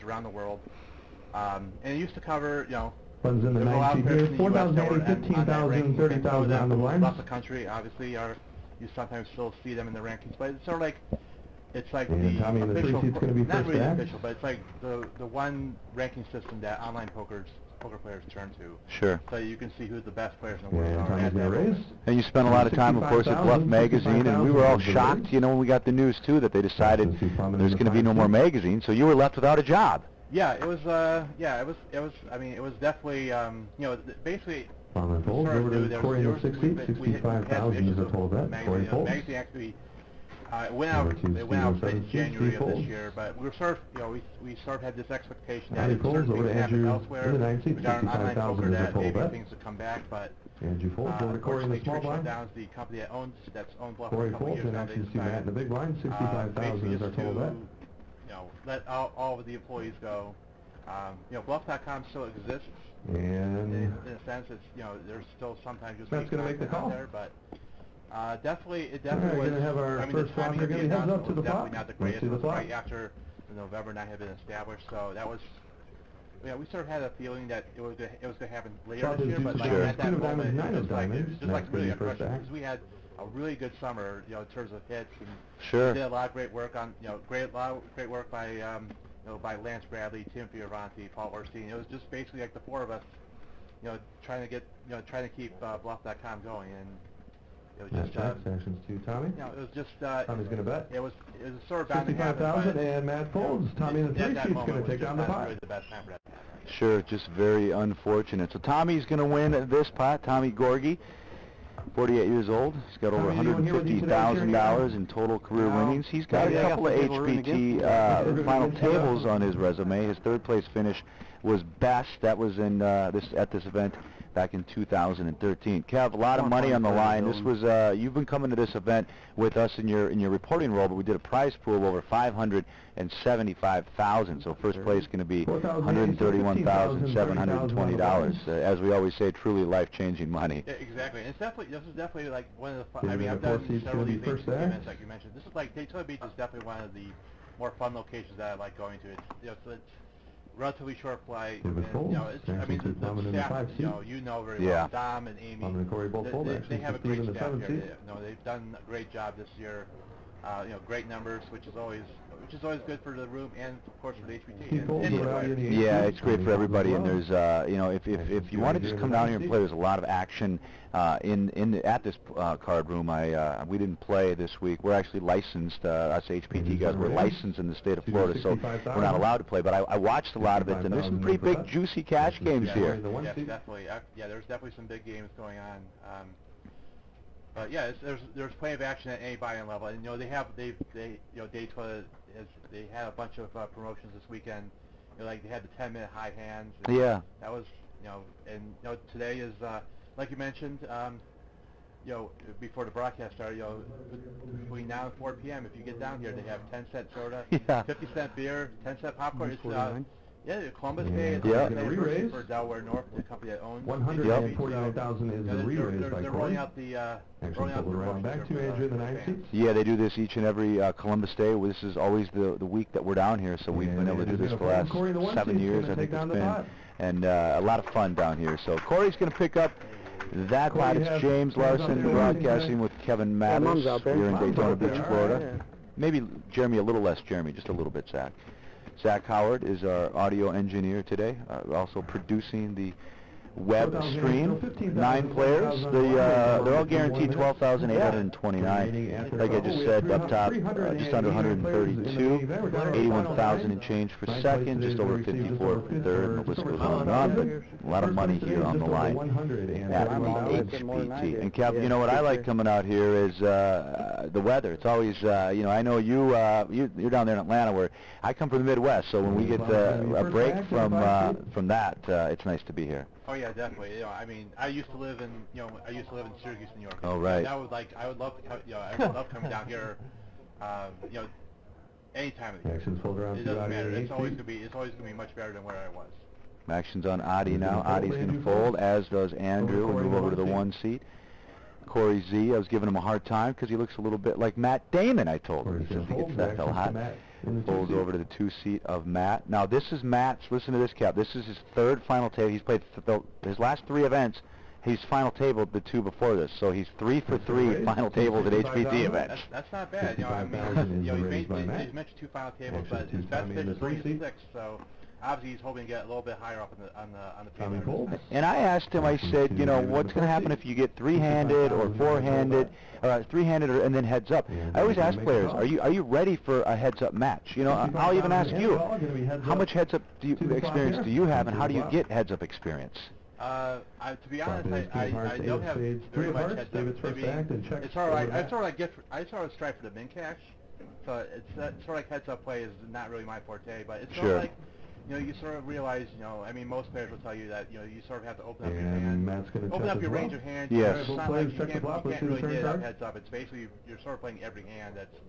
around the world. And it used to cover, you know, Runs in the 9 seat here, 4,080, 15,000, 30,000 on the blinds. Across the country, obviously, you sometimes still see them in the rankings, but it's sort of like, it's like and the Tommy in the official, 3 seat's going to be not first really back. official, but it's like the one ranking system that online poker players turn to. Sure. So you can see who the best players in the world And are. Tommy's going to raise. And you spent a lot of time, of course, at Bluff Magazine, and we were all shocked, you know, when we got the news, too, that they decided there's going to be no more magazine, so you were left without a job. Yeah, it was, I mean, it was definitely, you know, basically, Following folds over to Corey in the 6 seat, 65,000 is a total bet. Corey folds. Magazine actually, it went out in January of this year, but we were sort of, you know, we sort of had this expectation that certain things would happen elsewhere. We got an online poker that maybe things would come back, but Andrew folds over to Corey in the small blind. The company that owns Bluff Corey for a couple folds years and now, actions to Matt in the big blind, 65,000 is our total bet. You know, let all of the employees go. You know, Bluff.com still exists. And in a sense, it's, you know, there's still sometimes just Seth's going to make the call there, but it definitely was. We're going to have our first flop here. Heads up to the flop. Not the greatest. It was right after the November night had been established, so that was. Yeah, we sort of had a feeling that it was going to happen later this year, but like at that moment, it was just like really a crush because we had a really good summer, you know, in terms of hits, and we did a lot of great work on, you know, great work by you know, by Lance Bradley, Tim Fioravanti, Paul Orstein. It was just basically like the four of us, you know, trying to keep Bluff.com going, and it was just actions to Tommy. You know, it was just Tommy's going to bet. It was sort of bound to happen. 65,000 and Matt folds. Tommy in the 3 seat's going to take down the pot. Really the best time for that. Sure, just very unfortunate. So Tommy's going to win this pot. Tommy Gorgie, 48 years old. He's got over $150,000 in total career winnings. He's got a couple of HPT final tables on his resume. His third place finish was best. That was in at this event back in 2013. Kev, a lot of money on the line. This was you've been coming to this event with us in your reporting role, but we did a prize pool of over $575,000. So first place is going to be $131,720. As we always say, truly life-changing money. Yeah, exactly. And this is definitely like one of the fun. I mean, I've done several of these events like you mentioned. This is like Daytona Beach is definitely one of the more fun locations that I like going to. It's, you know, so it's relatively short flight, and, you know, it's, I mean, the staff, you know very well, Dom and Amy, they have a great staff here. You know, they've done a great job this year. You know, great numbers, which is always good for the room and of course for the HPT. Yeah, it's great for everybody. And there's, you know, if you want to just come down here and play, there's a lot of action at this card room. We didn't play this week. We're actually licensed. Us HPT guys, we're licensed in the state of Florida, so we're not allowed to play. But I watched a lot of it, and there's some pretty big, juicy cash games here. Yes, definitely. Yeah, there's definitely some big games going on. But yeah, there's plenty of action at any buy-in level, and you know they you know Daytona they had a bunch of promotions this weekend. You know, like they had the 10-minute high hands. And that was, you know, and you know today is like you mentioned, you know, before the broadcast started, you know, between now and 4 p.m. if you get down here, they have 10-cent soda, 50-cent beer, 10-cent popcorn. It's yeah, Columbus Day is for Delaware North, the company that owns. 149,000 is the re-raise by They're rolling out the back to Andrew in the 9 seats. Yeah, they do this each and every Columbus Day. This is always the week that we're down here, so we've been able to do this for the last 7 years, I think it's been, and a lot of fun down here. So Corey's going to pick up that pot. It's James Larson broadcasting with Kevin Mathers here in Daytona Beach, Florida. Maybe Jeremy, a little less Jeremy, just a little bit, Zach. Zach Howard is our audio engineer today, also producing the web stream. 9 players. They're all guaranteed $12,829. Like I just said up top, just under 132, 81,000 and change for second, just over 54 for third, and the list goes on and on. But a lot of money here on the line at the HPT. And Kev, you know what I like coming out here is the weather. It's always, you know, I know you're down there in Atlanta, where I come from the Midwest, so when we get a break from that, it's nice to be here. Oh yeah, definitely. You know, I mean, I used to live in Syracuse, New York. Oh right. I would love to, you know, I would love coming down here, you know, any time of the year. It doesn't matter. It's always gonna be much better than where I was. Action's on Adi now. Adi's gonna fold, as does Andrew. We'll move over to the 1 seat. Corey Z, I was giving him a hard time because he looks a little bit like Matt Damon, I told him. He says he gets that hell hot. Folds over to the 2-seat of Matt. Now this is Matt's, listen to this, Cap, this is his third final table. He's played his last 3 events. He's final tabled the 2 before this, so he's 3 for 3 final tables at HPT events. That's not bad. You know, I mean, you know, he's mentioned 2 final tables, but his best pitch is only 6, so obviously he's hoping to get a little bit higher up on the table. And I asked him, I said, you know, what's going to happen if you get 3-handed or 4-handed, 3-handed and then heads up? I always ask players, are you ready for a heads-up match? You know, I'll even ask you, how much heads-up experience do you have, and how do you get heads-up experience? To be honest, I don't have very much heads up. It's sort of like I sort of strive for the min cash, so it's sort of like heads up play is not really my forte, but it's sort of like, you know, you sort of realize, you know, I mean, most players will tell you that, you know, you sort of have to open up your hand, open up your range of hands. Yes. It's not like you can't really get it up heads up. It's basically you're sort of playing every hand. That's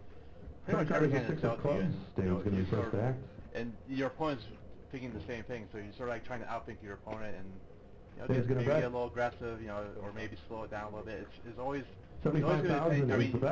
pretty much every hand that's dealt to you. And your opponent's thinking the same thing, so you're sort of like trying to outthink your opponent and, you know, maybe get a little aggressive, you know, or maybe slow it down a little bit. It's always 75,000. I mean,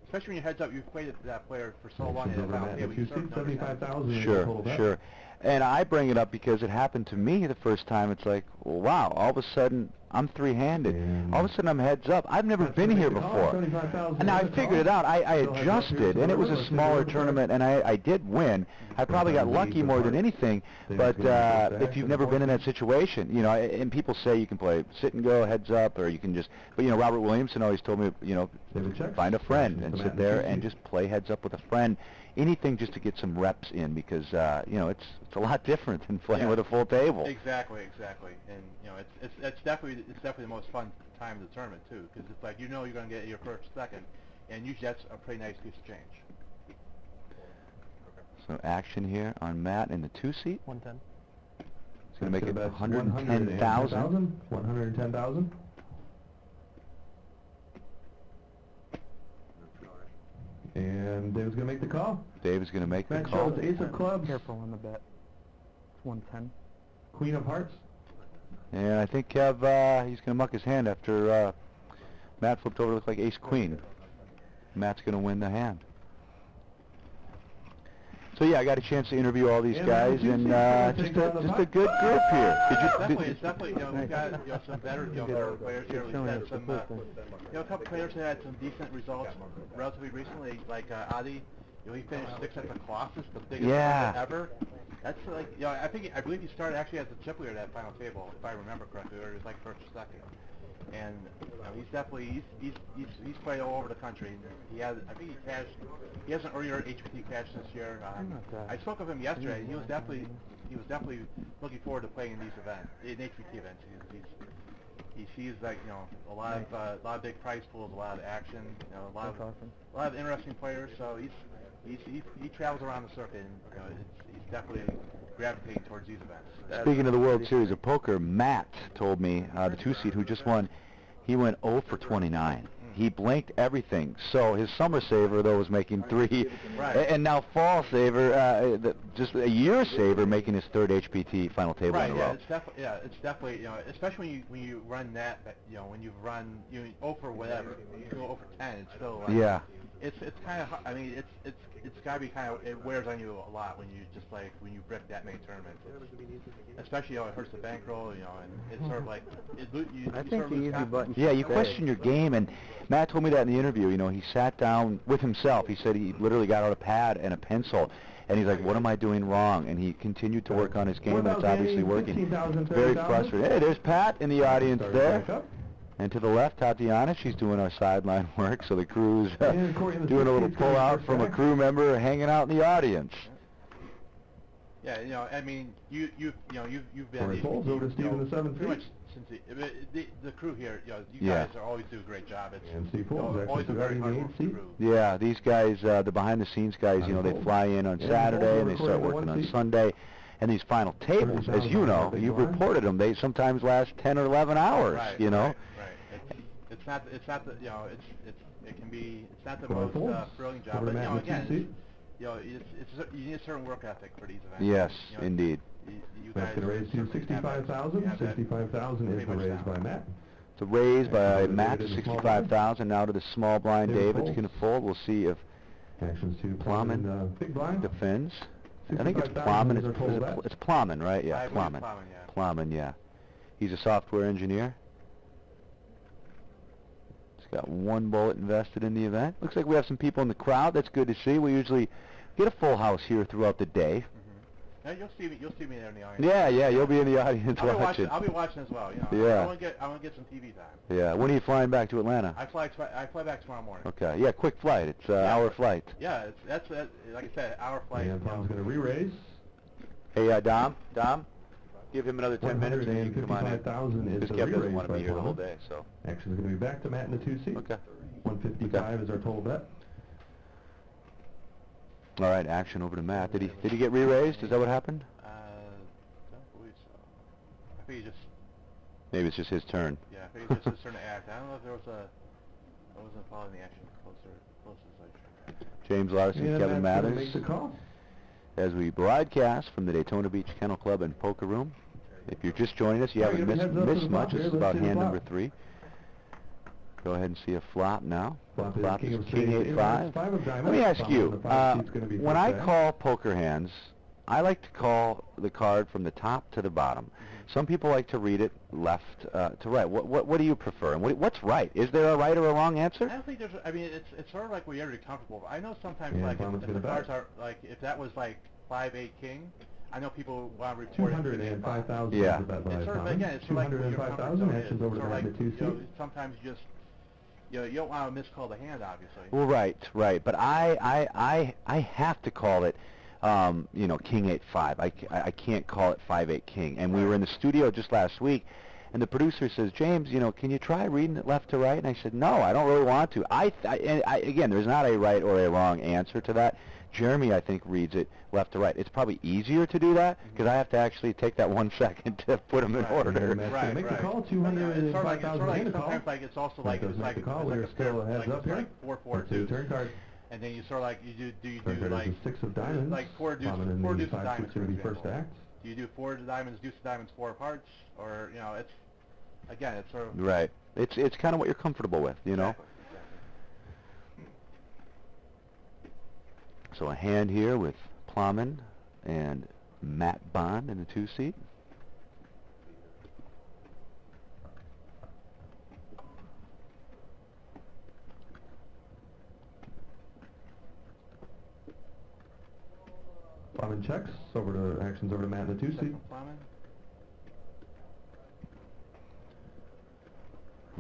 especially when you heads up, you've played that player for so long in the final table. You sort of 75,000. Sure. And I bring it up because it happened to me the first time. It's like, well, wow, all of a sudden I'm 3-handed. All of a sudden I'm heads up. I've never been here before. And now I figured it out. I adjusted, and it was a smaller tournament, and I did win. I probably got lucky more than anything. But if you've never been in that situation, you know, and people say you can play sit and go, heads up, or you can just, but you know, Robert Williamson always told me, you know, find a friend and sit there and just play heads up with a friend. Anything just to get some reps in, because you know, it's a lot different than playing with a full table. Exactly. And you know, it's definitely the most fun time of the tournament too, because it's like, you know, you're going to get your first, second, and usually that's a pretty nice piece of change. So action here on Matt in the 2-seat. 110. It's going to make it 110,000. 110,000. And Dave's going to make the call. Dave's going to make the Matt call. shows Ace of Clubs. Careful on the bet. 110. Queen of Hearts. And I think Kev, he's going to muck his hand after Matt flipped over to look like Ace Queen. Matt's going to win the hand. So yeah, I got a chance to interview all these guys, and just a good group here. It's definitely, you know, we've got, you know, some better players here. We've had some, you know, a couple players that had some decent results relatively recently, like Adi. You know, he finished 6th at the Colossus, the biggest tournament ever. That's like, you know, I believe he started actually as a chip leader at that final table, if I remember correctly, or he was like first or second. And you know, he's definitely he's played all over the country. He has, I think he has an earlier HPT cash this year. I spoke with him yesterday, and he was definitely looking forward to playing in these events, in HPT events. He sees, like, you know, a lot of big prize pools, a lot of action, you know, a lot of interesting players. So he travels around the circuit, and you know, he's definitely gravitating towards these events. Speaking of the World Series of Poker, Matt told me, the 2-seat who just won, he went 0 for 29. He blanked everything. So his summer saver, though, was making 3, and now fall saver, just a year saver, making his 3rd HPT final table in a row. It's definitely, you know, especially when you run that, you know, when you run 0 for whatever, you go 0 for 10, it's still like, it's kind of, I mean, it's got to be kind of, it wears on you a lot when you just, like, when you break that many tournaments. Especially, you know, it hurts the bankroll, you know, and it's sort of like, you question your game, and Matt told me that in the interview. You know, he sat down with himself. He said he literally got out a pad and a pencil, and he's like, what am I doing wrong? And he continued to work on his game, and it's obviously working. Very frustrated. Hey, there's Pat in the audience there. And to the left, Tatiana, she's doing our sideline work, so the crew's doing a little pull-out from a crew member hanging out in the audience. Yeah, you know, I mean, you've been pretty much since the crew here, you know, you guys always do a great job. It's always a very hard-working crew. Yeah, these guys, the behind-the-scenes guys, you know, they fly in on Saturday and they start working on Sunday. And these final tables, as you know, you've reported them, they sometimes last 10 or 11 hours, you know. It's not the, you know, it can be, it's not the most thrilling job, but, you know, again, you know, you need a certain work ethic for these events. Yes, you know, indeed. You That's going to raise to 65,000. 65,000 is the raise by Matt. It's a raise by Matt to 65,000. Now to the small blind David's going to fold. We'll see if Actions to Plowman big blind. defends. I think it's Plowman. It's Plowman, right? Yeah, Plowman. Yeah. Plowman, yeah. He's a software engineer. He's got 1 bullet invested in the event. Looks like we have some people in the crowd. That's good to see. We usually get a full house here throughout the day. Yeah, you'll see me there in the audience. Yeah, you'll be in the audience watching. I'll be watching as well. You know, Yeah. I want to get some TV time. Yeah. When are you flying back to Atlanta? I fly back tomorrow morning. Okay. Yeah, quick flight. It's hour flight. Yeah, that's like I said, hour flight. And Tom's going to re-raise. Hey, Dom, give him another 10 minutes and you can come on in. Because Kev doesn't want to be here the whole day, so. Action's going to be back to Matt in the 2 seat. Okay. 155 is our total bet. All right, action over to Matt. Did he get re-raised? Is that what happened? Don't believe so. I think he just. Maybe it's just his turn. Yeah, I think it's just his turn to act. I don't know if there was I wasn't following the action closest I should. James Larson, Kevin Mathers. Make the call. As we broadcast from the Daytona Beach Kennel Club and Poker Room. If you're just joining us, you haven't missed much. This is about hand number 3. Go ahead and see a flop now. Flop is King 8-5. Let me ask you, when I call poker hands, I like to call the card from the top to the bottom. Some people like to read it left to right. What do you prefer? And what's right? Is there a right or a wrong answer? I don't think there's. I mean, it's sort of like where you're already comfortable. I know sometimes like if the cards are like if that was like 5-8 king. I know people want to report 205,000. Yeah. It's sort of again. It's sort of like where your comfort zone is. It's sort of like sometimes you just. You don't want to miscall the hand, obviously. Well, right. But I have to call it, King 8-5. I can't call it 5-8 King. And we were in the studio just last week, and the producer says, James, can you try reading it left to right? And I said, no, I don't really want to. Again, there's not a right or a wrong answer to that. Jeremy, I think, reads it left to right. It's probably easier to do that because I have to actually take that 1 second to put them in order. Right. Make the call. 205,000. Sometimes like it's also like it's like we're still heads up here. Like 4-4-2. Turn card. And then you sort of like you do like 6 of diamonds. Like 4 deuces of diamonds. Going to be first act. Do you do 4 diamonds, deuce of diamonds, 4 of hearts, or it's again it's sort of right. It's kind of what you're comfortable with, Exactly. So a hand here with Plowman and Matt Bond in the 2 seat. Plowman checks. Actions over to Matt in the 2 seat.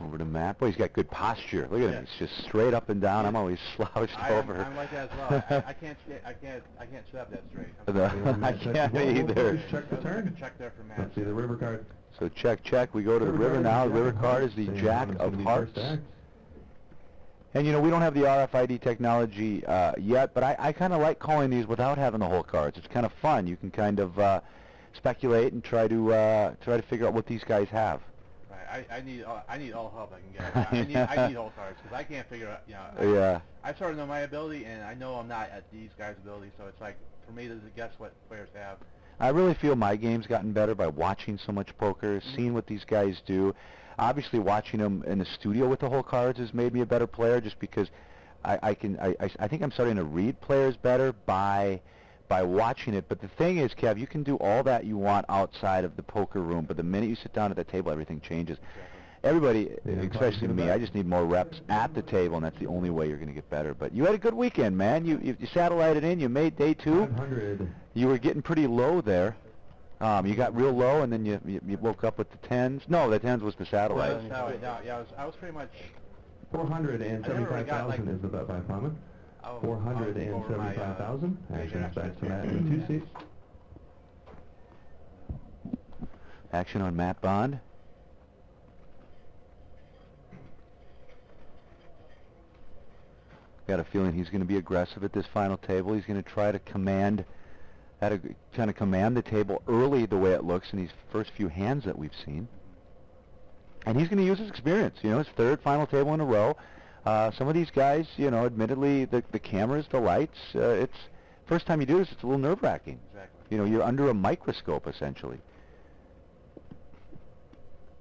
Over to Matt. Boy, he's got good posture. Look at him. He's just straight up and down. I'm always slouched over. I'm like that as well. I can't sit up that straight. I can't either. Check the turn. Check there for Matt. Let's see the river card. So check. We go to the river now. The river card is the Jack of Hearts. And we don't have the RFID technology yet, but I kind of like calling these without having the whole cards. It's kind of fun. You can kind of speculate and try to figure out what these guys have. I need all help I can get. I need all cards because I can't figure out. I sort of know my ability, and I know I'm not at these guys' ability. So it's like for me to guess what players have. I really feel my game's gotten better by watching so much poker, seeing what these guys do. Obviously, watching them in the studio with the whole cards has made me a better player, just because I think I'm starting to read players better by watching it. But the thing is, Kev, you can do all that you want outside of the poker room, but the minute you sit down at the table, everything changes. Everybody, especially me, I just need more reps at the table, and that's the only way you're going to get better. But you had a good weekend, man. You satellited in. You made day 2. 500. You were getting pretty low there. You got real low, and then you woke up with the 10s. No, the 10s was the satellite. I was pretty much. 475,000 is the bet by Plowman. 475,000. Actions back to Matt in the 2 seats. Action on Matt Bond. Got a feeling he's going to be aggressive at this final table. He's going to try to command the table early, the way it looks in these first few hands that we've seen. And he's going to use his experience. His 3rd final table in a row. Some of these guys, admittedly, the cameras, the lights, it's first time you do this, it's a little nerve-wracking. Exactly. You're under a microscope, essentially.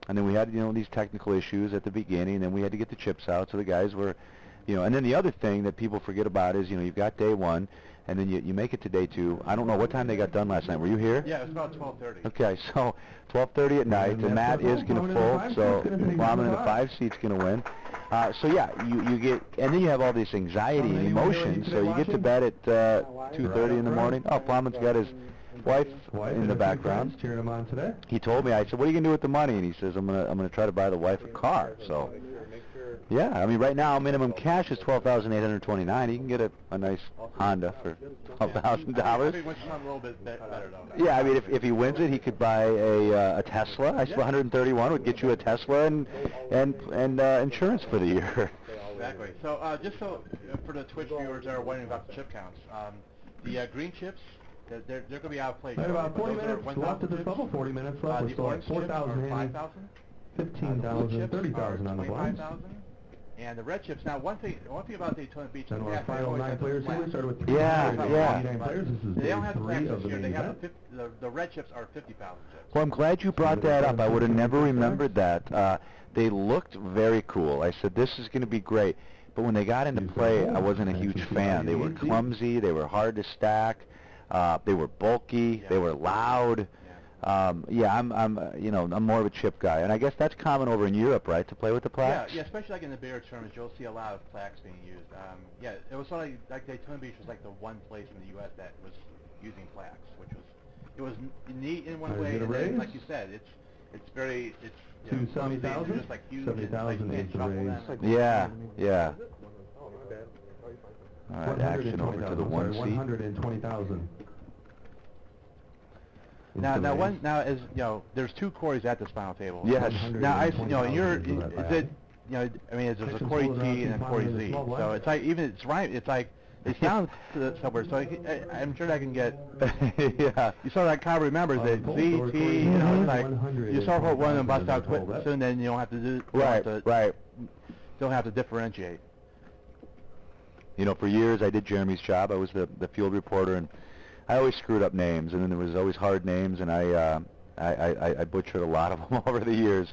And then we had, these technical issues at the beginning, and then we had to get the chips out, so the guys were You know, and then the other thing that people forget about is, you know, you've got day one, and then you make it to day two. I don't know what time they got done last night. Were you here? Yeah, it was about 12:30. Okay, so 12:30 at night. The mat is going to fold, so Bombing in the 5 seat's going to win. So yeah, you get, and then you have all this anxiety and emotion. So you get to bed at 2:30 in the morning. Oh, Plowman's got his wife in the background. Cheering him on today. He told me. I said, "What are you going to do with the money?" And he says, "I'm gonna try to buy the wife a car." So. Yeah, I mean, right now minimum cash is $12,829. You can get a nice Honda for $12,000. Maybe wins a little bit better though. Yeah, I mean, if he wins it, he could buy a Tesla. I said 131 would get you a Tesla and insurance for the year. Exactly. So just for the Twitch viewers that are wondering about the chip counts, the green chips. They're going to be out of play. Right, about 40 minutes left at this level. 40 minutes left. We're still at 4,000, 5,000, 15,000, 30,000 on the blinds. And the red chips. Now, one thing about Daytona Beach. Then our final 9 players here. We started with 3 players. This is they don't day have 3 of the main they have event. the red chips are 50,000 chips. Well, I'm glad you brought that up. I would have never remembered that. They looked very cool. I said, this is going to be great. But when they got into play, I wasn't a huge fan. They were clumsy. They were hard to stack. They were bulky. They were loud. Yeah, I'm more of a chip guy, and I guess that's common over in Europe, right, to play with the plaques? Yeah, especially like in the bigger tournaments, you'll see a lot of plaques being used. Yeah, it was sort of like Daytona Beach was like the one place in the U.S. that was using plaques, which was neat in one way, and then, like you said, it's very to 70,000. Just like huge, 70,000 is the raise. Yeah. All right, action over to the 1 seat. 120,000. Now, as you know, there's 2 Corys at this final table. Yes. Now, is it, I mean, there's a Cory T and a Cory Z. So it's like it's right. It's like they sound somewhere. So I'm sure I can get. Yeah. You sort of like kind of remembers it. Z, T. You know, it's like you sort of one of them bust out soon, then you don't have to do. Right. Don't have to differentiate. You know, for years I did Jeremy's job. I was the field reporter, and I always screwed up names, and then there was always hard names, and I butchered a lot of them over the years.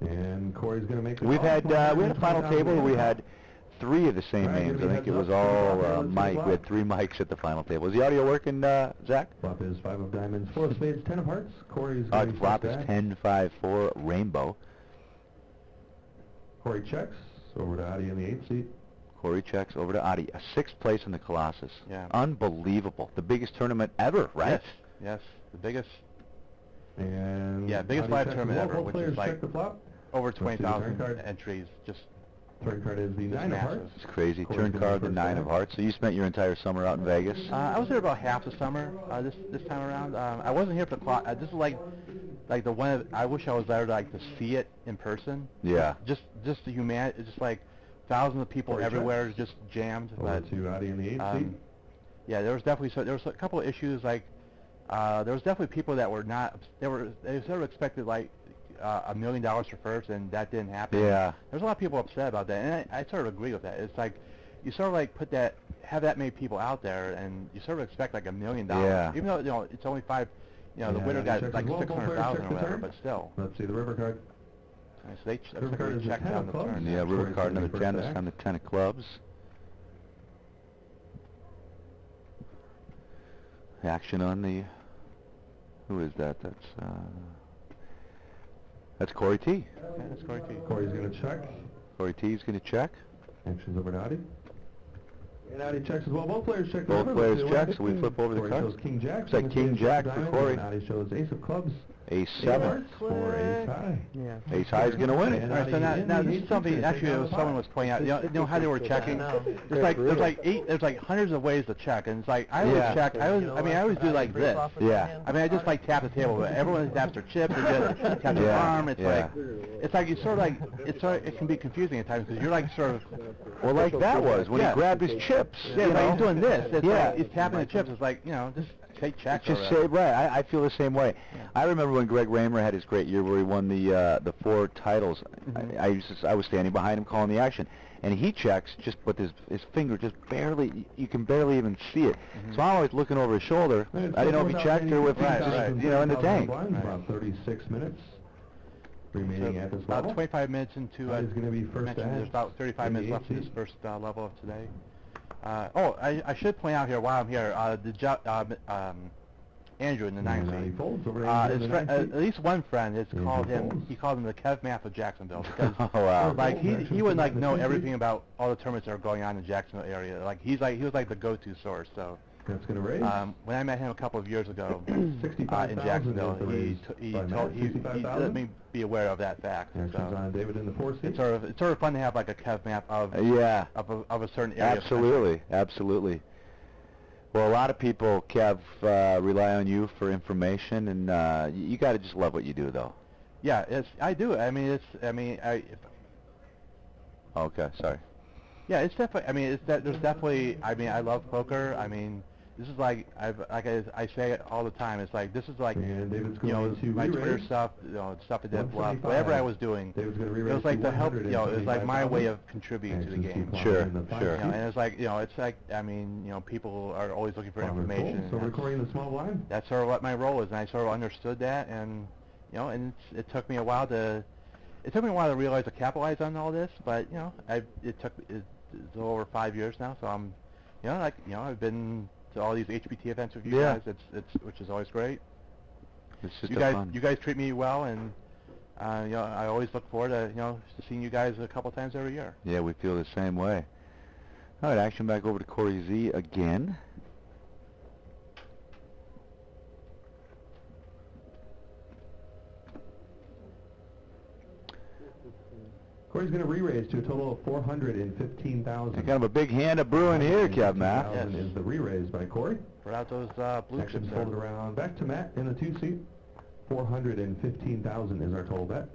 And Corey's going to make. We had a final table where we had 3 of the same names. I think it was all Mike. We had 3 Mikes at the final table. Is the audio working, Zach? Flop is 5 of diamonds, 4 of spades, 10 of hearts. Corey's flop is 10, 5, 4, rainbow. Corey checks over to Adi in the 8th seat. Corey checks over to Adi. A 6th place in the Colossus. Yeah. Unbelievable. The biggest tournament ever, right? Yes. The biggest. And biggest live tournament ever, which is like over 20,000 entries. Just turn card is the 9 of hearts. It's crazy. Turn card the 9 of hearts. So you spent your entire summer out in Vegas? I was there about half the summer this time around. I wasn't here for the clock. This is like the one. I wish I was there to see it in person. Yeah. Just the humanity. Just like thousands of people everywhere, just jammed. Over to Adi in the 8th seat. Yeah, there was a couple of issues like. There was definitely people that were not. They sort of expected like $1 million for first, and that didn't happen. Yeah. There's a lot of people upset about that, and I sort of agree with that. It's like you sort of like have that many people out there, and you sort of expect like $1 million. Yeah. Even though it's only 5. The winner got like 600,000 or whatever, but still. Let's see the river card. So they checked down the turn. Yeah, river card number 10 is on the 10 of clubs. Action on the. Who is that? That's Corey T. Yeah, that's Corey T. Corey's going to check. Corey T is going to check. Action's over to Adi. And Adi checks as well. Both players check. Both players check, so we flip over the Corey cards. shows King Jack. It's like King Jack for Corey. Adi shows Ace of clubs. Ace 7. For Ace High. Yeah. Ace High is going to win it. All right, so now this is something. Actually, someone was pointing out. You know how they were checking. There's like hundreds of ways to check, and it's like I always check. I always do like this. Yeah. I mean, I just like tap the table, but everyone taps their chips and just tap their arm. It's like you sort of like it can be confusing at times because you're like sort of. Well, like that was when he grabbed his chips. Yeah, he's doing this. It's like he's tapping the chips. It's like just. Take checks. Just say right. I feel the same way. Yeah. I remember when Greg Raymer had his great year where he won the 4 titles. I was standing behind him calling the action, and he checks just with his finger just barely. You can barely even see it. So I'm always looking over his shoulder. I didn't know if he checked or if he in the tank. About 36 minutes. remaining at this about level. 25 minutes into Is going to be first there's about 35 minutes left in this first level of today. I should point out here while I'm here, Andrew in the 9th seat. At least one friend has called him. He called him the Kev Math of Jacksonville because like he would like know everything about all the tournaments that are going on in the Jacksonville area. Like he was like the go-to source. So that's going to raise. When I met him a couple of years ago in Jacksonville, he let me be aware of that fact. So David in the 4th seat. It's sort of fun to have like a Kev map of a certain area. Absolutely, absolutely. Well, a lot of people, Kev, rely on you for information, and you got to just love what you do, though. Yeah, I do. I mean, Okay, sorry. Yeah, it's definitely. I mean, there's definitely. I mean, I love poker. I mean, this is like I say it all the time. It's like this is like my Twitter stuff, stuff I did Bluff, whatever I was doing. It was like to help. It was like my way of contributing to the game. Sure. And it's like it's like I mean people are always looking for information. So recording the small blind. That's sort of what my role is, and I sort of understood that, and and it took me a while to realize to capitalize on all this, but it's over 5 years now, so I'm I've been to all these HPT events with you guys. Which is always great. It's just you guys treat me well, and I always look forward to seeing you guys a couple times every year. Yeah, we feel the same way. All right, action back over to Corey Z again. Corey's going to re-raise to a total of 415,000. Kind of a big hand of brewing here, Kev, Matt. Yes. Is the re-raise by Corey. Put out those blue chips there. Fold it around back to Matt in the 2 seat. 415,000 is our total bet.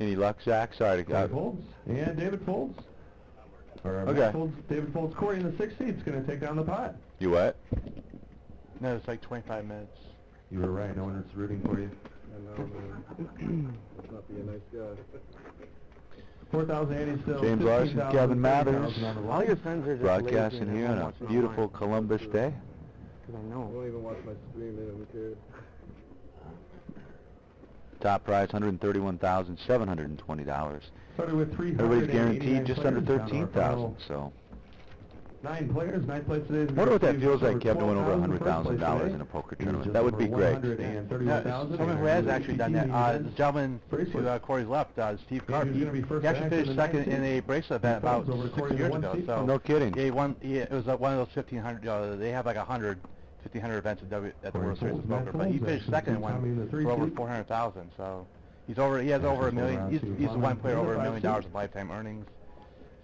Any luck, Zach? Sorry to Corey folds. And David folds. Matt folds, David folds. Corey in the 6th seat is going to take down the pot. You what? No, it's like 25 minutes. You were right. No one is rooting for you. I know, man. Let's not be a nice guy. 4,080 still. James Larson, Kevin Mathers. All your friends are just broadcasting here on a beautiful Columbus day. Because I know. I don't even watch my stream, man. Who cares? Top prize, $131,720. Started with 300. Everybody's guaranteed just under 13,000. So. 9 players, 9th place today. I wonder what that feels like, Kev, to win over $100,000 in a poker tournament. That would be great. Someone who has actually done that, the gentleman to Corey's left, Steve Karp, he actually finished second in a bracelet bet about 6 years ago. So no kidding. He won. It was one of those 1,500. They have like 1,500 events at the World Series of Poker, but he finished second in one for over 400,000. So he has over $1 million. He's the one player over $1 million of lifetime earnings.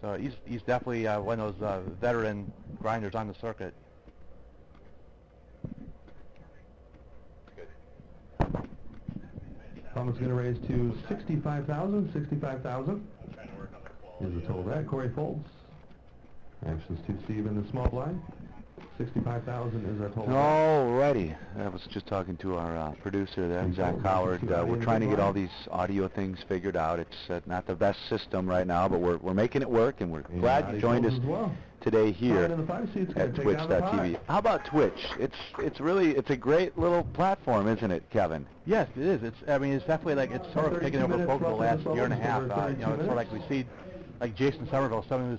So he's definitely one of those veteran grinders on the circuit. Thomas going to raise to 65,000. 65,000 is the total bet. Corey folds. Actions to Steve in the small blind. 65,000 is our total. Alrighty. I was just talking to our producer there, Zach Howard. We're trying to get all these audio things figured out. It's not the best system right now, but we're making it work, and we're glad you joined us today here at Twitch.tv. How about Twitch? It's a great little platform, isn't it, Kevin? Yes, it is. It's definitely like it's sort of taken over poker the last year and a half. It's sort of like we see like Jason Somerville, someone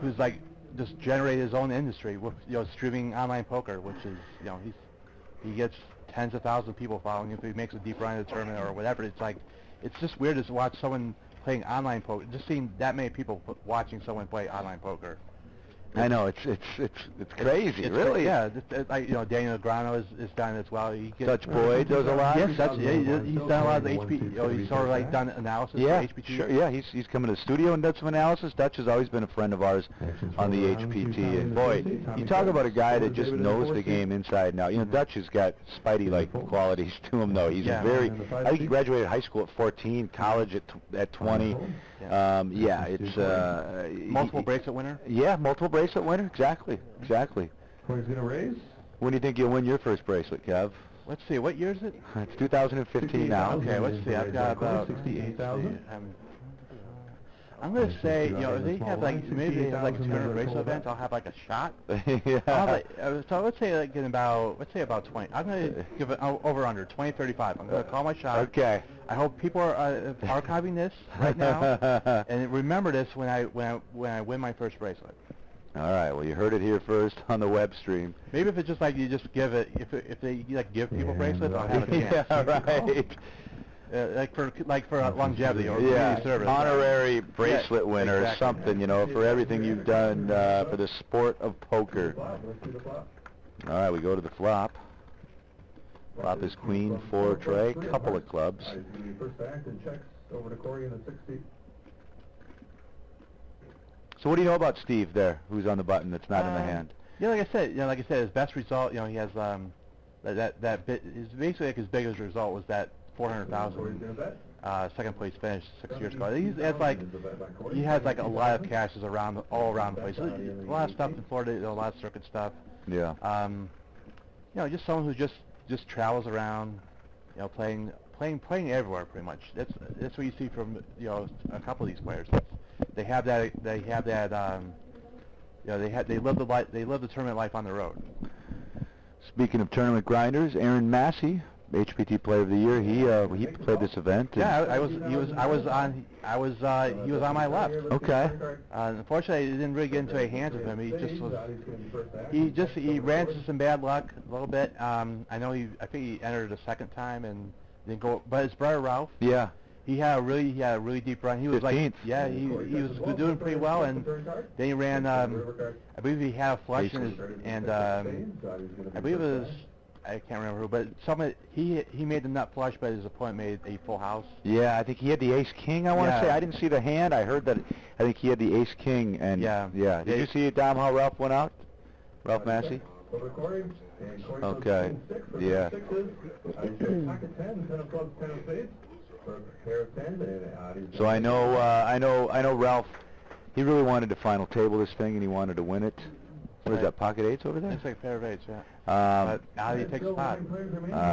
who's like just generated his own industry with streaming online poker, which is he gets tens of thousands of people following him if he makes a deep run in the tournament or whatever. It's just weird to watch someone playing online poker, just seeing that many people watching someone play online poker. I know, it's crazy, really. Yeah, Daniel Grano is done as well. Dutch Boyd does a lot. Yes, he's done a lot of the HPT. He's sort of like done analysis for HPT. Sure, yeah, he's come to the studio and done some analysis. Dutch has always been a friend of ours on the HPT. And boy, you talk about a guy that just knows the game inside and out. Dutch has got Spidey-like qualities to him, though. He's I think he graduated high school at 14, college at 20. Multiple bracelet winner? Yeah, multiple bracelet winner, exactly. Corey's going to raise. When do you think you'll win your first bracelet, Kev? Let's see, what year is it? It's 2015 now. Okay, let's see, I've got about 68,000. I'm going to say, you know, if they have like, maybe they have like a tournament race event, I'll have like a shot. Yeah. I'll have like, so let's say like in about, 20. I'm going to give it over under 20, 35. I'm going to call my shot. Okay. I hope people are archiving this right now and remember this when I win my first bracelet. All right. Well, you heard it here first on the web stream. Maybe if it's just like you just give it, if they like give people bracelets, I'll have a chance. Yeah, right. Like for longevity or community service. Honorary bracelet Yeah, winner or exactly. something, you know, for everything you've done for the sport of poker. All right, we go to the flop. Flop is queen, 4 tray, couple of clubs. First act and checks over to Corey in the 60. So what do you know about Steve there, who's on the button that's not in the hand? Yeah, like I said, his best result, you know, he has that bit is basically like his biggest result was that 400,000 second place finish 6 years ago. He has like a lot of cashes all around the place. A lot of stuff in Florida, you know, a lot of circuit stuff. Yeah. You know, just someone who just travels around, you know, playing everywhere pretty much. That's what you see from, you know, a couple of these players. They have that you know, they live the tournament life on the road. Speaking of tournament grinders, Aaron Massey, HPT Player of the Year, he played this event. Yeah, he was on my left. Okay. Unfortunately, I didn't really get into a hands with him. He ran into some bad luck a little bit. I think he entered a second time and didn't go. But his brother Ralph. Yeah. He had a really deep run. He was 15th. He was doing pretty well, and then he ran. I believe he had a flush, and I believe it was, I can't remember who, but he made the nut flush, but his opponent made a full house. Yeah, I think he had the ace king. I want to say I didn't see the hand. I heard that. I think he had the ace king, and yeah. Did you see it, Dom? How Ralph went out? Ralph Massey. Okay. Yeah. So I know Ralph, he really wanted to final table this thing and he wanted to win it. What is that, pocket eights over there? It's like a pair of eights, yeah. But Ali takes a pot.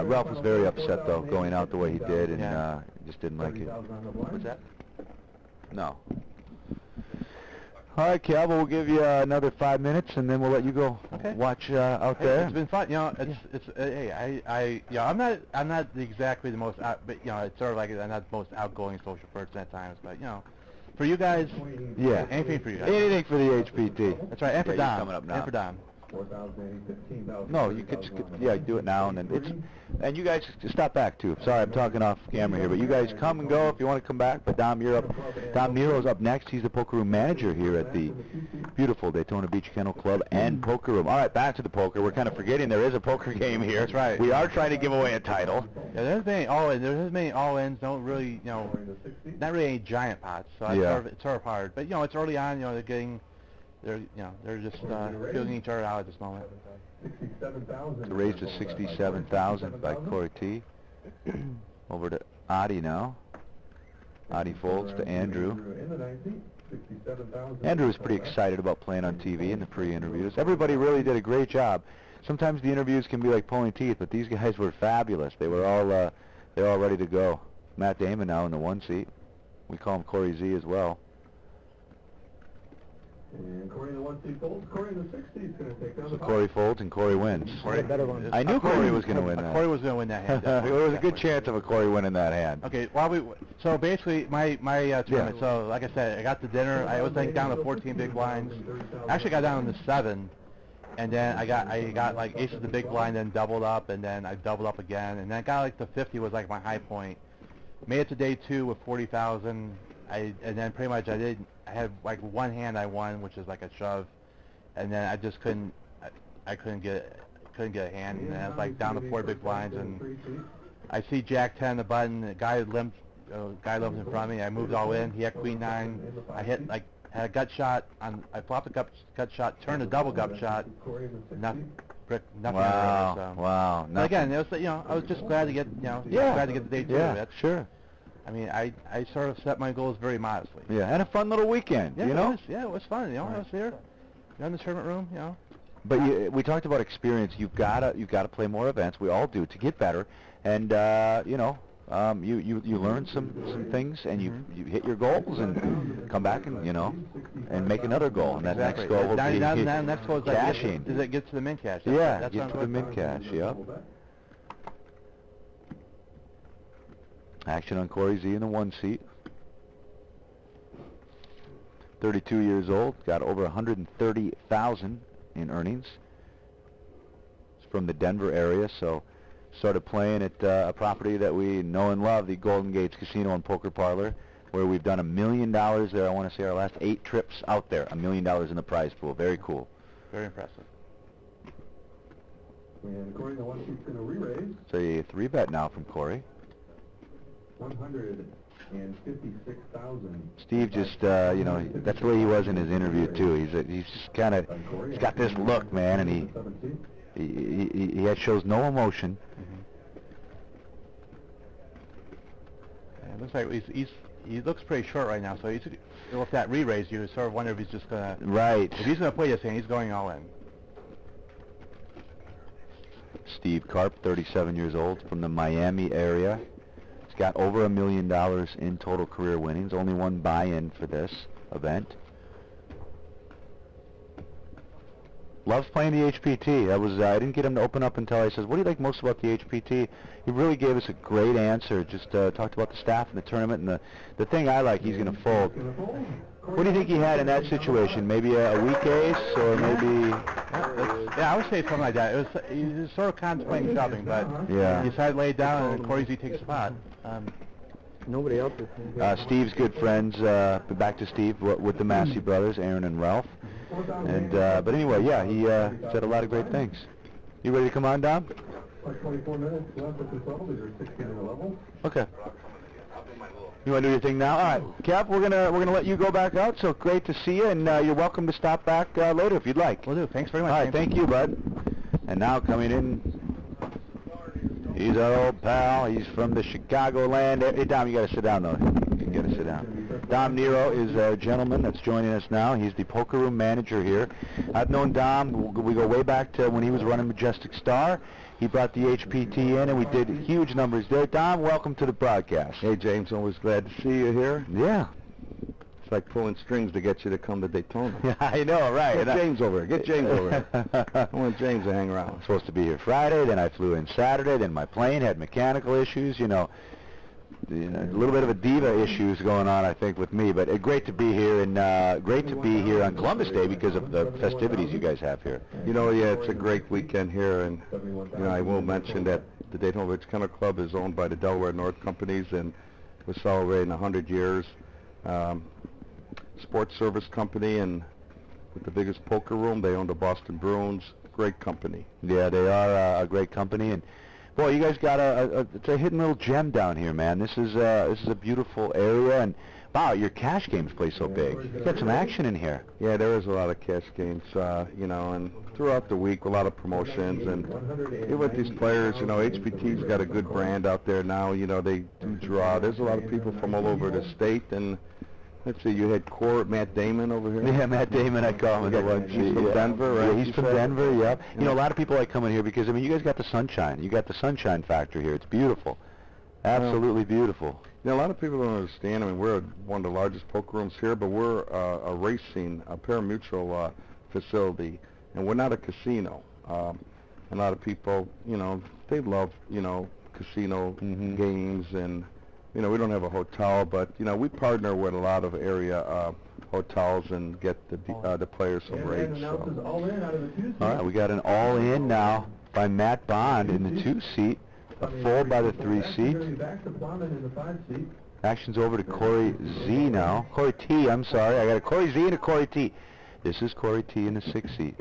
Ralph was very upset though, going out the way he did, and just didn't like it. What's that? No. All right, Cal, we'll give you another 5 minutes, and then we'll let you go watch out there. It's been fun. You know, hey, I'm not exactly the most, but you know, it's sort of like I'm not the most outgoing social person at times, but you know, for you guys, anything for you guys. Anything for the HPT. That's right, and for Dom. Coming up now. And for Dom. No, you could just do it now, and then and you guys just stop back too. Sorry, I'm talking off camera here, but you guys come and go if you want to come back. But Dom, you're up. Dom Nero's up next. He's the poker room manager here at the beautiful Daytona Beach Kennel Club and Poker Room. All right, back to the poker. We're kind of forgetting there is a poker game here. That's right. We are trying to give away a title. Yeah, there's many all-ins. Don't really, you know, not really any giant pots. So it's sort of hard. But you know, it's early on. You know, they're just feeling each other out at this moment. The raise to 67,000 by Corey T. Over to Adi now. Adi folds to Andrew. Andrew was pretty excited about playing on TV in the pre-interviews. Everybody really did a great job. Sometimes the interviews can be like pulling teeth, but these guys were fabulous. They were all ready to go. Matt Damon now in the 1 seat. We call him Corey Z as well. And Corey in the 1 seat folds. Corey in the 60 is going to take down the pot. Corey folds and Corey wins. I knew Corey was going to win that. Corey was going to win that hand. There was a good chance of a Corey winning that hand. Okay, so basically my tournament. So like I said, I got the dinner. I was like down to 14 big blinds. I actually got down to 7, and then I got like aces the big blind, then doubled up, and then I doubled up again, and then I got like the 50 was like my high point. Made it to day 2 with 40,000. And then pretty much I had like one hand I won, which is like a shove, and then I just couldn't get a hand, and then I was like down to 4 big blinds, and I see Jack 10 the button, the guy limped in front of me. I moved all in. He had Queen 9. I had a gut shot I flopped a gut shot, turned a double gut shot, nothing. Wow. Wow. But again, it was, you know, I was just glad to get, glad to get the day 2. Yeah, sure. I mean, I sort of set my goals very modestly. Yeah, and a fun little weekend, you know? It was fun, you know, I was there. You're in the tournament room, you know. But we talked about experience. You've got to play more events. We all do to get better. And you know, you learn some things, and you hit your goals, and come back and and make another goal, and that next goal will be next goal is cashing. Does it get to the min cash? Yeah, get to the min cash. Yep. Action on Corey Z in the 1 seat. 32 years old, got over 130,000 in earnings. He's from the Denver area, so started playing at a property that we know and love, the Golden Gates Casino and Poker Parlor, where we've done $1 million there. I want to say our last 8 trips out there, $1 million in the prize pool. Very cool. Very impressive. And Corey, the 1 seat's going to re-raise. So a 3-bet now from Corey. 156,000. Steve just, that's the way he was in his interview too. He's just kind of, he's got this look, man, and he shows no emotion. It looks like he looks pretty short right now. So with that re-raise, you sort of wonder if he's just gonna. Right. If he's gonna play this hand, he's going all in. Steve Karp, 37 years old, from the Miami area. He's got over $1 million in total career winnings. Only one buy-in for this event. Loves playing the HPT. I didn't get him to open up until I says, "What do you like most about the HPT?" He really gave us a great answer. Just talked about the staff and the tournament, and the thing I like, he's going to fold. What do you think he had in that situation? Maybe a weak ace, or maybe? Yeah, I would say something like that. He was sort of contemplating shoving, but yeah, he decided to lay it down, and Corey Z takes a spot. Nobody else is. Steve's good friends. Back to Steve with the Massey brothers, Aaron and Ralph. And but anyway, yeah, he said a lot of great things. You ready to come on down? 24 minutes left at this level. These are 16-minute levels. Okay. You want to do your thing now? All right, Kev, we're gonna let you go back out. So great to see you, and you're welcome to stop back later if you'd like. Will do. Thanks very much. All right, thank you, bud. And now coming in, he's our old pal. He's from the Chicagoland. Hey, Dom, you got to sit down though. You got to sit down. Dom Nero is a gentleman that's joining us now. He's the poker room manager here. I've known Dom. We go way back to when he was running Majestic Star. He brought the HPT in, and we did huge numbers there. Dom, welcome to the broadcast. Hey, James, always glad to see you here. Yeah. It's like pulling strings to get you to come to Daytona. Yeah, I know, right. Get James over here. Get James over here. I want James to hang around. I was supposed to be here Friday, then I flew in Saturday, then my plane had mechanical issues, a little bit of a diva issues going on, I think, with me. But great to be here, and great to be here on Columbus Day because of the festivities you guys have here. Yeah, it's a great weekend here, and I will mention that the Daytona Village Kennel Club is owned by the Delaware North Companies, and we're celebrating 100 years. Sports service company, and with the biggest poker room. They own the Boston Bruins. Great company. Yeah, they are a great company, and boy, you guys got it's a hidden little gem down here, man. This is a beautiful area, and wow, your cash games play so big. You got some action in here. Yeah, there is a lot of cash games, and throughout the week, a lot of promotions, and even with these players, HPT's got a good brand out there now. They do draw. There's a lot of people from all over the state, and let's see, you had Matt Damon over here. Yeah, Matt Damon, I call him. He's from Denver, right? Yeah, he's from Denver, yep. A lot of people like coming here because, you guys got the sunshine. You got the sunshine factor here. It's beautiful. Absolutely beautiful. A lot of people don't understand. We're one of the largest poker rooms here, but we're a pari-mutuel facility, and we're not a casino. A lot of people, they love, casino games, and we don't have a hotel, but we partner with a lot of area hotels and get the players some rates. So. All right, we got an all-in now by Matt Bond in the 2 seat, a full by the 3 seat. Action's over to Corey Z now. Corey T, I'm sorry. I got a Corey Z and a Corey T. This is Corey T in the 6 seat.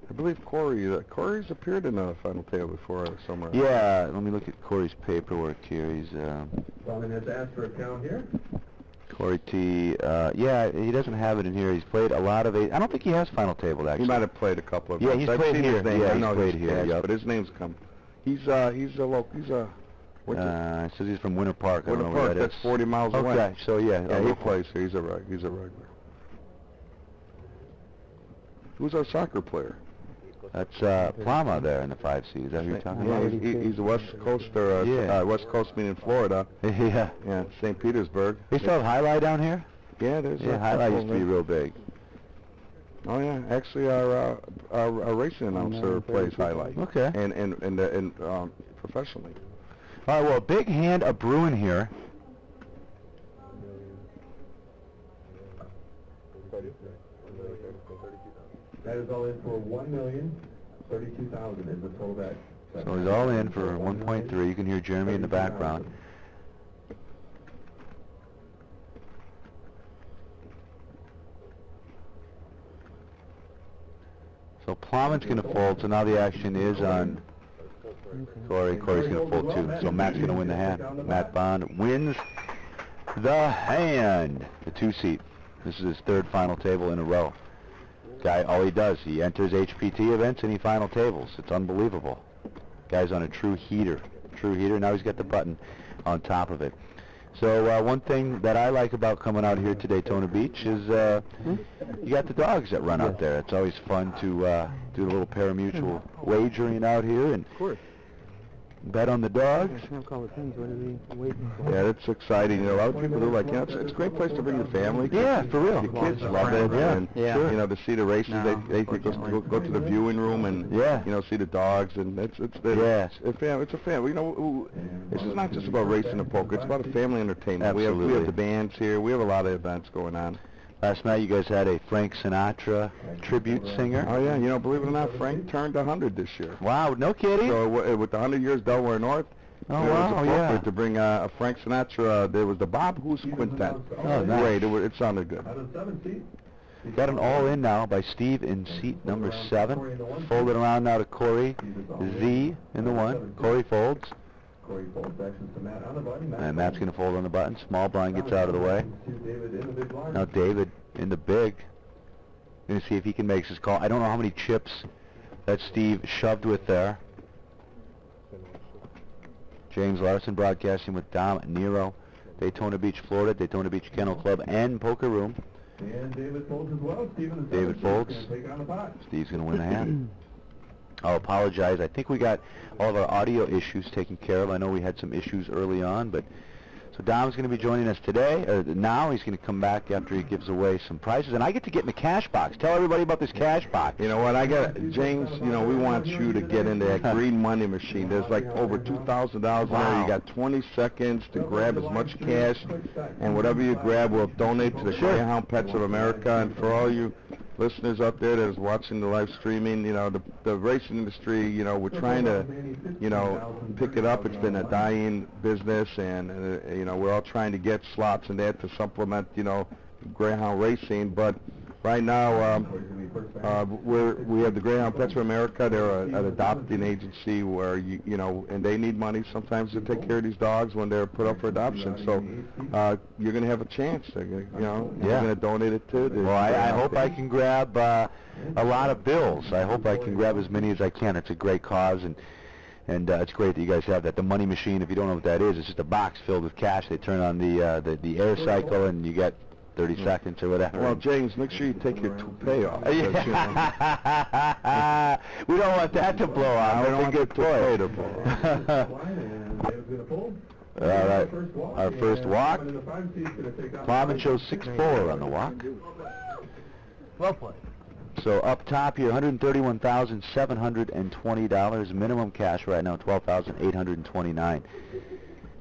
I believe Corey's appeared in a final table before somewhere. Yeah, let me look at Corey's paperwork here. He's has asked for a count here. Corey T. Yeah, he doesn't have it in here. He's played a lot of I don't think he has final table actually. He might have played a couple of. Yeah, he's played here. Yeah, he's played here. Yep. But his name's come. He's a local. It says he's from Winter Park. Winter Park. That's 40 miles away. Okay, so yeah, he plays here. He's a regular. Who's our soccer player? That's Plama there in the 5 seed. Is that who you're talking about? Yeah, he's a West Coaster. West Coast meaning Florida. Yeah. Yeah, St. Petersburg. They still have Highlight down here? Yeah, there's Highlight used to be real big. Oh yeah, actually our racing announcer plays Highlight. Okay. And professionally. All right, well, a big hand of brewing here. That is all in for $1,032,000 is the total bet. So he's all in for 1.3. You can hear Jeremy in the background. So Plummett's going to fold, so now the action is on Corey. Corey's going to fold too, so Matt's going to win the hand. Matt Bond wins the hand, the 2 seat. This is his 3rd final table in a row. Guy, all he does, he enters HPT events and he final tables. It's unbelievable. Guy's on a true heater. Now he's got the button on top of it. So one thing that I like about coming out here to Daytona Beach is you got the dogs that run out there. It's always fun to do a little pari-mutuel wagering out here and bet on the dogs. Yeah, it's exciting. You know, a lot of people do like, you know, it's a great place to bring your family. Yeah, for real. The kids love it. And, you know, to see the races, they go to the viewing room and, you know, see the dogs. And it's a family. You know, this is not just about racing and poker. It's about a family entertainment. We have the bands here. We have a lot of events going on. Last night you guys had a Frank Sinatra tribute singer. Oh yeah, you know, believe it or not, Frank turned 100 this year. Wow, no kidding. So with the 100 years Delaware North, it was appropriate to bring a Frank Sinatra. There was the Bob Hoos Quintet. Oh, nice. Great, it sounded good. Got an all-in now by Steve in seat number 7. Folded around now to Corey. Z in the 1. Corey folds. And Matt's going to fold on the button. Small blind gets out of the way. Now David in the big. Going to see if he can make his call. I don't know how many chips that Steve shoved with there. James Larson broadcasting with Dom Nero. Daytona Beach, Florida. Daytona Beach Kennel Club and Poker Room. And David folds as well. David folds. Steve's going to win the hand. I'll apologize. I think we got all of our audio issues taken care of. I know we had some issues early on, but so Dom's going to be joining us today. Now he's going to come back after he gives away some prizes, and I get to get in the cash box. Tell everybody about this cash box. You know what? James. You know, we want you to get into that green money machine. There's like over $2,000 in there. You got 20 seconds to grab as much cash, and whatever you grab, we'll donate to the Greyhound Pets of America. And for all you listeners out there that is watching the live streaming, you know, the racing industry, you know, we're trying to, you know, pick it up. It's been a dying business, and you know, we're all trying to get slots in there to supplement, you know, Greyhound racing. But right now, we have the Greyhound Pets for America. They're an adopting agency where you know, and they need money sometimes to take care of these dogs when they're put up for adoption. So you're going to have a chance. You know, you're going to donate it to. Well, I hope I can grab a lot of bills. I hope I can grab as many as I can. It's a great cause, and it's great that you guys have that. The money machine, if you don't know what that is, it's just a box filled with cash. They turn on the air cycle, and you get 30 seconds or whatever. Well, James, make sure you take your toupee off. We don't want that to blow out. We don't want the toupee to blow All right, our first walk. Plowman shows 6-4 on the walk. Well played. So up top here, $131,720. Minimum cash right now, $12,829.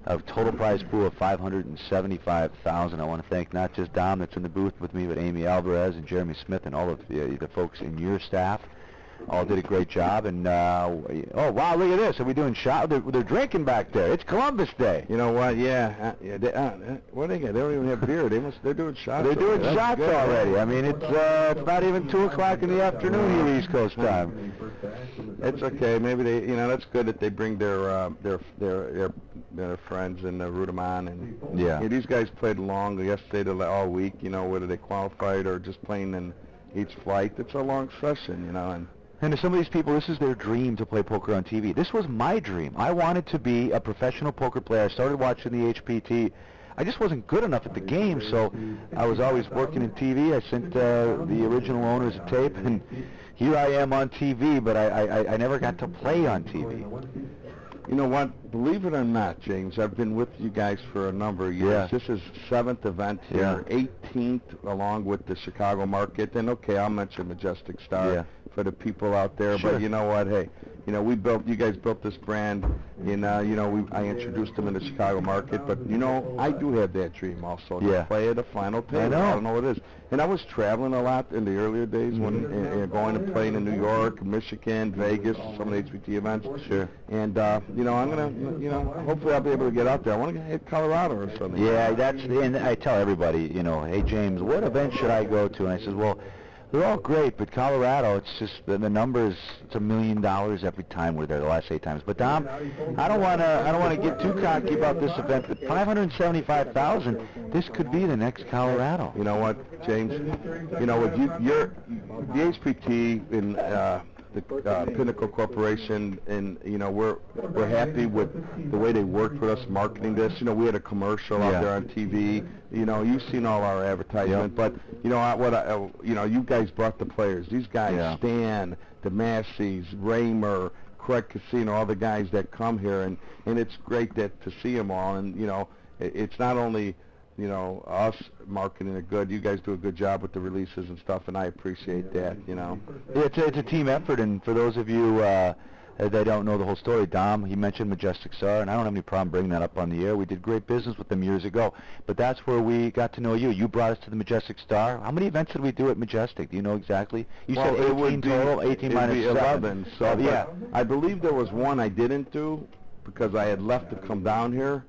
A total prize pool of $575,000. I want to thank not just Dom that's in the booth with me, but Amy Alvarez and Jeremy Smith and all of the folks in your staff. All did a great job. And oh wow, look at this! Are we doing shot? They're drinking back there. It's Columbus Day. You know what? Yeah. What do they get? They don't even have beer. They're doing shots. They're doing shots already. I mean, it's not even 2 o'clock in the afternoon here East Coast time. It's okay. Maybe they, you know, that's good that they bring their friends and root them on. And yeah, these guys played long yesterday all week. You know, whether they qualified or just playing in each flight. It's a long session, you know. And to some of these people, this is their dream to play poker on TV. This was my dream. I wanted to be a professional poker player. I started watching the HPT. I just wasn't good enough at the game, so I was always working in TV. I sent the original owners a tape, and here I am on TV, but I never got to play on TV. You know what? Believe it or not, James, I've been with you guys for a number of years. This is 7th event here, 18th along with the Chicago market. And okay, I'll mention Majestic Star for the people out there. But you know what? Hey, you know, you guys built this brand, and you know, I introduced them in the Chicago market. But you know, I do have that dream also to play at a final table. I don't know what it is. And I was traveling a lot in the earlier days when going and playing in New York, Michigan, Vegas, some of the HPT events. And you know, I'm gonna, you know, hopefully I'll be able to get out there. I want to hit Colorado or something. Yeah, and I tell everybody, you know, hey James, what event should I go to? And I said, well, they're all great, but Colorado, it's just the numbers. It's $1 million every time we're there. The last 8 times. But Dom, I don't want to get too cocky about this event. But 575,000, this could be the next Colorado. You know what, James? You know, with the HPT in the Pinnacle Corporation, and you know, we're happy with the way they worked with us marketing this. You know, we had a commercial out there on TV. You know, you've seen all our advertisement, but you know you know, you guys brought the players. These guys, Stan, the Massey's, Raymer, Craig Casino, all the guys that come here, and it's great to see them all. And you know, it's not only, you know, us marketing it good. You guys do a good job with the releases and stuff, and I appreciate that, you know. It's a team effort, and for those of you that don't know the whole story, Dom, he mentioned Majestic Star, and I don't have any problem bringing that up on the air. We did great business with them years ago, but that's where we got to know you. You brought us to the Majestic Star. How many events did we do at Majestic? Do you know exactly? You said 18 total, 18 minus 11. So yeah, I believe there was one I didn't do because I had left to come down here.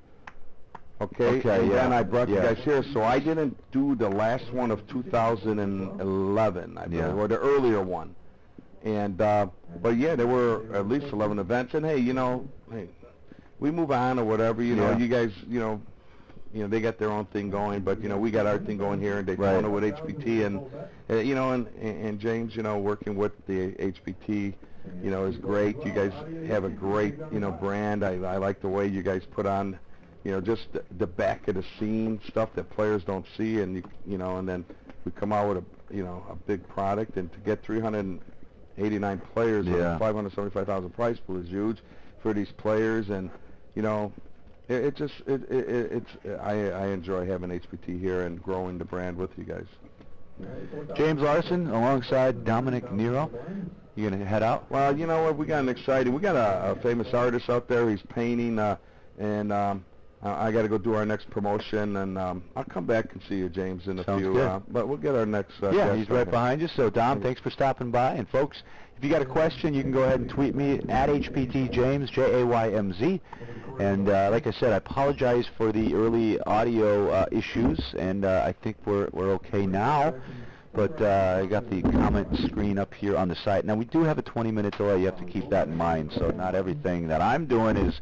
Okay, and then I brought you guys here, so I didn't do the last one of 2011, I believe, or the earlier one. And but yeah, there were at least 11 events, and hey, you know, we move on or whatever. You know, you guys, you know, they got their own thing going, but you know, we got our thing going here in Daytona with HPT, and you know, and James, you know, working with the HPT, you know, is great. You guys have a great, you know, brand. I like the way you guys put on, you know, just the back of the scene stuff that players don't see, and you know, and then we come out with a big product, and to get 389 players with a 575,000 prize pool is huge for these players, and you know, I enjoy having HPT here and growing the brand with you guys. James Larson alongside Dominic Nero. You gonna head out? Well, you know what, we got we got a famous artist out there. He's painting, and I got to go do our next promotion, and I'll come back and see you, James, in a few. But we'll get our next. He's right behind you. So, Dom, thanks for stopping by. And folks, if you got a question, you can go ahead and tweet me at HPTJames, Jaymz. And like I said, I apologize for the early audio issues, and I think we're okay now. But I got the comment screen up here on the site. Now, we do have a 20-minute delay. You have to keep that in mind. So not everything that I'm doing is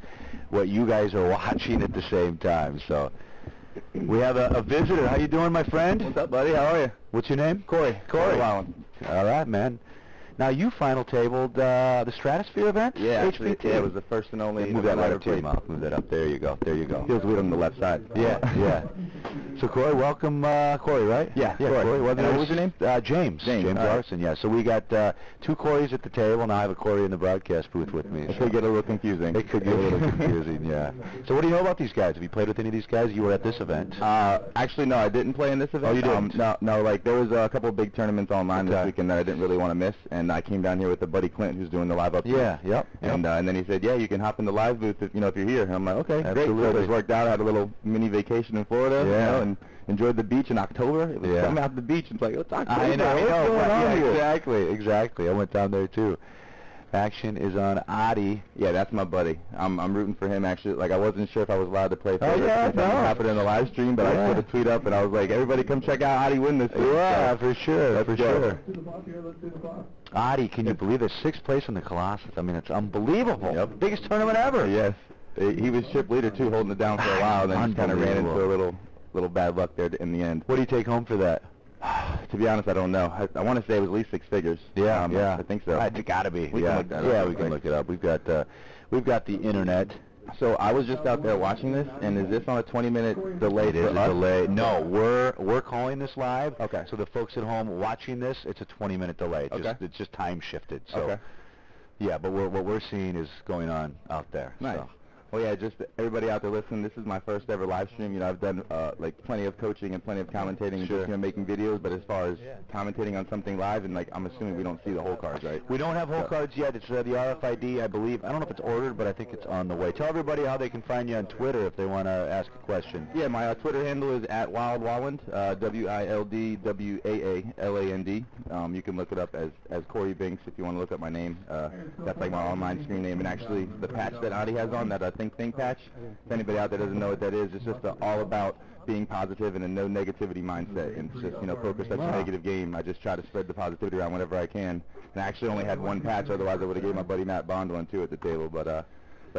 what you guys are watching at the same time. So we have a visitor. How you doing, my friend? What's up, buddy? How are you? What's your name? Corey. All right, man. Now, you final tabled the Stratosphere event? Yeah, actually, it was the first and only. Move that light up to your mouth. Move that up. There you go. Feels weird on the left side. Yeah. So, Corey, welcome, Corey, right? Yeah, Corey. What was your name? James Larson, yeah. So we got 2 Corys at the table. Now I have a Corey in the broadcast booth with me. It could get a little confusing. It could get a little confusing, yeah. So what do you know about these guys? Have you played with any of these guys? You were at this event. Actually, no, I didn't play in this event. Oh, you didn't? No, like, there was a couple of big tournaments online this weekend that I didn't really want to miss, and I came down here with buddy Clint, who's doing the live up. And then he said, if you can hop in the live booth if you're here. And I'm like, okay, great. So it worked out. I had a little mini vacation in Florida, you know, and enjoyed the beach in October. It was coming out to the beach. It's like, it's October. I know. What's going on here? Exactly. I went down there too. Action is on Adi. Yeah, that's my buddy. I'm rooting for him, actually. Like, I wasn't sure if I was allowed to play for it. Happened in the live stream, but I put a tweet up, and I was like, everybody come check out Adi win this. Yeah, for sure. Adi, can you believe it? 6th place in the Colossus. I mean, it's unbelievable. Yep. Biggest tournament ever. Yes. He was ship leader, too, holding it down for a while, and then kind of ran into a little bad luck there in the end. What do you take home for that? To be honest, I don't know. I want to say it was at least 6 figures. Yeah. I think so. It's got to be. We can look that up. Yeah, we can look it up. We've got the internet. So I was just out there watching this, and is this on a 20-minute delay? It is a delay. No, we're calling this live. Okay. So the folks at home watching this, it's a 20-minute delay. It's just time shifted. So, okay. Yeah, but what we're seeing is going on out there. Nice. So. Well, yeah, just everybody out there listening, this is my first ever live stream. You know, I've done like plenty of coaching and plenty of commentating and just, making videos, but as far as commentating on something live, and like I'm assuming we don't see the whole cards, right? We don't have whole cards yet. It's the RFID, I believe. I don't know if it's ordered, but I think it's on the way. Tell everybody how they can find you on Twitter if they want to ask a question. Yeah, my Twitter handle is @WildWaland, WILDWAALAND. You can look it up as Corey Binks if you want to look up my name. That's like my online screen name, and actually the patch that Adi has on, that Think patch. If anybody out there doesn't know what that is, it's just all about being positive and a no negativity mindset. And it's just, poker's such a negative game. I just try to spread the positivity around whenever I can. And I actually only had one patch, otherwise I would have gave my buddy Matt Bond one too at the table. But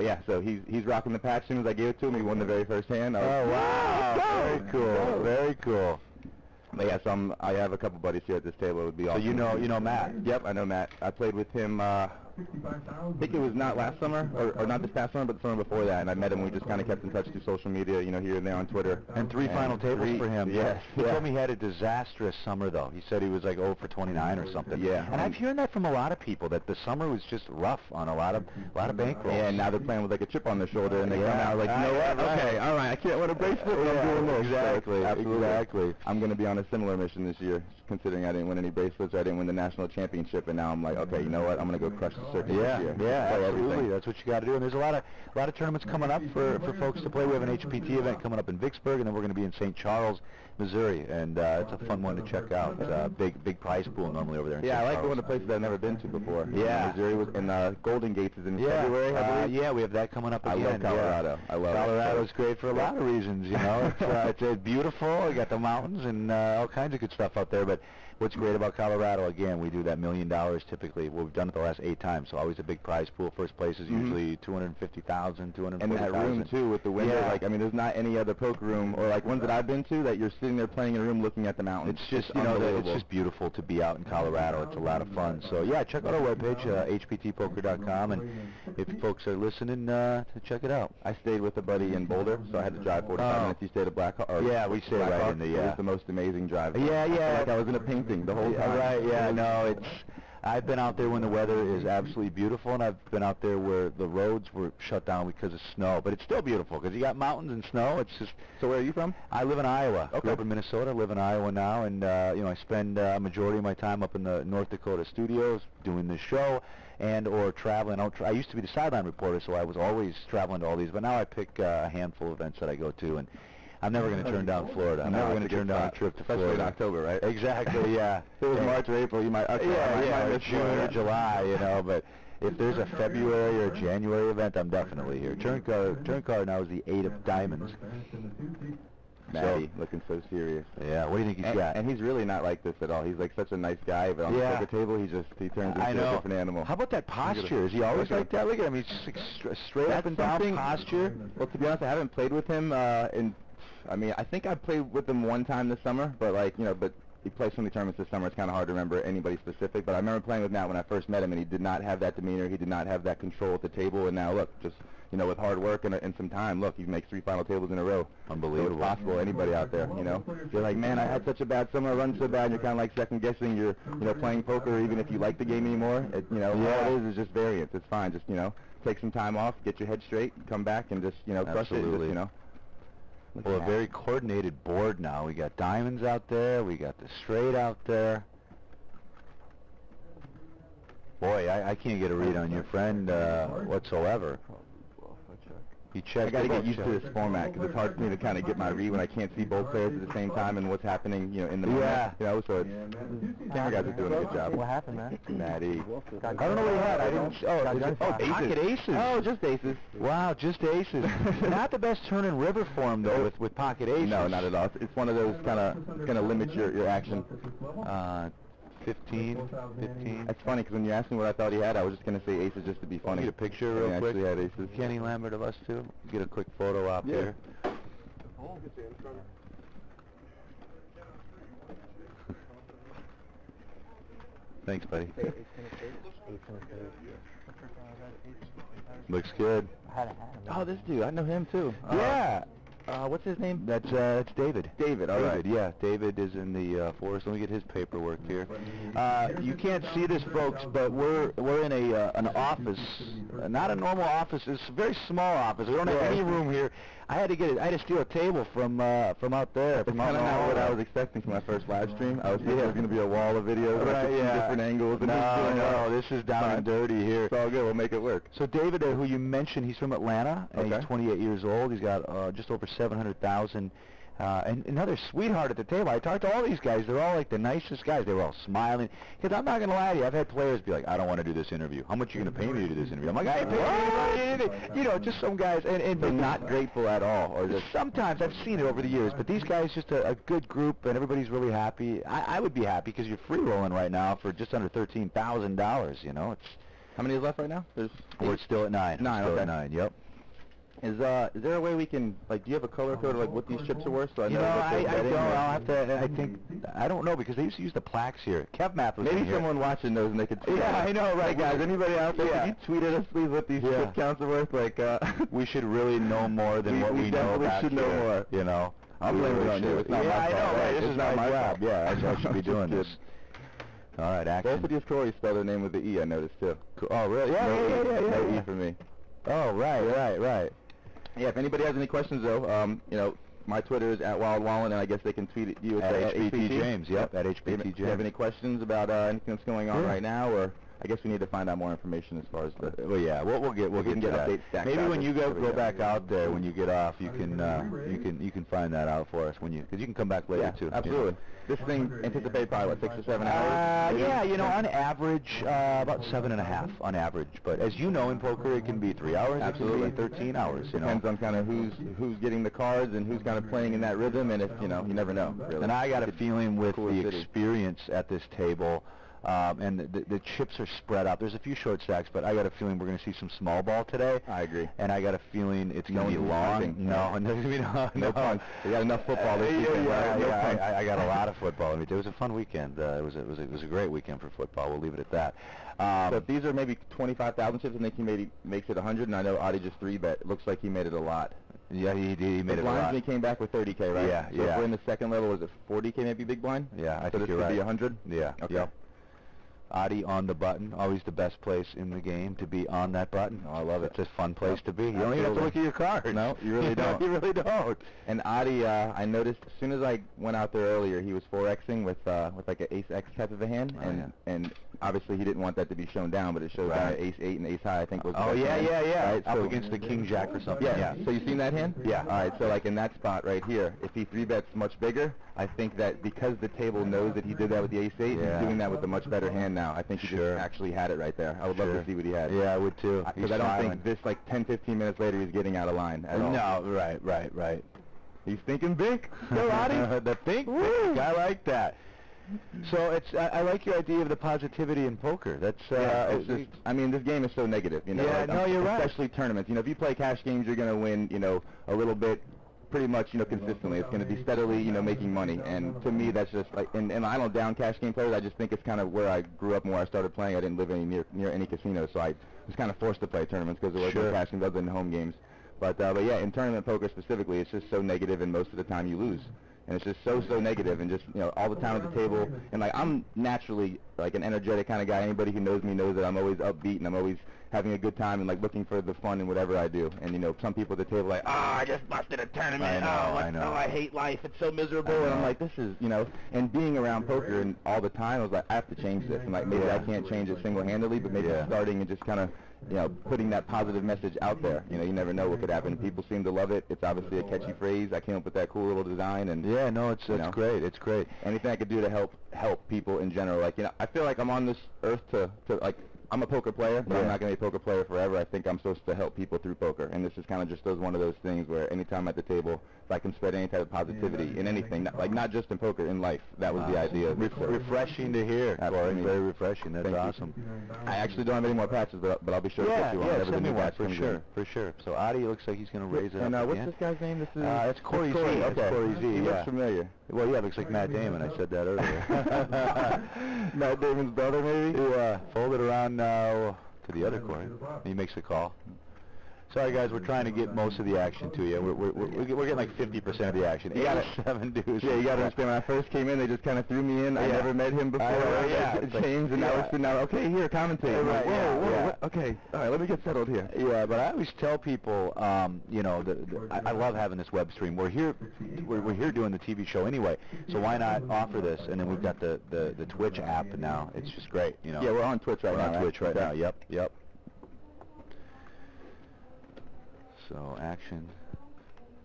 yeah, so he's rocking the patch. As soon as I gave it to him, he won the very first hand. Oh wow! Very cool. Very cool. But yeah, so I have a couple buddies here at this table. It would be awesome. So you know Matt? Yep, I know Matt. I played with him. I think it was not last summer, or not this past summer, but the summer before that, and I met him. We just kind of kept in touch through social media, here and there on Twitter. And three final tables for him. Yes. He told me he had a disastrous summer, though. He said he was like 0 for 29 or something. Yeah. And I'm hearing that from a lot of people, that the summer was just rough on a lot of bankrolls. Yeah, and now they're playing with like a chip on their shoulder, and they come out like, you know what? Okay, all right, I can't win a bracelet, but I'm doing this. Exactly. So, absolutely. Exactly. I'm going to be on a similar mission this year, considering I didn't win any bracelets, or I didn't win the national championship, and now I'm like, okay, you know what? I'm going to go crush the circuit this year. Yeah, absolutely. That's what you got to do. And there's a lot of tournaments coming up for folks to play. We have an HPT event coming up in Vicksburg, and then we're going to be in St. Charles, Missouri, and it's a fun one to check out. Big prize pool normally over there in St. I like Charles. going to places I've never been to before. Yeah. Missouri was, and Golden Gates is in February, I believe. Yeah, we have that coming up again. I love Colorado. I love Colorado's great for a lot of reasons, It's beautiful. We got the mountains and all kinds of good stuff out there, but what's great about Colorado, again, we do that $1 million typically. Well, we've done it the last 8 times, so always a big prize pool. First place is usually $250,000, $240,000. And that room, too, with the window, there's not any other poker room, or like ones that I've been to, that you're sitting there playing in a room looking at the mountains. It's just, it's just beautiful to be out in Colorado. It's a lot of fun. So, yeah, check out our webpage, hptpoker.com, and if folks are listening, to check it out. I stayed with a buddy in Boulder, so I had to drive 45 minutes. You stayed at Blackhawk? Yeah, we stayed right in the, It was the most amazing drive. Yeah. I felt like I was in a painting the whole time. Right, yeah, no, I've been out there when the weather is absolutely beautiful, and I've been out there where the roads were shut down because of snow, but it's still beautiful because you got mountains and snow. It's just. So where are you from? I live in Iowa. Okay. Grew up in Minnesota, live in Iowa now, and I spend a majority of my time up in the North Dakota studios doing this show and or traveling. I used to be the sideline reporter, so I was always traveling to all these, but now I pick a handful of events that I go to, and I'm never going to turn down Florida. I'm never going to turn down a trip to Florida. Especially in October, right? Exactly, yeah. If it was March or April, you might... or June or July, but if there's a February or January event, I'm definitely here. Turn card now is the 8 of diamonds. Matty, looking so serious. Yeah, what do you think he's got? And he's really not like this at all. He's like such a nice guy, but on the poker table, he turns into a different animal. How about that posture? Is he always like that? Look at him. He's just like straight up and down posture. Well, to be honest, I haven't played with him I think I played with him one time this summer, but but he plays so many tournaments this summer, it's kind of hard to remember anybody specific. But I remember playing with Matt when I first met him, and he did not have that demeanor. He did not have that control at the table. And now, look, just with hard work and some time, look, he makes 3 final tables in a row. Unbelievable. So it's possible, anybody out there, You're like, man, I had such a bad summer, I run so bad, and you're kind of like second-guessing your, playing poker, even if you like the game anymore. All it is just variance. It's fine. Just, take some time off, get your head straight, come back, and just, crush it. Just, Well, a very coordinated board now. We got diamonds out there. We got the straight out there. Boy, I can't get a read on your friend whatsoever. He checked. I got to get used to this format because it's hard for me to kind of get my read when I can't see both players at the same time and what's happening, in the moment. So camera guys are doing a good job. What happened, man? Matty. I don't know what he had. I didn't. Pocket aces. Oh, just aces. Wow, just aces. Not the best turn and river form though with pocket aces. No, not at all. It's one of those kind of limits your action. 15. That's funny because when you asked me what I thought he had, I was just going to say aces just to be funny. Get a picture real quick. Actually had aces. Kenny Lambert of us too. Get a quick photo op here. Thanks, buddy. Looks good. had a hat. Oh, this dude, I know him too. Yeah. What's his name? That's David. David, all right. Yeah, David is in the forest. Let me get his paperwork here. You can't see this, folks, but we're in an office, not a normal office. It's a very small office. We don't have any room here. I had to steal a table from out there. That's kind of not what I was expecting for my first live stream. I was thinking there was going to be a wall of videos, right? Different angles. No, this is down and dirty here. It's all good. We'll make it work. So David, who you mentioned, he's from Atlanta. And he's 28 years old. He's got just over 700,000. And another sweetheart at the table. I talked to all these guys. They're all like the nicest guys. They were all smiling. Because I'm not going to lie to you. I've had players be like, I don't want to do this interview. How much are you going to pay me to do this interview? I'm like, I ain't paying you. You know, just some guys. And they're not grateful at all. Or just sometimes. I've seen it over the years. But these guys, just a good group, and everybody's really happy. I would be happy because you're free rolling right now for just under $13,000. You know, it's... How many is left right now? We're still at 9. Still at 9, yep. Is there a way we can, like, do you have a color code of, like, what these chips are worth? So I know I don't. I'll have to, I don't know, because they used to use the plaques here. Kev Math was Maybe someone watching knows and they could... Yeah, I know, right, guys. Anybody out there, can you tweet at us, please, what these chip counts are worth? Like, we should really know more than what we know back should know here, more. You know? I'm blaming it on you. It's not my fault. I know, right? This It's is not my my job. fault. Yeah, I should be doing this. All right, action. Both of these Corey spell their name with the E, I noticed, too. Oh, really? Yeah. No E for me. Oh, right. Yeah, if anybody has any questions, though, you know, my Twitter is @WildWallen, and I guess they can tweet at you at HPT James. Yep, at HPT James. If you have any questions about anything that's going on right now, or I guess we need to find out more information as far as the... Well, yeah, we'll get updates. Maybe when you go back out there, when you get off, you can find that out for us because you can come back later too. Absolutely. You know? This thing anticipate probably what, 6 to 7 hours? Yeah, you know, on average, about 7.5 on average. But as you know, in poker, it can be 3 hours. Absolutely. It can be 13 hours. You Depends on kind of who's getting the cards and who's kind of playing in that rhythm, and if you never know. Really. And I got a feeling with the experience at this table. And the chips are spread out. There's a few short stacks, but I got a feeling we're going to see some small ball today. I agree. And I got a feeling it's going to be long. No punch. We got enough football this weekend. I got a lot of football. I mean, it was a fun weekend. It was a great weekend for football. We'll leave it at that. So if these are maybe 25,000 chips, I think he maybe makes it 100, and I know Adi just 3-bet. It looks like he made it a lot. Yeah, he made it a lot. He came back with 30K, right? Yeah, so if we're in the second level, was it 40K maybe big blind? Yeah, I think you're right. So this could be 100? Yeah. Okay. Yep. Adi on the button, always the best place in the game to be on that button. Oh, I love it. It's a fun place to be. You don't even have to look at your cards. No, you really don't. You really don't. And Adi, I noticed as soon as I went out there earlier, he was 4Xing with like an Ace-X type of a hand, and obviously he didn't want that to be shown down, but it showed down at Ace-8 and Ace-High, I think was the best hand. Right? Up against the King-Jack or something. Yeah. So you seen that hand? Yeah. All right, so like in that spot right here, if he 3-bets much bigger, I think that because the table knows that he did that with the Ace-8, he's doing that with a much better hand now. I think he just actually had it right there. I would love to see what he had. Yeah, I would too. Because I don't think this, like 10, 15 minutes later, he's getting out of line at all. No, right. He's thinking big. Go, Adi. The think big. I like that. So I like your idea of the positivity in poker. That's it's just, I mean, this game is so negative, you know. Yeah, no, you're right. Especially tournaments. You know, if you play cash games, you're going to win, you know, a little bit, pretty much, you know, consistently. It's going to be steadily, you know, making money. And to me, that's just like, and I don't down cash game players. I just think it's kind of where I grew up and where I started playing. I didn't live near any casinos, so I was kind of forced to play tournaments because there was no cash games other than home games. But yeah, in tournament poker specifically, it's just so negative, and most of the time you lose. And it's just so negative, and just, you know, all the time at the table. And like, I'm naturally like an energetic kind of guy. Anybody who knows me knows that I'm always upbeat and I'm always having a good time and like looking for the fun in whatever I do. And you know, some people at the table are like, I just busted a tournament. I know. I hate life. It's so miserable. And I'm like, this is, you know, and being around poker and all the time, I was like, I have to change this. And like, maybe I can't change it single-handedly, but maybe starting and just kind of, you know, putting that positive message out there. You know, you never know what could happen. People seem to love it. It's obviously a catchy phrase. I came up with that cool little design, and it's great. It's great. Anything I could do to help people in general. Like, you know, I feel like I'm on this earth to like, I'm a poker player, but I'm not going to be a poker player forever. I think I'm supposed to help people through poker, and this is kind of just one of those things where anytime at the table, if I can spread any type of positivity in anything, like not just in poker, in life, that was the idea. Refreshing to hear. Absolutely. Very refreshing. That's awesome. I actually don't have any more patches, but I'll be sure to get you on whenever the new patch comes in. For sure. So Adi looks like he's going to raise it up again. And what's this guy's name? This is it's Corey Z. Okay. Corey Z. He looks familiar. Well, yeah, looks like Matt Damon. I said that earlier. Matt Damon's brother, maybe? Who folded around to the other Corey. He makes a call. Sorry guys, we're trying to get most of the action to you. We're getting like 50% of the action. You got 7 dudes. Yeah, you got to understand. When I first came in, they just kind of threw me in. I never met him before. It changed, and now we're sitting down. Okay, here, commentate. Right, whoa, okay, all right, let me get settled here. Yeah, but I always tell people, you know, I love having this web stream. We're here doing the TV show anyway, so why not offer this? And then we've got the Twitch app now. It's just great, you know. Yeah, we're on Twitch right now. We're on Twitch right now. Yep. So action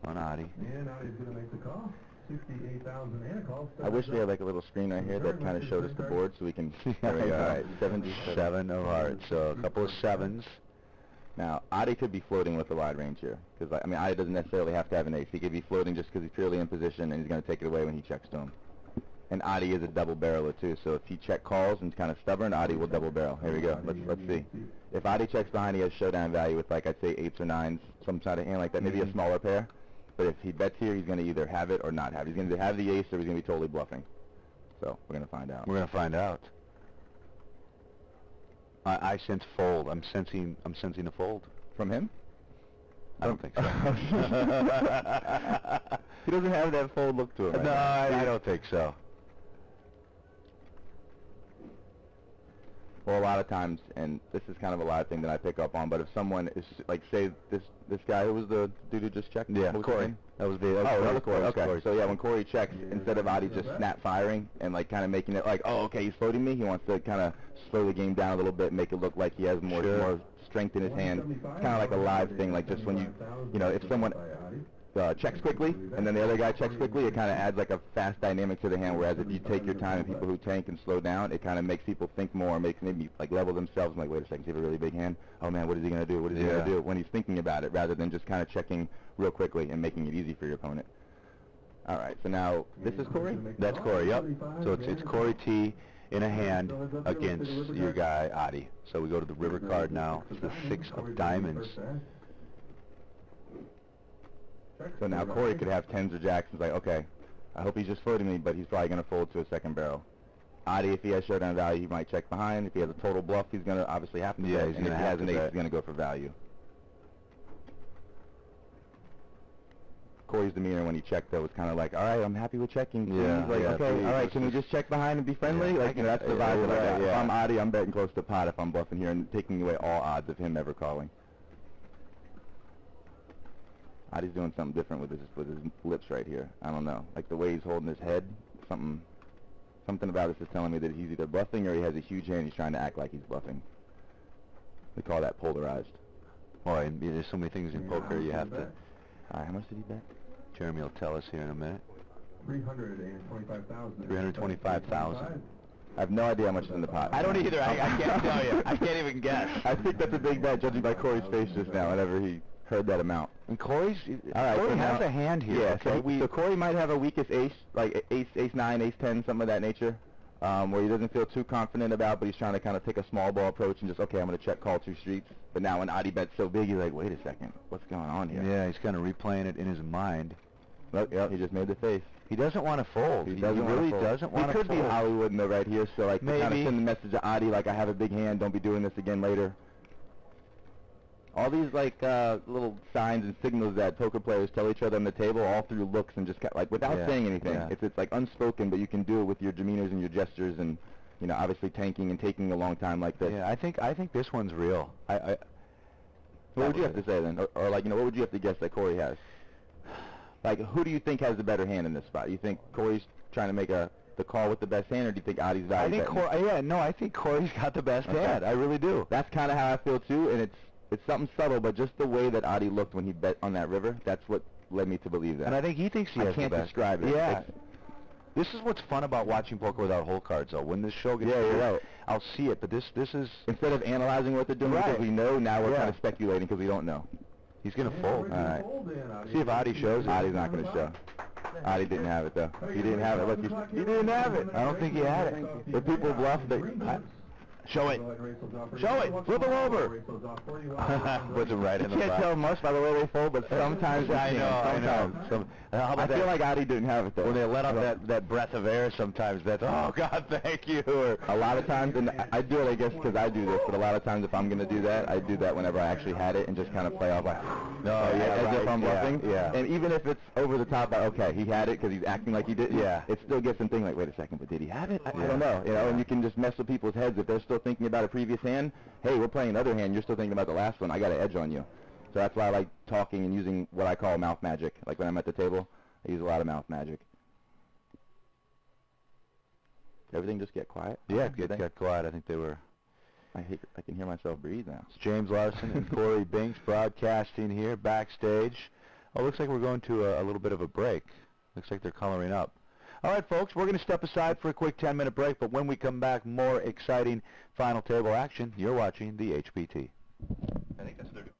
on Adi. And Adi's going to make the call. 68,000 and a call. I wish we had like a little screen right here that kind of showed us the board so we can. There we go. All right, 77 of hearts. So a couple of 7s. Now Adi could be floating with the wide range here, because I mean Adi doesn't necessarily have to have an ace. He could be floating just because he's purely in position and he's going to take it away when he checks to him. And Adi is a double barreler too, so if he check calls and kind of stubborn, Adi will double barrel. Here we go. Let's see. If Adi checks behind, he has showdown value with, like, I'd say 8s or 9s, some side of hand like that, maybe a smaller pair. But if he bets here, he's going to either have it or not have it. He's going to either have the ace or he's going to be totally bluffing. So we're going to find out. We're going to find out. I sense fold. I'm sensing a fold From him? I don't think so. He doesn't have that fold look to him. No, I don't think so. Well, a lot of times, and this is kind of a live thing that I pick up on, but if someone is, like, say, this guy, who was the dude who just checked? Yeah, Corey. That was Corey. Okay. So, yeah, when Corey checks, instead of Adi just snap firing and, like, kind of making it like, oh, okay, he's floating me, he wants to kind of slow the game down a little bit, make it look like he has more strength in his hand. Kind of like a live thing, like just when you know, if someone checks quickly, and then the other guy checks quickly, it kind of adds like a fast dynamic to the hand, whereas if you take your time and people who tank and slow down, it kind of makes people think more, makes maybe like level themselves, and like, wait a second, you have a really big hand? Oh man, what is he going to do? What is he going to do? When he's thinking about it, rather than just kind of checking real quickly and making it easy for your opponent. All right, so now, this is Corey? That's Corey, yep. So it's Corey T in a hand against your guy, Adi. So we go to the river card now. It's the 6 of diamonds. So now Corey could have 10s or jacks and it's like, okay, I hope he's just floating me, but he's probably going to fold to a second barrel. Adi, if he has showdown value, he might check behind. If he has a total bluff, he's going to obviously have to bet. And if he has an ace, he's going to go for value. Corey's demeanor when he checked, though, was kind of like, all right, I'm happy with checking. Yeah, like, okay, all right, can we just check behind and be friendly? Like, you know, that's the vibe that I got. If I'm Adi, I'm betting close to pot if I'm bluffing here and taking away all odds of him ever calling. Adi's doing something different with his lips right here. I don't know. Like the way he's holding his head, something about this is telling me that he's either bluffing or he has a huge hand and he's trying to act like he's bluffing. We call that polarized. Boy, there's so many things in poker you have to... All right, how much did he bet? Jeremy will tell us here in a minute. 325,000. 325,000. I have no idea how much is in the pot. I don't either. I can't tell you. I can't even guess. I think that's a big bet, judging by Corey's face just now, whenever he heard that amount. And Corey so has a hand here. Yeah, okay? So Corey might have a weakest ace, like ace 9, ace 10, something of that nature, where he doesn't feel too confident about, but he's trying to kind of take a small ball approach and just, okay, I'm going to check call 2 streets. But now when Adi bets so big, he's like, wait a second, what's going on here? Yeah, he's kind of replaying it in his mind. Well, yeah, he just made the face. He doesn't want to fold. He really doesn't want to fold. He could be Hollywood in there right here, so like kind of send the message to Adi, like, I have a big hand, don't be doing this again later. All these like little signs and signals that poker players tell each other on the table, all through looks and just like without saying anything. Yeah. It's like unspoken, but you can do it with your demeanors and your gestures, and you know, obviously tanking and taking a long time like this. Yeah, I think this one's real. What would you have to say then, or like, you know, what would you have to guess that Corey has? Like, who do you think has the better hand in this spot? You think Corey's trying to make the call with the best hand, or do you think Adi's value? I think Corey's got the best hand. I really do. That's kind of how I feel too, and it's something subtle, but just the way that Adi looked when he bet on that river, that's what led me to believe that. And I think he thinks he has the best. I can't describe it. Yeah. This is what's fun about watching poker without hole cards, though. When this show gets right. I'll see it, but this is... Instead of analyzing what they're doing because we know, now we're kind of speculating because we don't know. He's going to fold. All right. See if Adi shows it. Adi's not going to show. Adi didn't have it, though. He didn't have it. Look, he didn't have it. I don't think he had it. If people bluff, Show it. Show it. Flip them over. Puts them right in the box. You can't tell much by the way they fold, but sometimes I know. How about I feel like Adi didn't have it though. When they let out that breath of air, sometimes that's, oh God, thank you. Or a lot of times, and I do it, I guess, because I do this. But a lot of times, if I'm gonna do that, I do that whenever I actually had it and just kind of play off like, as if I'm bluffing. Yeah. And even if it's over the top, like, okay, he had it because he's acting like he did. Yeah. It still gets them thinking like, wait a second, but did he have it? I don't know. You know, and you can just mess with people's heads if they're still thinking about a previous hand. Hey, we're playing another hand. You're still thinking about the last one. I got an edge on you. So that's why I like talking and using what I call mouth magic. Like when I'm at the table, I use a lot of mouth magic. Everything just get quiet? Yeah, it got quiet. I think they were... I can hear myself breathe now. It's James Larson and Corey Binks broadcasting here backstage. Oh, looks like we're going to a little bit of a break. Looks like they're coloring up. All right, folks, we're going to step aside for a quick 10-minute break, but when we come back, more exciting final table action. You're watching the HPT. I think that's what they're doing.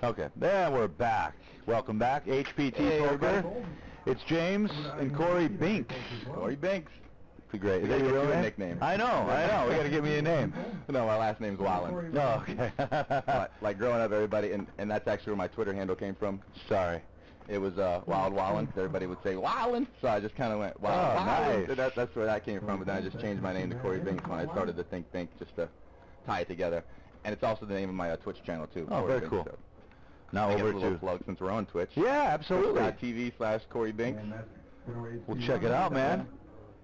Okay, there we're back. Welcome back, HPT Poker. It's James and Corey Binks. Corey Binks. Pretty great. Is that your real name? Nickname? I know. We got to give me a name. No, my last name's Wallen. Oh, okay. Like growing up, everybody, and that's actually where my Twitter handle came from. Sorry. It was Wild Wallen. Everybody would say Wallen, so I just kind of went Wild Wallen. Nice. That's where that came from. But then I just changed my name to Corey Binks when I started to think just to tie it together. And it's also the name of my Twitch channel too. Oh, Corey very Binks, cool. So. Now over to plug since we're on Twitch. Yeah, absolutely. TV/Corey Binks. We'll check it out, man.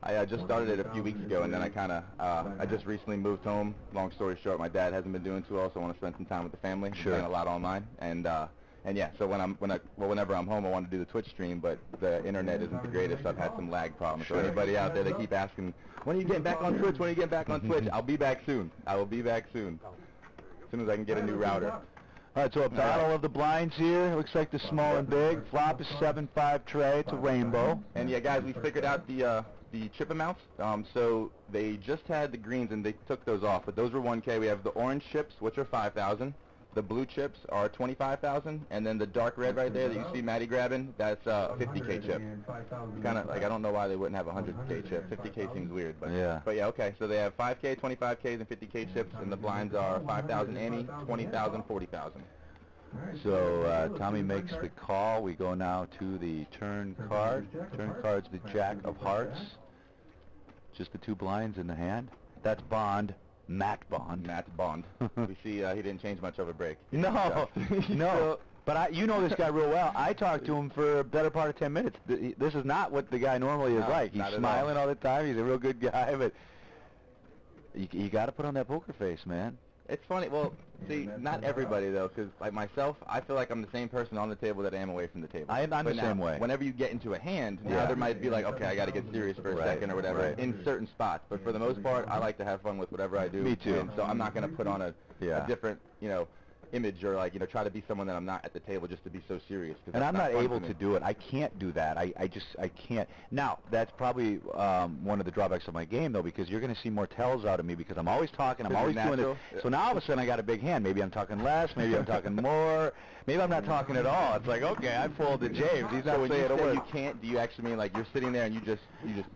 I just started it a few weeks ago, and then I just recently moved home. Long story short, my dad hasn't been doing too well, so I want to spend some time with the family. Sure. Playing a lot online, and yeah. So whenever I'm home, I want to do the Twitch stream, but the internet isn't the greatest. I've had some lag problems. So anybody out there, they keep asking, when are you getting back on Twitch? When are you getting back on Twitch? I'll be back soon. I will be back soon. As soon as I can get a new router. All right, so a battle of the blinds here. It looks like the small and big. Flop is 7-5 tray. It's a rainbow. And yeah, guys, we figured out the chip amounts. So they just had the greens and they took those off, but those were 1K. We have the orange chips, which are 5,000. The blue chips are 25,000, and then the dark red right there that you see Maddie grabbing, that's a 50K chip. Kind of like, I don't know why they wouldn't have a 100K chip. 50K seems weird, but yeah. But yeah, okay. So they have 5K, 25Ks, and 50K chips, and the blinds are 5,000 ante, 20,000, 40,000. So Tommy makes the call. We go now to the turn card. Turn card's the Jack of Hearts. Just the two blinds in the hand. That's Bond. Matt Bond. Matt Bond. We see he didn't change much over break. No, no. But you know this guy real well. I talked to him for a better part of 10 minutes. This is not what the guy normally is like. He's smiling all the time. He's a real good guy, but you got to put on that poker face, man. It's funny. Well, see, not everybody though, because like myself, I feel like I'm the same person on the table that I am away from the table. I'm the same way. Whenever you get into a hand, now there might be like, okay, I got to get serious for a second or whatever in certain spots. But for the most part, I like to have fun with whatever I do. Me too. And so I'm not going to put on a different, image or like try to be someone that I'm not at the table just to be so serious. And I'm not able to do it. I can't do that. I can't. Now that's probably one of the drawbacks of my game though, because you're going to see more tells out of me because I'm always talking. I'm always doing it. So now all of a sudden I got a big hand. Maybe I'm talking less. Maybe I'm talking more. Maybe I'm not talking at all. It's like, okay, I pulled the James. He's not saying a word. You can't. Do you actually mean like you're sitting there and you just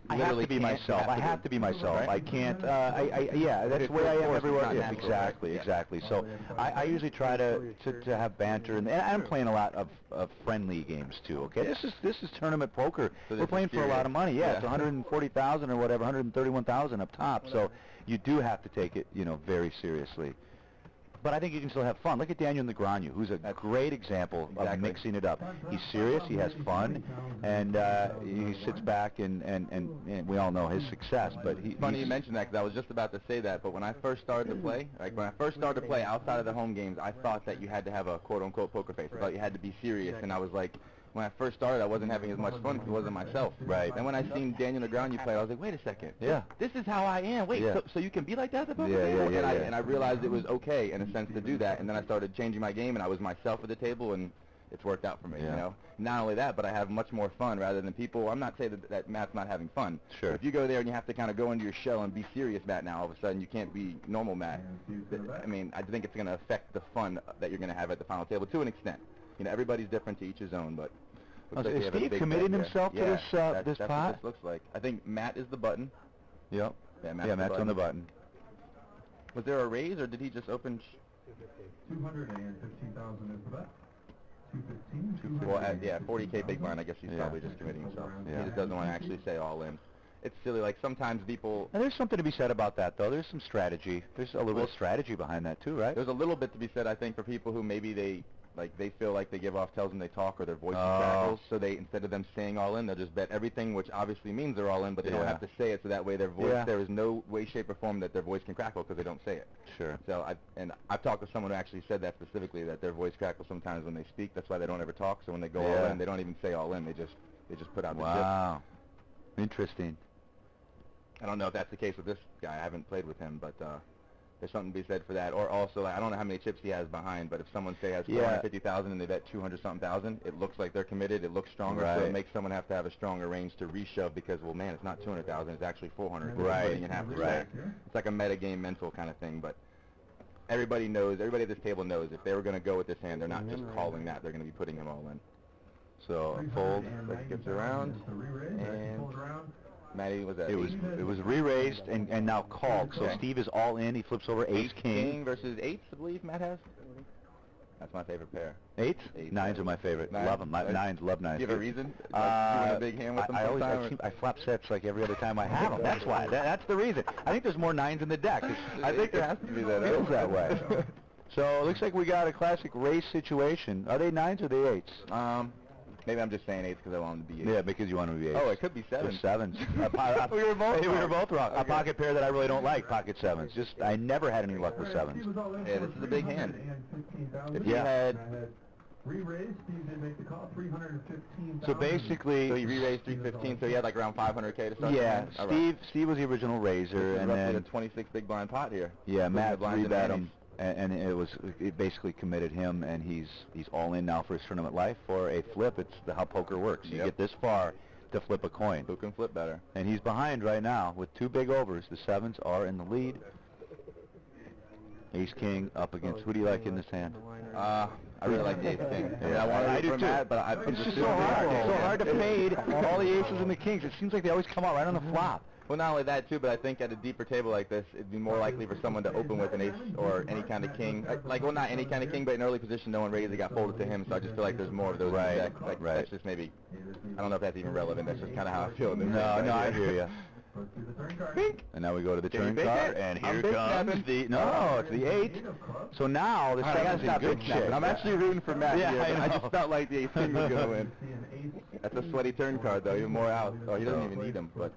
I have to be myself. I have to be myself. I can't. Yeah, that's the way I am everywhere. Yeah, exactly. So I usually try to have banter, and I'm playing a lot of friendly games too. Okay, this is tournament poker. So we're playing for a lot of money. Yeah, it's 140,000 or whatever, 131,000 up top. So you do have to take it, very seriously. But I think you can still have fun. Look at Daniel Negreanu, who's a great example of mixing it up. He's serious, he has fun, and he sits back, and we all know his success. But funny you mentioned that, because I was just about to say that. But when I first started to play, outside of the home games, I thought that you had to have a quote-unquote poker face. I thought you had to be serious, and I was like, when I first started, I wasn't having as much fun because it wasn't myself. Right. And when I seen Daniel Negreanu play, I was like, wait a second. Yeah. This is how I am. Wait, so you can be like that at the poker table? And I realized it was okay, in a sense, to do that. And then I started changing my game, and I was myself at the table, and it's worked out for me, Not only that, but I have much more fun rather than people. I'm not saying that Matt's not having fun. Sure. If you go there and you have to kind of go into your shell and be serious Matt now, all of a sudden you can't be normal Matt. I mean, I think it's going to affect the fun that you're going to have at the final table to an extent. Everybody's different, to each his own, but... Is Steve committing himself to this pot? That's what this looks like. I think Matt is the button. Yep. Yeah, Matt's on the button. Was there a raise, or did he just open... 215,000 is the bet. 215. Well, 40K big blind, I guess he's probably just committing himself. He just doesn't want to actually say all in. It's silly, like sometimes people... And there's something to be said about that, though. There's some strategy. There's a little bit of strategy behind that, too, right? There's a little bit to be said, I think, for people who maybe they feel like they give off tells when they talk, or their voice crackles, so they, instead of them saying all in, they'll just bet everything, which obviously means they're all in, but they don't have to say it, so that way their voice, there is no way, shape, or form that their voice can crackle because they don't say it. Sure. So I've talked with someone who actually said that specifically, that their voice crackles sometimes when they speak. That's why they don't ever talk. So when they go all in, they don't even say all in. They just put out the Wow. Interesting. I don't know if that's the case with this guy. I haven't played with him, but there's something to be said for that. Or also, I don't know how many chips he has behind, but if someone, say, has 450,000 and they bet 200-something thousand, it looks like they're committed. It looks stronger, so it makes someone have to have a stronger range to reshove because, well, man, it's not 200,000, it's actually 400. Right. In half the stack. It's like a meta game mental kind of thing, but everybody knows, everybody at this table knows if they were going to go with this hand, they're not just calling that, they're going to be putting him all in. So fold, let's get around, and Matty, was that? It was re-raised and now called. So Steve is all in. He flips over ace king versus eights, I believe Matt has. That's my favorite pair. Eights? Nines are my favorite. Love them. Nines, love nines. Do you have a reason? Like, you want a big hand with them I flop sets like every other time I have them. That's why. That's the reason. I think there's more nines in the deck. I think there has to be that. It feels that way. So it looks like we got a classic race situation. Are they nines or are they eights? Maybe I'm just saying eights because I want them to be eights. Yeah, because you want them to be eights. Oh, it could be sevens. They're sevens. We were both wrong. Okay. A pocket pair that I really don't like, pocket sevens. Just, I never had any luck with sevens. Yeah, this is a big hand. If you had... Re-raised, Steve did make the call, 315,000. So basically... So he re-raised 315, so he had like around 500K to start? Yeah, Steve was the original raiser, and then... a 26 big blind pot here. Yeah, Matt rebet him. And it basically committed him, and he's all in now for his tournament life. For a flip, it's how poker works. You get this far to flip a coin. Who can flip better? And he's behind right now with two big overs. The sevens are in the lead. Ace king up against. Who do you like in this hand? I really like the ace king. Yeah, I do too. Matt, but it's just so hard. It's so hard to fade all the aces and the kings. It seems like they always come out right on the flop. Well, not only that, too, but I think at a deeper table like this, it'd be more likely for someone to open with an ace or any kind of king. Well, not any kind of king, but in early position, no one raised, it got folded to him, so I just feel like there's more of those in the deck. That's just maybe, I don't know if that's even relevant, that's just kind of how I feel in this. No, I hear you. And now we go to the turn card, and here comes the, it's the 8. So now, the 7's in good shape. I'm actually rooting for Matt here, I just felt like the ace king was going to win. That's a sweaty turn card, though, even more out. Oh, he doesn't even need them, but...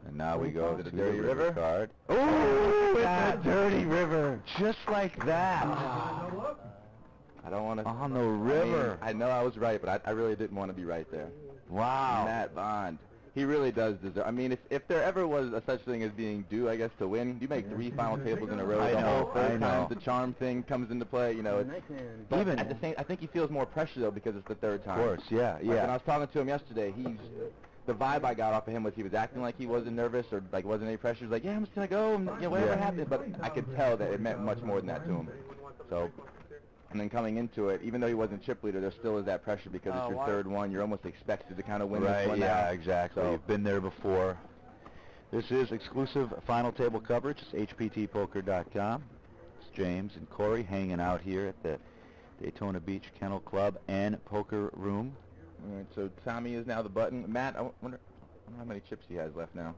And now we go to the dirty river card. Oh, it's a dirty river, just like that. I don't want to... On the river. I know I was right, but I really didn't want to be right there. Wow. Matt Bond. He really does deserve... I mean, if there ever was a such thing as being due, I guess, to win, you make 3 final tables in a row. I know. The charm thing comes into play, you know. But even at the same... I think he feels more pressure, though, because it's the third time. Of course, yeah. When I was talking to him yesterday, the vibe I got off of him was he was acting like he wasn't nervous or like wasn't any pressure. He's like, yeah, I'm just going to go, and whatever happened. But I could tell that it meant much more than that to him. So... And then coming into it, even though he wasn't chip leader, there still is that pressure because it's your third one. You're almost expected to kind of win this one now. Yeah, exactly. So you've been there before. This is exclusive final table coverage. It's HPTpoker.com. It's James and Corey hanging out here at the Daytona Beach Kennel Club and Poker Room. All right, so Tommy is now the button. Matt, I wonder how many chips he has left now.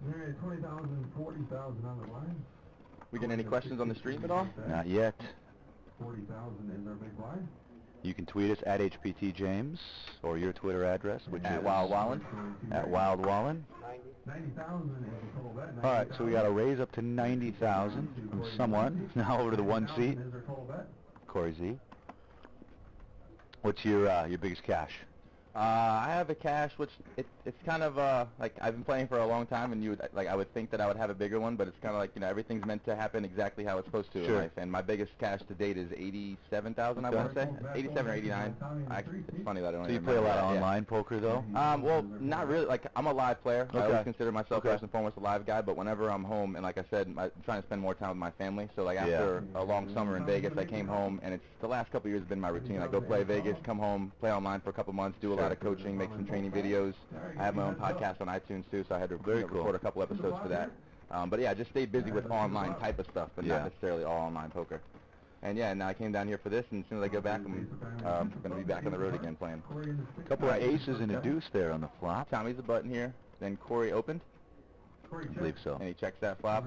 All right, 20,000, 40,000 on the line. We get any questions on the stream at all? Not yet. 40,000 is our big blind. You can tweet us at HPTJames or your Twitter address, which at is WildWallen. At WildWallen. 90,000 is the total bet. All right, so we got a raise up to 90,000 from someone. Now over to the 1 seat. Corey Z. What's your biggest cash? I have a cash, which it's kind of like I've been playing for a long time, and I would think that I would have a bigger one, but it's kind of like everything's meant to happen exactly how it's supposed to in life. And my biggest cash to date is 87,000, I want to say, 87 or 89. It's funny that I don't. So you play a lot of online poker though? Well, not really. Like I'm a live player. I always consider myself first and foremost a live guy, but whenever I'm home, and like I said, I'm trying to spend more time with my family. So like after a long summer in Vegas, I came home, and it's the last couple of years has been my routine. I go play Vegas, come home, play online for a couple months, do a lot of coaching, make some training videos. I have my own podcast on iTunes too, so I had to record a couple episodes for that. But yeah, just stay busy with online type of stuff, but not necessarily all online poker. And yeah, now I came down here for this, and as soon as I go back, I'm going to be back on the road again playing. A couple of aces and a deuce there on the flop. Tommy's the button here. Then Corey opened. I believe so. And he checks that flop.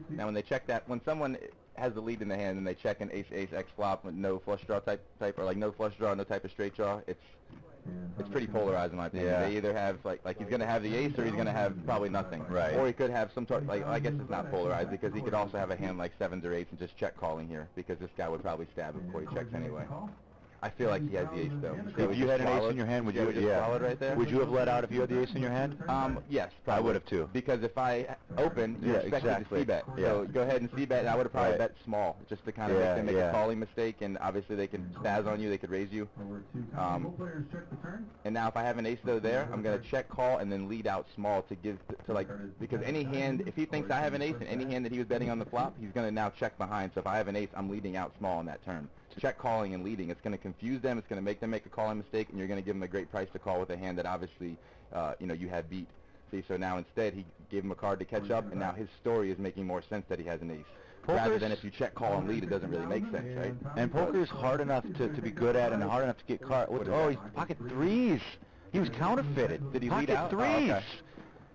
Now when they check that, when someone has the lead in the hand and they check an ace X flop with no flush draw type or like no flush draw, no type of straight draw, it's pretty polarized in my opinion. They either have like he's going to have the ace or he's going to have probably nothing. Right. Or he could have some sort I guess it's not polarized because he could also have a hand like sevens or eights and just check calling here because this guy would probably stab him before he checks anyway. I feel like he has the ace though. If you had an ace in your hand, would you? Swallowed right there. Would you have let out if you had the ace in your hand? Yes, probably. I would have too. Because if I open, you're expected to c-bet. So go ahead and c-bet, and I would have probably bet small, just to kind of make them make a calling mistake, and obviously they can spaz on you, they could raise you. And now if I have an ace though there, I'm going to check call and then lead out small to give to like, because any hand, if he thinks I have an ace in any hand that he was betting on the flop, he's going to now check behind. So if I have an ace, I'm leading out small on that turn. Check calling and leading, it's going to confuse them, it's going to make them make a calling mistake, and you're going to give them a great price to call with a hand that obviously you know, you have beat. See, so now instead he gave him a card to catch up, and now his story is making more sense that he has an ace. Rather than if you check call and lead, it doesn't really make sense, right? And poker is hard enough to be good at and hard enough to get caught. Oh, he's pocket threes. He was counterfeited. Did he pocket lead out? Threes. Oh, okay.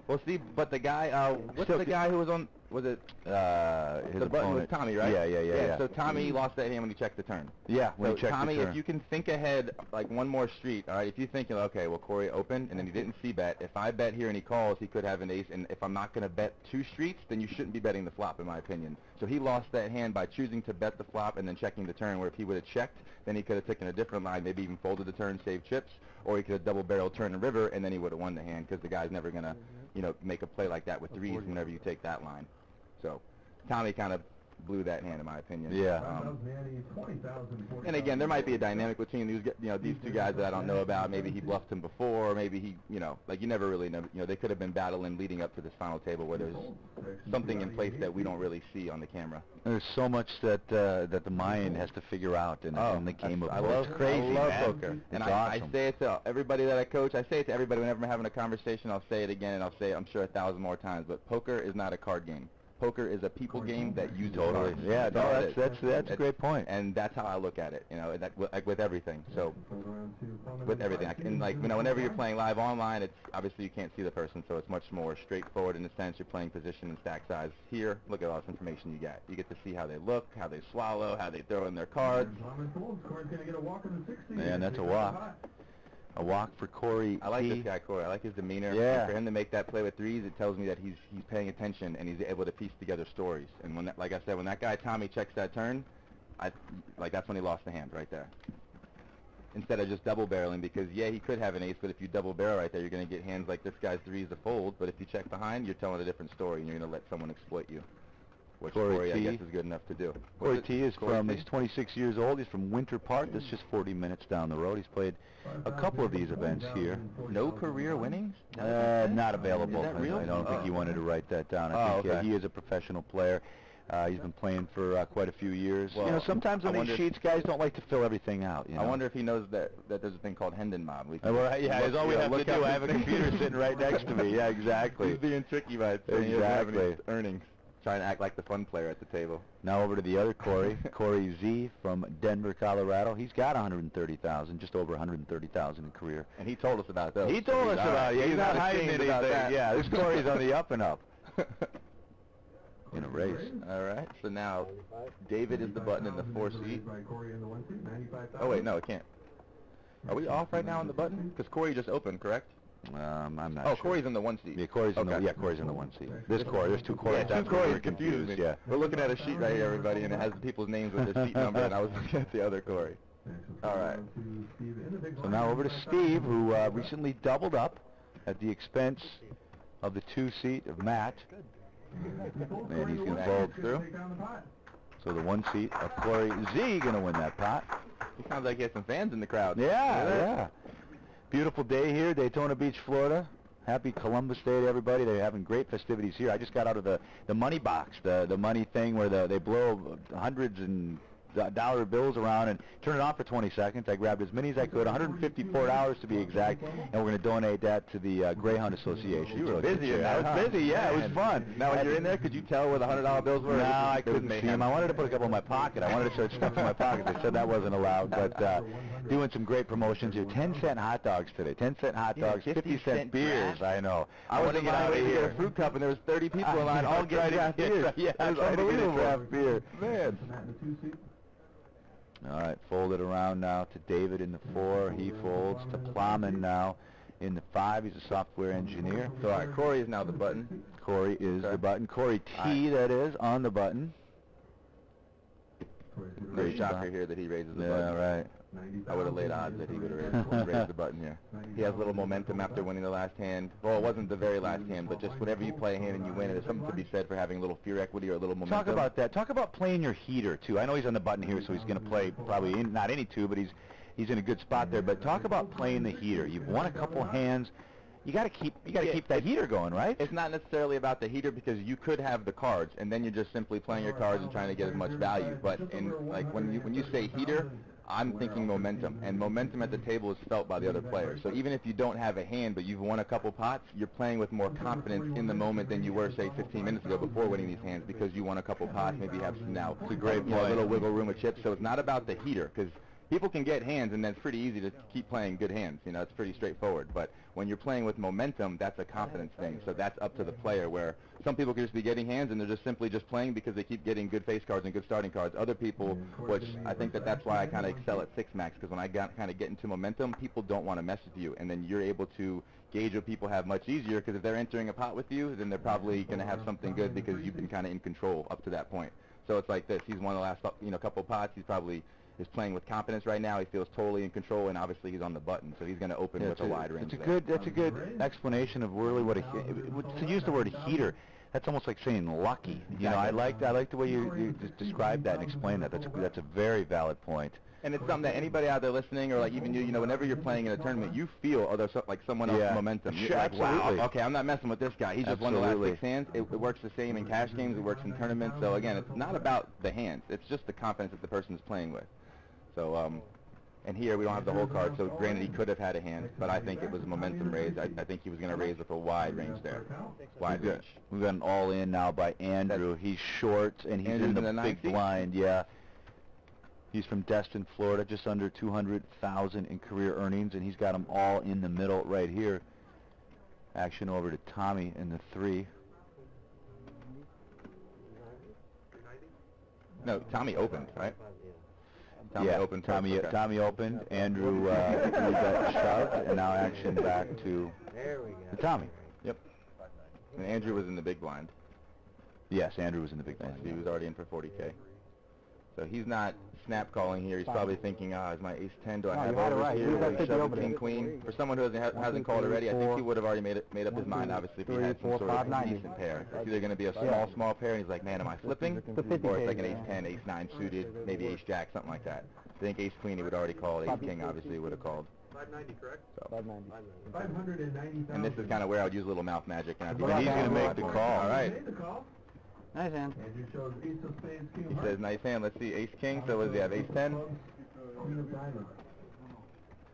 Well, see, but the guy, what's the guy who was on, was it, his the button was Tommy, right? Yeah. So Tommy lost that hand when he checked the turn. Yeah, when he checked Tommy, the turn. if you can think ahead, like one more street, all right, if you think, okay, well, Corey opened, and then he didn't c-bet. If I bet here and he calls, he could have an ace, and if I'm not going to bet 2 streets, then you shouldn't be betting the flop, in my opinion. So he lost that hand by choosing to bet the flop and then checking the turn, where if he would have checked, then he could have taken a different line, maybe even folded the turn, saved chips, or he could have double-barreled turn and river, and then he would have won the hand, because the guy's never going to, you know, make a play like that with threes whenever you take that line. So Tommy kind of blew that hand, in my opinion. Yeah. And again, there might be a dynamic between these, you know, these two guys that I don't know about. Maybe he bluffed him before, or maybe he, you know, like you never really know. You know, they could have been battling leading up to this final table where there's something in place that we don't really see on the camera. There's so much that that the mind has to figure out in the game of poker. It's crazy, I love man. poker. And I say it to everybody that I coach. I say it to everybody whenever I'm having a conversation. I'll say it again, and I'll say it, I'm sure, 1,000 more times. But poker is not a card game. Poker is a people game that uses cards. Yeah, no, that's a great point. And that's how I look at it, you know, that, like with everything. So, with everything. And like, you know, whenever you're playing live online, it's obviously you can't see the person, so it's much more straightforward in the sense you're playing position and stack size. Here, look at all this information you get. You get to see how they look, how they swallow, how they throw in their cards. Man, that's a walk. A walk for Corey. I like this guy, Corey. I like his demeanor. Yeah. And for him to make that play with threes, it tells me that he's paying attention and he's able to piece together stories. And when that, like I said, when that guy Tommy checks that turn, that's when he lost the hand right there. Instead of just double barreling, because yeah, he could have an ace, but if you double barrel right there, you're going to get hands like this guy's threes to fold. But if you check behind, you're telling a different story, and you're going to let someone exploit you. Which Corey, I guess, is good enough to do. Corey T is he's 26 years old. He's from Winter Park. That's just 40 minutes down the road. He's played a couple of these events here. No career winnings? Not available. Is that real? I don't think he wanted to write that down. I think he is a professional player. He's been playing for quite a few years. Well, you know, sometimes on these sheets, guys don't like to fill everything out. You know? I wonder if he knows that there's a thing called Hendon Mob. Yeah, that's all we have to do. I have a computer sitting right next to me. Yeah, exactly. He's being tricky by saying he doesn't have any earnings. Trying to act like the fun player at the table. Now over to the other Corey, Corey Z from Denver, Colorado. He's got 130,000, just over 130,000 in career. And he told us about those. He told us about it. Yeah, he's not hiding anything. Yeah, this Corey's on the up and up. In a race. All right. So now David is the button in the 4 seat. Oh wait, no, it can't. Are we off right now on the button? Because Corey just opened, correct? I'm not sure. sure. Corey's in the 1 seat. Yeah, Corey's in the 1 seat. This Corey, there's 2 Corey's. Yeah, 2 Corey's confused me. Yeah. We're looking at a sheet right here, everybody, and it has the people's names with their seat number, and I was looking at the other Corey. All right. So now over to Steve, who recently doubled up at the expense of the 2 seat of Matt. And he's going to fold through. So the 1 seat of Corey Z going to win that pot. He sounds like he has some fans in the crowd. Yeah. Beautiful day here, Daytona Beach, Florida. Happy Columbus Day to everybody. They're having great festivities here. I just got out of the money box, the money thing where they blow hundreds and dollar bills around and turn it on for 20 seconds. I grabbed as many as I could, $154 to be exact, and we're going to donate that to the Greyhound Association. You were busy in that, huh? I was busy, yeah, it was fun. Now when you're in there, could you tell where the $100 bills were? No, I couldn't see them. I wanted to put a couple in my pocket. I wanted to start stuff in my pocket. They said that wasn't allowed, but doing some great promotions here. 10-cent hot dogs today. 10-cent hot dogs, 50-cent beers. I know. I want to get out of here. Get a fruit cup, and there was 30 people in line all getting draft beers. Yeah, it was unbelievable. Draft beer. Man. All right, fold it around now to David in the 4. He folds to Plowman now in the 5. He's a software engineer. So, all right, Corey is now the button. Corey is the button. Corey T, that is, on the button. Great shocker here that he raises the button. Yeah, right. I would have laid odds that he would have raised the button here. He has a little momentum after winning the last hand. Well, it wasn't the very last hand, but just whenever you play a hand and you win, there's something to be said for having a little fear equity or a little momentum. Talk about that. Talk about playing your heater, too. I know he's on the button here, so he's going to play probably not any two, but he's in a good spot there. But talk about playing the heater. You've won a couple hands. You got to keep that heater going, right? It's not necessarily about the heater because you could have the cards and then you're just simply playing your cards and trying to get as much value. But when you say heater, I'm thinking momentum, and momentum at the table is felt by the other player. So even if you don't have a hand but you've won a couple pots, you're playing with more confidence in the moment than you were, say, 15 minutes ago before winning these hands, because you won a couple pots, maybe you have some now. It's a great a little wiggle room with chips. So it's not about the heater, because people can get hands, and then it's pretty easy to keep playing good hands. You know, it's pretty straightforward. But when you're playing with momentum, that's a confidence thing. So that's up to the player, where some people could just be getting hands, and they're just simply just playing because they keep getting good face cards and good starting cards. Other people, which I think that's why I kind of excel at 6-max, because when I kind of get into momentum, people don't want to mess with you, and then you're able to gauge what people have much easier, because if they're entering a pot with you, then they're probably going to have something good because you've been kind of in control up to that point. So it's like this. He's won the last couple pots. He's probably is playing with confidence right now. He feels totally in control, and obviously he's on the button, so he's going to open with a wide range. That's a good explanation of really what to use the word heater. That's almost like saying lucky. You know, I like the way you describe that and explain that. That's a very valid point. And it's something that anybody out there listening, or like even you know, whenever you're playing in a tournament, you feel like someone else's momentum. You're like, wow, okay, I'm not messing with this guy. He's just won the last 6 hands. It works the same in cash games. It works in tournaments. So again, it's not about the hands. It's just the confidence that the person is playing with. So, and here we don't have the whole card, so granted he could have had a hand, but I think it was a momentum raise. I think he was going to raise with a wide range there. Wide range. We've got an all-in now by Andrew. He's short, and he's in the big blind, yeah. He's from Destin, Florida, just under $200,000 in career earnings, and he's got them all in the middle right here. Action over to Tommy in the 3. No, Tommy opened, right? Tommy opened. Tommy opened. Andrew got shoved, and now action back to Tommy. Yep. And Andrew was in the big blind. Yes, Andrew was in the big blind. He was already in for 40K. So he's not snap calling here. He's probably thinking, is my ace-10, do I have overs here? Or he's shoving king-queen? For someone who hasn't called already, I think he would have already made up his mind, obviously, if he had some sort of decent pair. It's either going to be a small pair, and he's like, man, am I flipping? Or it's like an ace-10, ace-9 suited, maybe ace-jack, something like that. I think ace-queen he would already call. Ace-king, obviously, he would have called. 590, correct? So. 590,000. And this is kind of where I would use a little mouth magic. And he's going to make the call. All right. Nice hand. Andrew shows ace of spades, king of He says nice hand. Let's see, ace-king. So what does he have, ace-10? Queen of diamonds.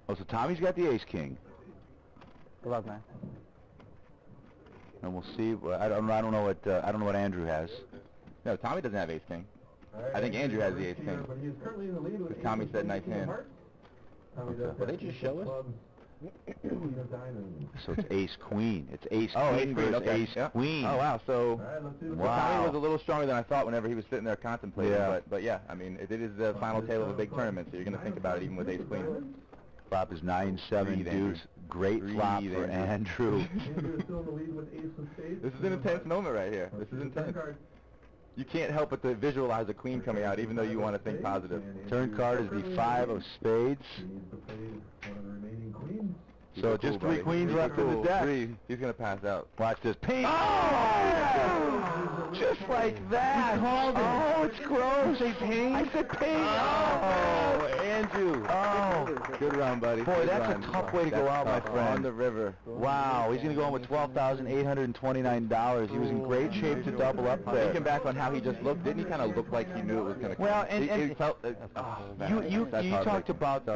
Oh, so Tommy's got the ace-king. Good luck, man. And we'll see. I don't know what Andrew has. No, Tommy doesn't have ace-king. I think Andrew has the ace-king. But he is currently in the lead with Tommy said nice hand. Well, they just show us? Queen of diamonds. So it's ace-queen. It's ace-queen versus ace-queen. Oh, wow. So Tommy was a little stronger than I thought whenever he was sitting there contemplating. Yeah. But yeah, I mean, it is the final table of a big tournament, so you're going to think about it even with ace-queen. Flop is 9-7 deuce. Great flop for Andrew. Andrew is still in the lead with ace of spades. This is an intense moment right here. This is intense. You can't help but to visualize a queen coming out, even though you want to think positive. Turn card is the 5 of spades. So just 3 queens left in the deck. He's going to pass out. Watch this. Ping! Oh! Just like that. He called it. Oh, it's gross. Say ping. I said ping. Oh, Andrew. Oh. Good run, buddy. Boy, that's a tough way to go out, my friend. On the river. Wow, he's going to go in with $12,829. He was in great shape to double up there. Thinking back on how he just looked, didn't he kind of look like he knew it was going to come? Well, and he felt, you talked about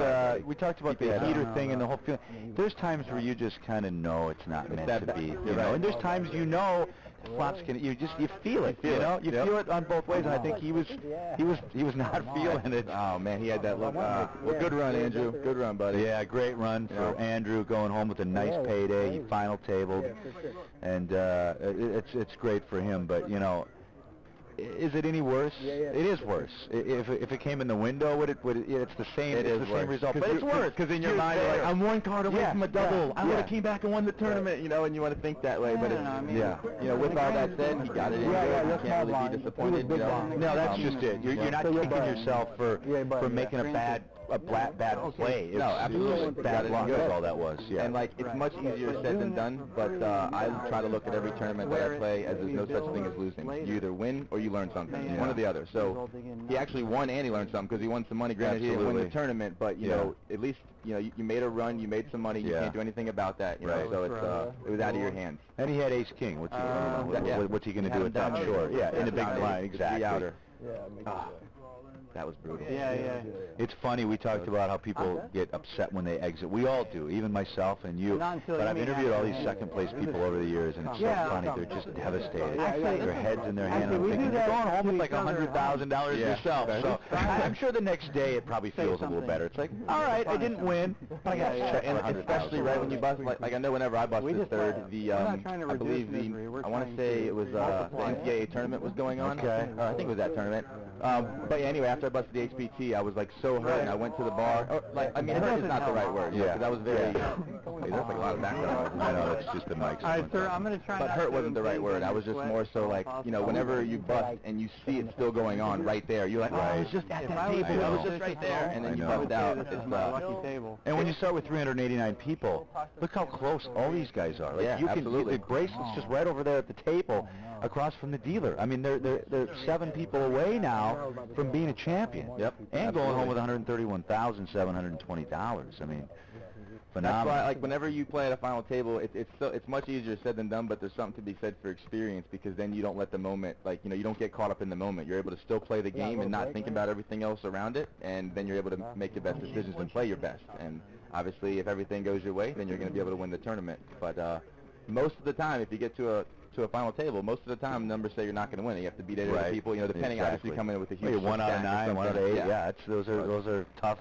we talked about the heater thing and the whole feeling. There's times where you just kind of know it's not meant to be, you know, and there's times you know flops can you feel it, you know, you feel it on both ways, and I think he was not feeling it. Oh man, he had that look. Well, good run, Andrew. Good run, buddy. Yeah, great run for Andrew, going home with a nice payday. He final tabled, and it's great for him. But you know, is it any worse? It is worse. If it came in the window, would it? It's the same. It's the same result, but it's worse because in your mind you're like, I'm 1 card away from a double. I would have came back and won the tournament, you know, and you want to think that way. But you know, with all that said, he got it in good. You can't really be disappointed. You know? No, that's just it. You're not kicking yourself for making a a bad play. No, absolutely. Bad luck is all that was. Yeah. And like it's much easier said than done, but I try to look at every tournament that I play as there's no such thing as losing. You either win or you learn something. It's one or the other. So he actually won and he learned something because he won some money. Granted, he didn't win the tournament, but you know, at least you made a run, you made some money. You can't do anything about that. You know, so it was out of your hands. And he had ace king. What's he going to do with that? Sure. Yeah, in the big blind, exactly. Outer. That was brutal. Yeah. It's funny, we talked about how people get upset when they exit. We all do, even myself and you. But I've interviewed all these second place people over the years, and it's so funny. They're just devastated. Their heads in their hands. I'm thinking, you're going home with like $100,000 yourself. So I'm sure the next day it probably feels a little better. It's like, all right, I didn't win, but I got to check for $100,000. Especially right when you bust, like I know whenever I busted third, I believe I want to say it was the NCAA tournament was going on. Okay. I think it was that tournament. But yeah, anyway, after I busted the HPT, I was like so hurt, and I went to the bar. I mean, hurt is not the right word. Yeah. Because I was very. Hey, there's like a lot of background. I know, it's just the mics. All right, sir, I'm going to try. But hurt wasn't the right word. I was just more so like, whenever you bust and you see it still going on right there, you're like, oh, I was just at that table. I was just right there, and then you bust out. It's my lucky table. And when you start with 389 people, look how close all these guys are. Like, you absolutely. The bracelet's just right over there at the table, across from the dealer. I mean, they're 7 people away now from being a champion. Yep. And going home with $131,720. I mean, phenomenal. That's why, like, whenever you play at a final table, it's much easier said than done, but there's something to be said for experience, because then you don't let the moment, like, you don't get caught up in the moment. You're able to still play the game and not think about everything else around it, and then you're able to make the best decisions and play your best. And obviously, if everything goes your way, then you're going to be able to win the tournament. But most of the time, if you get to a final table, most of the time numbers say you're not going to win. You have to beat 8 other people. Depending obviously coming in with a huge 1 out of 9, 1 out of 8. Yeah, those are tough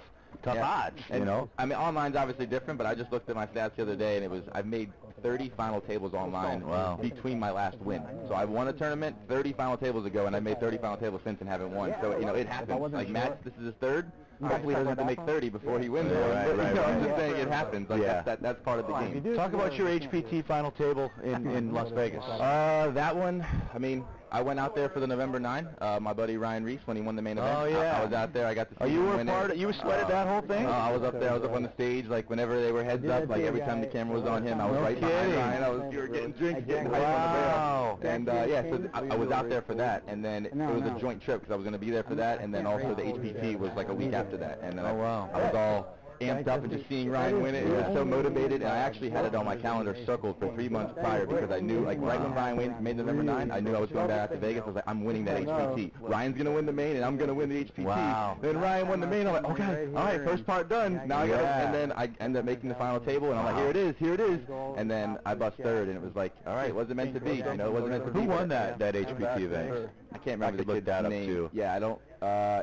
odds. And, I mean, online's obviously different, but I just looked at my stats the other day, and I've made 30 final tables online between my last win. So I won a tournament 30 final tables ago, and I made 30 final tables since and haven't won. So it happens. Like Matt, this is his third. Hopefully he doesn't have to make 30 before he wins. I'm just saying it happens. Like that's part of the game. Talk about your HPT final table in Las Vegas. That one, I mean, I went out there for the November 9. My buddy Ryan Reese, when he won the main event. Oh, yeah. I was out there. I got to see you him were win part of, you sweated that whole thing? I was up there. I was up on the stage. Like, whenever they were heads up, like, every time the camera was on him, I was right behind Ryan. We were getting drinks, getting hype on the barrel. And, so I was out there for that. And then it was a joint trip, because I was going to be there for that. And then also the HPT was, like, a week after that. And then I was all amped up and just seeing Ryan win it. He was so motivated, and I actually had it on my calendar circled for 3 months prior, because I knew, like, right when Ryan made November 9, I knew I was going back out to Vegas. I was like, I'm winning that HPT. Ryan's going to win the main, and I'm going to win the HPT. Wow. Then Ryan won the main. I'm like, okay, all right, first part done. Now I got it. And then I ended up making the final table, and I'm like, here it is. And then I bust third, and it was like, all right, it wasn't meant to be. It wasn't meant to be. Who won that HPT event? I can't remember the kid's name. Yeah, I don't.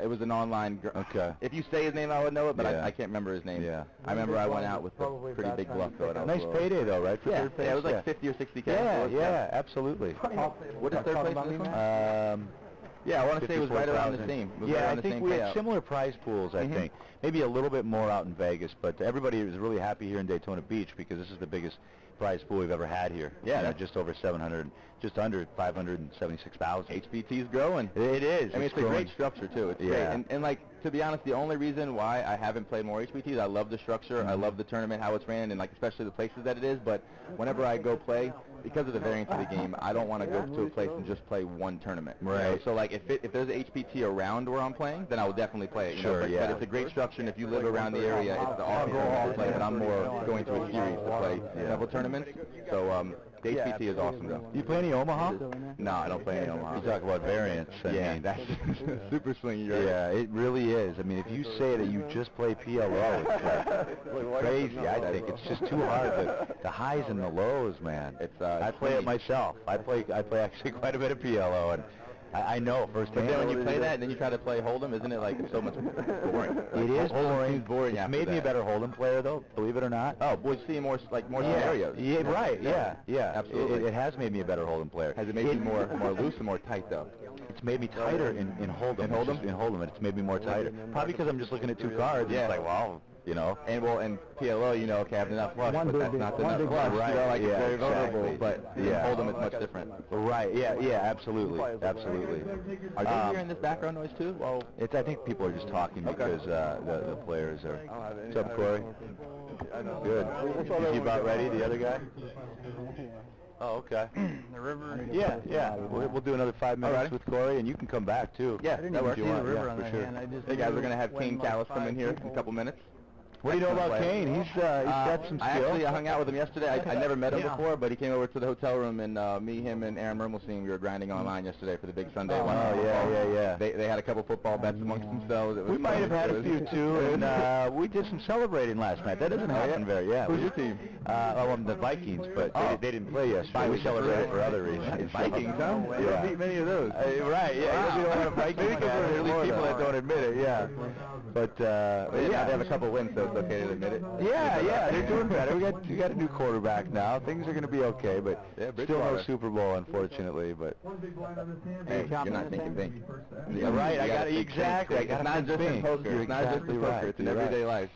It was an online. Okay. If you say his name, I would know it, but I can't remember his name. Yeah. I remember I went out with a pretty big bluff though. Nice payday though, right? For third place? Yeah, it was like 50 or 60K. Yeah, absolutely. What is third place in this one? Yeah, I want to say it was right around the same. I think we had similar prize pools, I think. Maybe a little bit more out in Vegas, but everybody is really happy here in Daytona Beach, because this is the biggest prize pool we've ever had here. Yeah, just over 700, just under 576,000. HPT's growing. It is. I mean, it's a great structure too. It's great. And like, to be honest, the only reason why I haven't played more HPTs, I love the structure, I love the tournament, how it's ran, and like especially the places that it is. But whenever I go play, because of the variance of the game, I don't want to go to a place and just play one tournament. Right. So like, if there's an HPT around where I'm playing, then I will definitely play it. But it's a great structure, and if you live around the area, it's the awesome to play. But I'm more going to a series to play several tournaments. So the HPT is awesome though. You play any Omaha? No, I don't play any Omaha. You talk about variance. I mean, that's super swingy, right? Yeah, it really is. I mean, if you say that you just play PLO, it's crazy. I think it's just too hard. The highs and the lows, man. I play it myself. I play actually quite a bit of PLO, and I know firsthand. But then when you play that and then you try to play Hold'em, isn't it like so much boring? It is boring. Boring. It's made me a better Hold'em player, though. Believe it or not. Oh, boy, see more scenarios. Yeah, right. Yeah, absolutely. It has made me a better Hold'em player. Has it made you more loose and more tight though? It's made me tighter in Hold'em. In Hold'em, it's made me more tighter. Probably because I'm just looking at 2 cards. Yeah. It's like, well, you know. And well, and PLO, you know, okay, I have enough flush, but that's not enough flush. Right. You know, like it's very vulnerable, but Hold'em is much different. Right. Yeah. Absolutely. Absolutely. Are they hearing this background noise too? Well, I think people are just talking because the players are. What's up, Corey? Good. Is he about ready? The other guy? Oh, okay. The river. Yeah. We'll do another 5 minutes with Corey, and you can come back too. Yeah, that works. The river on the hand. Hey guys, we're gonna have Kane Callis come in here in a couple minutes. What do you know about Kane? He's got some skill. I hung out with him yesterday. I never met him before, but he came over to the hotel room, and me, him, and Aaron Mermelstein, we were grinding online yesterday for the big Sunday. Yeah. They had a couple football bets amongst themselves. We might have had a few too, and we did some celebrating last night. That doesn't happen very. Who's your team? The Vikings, but they didn't play yesterday. We celebrated for other reasons. Vikings, huh? You don't beat many of those. Right. Yeah. You don't have Vikings. Maybe because there are at least people that don't admit it. Yeah. But they have a couple wins, so it's okay to admit it. Yeah, they're doing better. We got a new quarterback now. Things are going to be okay, but still no Super Bowl, unfortunately. But hey, you're not thinking big. Yeah, right. I got it exactly. It's not just in poker. It's not just in poker. It's in everyday life.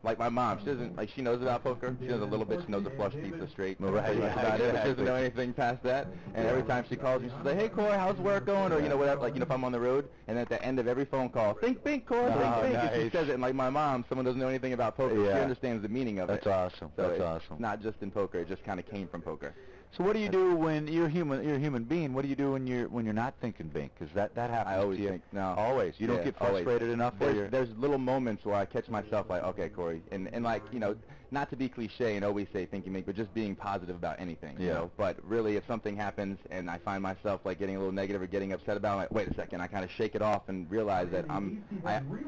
Like my mom, she doesn't, like, she knows about poker. She knows a little bit. She knows the flush pizza straight. Right. She doesn't know anything past that. And every time she calls me, she's like, "Hey, Corey, how's work going?" Or, you know, whatever. Like, you know, if I'm on the road, and at the end of every phone call, think bink, Corey, think bink. And she says it, and like my mom, someone doesn't know anything about poker. She understands the meaning of it. That's awesome. So That's awesome. Not just in poker. It just kind of came from poker. So what do you do when you're human? You're a human being. What do you do when you're not thinking bink? Because that happens. I always to you. think no. Always. You don't get frustrated enough. There's little moments where I catch myself like, okay, Corey, and like, you know, not to be cliche and always say thinking bink, but just being positive about anything. You know. But really, if something happens and I find myself like getting a little negative or getting upset about it, I'm like, wait a second, I kind of shake it off and realize that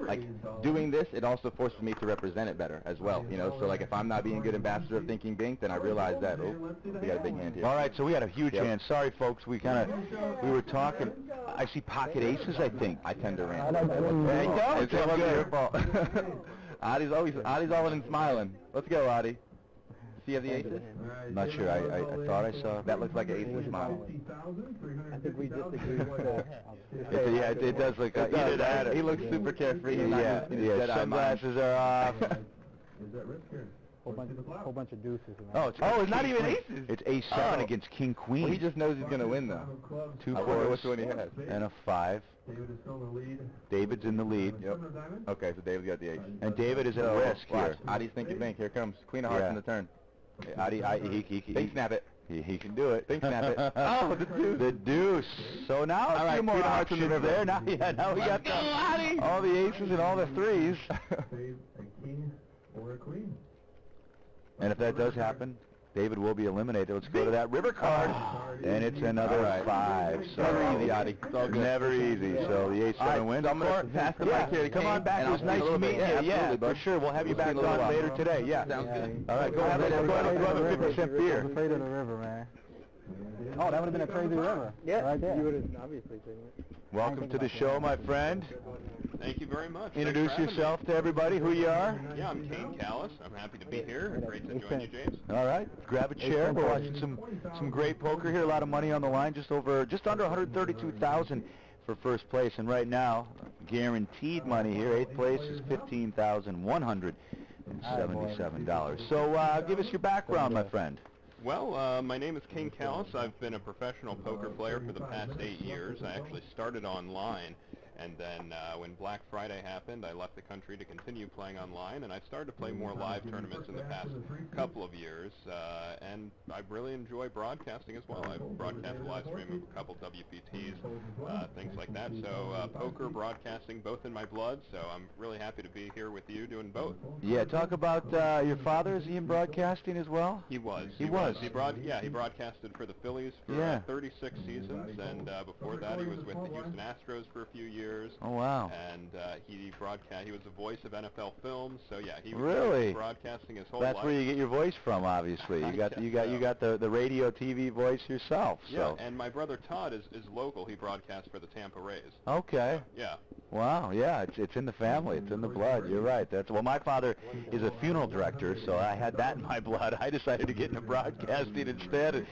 like doing this. It also forces me to represent it better as well. You know. So like if I'm not being a good ambassador of thinking bink, then I realize that we got a big hand here. All right, so we had a huge hand. Sorry, folks. We were talking. I see pocket aces. I think I tend to rant. There you go. It's your fault. Adi's all in and smiling. Let's go, Adi. See you have the aces? Not sure. I thought I saw. That looks like an ace smile. I think we just agreed with that. It does look. He looks super carefree. Sunglasses are off. Whole bunch of deuces. It's not even aces. It's ace 7 against king queen. Well, he just knows he's going to win, though. 2 fours. Which one he has? And a 5. David's in the lead. Yep. Okay, so David got the ace. And David is at risk here. Adi's thinking bank. Here comes Queen of Hearts in the turn. Adi, he snap it. He can do it. Think snap it. Oh, the deuce. The deuce. So now a few more options there. Now we got all the aces and all the threes. And if that does happen, David will be eliminated. Let's go to that river card. And it's another 5. So never easy, Adi. It's all good. Never easy. So the ace 7 wins. I'm going to pass the mic here to come on back. It was nice to meet you. Yeah, for sure. We'll have you back on later today. Yeah. Sounds good. All right, go have a 50-cent beer. I'm afraid of the river, man. Oh, that would have been a crazy river. Yeah. Right there. You would have obviously taken it. Welcome to the show, my friend. Thank you very much. Introduce yourself to everybody, who you are. Yeah, I'm Kane Callis. I'm happy to be here. Great to join you, James. All right, grab a chair. We're watching some great poker here. A lot of money on the line, just under 132,000 for first place. And right now, guaranteed money here. 8th place is $15,177. So give us your background, my friend. Well, my name is Kane Callis. I've been a professional poker player for the past 8 years. I actually started online, and then when Black Friday happened, I left the country to continue playing online, and I started to play more live tournaments in the past couple of years, and I really enjoy broadcasting as well. I've broadcast a live stream of a couple WPTs, things like that. So poker, broadcasting, both in my blood, so I'm really happy to be here with you doing both. Yeah, talk about your father. Is he in broadcasting as well? He was. He was. He broadcasted for the Phillies for 36 seasons, and before that he was with the Houston Astros for a few years. Oh wow! And he was the voice of NFL films. So yeah, he was really broadcasting his whole life. That's where you get your voice from, obviously. You got the radio, TV voice yourself. So. Yeah, and my brother Todd is local. He broadcasts for the Tampa Rays. Okay. Yeah. Wow. Yeah, it's in the family. It's in the blood. You're right. My father is a funeral director, so I had that in my blood. I decided to get into broadcasting instead,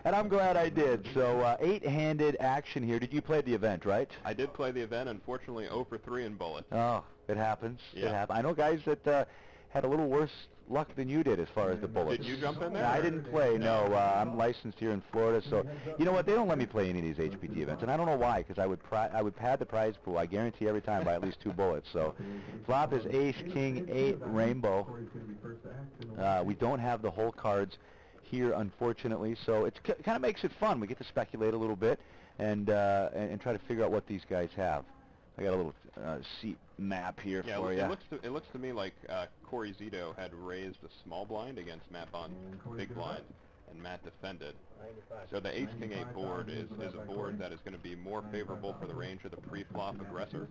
and I'm glad I did. So 8-handed action here. Did you play the event, right? I did play the event. Unfortunately, 0 for 3 in bullet. Oh. It happens. Yeah. It happens. I know guys that had a little worse luck than you did as far as the bullets. Did you jump in there? I didn't play, no. I'm licensed here in Florida, so you know what? They don't let me play any of these HPT events, and I don't know why, because I would pad the prize pool, I guarantee, every time by at least 2 bullets. So flop is ace, king, 8, rainbow. We don't have the whole cards here, unfortunately, so it kind of makes it fun. We get to speculate a little bit and try to figure out what these guys have. I got a little seat map here for you. It looks to me like Corey Zito had raised a small blind against Matt Bond's big blind, and Matt defended. So the ace-king-8 board is a board that is going to be more favorable for the range of the pre-flop aggressor,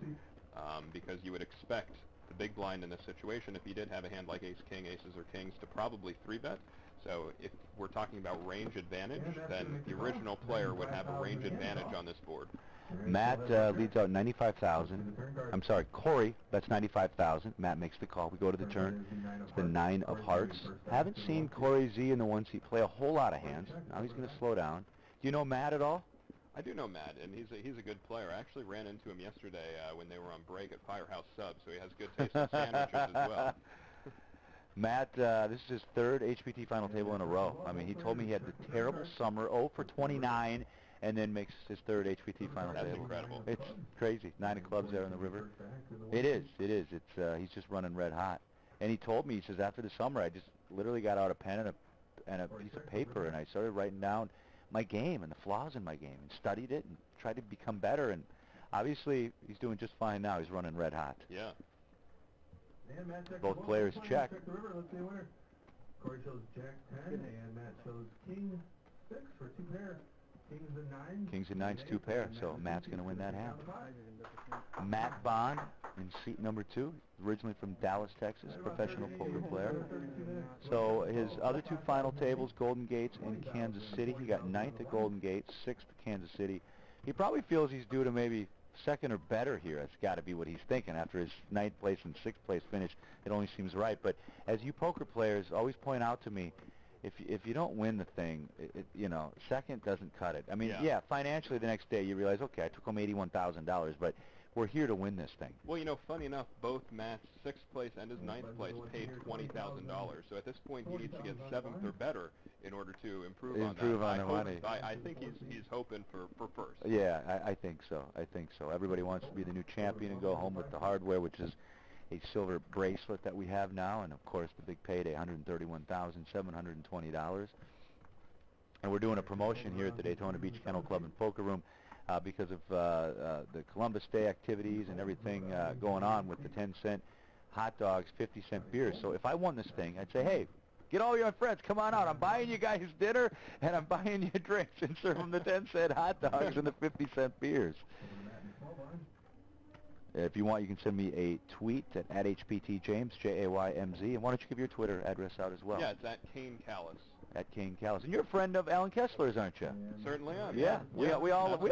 because you would expect the big blind in this situation, if he did have a hand like ace-king, aces, or kings, to probably 3-bet. So if we're talking about range advantage, then the original player would have a range advantage on this board. Matt leads out 95,000. I'm sorry, Corey, that's 95,000. Matt makes the call. We go to the turn. It's the 9 of hearts. Haven't seen Corey Z in the one seat play a whole lot of hands. Now he's going to slow down. Do you know Matt at all? I do know Matt, and he's a good player. I actually ran into him yesterday when they were on break at Firehouse Sub, so he has good taste in sandwiches as well. Matt, this is his 3rd HPT final table in a row. I mean, he told me he had the terrible summer, 0 for 29, and then makes his 3rd HPT final table. That's incredible. It's crazy. 9 of clubs there in the river. It is. It is. It's he's just running red hot. And he told me, he says, after the summer, I just literally got out a pen and a piece of paper, and I started writing down my game and the flaws in my game, and studied it and tried to become better. And obviously, he's doing just fine now. He's running red hot. Yeah. Both players check. Check the river. Let's see a winner. Corey chose Jack 10, and Matt chose King 6 for 2 pair. Kings and 9. Kings and 9's 2 pair, so Matt's going to win that hand. Matt Bond in seat number 2, originally from Dallas, Texas, professional poker player. So his other 2 final tables, Golden Gates and Kansas City. He got 9th at Golden Gates, 6th at Kansas City. He probably feels he's due to maybe 2nd or better here. That's got to be what he's thinking. After his 9th place and 6th place finish, it only seems right. But as you poker players always point out to me, if you don't win the thing, you know, 2nd doesn't cut it. I mean, yeah, financially the next day you realize, okay, I took home $81,000, but we're here to win this thing. Well, you know, funny enough, both Matt's 6th place and his 9th place paid $20,000. So at this point, he needs to get 7th or better in order to improve on that. I think he's hoping for first. Yeah, I think so. I think so. Everybody wants to be the new champion and go home with the hardware, which is a silver bracelet that we have now, and of course the big payday, $131,720. And we're doing a promotion here at the Daytona Beach Kennel Club and Poker Room because of the Columbus Day activities and everything going on with the 10-cent hot dogs, 50-cent beers. So if I won this thing, I'd say, hey, get all your friends, come on out. I'm buying you guys dinner, and I'm buying you drinks, and serve them the 10-cent hot dogs and the 50-cent beers. If you want, you can send me a tweet at HPTJames, Jaymz, and why don't you give your Twitter address out as well? Yeah, it's at Kane Callis. At Kane Callis. And you're a friend of Alan Kessler's, aren't you? Certainly am. Yeah, we all love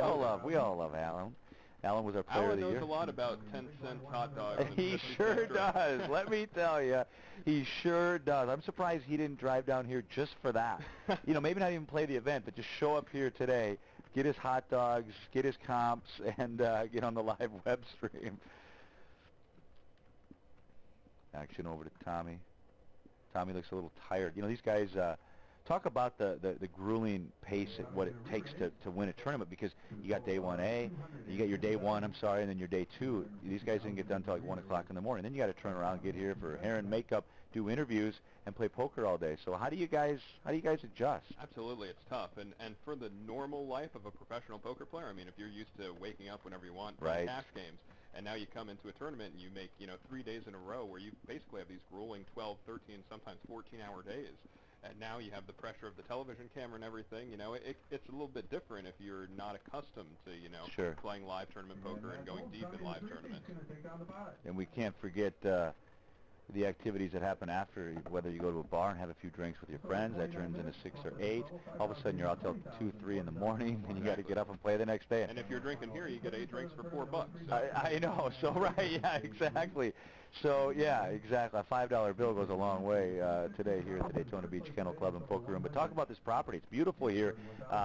Alan. Alan was our player of the year. Alan knows a lot about 10-cent hot dogs. He sure does. Let me tell you, he sure does. I'm surprised he didn't drive down here just for that. You know, maybe not even play the event, but just show up here today, get his hot dogs, get his comps, and get on the live web stream. Action over to Tommy. Tommy looks a little tired. You know, these guys talk about the grueling pace at what it takes to win a tournament, because you got day 1A, you got your day 1, I'm sorry, and then your day 2. These guys didn't get done until like 1 o'clock in the morning. Then you got to turn around, get here for hair and makeup, do interviews, and play poker all day. So how do you guys adjust? Absolutely, it's tough. And for the normal life of a professional poker player, I mean, if you're used to waking up whenever you want, playing cash games, and now you come into a tournament and you make, 3 days in a row where you basically have these grueling 12, 13, sometimes 14-hour days. And now you have the pressure of the television camera and everything. It's a little bit different if you're not accustomed to, playing live tournament poker and going deep in live tournaments. And we can't forget the activities that happen after, whether you go to a bar and have a few drinks with your friends, that turns into 6 or 8. All of a sudden you're out till 2, 3 in the morning, and you got to get up and play the next day. And if you're drinking here, you get 8 drinks for $4. So. I know, so right, yeah, exactly. So, yeah, exactly. A $5 bill goes a long way today here at the Daytona Beach Kennel Club and Poker Room. But talk about this property. It's beautiful here.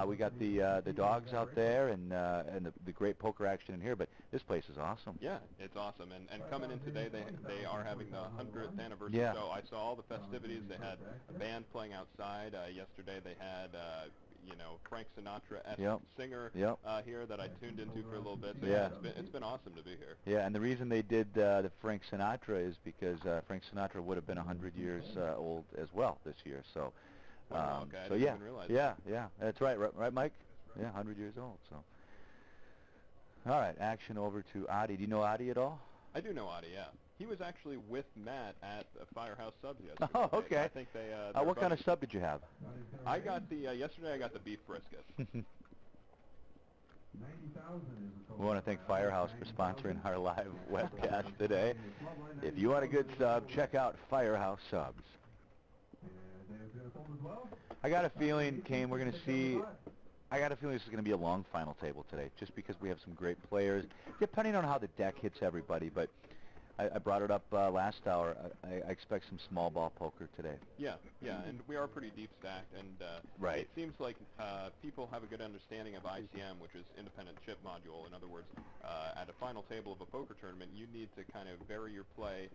We got the dogs out there and the great poker action in here. But this place is awesome. Yeah, it's awesome. And coming in today, they are having the 100th anniversary show. I saw all the festivities. They had a band playing outside. Yesterday they had you know, Frank Sinatra-esque singer here that I tuned into for a little bit. So yeah, it's been awesome to be here. Yeah, and the reason they did the Frank Sinatra is because Frank Sinatra would have been 100 years old as well this year. So, okay, I so didn't yeah, even realize yeah, that's right, right, Mike? Yeah, 100 years old. So, all right, action over to Adi. Do you Adi at all? I do know Adi, yeah. He was actually with Matt at Firehouse Subs yesterday. Oh, okay. I think they. What kind of sub did you have? I got the yesterday. I got the beef brisket. We want to thank Firehouse for sponsoring our live webcast today. If you want a good sub, check out Firehouse Subs. I got a feeling, Kane, we're going to see. I got a feeling this is going to be a long final table today, just because we have some great players, depending on how the deck hits everybody. But I brought it up last hour. I expect some small ball poker today. Yeah, and we are pretty deep stacked, and it seems like people have a good understanding of ICM, which is independent chip module. In other words, at a final table of a poker tournament, you need to kind of vary your play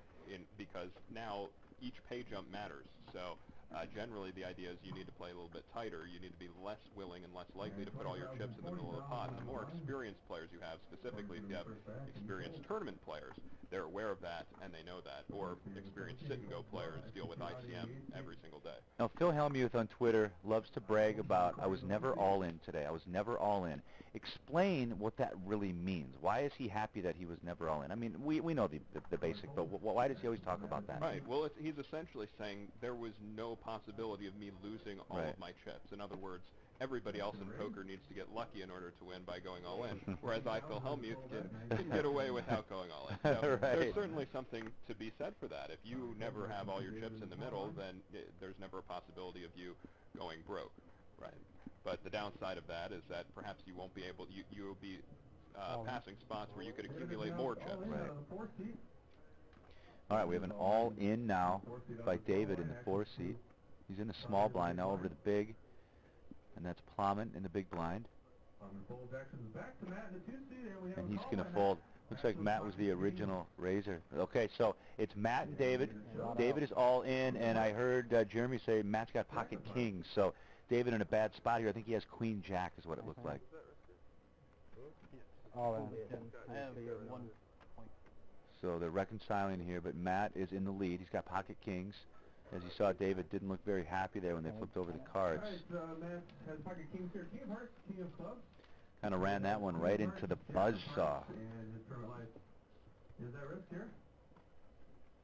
because now each pay jump matters. So generally the idea is you need to play a little bit tighter. You need to be less willing and less likely to put all your chips in the middle of the pot. And the more experienced players you have, specifically if you have experienced tournament players, they're aware of that and they know that. Or experienced sit-and-go players deal with ICM every single day. Now, Phil Hellmuth on Twitter loves to brag about, I was never all in today. I was never all in. Explain what that really means. Why is he happy that he was never all in? I mean, we know the basic, but why does he always talk about that? Right. Well, he's essentially saying there was no possibility of me losing all of my chips. In other words, everybody else in poker needs to get lucky in order to win by going all in, whereas I, Phil Hellmuth, can get away without going all in. So there's certainly something to be said for that. If you never have all your chips in the middle, then there's never a possibility of you going broke, right? But the downside of that is that perhaps you won't be able, you'll be passing spots where you could accumulate more chips. Right. All right, we have an all-in now by David in the 4 seat. He's in the small blind now over to the big, and that's Plummet in the big blind. And he's going to fold. Looks like Matt was the original raiser. Okay, so it's Matt and David. David is all in, and I heard Jeremy say Matt's got pocket kings. So David in a bad spot here. I think he has queen jack is what it looked like. All in. I have 1 point. So they're reconciling here, but Matt is in the lead. He's got pocket kings. As you saw, David didn't look very happy there when they flipped over the cards. Matt has pocket kings here. King of hearts, king of clubs. Kind of ran that one right into the buzzsaw. Is that risk here?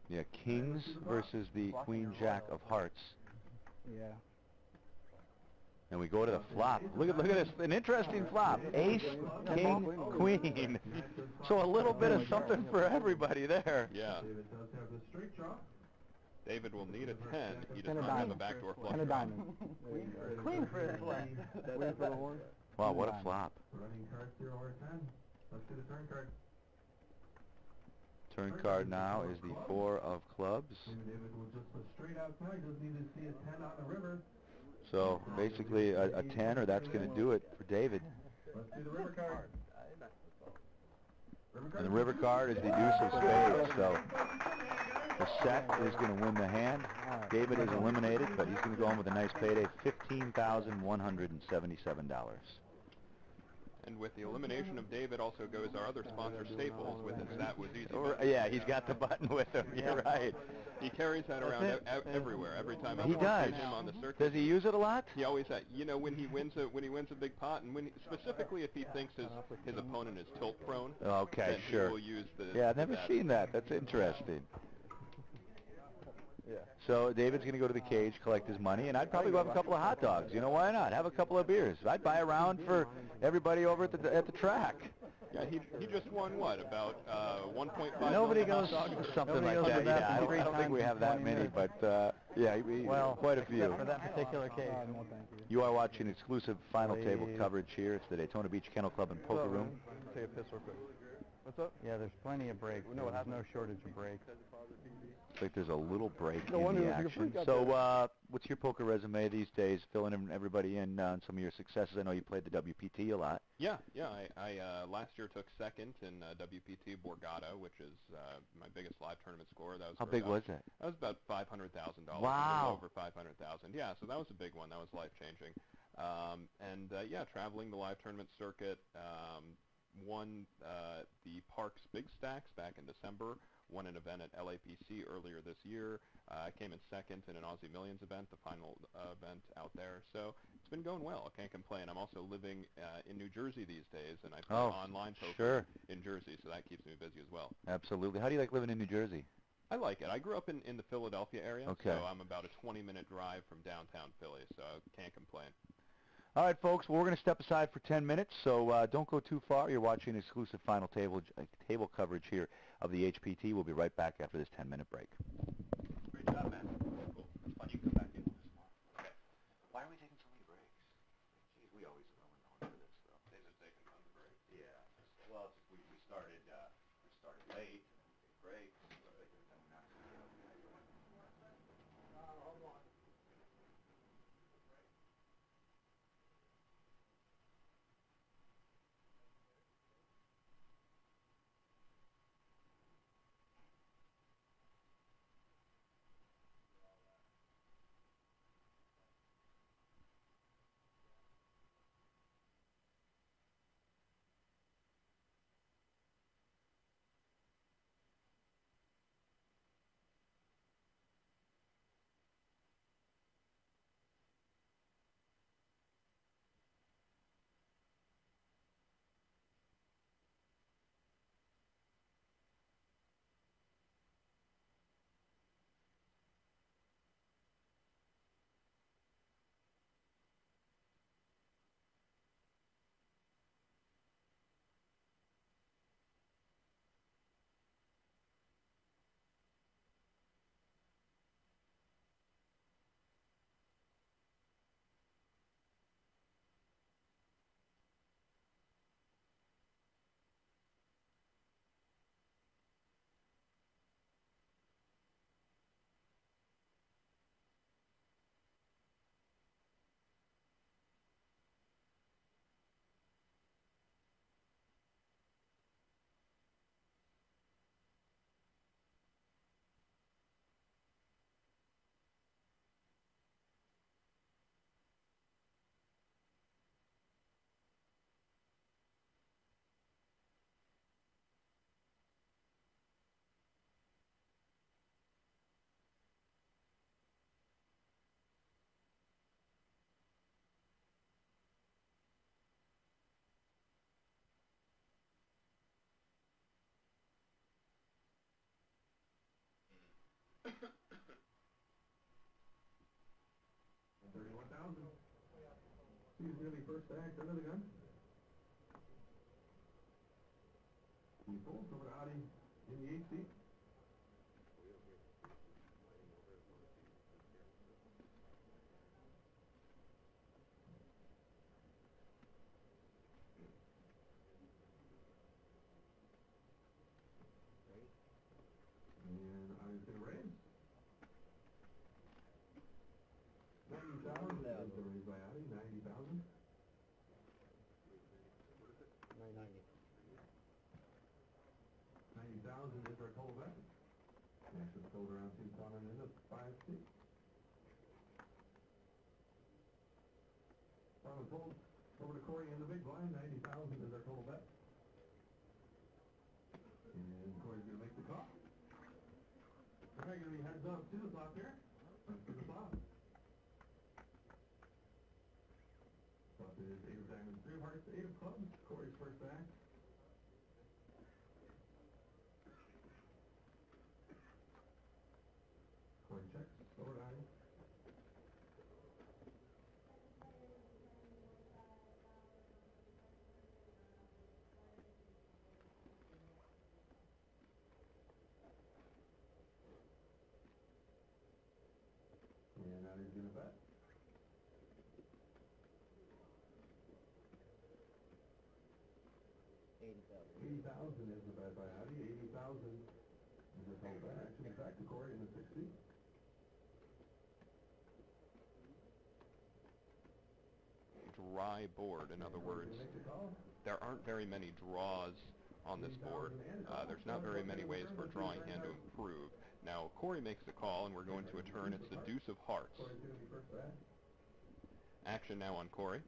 Yeah, kings versus the queen jack of hearts. Yeah. And we go to the flop. Look at this, an interesting flop. Ace, king, queen. So a little bit of something for everybody there. Yeah. David does have the straight draw. David will need a 10. He does not have a backdoor flush. 10 of diamonds. Queen for the flat. Queen for the horn. Wow, what a flop. Running card 0 or 10. Let's do the turn card. Turn card now is the 4 of clubs. David will just a straight out card. Doesn't need to see a 10 on the river. So basically a 10, or that's going to do it for David. Let's do the river card. And the river card is the deuce of spades. So the set is going to win the hand. David is eliminated, but he's going to go home with a nice payday, $15,177. And with the elimination of David also goes our other sponsor, Staples, with his That Was Easy. Yeah, he's got the button with him. You're right. He carries that around everywhere. Every time he does. Him on the circuit. Does he use it a lot? He always, you know, when he wins a big pot, and specifically if he thinks his opponent is tilt prone. Okay, then sure. He will use the. Yeah, I've never seen that. That's interesting. Yeah. So David's going to go to the cage, collect his money, and I'd probably go have a couple of hot dogs. You know, why not? Have a couple of beers. I'd buy a round for everybody over at the track. Yeah, he just won what, about 1.5. Nobody goes something like that. Yeah, I don't think we have that many, but yeah, quite a few. For that particular case. No, thank you. You are watching exclusive final table coverage here. It's the Daytona Beach Kennel Club and Poker Room. Take a piss real quick. What's up? Yeah, there's plenty of breaks. No, there's no shortage of breaks. Looks like there's a little break in the action. So, what's your poker resume these days? Filling everybody in on some of your successes. I know you played the WPT a lot. Yeah. I last year took second in WPT Borgata, which is my biggest live tournament score. That was How big was that? That was about $500,000. Wow. Over 500,000. Yeah, so that was a big one. That was life changing. Yeah, traveling the live tournament circuit. Won the Parks Big Stacks back in December, won an event at LAPC earlier this year, came in second in an Aussie Millions event, the final event out there. So it's been going well. I can't complain. I'm also living in New Jersey these days, and I play online poker in Jersey, so that keeps me busy as well. Absolutely. How do you like living in New Jersey? I like it. I grew up in the Philadelphia area, so I'm about a 20-minute drive from downtown Philly, so I can't complain. All right, folks, well, we're going to step aside for 10 minutes, so don't go too far. You're watching exclusive final table coverage here of the HPT. We'll be right back after this 10-minute break. Great job, man. Cool. It's fun. You can come back in this tomorrow. Okay. Why are we taking so many breaks? Geez, we always are known for this, though. They just take tons of breaks. Yeah. Well, we started late, and then we take breaks. He's nearly first act under the gun. He pulls over to Audi in the 8th seat. And Audi's going to raise. 90,000. That's a raise by Audi. 90,000. 90,000 is our total bet. Next is sold around 2,000 in the 5-6. Final total over to Corey in the big blind. 90,000 is our total bet. And Corey's going to make the call. All right, going to be heads up 2 o'clock here. Let's get the flop. Flop is 8 of diamonds, 3 of hearts, 8 of clubs. Corey's first act. Corey checks, over to Audi. And Audi's going to bet. 80,000 is the bet by Audi. 80,000 is the total bet. Action back to Corey in the 60. Dry board, in other words, there aren't very many draws on this board. There's not very many ways for a drawing hand to improve. Now, Corey makes the call, and we're going to a turn. It's the deuce of hearts. Action now on Corey.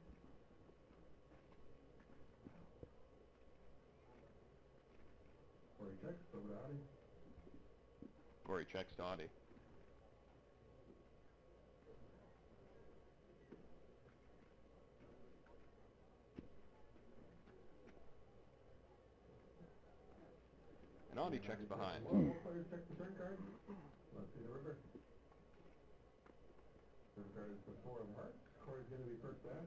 Corey checks, over to Audi. Corey checks to Audi. And Audi checks behind. Both players check the turn card. Let's see the river. Turn card is the 4 of hearts. Corey's going to be first bet.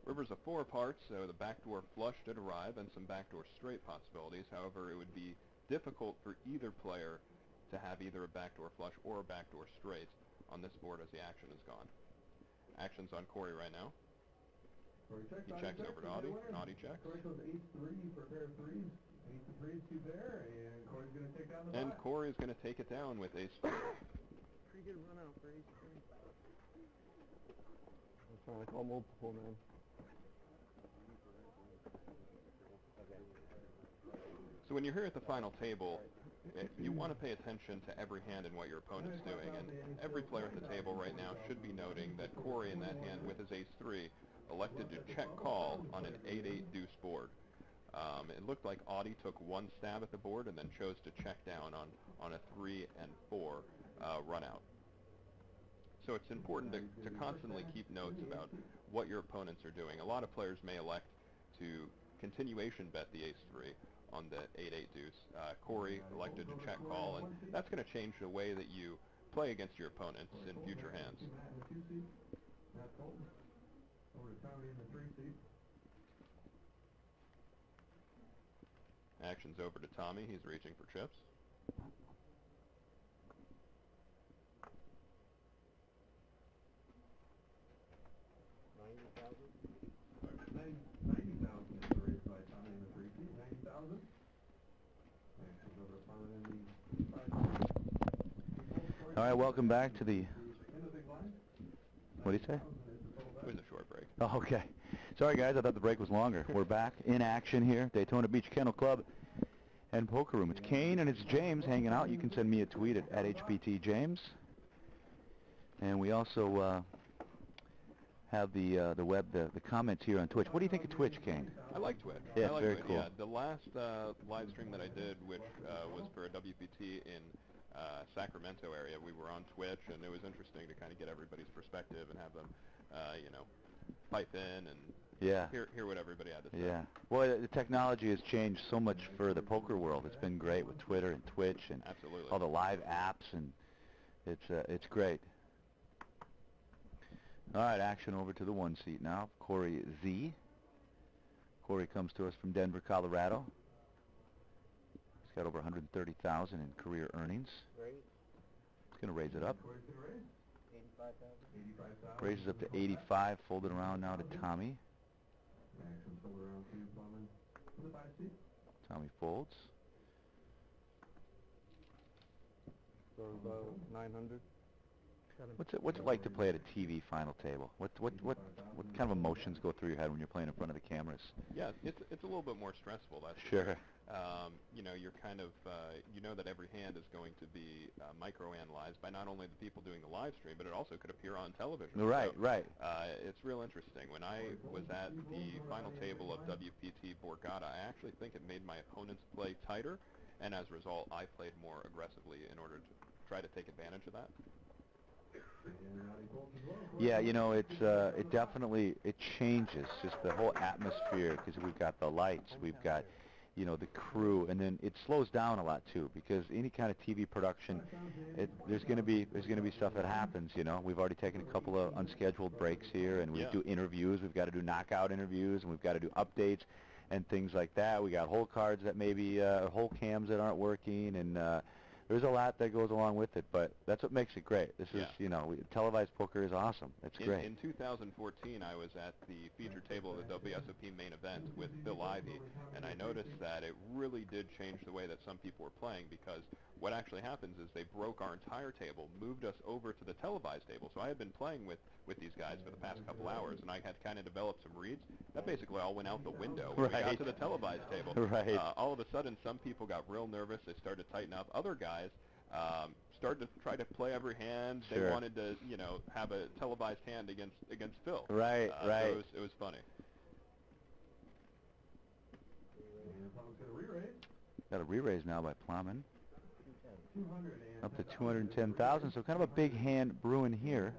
River's a 4 of hearts, so the backdoor flush did arrive and some backdoor straight possibilities. However, it would be difficult for either player to have either a backdoor flush or a backdoor straight on this board as the action is gone. Action's on Corey right now. Corey checks, He checks over to Audi, and Audi checks. Corey goes 8-3 for a pair of threes. 8-3 is 2 there, and Corey's going to take down the And pot. Corey is going to take it down with ace 3. Pretty good run out for ace 3. I'm trying to call multiple, man. So when you're here at the final table, you want to pay attention to every hand and what your opponent's doing, and every player at the table right now should be noting that Corey in that hand with his ace-3 elected to check call on an 8-8 deuce board. It looked like Audi took one stab at the board and then chose to check down on a 3 and 4 run out. So it's important to constantly keep notes about what your opponents are doing. A lot of players may elect to continuation bet the ace-3 on the 8-8 deuce. Corey elected to check call, and that's going to change the way that you play against your opponents in future hands. Action's over to Tommy. He's reaching for chips. $90,000 is the raise by Tommy in the 3 seat. 90,000. Action's over to Tommy in the 5 seat. All right, welcome back to the... In the big blind. What do you say? It was a short break. Oh, okay. Sorry, guys. I thought the break was longer. We're back in action here. Daytona Beach Kennel Club and Poker Room. It's Kane and it's James hanging out. You can send me a tweet at HPT James. And we also have the the comments here on Twitch. What do you think of Twitch, Kane? I like Twitch. Yeah, I like very Twitch. cool. Yeah, the last live stream that I did, which was for a WPT in Sacramento area, we were on Twitch, and it was interesting to kind of get everybody's perspective and have them, you know, pipe in and hear what everybody had to say. Yeah. Well, the technology has changed so much for the poker world. It's been great with Twitter and Twitch and Absolutely. all the live apps, and it's great. All right, action over to the 1 seat now. Corey Z. Corey comes to us from Denver, Colorado. He's got over 130,000 in career earnings. Great. He's going to raise it up. 85,000. Raises up to 85, folded around now to Tommy. Action sold around to Plumman in the 5 seat. Tommy folds. So about 900. What's it like to play at a TV final table? What kind of emotions go through your head when you're playing in front of the cameras? Yeah, it's a little bit more stressful. That's Sure. You know, you're kind of you know that every hand is going to be micro-analyzed by not only the people doing the live stream, but it also could appear on television. Right, so, right. It's real interesting. When I was at the final table of WPT Borgata, I actually think it made my opponents play tighter, and as a result, I played more aggressively in order to try to take advantage of that. Yeah, you know, it definitely changes just the whole atmosphere, because we've got the lights, we've got, you know, the crew, and then it slows down a lot too, because any kind of TV production, there's going to be stuff that happens. You know, we've already taken a couple of unscheduled breaks here, and we do interviews. We've got to do knockout interviews, and we've got to do updates and things like that. We got hole cards that maybe hole cams that aren't working, and There's a lot that goes along with it, but that's what makes it great. This is, you know, televised poker is awesome. It's great. In 2014, I was at the feature table of the WSOP main event with Bill Ivey, and I noticed that it really did change the way that some people were playing, because what actually happens is they broke our entire table, moved us over to the televised table. So I had been playing with these guys for the past couple hours, and I had kind of developed some reads. That basically all went out the window when we got to the televised table. All of a sudden, some people got real nervous. They started to tighten up. Other guys started to try to play every hand. They wanted to, you know, have a televised hand against Phil. So it was funny. Got a re-raise now by Plowman. Up to 210,000, so kind of a big hand brewing here.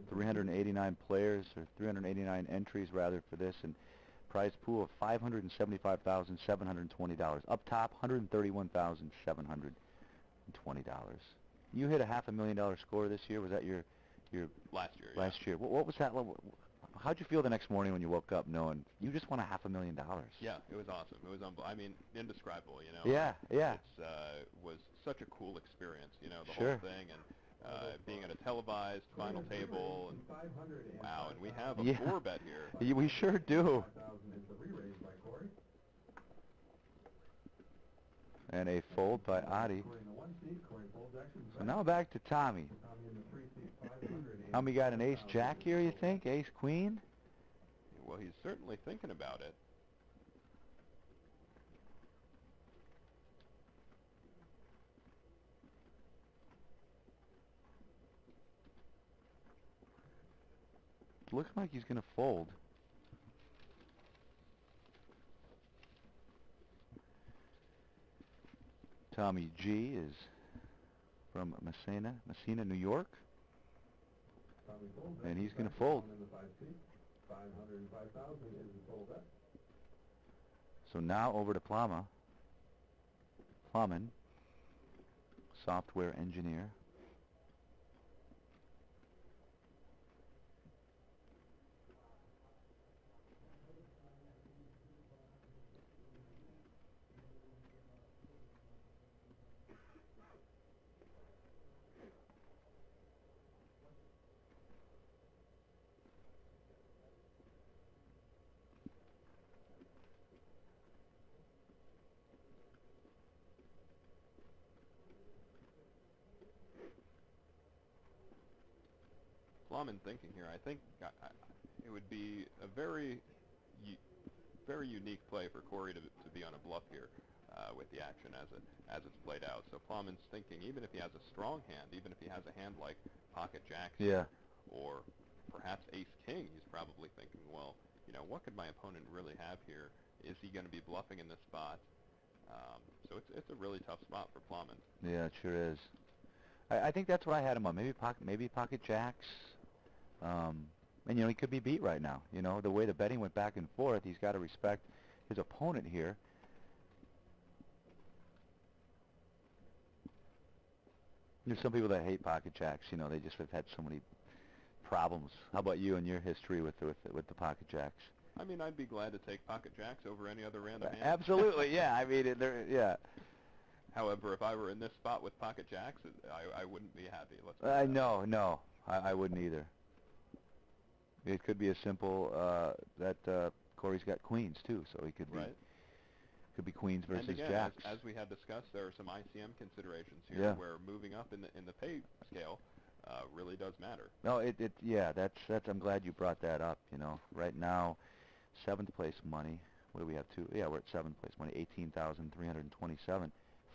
389 players, or 389 entries rather, for this, and prize pool of $575,720. Up top, $131,720. You hit a $500,000 score this year. Was that your last year? Last year. What was that level? How'd you feel the next morning when you woke up knowing you just won a $500,000? Yeah, it was awesome. It was I mean, indescribable, you know. Yeah. It was such a cool experience, you know, the whole thing, and being at a televised final table, and wow, and we have a 4-bet here. We sure do. And a fold by Adi. So now back to Tommy. Tommy got an ace-jack here, you think? Ace-queen? Well, he's certainly thinking about it. Looks like he's going to fold. Tommy G is from Messina, New York. And he's going to fold. So now over to Plowman, software engineer. Plowman thinking here. I think it would be a very unique play for Corey to be on a bluff here with the action as it's played out. So Plowman's thinking, even if he has a strong hand, even if he has a hand like pocket jacks, or perhaps ace king, he's probably thinking, well, you know, what could my opponent really have here? Is he going to be bluffing in this spot? So it's a really tough spot for Plowman. Yeah, it sure is. I think that's what I had him on. Maybe pocket jacks. And, you know, he could be beat right now. You know, the way the betting went back and forth, he's got to respect his opponent here. There's some people that hate pocket jacks. You know, they just have had so many problems. How about you and your history with the pocket jacks? I mean, I'd be glad to take pocket jacks over any other random hand. Absolutely, yeah. I mean, yeah. However, if I were in this spot with pocket jacks, I wouldn't be happy. No, I wouldn't either. It could be as simple that Corey's got queens too, so he could be could be queens versus and again, jacks. As we had discussed, there are some ICM considerations here where moving up in the pay scale really does matter. No, that's I'm glad you brought that up. You know, right now, 7th place money. What do we have? We're at 7th place money, 18,327.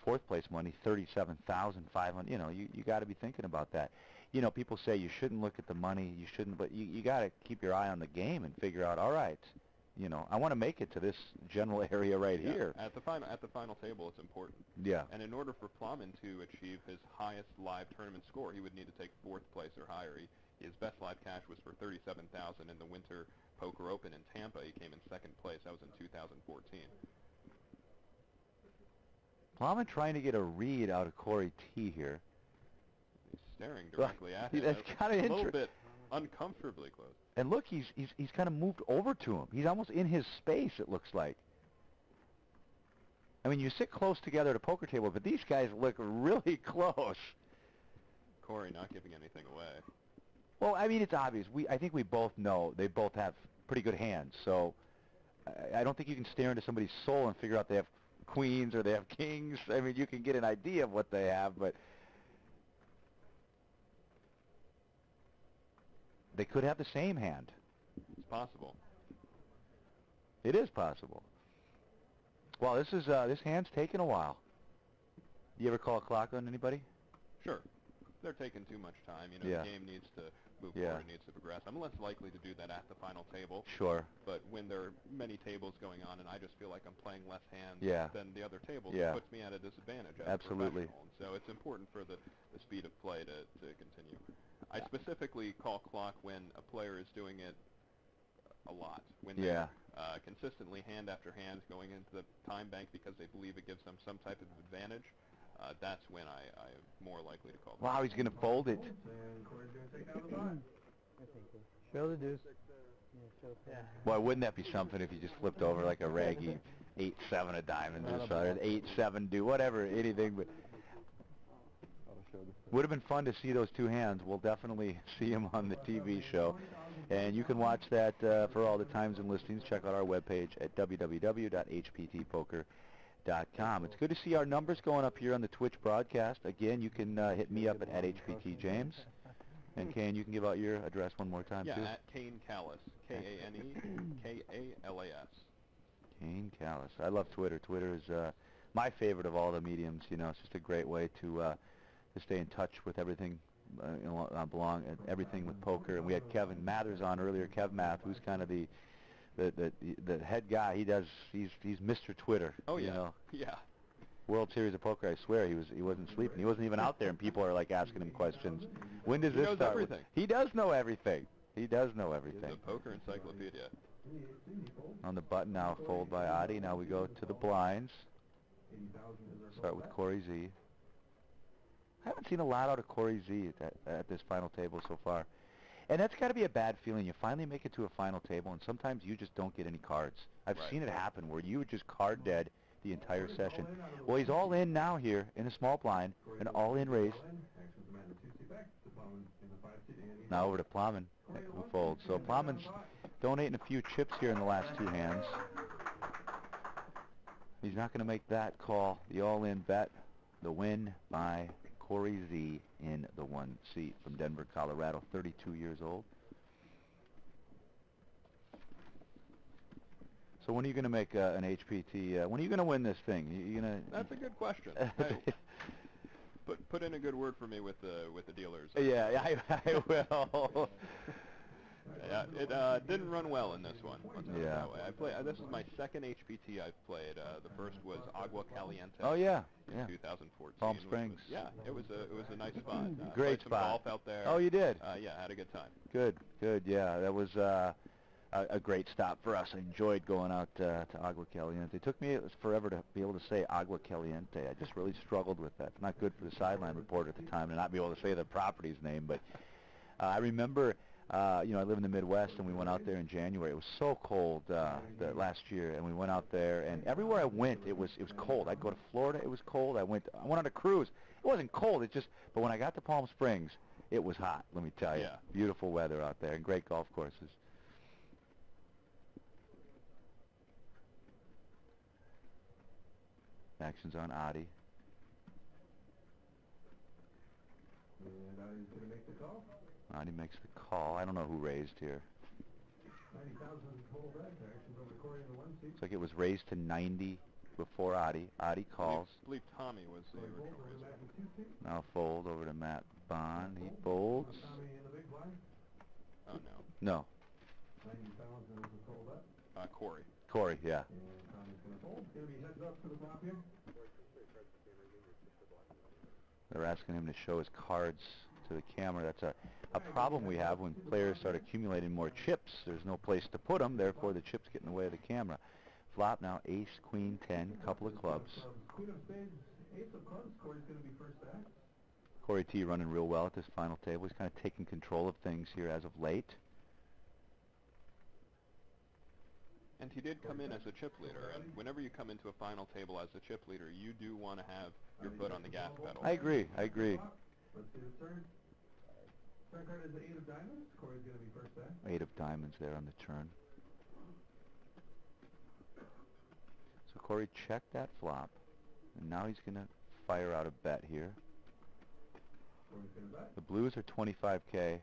4th place money, 37,500. You know, you got to be thinking about that. You know, people say you shouldn't look at the money, you shouldn't, but you got to keep your eye on the game and figure out, all right, you know, I want to make it to this general area right here. At the final table, it's important. Yeah. And in order for Plowman to achieve his highest live tournament score, he would need to take 4th place or higher. His best live cash was for $37,000 in the Winter Poker Open in Tampa. He came in 2nd place. That was in 2014. Plowman trying to get a read out of Corey T here. He's staring directly at him. That's kind of interesting. A little bit uncomfortably close. And look, he's kind of moved over to him. He's almost in his space, it looks like. I mean, you sit close together at a poker table, but these guys look really close. Corey not giving anything away. Well, I mean, it's obvious. I think we both know they both have pretty good hands, so I don't think you can stare into somebody's soul and figure out they have queens or they have kings. I mean, you can get an idea of what they have, but they could have the same hand. It's possible. It is possible. Well, this hand's taken a while. You ever call a clock on anybody? Sure. They're taking too much time. The game needs to move forward, needs to progress. I'm less likely to do that at the final table. Sure. But when there are many tables going on and I just feel like I'm playing less hands than the other tables, it puts me at a disadvantage as Absolutely. a professional. And so it's important for the speed of play to continue. I specifically call clock when a player is doing it a lot. When they're consistently hand after hand going into the time bank because they believe it gives them some type of advantage. That's when I'm more likely to call. Wow, he's going to fold it. Show the deuce. Boy, wouldn't that be something if you just flipped over like a raggy 8-7 of diamonds or something, 8-7 do whatever, anything, but would have been fun to see those two hands. We'll definitely see them on the TV show. And you can watch that for all the times and listings. Check out our webpage at www.hptpoker.com. It's good to see our numbers going up here on the Twitch broadcast. Again, you can hit me up at @HPTJames. And Kane, you can give out your address one more time, too. Yeah, at Kane Callis, K-A-N-E-K-A-L-A-S. Kane Callis. I love Twitter. Twitter is my favorite of all the mediums. It's just a great way to stay in touch with everything, everything with poker. And we had Kevin Mathers on earlier, Kev Math, who's kind of the head guy. He's Mr. Twitter. Oh yeah, yeah. World Series of Poker, I swear he wasn't sleeping. He wasn't even out there, and people are like asking him questions. When does this start? He knows everything. He does know everything. He does know everything. He's a poker encyclopedia. On the button now, fold by Adi. Now we go to the blinds. Start with Corey Z. I haven't seen a lot out of Corey Z at this final table so far. And that's got to be a bad feeling. You finally make it to a final table, and sometimes you just don't get any cards. I've seen it happen where you just card dead the entire session. Well, he's all in now here in a small blind, an all-in raise. Now over to Plowman, who folds. So Plowman's donating a few chips here in the last two hands. He's not going to make that call. The all-in bet, the win by Corey Z in the one seat from Denver, Colorado, 32 years old. So when are you going to make an HPT? When are you going to win this thing? You gonna? That's a good question. Put in a good word for me with the dealers. Yeah, I will. Yeah, it didn't run well in this one. Yeah. This is my second HPT I've played. The first was Agua Caliente. Oh yeah, in 2014. Palm Springs. It was a nice spot. Great some spot. Golf out there. Oh, you did. Yeah, had a good time. Good. Yeah, that was a great stop for us. I enjoyed going out to Agua Caliente. It took me forever to be able to say Agua Caliente. I just really struggled with that. It's not good for the sideline reporter at the time to not be able to say the property's name. But I remember, I live in the Midwest, and we went out there in January. It was so cold last year, and we went out there, and everywhere I went, it was cold. I'd go to Florida, it was cold. I went on a cruise. It wasn't cold. But when I got to Palm Springs, it was hot. Let me tell you. Yeah. Beautiful weather out there, and great golf courses. Action's on Adi. And Adi's going to make the call. Adi makes the call. I don't know who raised here. 90,000 total bet. Action's over Corey in the one seat. Looks like it was raised to 90 before Adi. Adi calls. I believe Tommy was the original raiser. Now fold over to Matt Bond. He folds. Tommy in the big blind. Oh No. no. 90,000 is the total bet. Corey. Corey, yeah. And Tommy's going to fold. It's going to be heads up to the flop here. They're asking him to show his cards to the camera. That's a problem we have when players start accumulating more chips. There's no place to put them, therefore the chips get in the way of the camera. Flop now, ace, queen, 10, couple of clubs. Queen of spades, ace of clubs. Corey's going to be first back. Corey T running real well at this final table. He's kind of taking control of things here as of late. And he did come in as a chip leader, and whenever you come into a final table as a chip leader, you do want to have your foot on the gas pedal. I agree. I agree. Let's see the turn. Turn card is the 8 of diamonds. Corey's going to be first there. 8 of diamonds there on the turn. So Corey checked that flop, and now he's going to fire out a bet here. Corey's going to bet. The blues are 25K.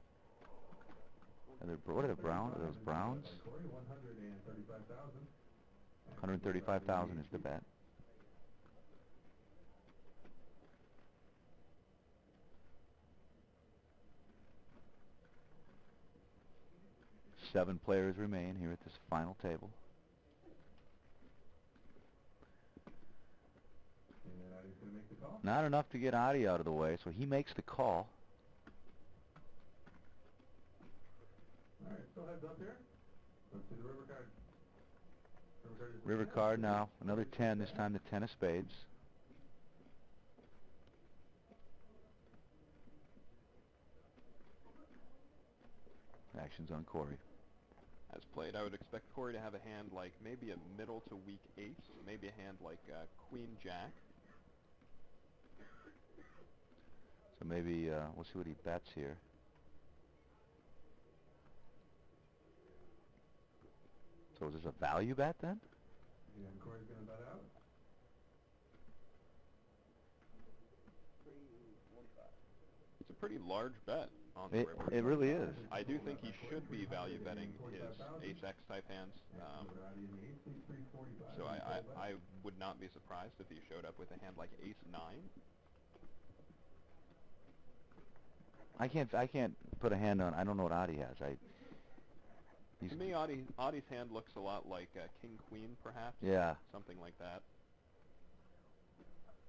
What are the browns? Are those browns? 135,000 is the bet. Seven players remain here at this final table. Not enough to get Adi out of the way, so he makes the call. All right, still heads up here. Let's see the river card. River card now, another 10, this time the 10 of spades. Action's on Corey. As played, I would expect Corey to have a hand like maybe a middle to weak ace, maybe a hand like Queen Jack. So maybe, we'll see what he bets here. So is this a value bet then? Yeah, and Corey's going to bet out. It's a pretty large bet on the river. It really is. I do think he should be value betting his ace-X type hands. So I would not be surprised if he showed up with a hand like ace-9. I can't put a hand on. I don't know what Adi has. To me, Adi's hand looks a lot like King-Queen, perhaps. Yeah. Something like that.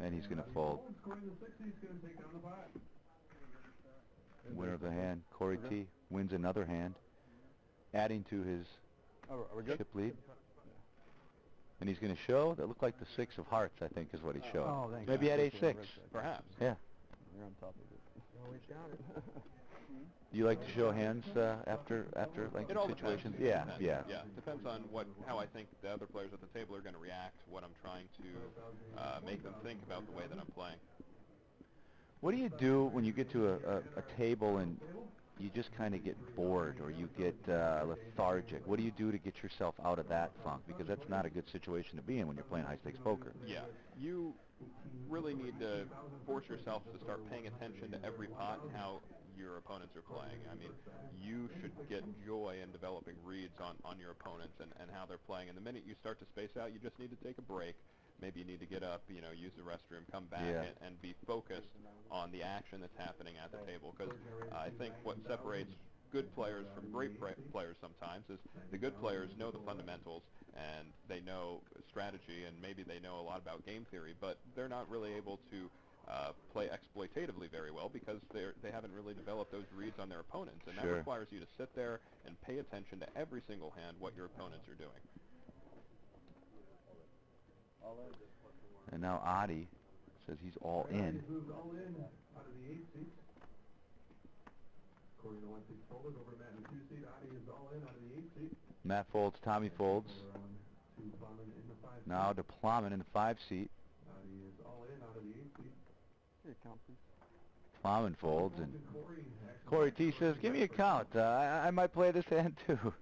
And he's going to fold. Winner of the hand, Corey T. wins another hand, adding to his chip lead. And he's going to show that looked like the 6 of hearts, I think, is what he showed. Oh, thanks. Maybe he had ace-6. Perhaps. Yeah. You're on top of it. You always got it. Do you like to show hands after like It all situations? depends. Yeah. Depends on how I think the other players at the table are going to react, what I'm trying to make them think about the way that I'm playing. What do you do when you get to a table and you just kind of get bored or you get lethargic? What do you do to get yourself out of that funk? Because that's not a good situation to be in when you're playing high-stakes poker. Yeah, you really need to force yourself to start paying attention to every pot and how your opponents are playing. I mean, you should get joy in developing reads on your opponents and how they're playing. And the minute you start to space out, you just need to take a break. Maybe you need to get up, use the restroom, come back, and be focused on the action that's happening at the table. Because I think what separates good players from great players sometimes is the good players know the fundamentals and they know strategy and maybe they know a lot about game theory, but they're not really able to play exploitatively very well because they haven't really developed those reads on their opponents. And that requires you to sit there and pay attention to every single hand what your opponents are doing. And now Adi says he's all in. Moved all in out of the 8 seat. Corey, the 1 seat folded over Matt in the 2 seat. Adi is all in out of the 8 seat. Matt folds, Tommy folds. Now to Plowman in the 5 seat. Adi is all in out of the 8 seat. Here, count, please. Plowman folds, and Corey T says, "Give me a count. I might play this hand too."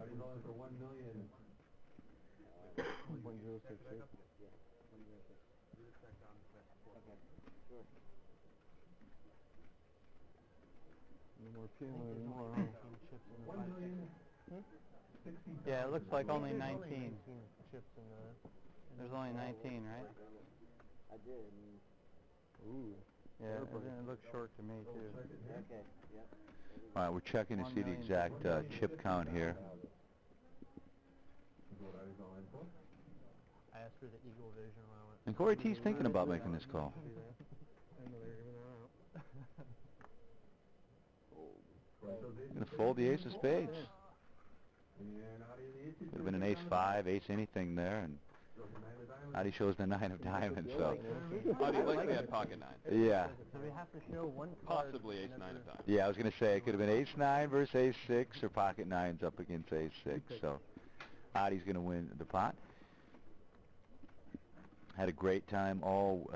Adi's all in for 1 million. 1.06. No more peeling anymore, huh? 1 million. Yeah, it looks like only 19 chips in there. There's only 19, right? I did. Ooh. Yeah, it looks short to me, too. Okay, yep. All right, we're checking to see the exact chip count here. I asked for the Eagle Vision when I went. And Corey T's thinking about making this call. I know they're giving her out. Corey still Going to fold the ace of spades. Could have been an ace-5, ace anything there, and Adi shows the 9 of diamonds, so. Adi likely had pocket 9. Yeah. So we have to show one card. Possibly ace 9 of diamonds. Yeah, I was going to say it could have been ace-9 versus ace-6 or pocket 9s up against ace-6, so Adi's going to win the pot. Had a great time.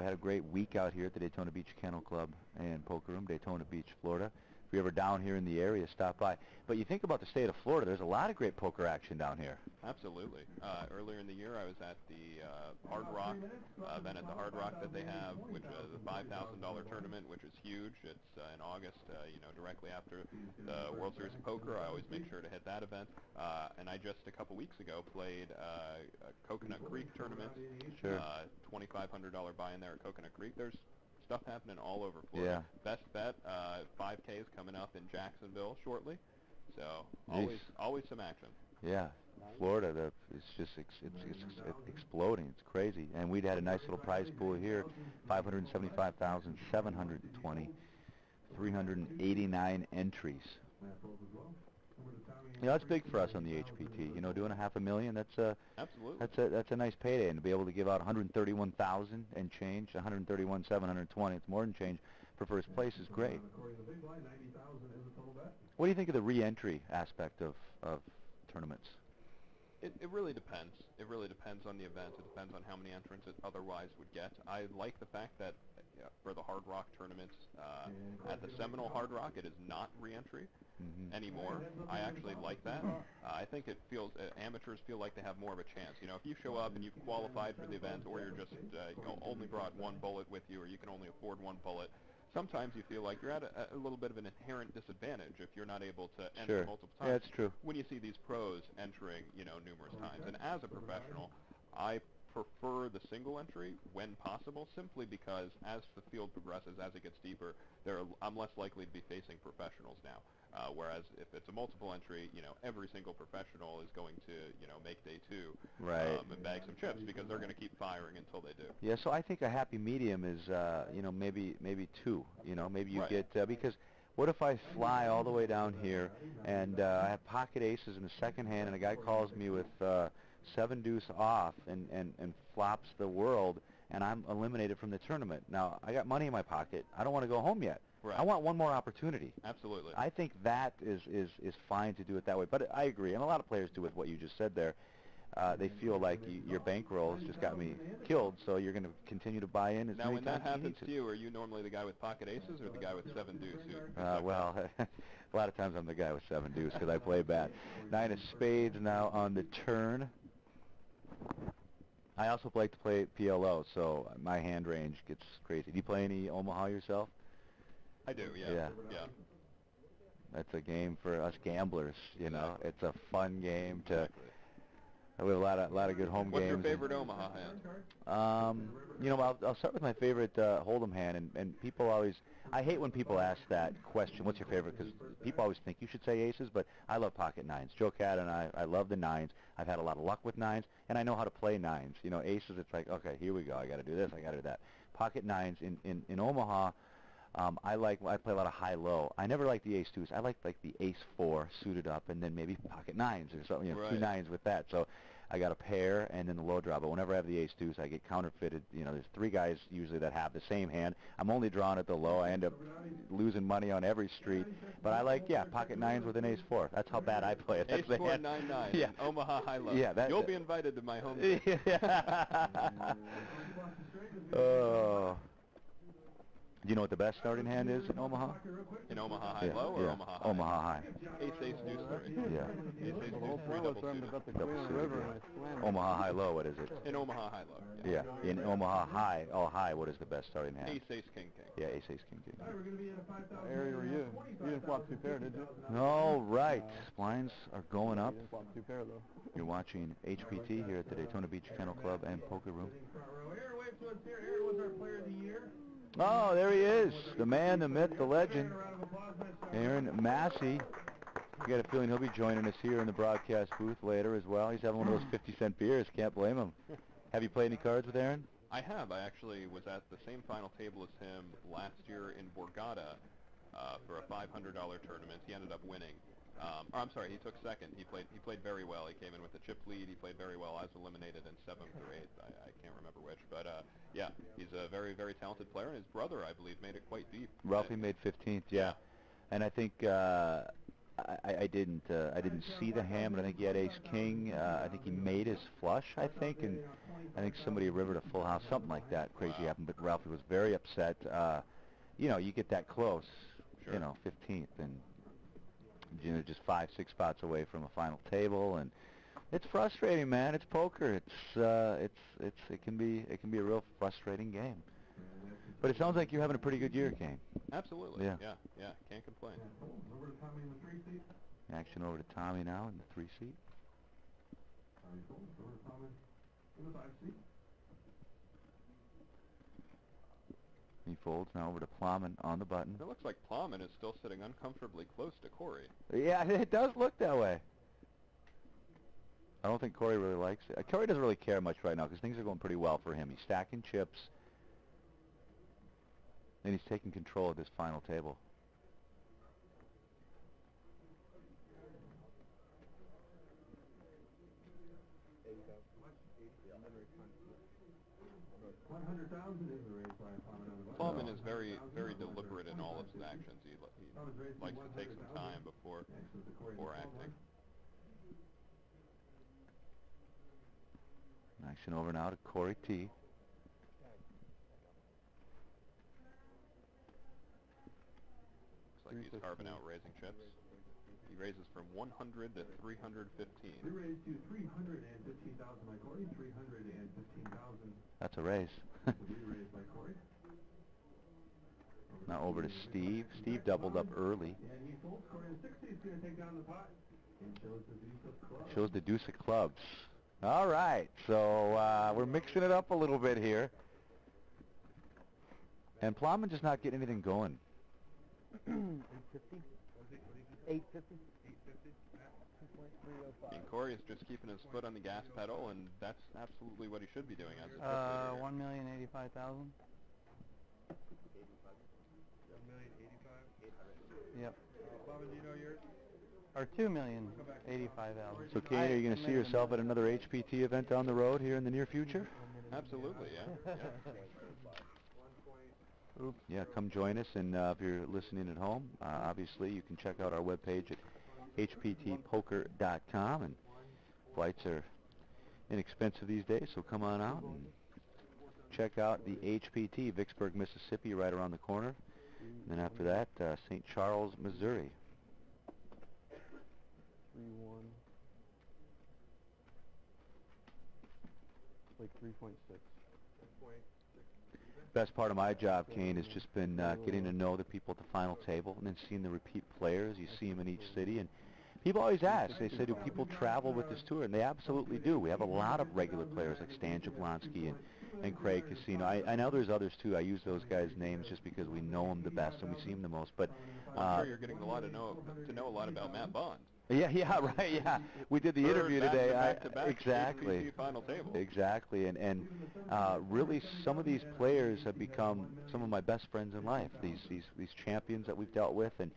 Had a great week out here at the Daytona Beach Kennel Club and Poker Room, Daytona Beach, Florida. If you're ever down here in the area, stop by. But you think about the state of Florida, there's a lot of great poker action down here. Absolutely. Earlier in the year, I was at the Hard Rock event at the Hard Rock that they have, which is a $5,000 tournament, which is huge. It's in August, directly after the World Series of Poker. I always make sure to hit that event. And I just a couple weeks ago played a Coconut Creek tournament. Sure. $2,500 buy-in there at Coconut Creek. There's stuff happening all over Florida. Yeah. Best bet, 5K is coming up in Jacksonville shortly. So always some action. Yeah, Florida, it's just it's exploding. It's crazy. And we'd had a nice little prize pool here, 575,720, 389 entries. Yeah, that's big for us on the HPT. You know, doing $500,000, Absolutely. that's a nice payday, and to be able to give out 131,000 and change, 131,720, it's more than change for first place is great. What do you think of the re-entry aspect of tournaments? It really depends. It really depends on the event. It depends on how many entrants it otherwise would get. I like the fact that for the Hard Rock tournaments at the Seminole Hard Rock, it is not re-entry anymore. I actually like that. I think it feels amateurs feel like they have more of a chance. You know, if you show up and you've qualified for the event, or you're just only brought one bullet with you, or you can only afford one bullet, sometimes you feel like you're at a little bit of an inherent disadvantage if you're not able to enter multiple times. Yeah, that's true. When you see these pros entering, numerous times. And as a professional, I prefer the single entry when possible, simply because as the field progresses, as it gets deeper, I'm less likely to be facing professionals now. Whereas if it's a multiple entry, every single professional is going to, make day 2 and bag some chips, because they're going to keep firing until they do. Yeah, so I think a happy medium is, maybe 2. Maybe you get because what if I fly all the way down here and I have pocket aces in the second hand, and a guy calls me with 7 deuce off and flops the world, and I'm eliminated from the tournament. Now I got money in my pocket. I don't want to go home yet. Right. I want one more opportunity. Absolutely. I think that is fine to do it that way. But I agree, and a lot of players do with what you just said there. They feel like your bankroll just got me killed, so you're going to continue to buy in as now, many when times that happens you to you, are you normally the guy with pocket aces or the guy with 7 deuce? Well, a lot of times I'm the guy with 7 deuce because I play bad. 9 of spades now on the turn. I also like to play PLO, so my hand range gets crazy. Do you play any Omaha yourself? I do, yeah. That's a game for us gamblers, Exactly. It's a fun game to. Exactly. We have a lot of good home What's games. What's your favorite Omaha hand? I'll start with my favorite Hold'em hand, and people always. I hate when people ask that question, what's your favorite? Because people always think you should say aces, but I love pocket 9s. Joe Cat and I love the 9s. I've had a lot of luck with 9s, and I know how to play 9s. Aces, it's like, okay, here we go. I got to do this. I got to do that. Pocket 9s in Omaha. I play a lot of high-low. I never like the ace-2s. I like the ace-4 suited up, and then maybe pocket 9s or something, 2 9s with that. So I got a pair and then the low draw. But whenever I have the ace-2s, I get counterfeited. There's 3 guys usually that have the same hand. I'm only drawing at the low. I end up losing money on every street. But I like, pocket 9s with an ace-4. That's how bad I play it. That's Ace-4, 9-9. Yeah. Omaha high-low. Yeah, you'll be invited to my home. Oh. Do you know what the best starting hand is in Omaha? In Omaha high-low or Omaha high? Omaha high. Ace, deuce, 3. Yeah. Ace, deuce, 3, double suited. Omaha high-low, what is it? In Omaha high-low. Yeah. In Omaha high, high, what is the best starting hand? Ace, king, king. Yeah, ace, king, king. What area were you? You didn't flop 2 pair, did you? All right. Blinds are going up. You didn't flop 2 pair, though. You're watching HPT here at the Daytona Beach Kennel Club and Poker Room. Oh, there he is. The man, the myth, the legend. Aaron Massey. I got a feeling he'll be joining us here in the broadcast booth later as well. He's having one of those 50-cent beers. Can't blame him. Have you played any cards with Aaron? I have. I actually was at the same final table as him last year in Borgata. for a $500 tournament. He ended up winning. Or I'm sorry, he took second. He played very well. He came in with a chip lead. He played very well. I was eliminated in 7th or 8th. I can't remember which. But yeah, he's a very, very talented player. And his brother, I believe, made it quite deep. Ralphie made 15th, yeah. And I think I didn't see the hand, but I think he had ace king. I think he made his flush, I think, and I think somebody rivered a full house, something like that. Crazy happened, but Ralphie was very upset. You know, you get that close, you know, 15th, and you know, just 5, 6 spots away from a final table, and it's frustrating, man. It's poker. It can be a real frustrating game. But it sounds like you're having a pretty good year, Kane. Absolutely. Yeah. Can't complain. Action over to Tommy now in the 3 seat. He folds now over to Plowman on the button. It looks like Plowman is still sitting uncomfortably close to Corey. Yeah, it does look that way. I don't think Corey really likes it. Corey doesn't really care much right now because things are going pretty well for him. He's stacking chips, and he's taking control of this final table. Plowman is very, very deliberate in all of his actions. He likes to take some time before acting. Action over now to Corey T. Looks like he's carving out raising chips. He raises from 100 to 315. We raised to 315,000 by Corey, 315,000. That's a raise. By Corey. Now over to Steve. Steve doubled up early. And he folds. Corey in 60 is going to take down the pot. And shows the deuce of clubs. Shows the deuce of clubs. All right, so we're mixing it up a little bit here. And Plowman just not getting anything going. 850? 850? And Corey is just keeping his foot on the gas pedal, and that's absolutely what he should be doing as a 1,085,000. 1,085,000. Yep. Plowman, do you know yours? Or 2,085,000. So, Kane, are you going to see yourself at another HPT event down the road here in the near future? Absolutely, yeah. Oops. Yeah, come join us, and if you're listening at home, obviously you can check out our webpage at hptpoker.com, and flights are inexpensive these days, so come on out and check out the HPT, Vicksburg, Mississippi, right around the corner. And then after that, St. Charles, Missouri. 3-1. Like 3.6. Best part of my job, Kane, has just been getting to know the people at the final table and then seeing the repeat players. You see them in each city, and people always ask, they say, do people travel with this tour? And they absolutely do. We have a lot of regular players like Stan Jablonski and Craig Casino. I know there's others too. I use those guys' names just because we know them the best and we see them the most. But I'm sure you're getting to know a lot about Matt Bond. Yeah, right, yeah. We did the interview today. Exactly. HPT final table. Exactly, and really some of these players have become some of my best friends in life. These champions that we've dealt with, and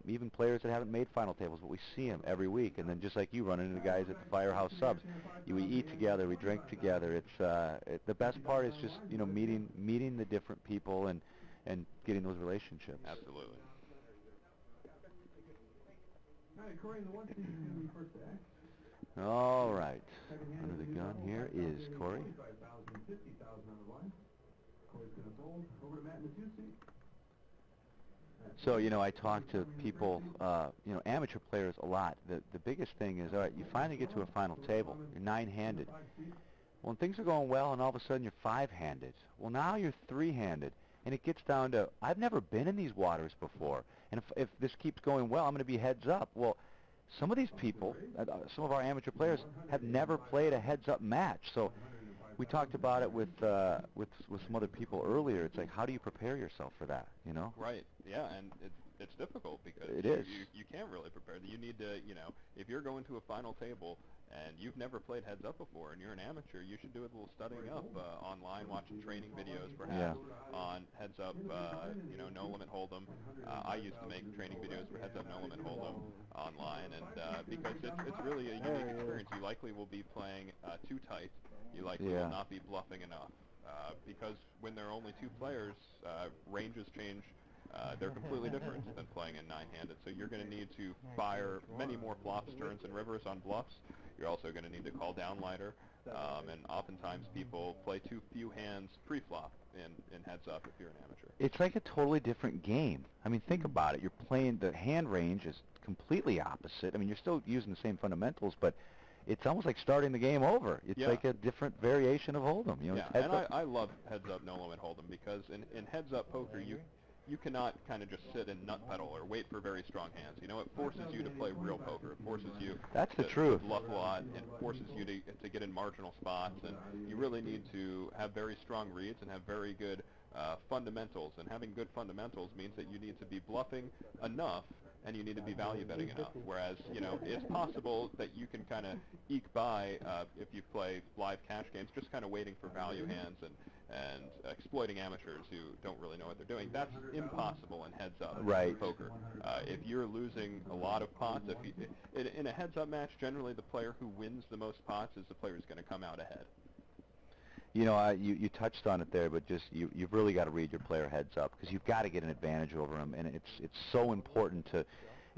even players that haven't made final tables, but we see them every week. And then just like you, running into guys at the Firehouse Subs, we eat together, we drink together. It's the best part is just meeting the different people and getting those relationships. Absolutely. All right. Under the gun here is Corey. So, I talk to people, amateur players a lot. The biggest thing is, all right, you finally get to a final table. You're 9-handed. Well, things are going well, and all of a sudden you're 5-handed. Well, now you're 3-handed. And it gets down to, I've never been in these waters before. And if this keeps going well, I'm going to be heads up. Well, some of these people, some of our amateur players, have never played a heads-up match. So we talked about it with some other people earlier. It's like, how do you prepare yourself for that, Right, yeah, and it's difficult because it is. You can't really prepare. You need to, if you're going to a final table and you've never played heads up before, and you're an amateur, you should do a little studying up online, watching training videos perhaps on heads up, no limit hold'em. I used to make training videos for heads up no limit hold'em online, and because it's really a unique experience. You likely will be playing too tight. You likely will not be bluffing enough. Because when there are only two players, ranges change. They're completely different than playing in nine-handed. So you're going to need to fire many more flops, turns, and rivers on bluffs. You're also going to need to call down lighter. And oftentimes people play too few hands pre-flop in heads up if you're an amateur. It's like a totally different game. I mean, think about it. You're playing, the hand range is completely opposite. I mean, you're still using the same fundamentals, but it's almost like starting the game over. It's like a different variation of hold'em. You know, and I love heads up no limit hold'em because in heads up poker you cannot kind of just sit and nut pedal or wait for very strong hands. You know, it forces you to play real poker. It forces you to bluff a lot, and forces you to get in marginal spots, and you really need to have very strong reads and have very good fundamentals. And having good fundamentals means that you need to be bluffing enough and you need to be value betting enough. Whereas, you know, it's possible that you can kind of eke by if you play live cash games, just kind of waiting for value hands and exploiting amateurs who don't really know what they're doing. That's impossible in heads-up poker. If you're losing a lot of pots, in a heads-up match, generally the player who wins the most pots is the player who's going to come out ahead. You know, you touched on it there, but just you've really got to read your player heads up because you've got to get an advantage over them, and it's so important to.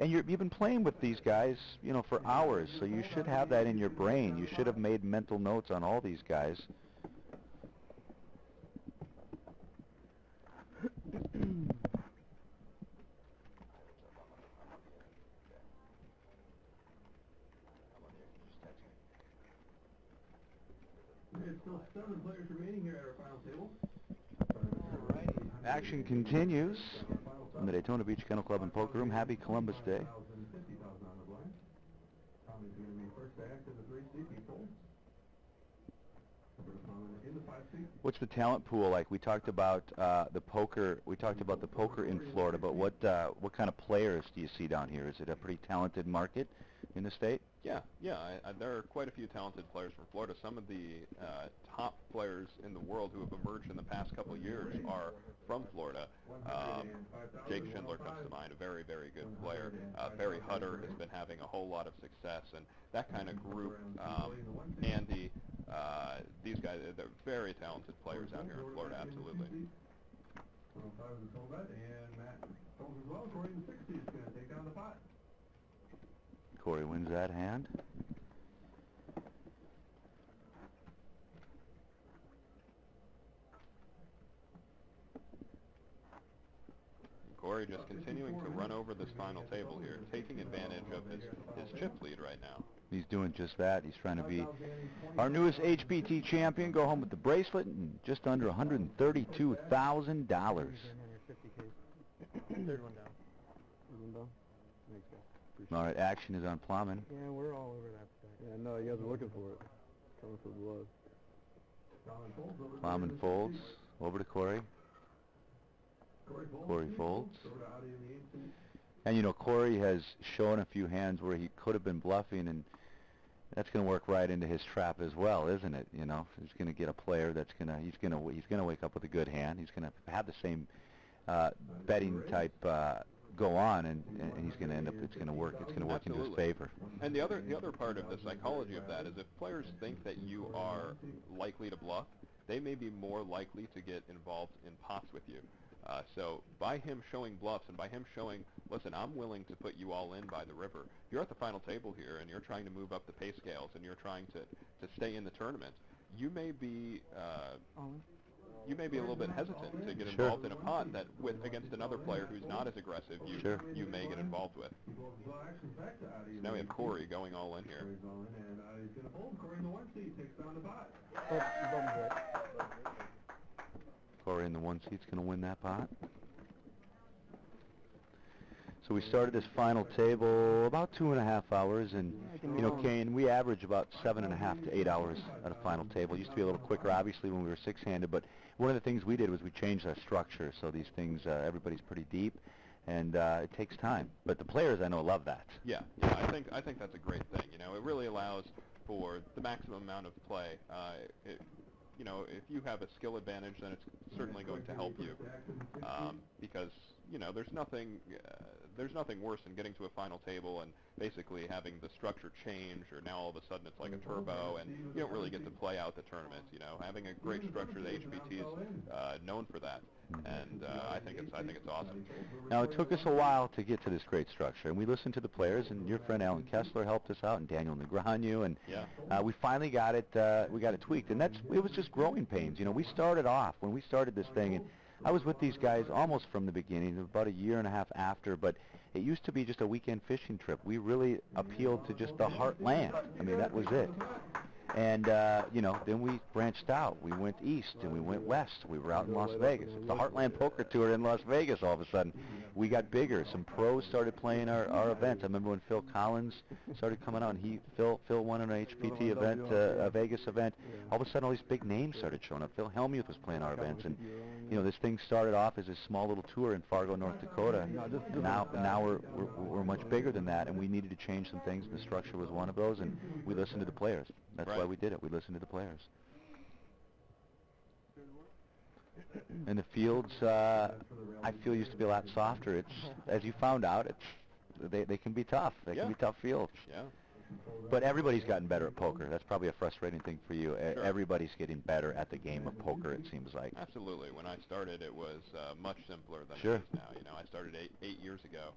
And you've been playing with these guys, you know, for hours, so you should have that in your brain. You should have made mental notes on all these guys. There's still 7 players remaining here at our final table. Action continues from the Daytona Beach Kennel Club and Poker Room. Happy Columbus Day. What's the talent pool like? We talked about the poker. We talked about the poker in Florida, but what kind of players do you see down here? Is it a pretty talented market in the state? Yeah. There are quite a few talented players from Florida. Some of the top players in the world who have emerged in the past couple of years are from Florida. Jake Schindler comes to mind, a very, very good player. Barry Hutter has been having a whole lot of success, and that kind of group, Andy, these guys, they're very talented players out here in Florida, absolutely. Corey wins that hand. Corey just continuing to run over this final table here, taking advantage of his chip lead right now. He's doing just that. He's trying to be our newest HPT champion, go home with the bracelet and just under $132,000. All right, action is on Plowman. Yeah, we're all over that stack. Yeah, no, you guys are looking for it. Coming for blood. Plowman folds over to Corey. Corey folds. And you know, Corey has shown a few hands where he could have been bluffing, and that's going to work right into his trap as well, isn't it? You know, he's going to get a player that's going to he's going to wake up with a good hand. He's going to have the same betting type go on, and he's going to end up. It's going to work. It's going to work into his favor. And the other part of the psychology of that is if players think that you are likely to bluff, they may be more likely to get involved in pots with you. So by him showing bluffs and by him showing, listen, I'm willing to put you all in by the river. You're at the final table here, and you're trying to move up the pay scales, and you're trying to stay in the tournament. You may be a little bit hesitant to get involved in a pot that against another player who's not as aggressive you may get involved with. So now we have Corey going all in here. Corey in the one seat's going to win that pot. So we started this final table about 2.5 hours, and you know, Kane, we average about 7.5 to 8 hours at a final table. It used to be a little quicker, obviously, when we were six-handed, but one of the things we did was we changed our structure. So these things, everybody's pretty deep, and it takes time. But the players, I know, love that. Yeah, I think that's a great thing. You know, it really allows for the maximum amount of play. You know, if you have a skill advantage, then it's certainly going to help you, because you know there's nothing worse than getting to a final table and basically having the structure change, or now all of a sudden it's like a turbo, and you don't really get to play out the tournament. You know, having a great structure, the HPT is known for that, and I think it's awesome. Now, it took us a while to get to this great structure, and we listened to the players, and your friend Alan Kessler helped us out, and Daniel Negreanu, and we finally got it tweaked, and it was just growing pains. You know, we started off, when we started this thing, and I was with these guys almost from the beginning, about a year and a half after, but it used to be just a weekend fishing trip. We really appealed to just the Heartland. I mean, that was it. And, you know, then we branched out. We went east and we went west. We were out in Las Vegas. It's the Heartland Poker Tour in Las Vegas all of a sudden. We got bigger. Some pros started playing our events. I remember when Phil Collins started coming out, and Phil won an HPT event, a Vegas event. All of a sudden, all these big names started showing up. Phil Hellmuth was playing our events. And, you know, this thing started off as a small little tour in Fargo, North Dakota. Now we're much bigger than that, and we needed to change some things, and the structure was one of those, and we listened to the players. That's why we did it. We listened to the players. And the fields, I feel, used to be a lot softer. It's, as you found out, they can be tough. They can be tough fields. Yeah. But everybody's gotten better at poker. That's probably a frustrating thing for you. Sure. Everybody's getting better at the game of poker, it seems like. Absolutely. When I started, it was much simpler than it is now. You know, I started eight years ago.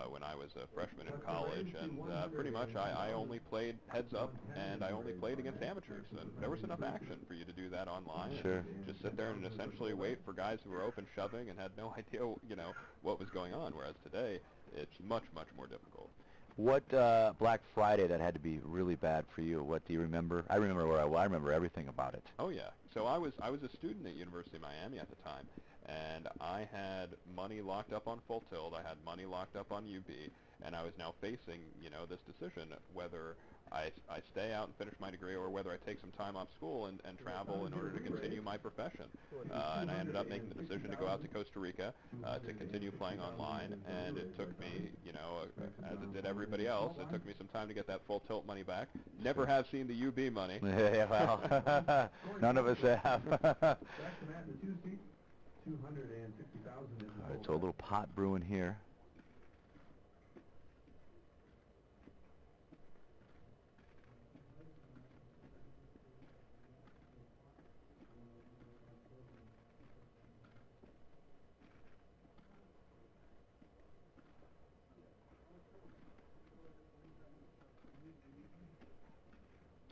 When I was a freshman in college, and pretty much I only played heads up, and I only played against amateurs, and there was enough action for you to do that online. Just sit there and essentially wait for guys who were open shoving and had no idea, you know, what was going on. Whereas today, it's much more difficult. What Black Friday, that had to be really bad for you. What do you remember? I remember where I remember everything about it. Oh yeah. So I was a student at University of Miami at the time, and I had money locked up on Full Tilt. I had money locked up on UB, and I was now facing, you know, this decision whether I stay out and finish my degree, or whether I take some time off school and travel in order to continue my profession. And I ended up making the decision to go out to Costa Rica to continue playing online, and it took me, you know, as it did everybody else, it took me some time to get that Full Tilt money back. Never have seen the UB money. Yeah, well, none of us have. All right, so a little pot brewing here.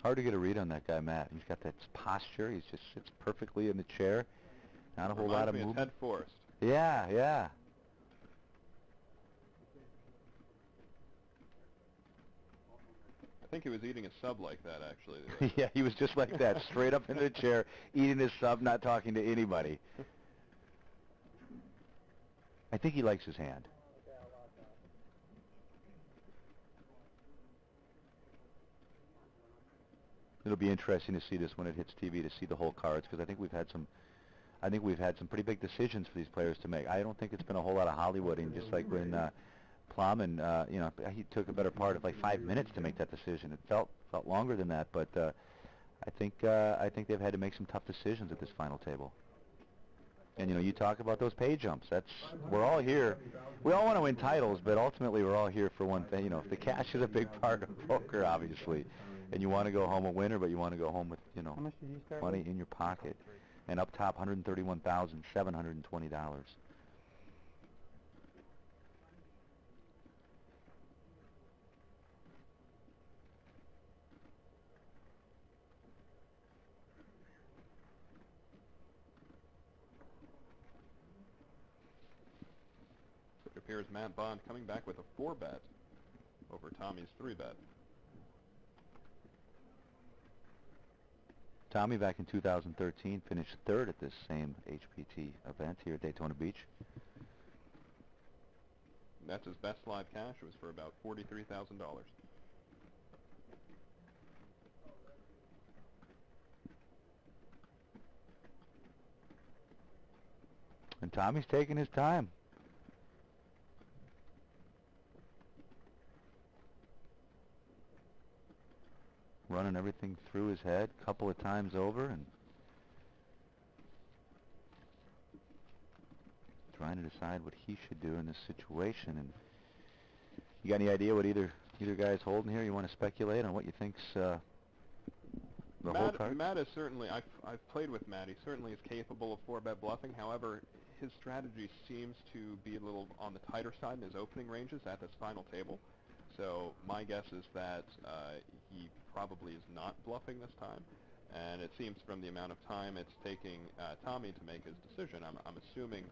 Hard to get a read on that guy, Matt. He's got that posture. He just sits perfectly in the chair. Not a whole lot of movement. Ted Forrest. Yeah, yeah. I think he was eating a sub like that, actually. Yeah, he was just like that, straight up in the chair, eating his sub, not talking to anybody. I think he likes his hand. It'll be interesting to see this when it hits TV, to see the whole cards, because I think we've had some pretty big decisions for these players to make. I don't think it's been a whole lot of Hollywooding, just like when Plum and you know, he took a better part of like 5 minutes to make that decision. It felt longer than that, but I think they've had to make some tough decisions at this final table. And you know, you talk about those pay jumps. We're all here. We all want to win titles, but ultimately we're all here for one thing. You know, the cash is a big part of poker, obviously. And you want to go home a winner, but you want to go home with, you know, money in your pocket. And up top, $131,720. It appears Matt Bond coming back with a 4-bet over Tommy's 3-bet. Tommy, back in 2013, finished third at this same HPT event here at Daytona Beach. That's his best live cash. It was for about $43,000. And Tommy's taking his time. running everything through his head a couple of times over and trying to decide what he should do in this situation. And you got any idea what either guy's holding here? You want to speculate on what you think's the whole card? Matt is certainly, I've played with Matt. He certainly is capable of 4-bet bluffing. However, his strategy seems to be a little on the tighter side in his opening ranges at this final table. So my guess is that he probably is not bluffing this time. And it seems from the amount of time it's taking Tommy to make his decision, I'm assuming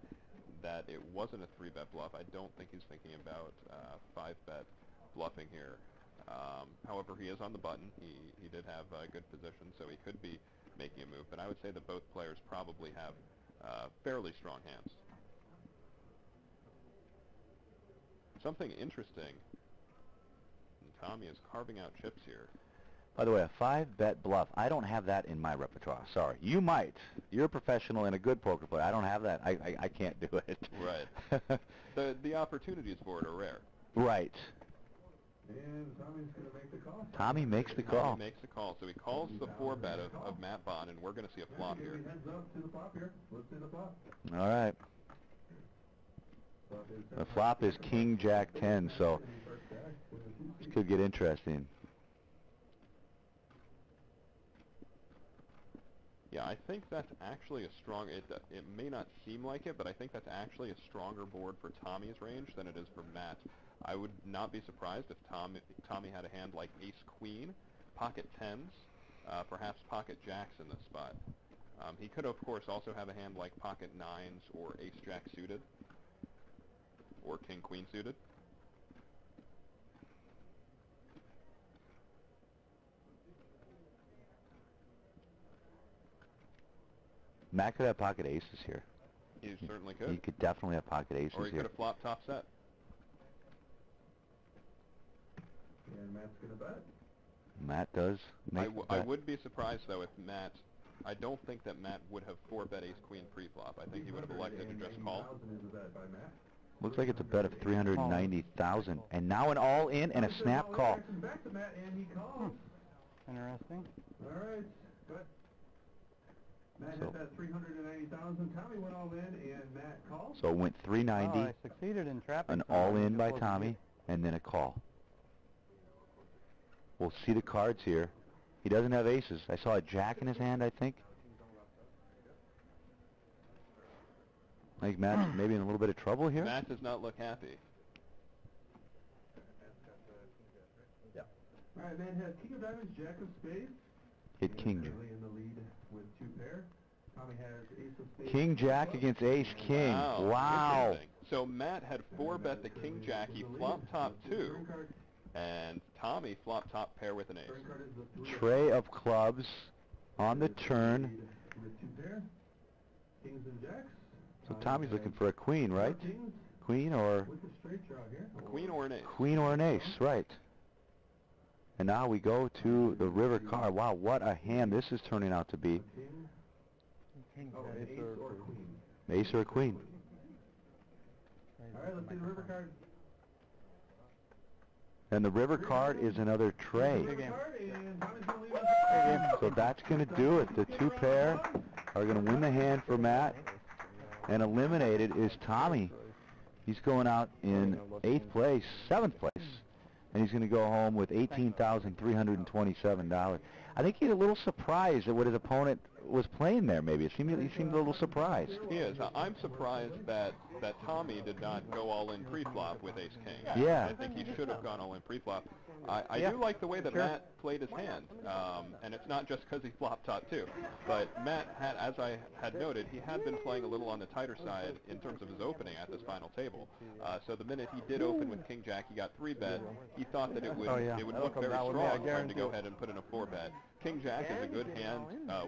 that it wasn't a 3-bet bluff. I don't think he's thinking about 5-bet bluffing here. However, he is on the button. He did have good position, so he could be making a move. But I would say that both players probably have fairly strong hands. Something interesting. Tommy is carving out chips here. By the way, a 5-bet bluff. I don't have that in my repertoire. Sorry. You might. You're a professional and a good poker player. I don't have that. I can't do it. Right. The opportunities for it are rare. Right. And Tommy's going to make the call. Tommy makes the call. Tommy makes the call. So he calls the 4-bet of Matt Bond, and we're going to see a flop here. Heads up to the flop here. Let's see the flop. All right. The flop is King Jack 10, so this could get interesting. Yeah, I think that's actually a strong, it may not seem like it, but I think that's actually a stronger board for Tommy's range than it is for Matt. I would not be surprised if Tommy had a hand like ace-queen, pocket tens, perhaps pocket jacks in this spot. He could, of course, also have a hand like pocket nines or ace-jack suited, or king-queen suited. Matt could have pocket aces here. He certainly could. He could definitely have pocket aces here. Or he could have flopped top set. And Matt's going to bet. Matt does make the bet. I would be surprised, though, if Matt... I don't think that Matt would have 4-bet ace-queen pre-flop. I think he would have elected to just call. Looks like it's a bet of 390,000. And now an all-in and a snap call. Back to Matt, and he calls. Interesting. All right. Good. Matt hit that 390,000. Tommy went all in, and Matt called. So it went 390. Oh, I succeeded in trapping. An all-in by Tommy, and then a call. We'll see the cards here. He doesn't have aces. I saw a jack in his hand, I think. I think Matt's maybe in a little bit of trouble here. Matt does not look happy. Yeah. All right, Matt has king of diamonds, jack of spades. Hit king. In the lead with 2 pair. Tommy has ace of spades. King jack against ace king. Wow. So Matt had 4-bet the king jack. He flopped top 2. And Tommy flopped top pair with an ace. Tray of clubs on the turn. So Tommy's looking for a queen, right? Queen or... A queen or an ace. Queen or an ace, right. And now we go to the river card. Wow, what a hand this is turning out to be. Ace or a queen. All right, let's see the river card. And the river card is another tray. So that's going to do it. The 2 pair are going to win the hand for Matt. And eliminated is Tommy. He's going out in 8th place, 7th place. And he's going to go home with $18,327. I think he's a little surprised at what his opponent was playing there, maybe. He seemed a little surprised. He is. I'm surprised that Tommy did not go all in pre-flop with ace-king. Yeah. I think he should have gone all in pre-flop. I do like the way that Matt played his hand, and it's not just because he flopped top 2. But Matt had, as I had noted, he had been playing a little on the tighter side in terms of his opening at this final table. So the minute he did open with king jack, he got 3-bet. He thought that it would look very strong for him to go ahead and put in a 4-bet. King jack is a good hand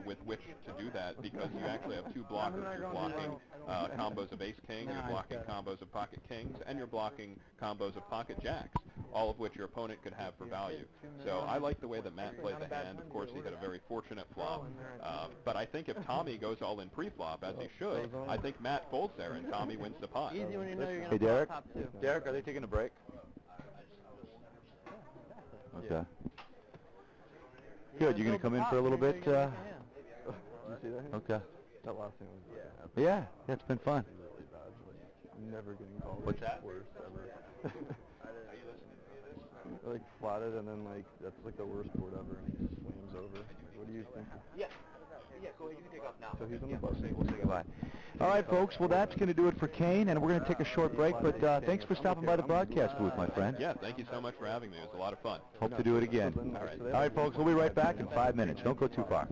with which to do that because you actually have 2 blockers. You're blocking combos of ace-king, you're blocking combos of pocket kings, and you're blocking combos of pocket jacks, all of which your opponent could have for value. So I like the way that Matt played the hand. Of course, he had a very fortunate flop. But I think if Tommy goes all in pre-flop, as he should, I think Matt folds there and Tommy wins the pot. Hey, Derek? Derek, are they taking a break? Okay. Good. You gonna come in for a little bit? Did you see that? Okay. That last thing was Yeah, it's been fun. really bad. Like, never getting called. What's that? Worst ever. Like flatted, and then like that's like the worst board ever, and he just slams over. Like, what do you think? Yeah, go ahead. You can take off now. So he's on the bus. We'll say goodbye. All right, folks. Well, that's going to do it for Kane, and we're going to take a short break. But thanks for stopping by the broadcast booth, my friend. Yeah, thank you so much for having me. It was a lot of fun. Hope to do it again. All right, folks. We'll be right back in 5 minutes. Don't go too far.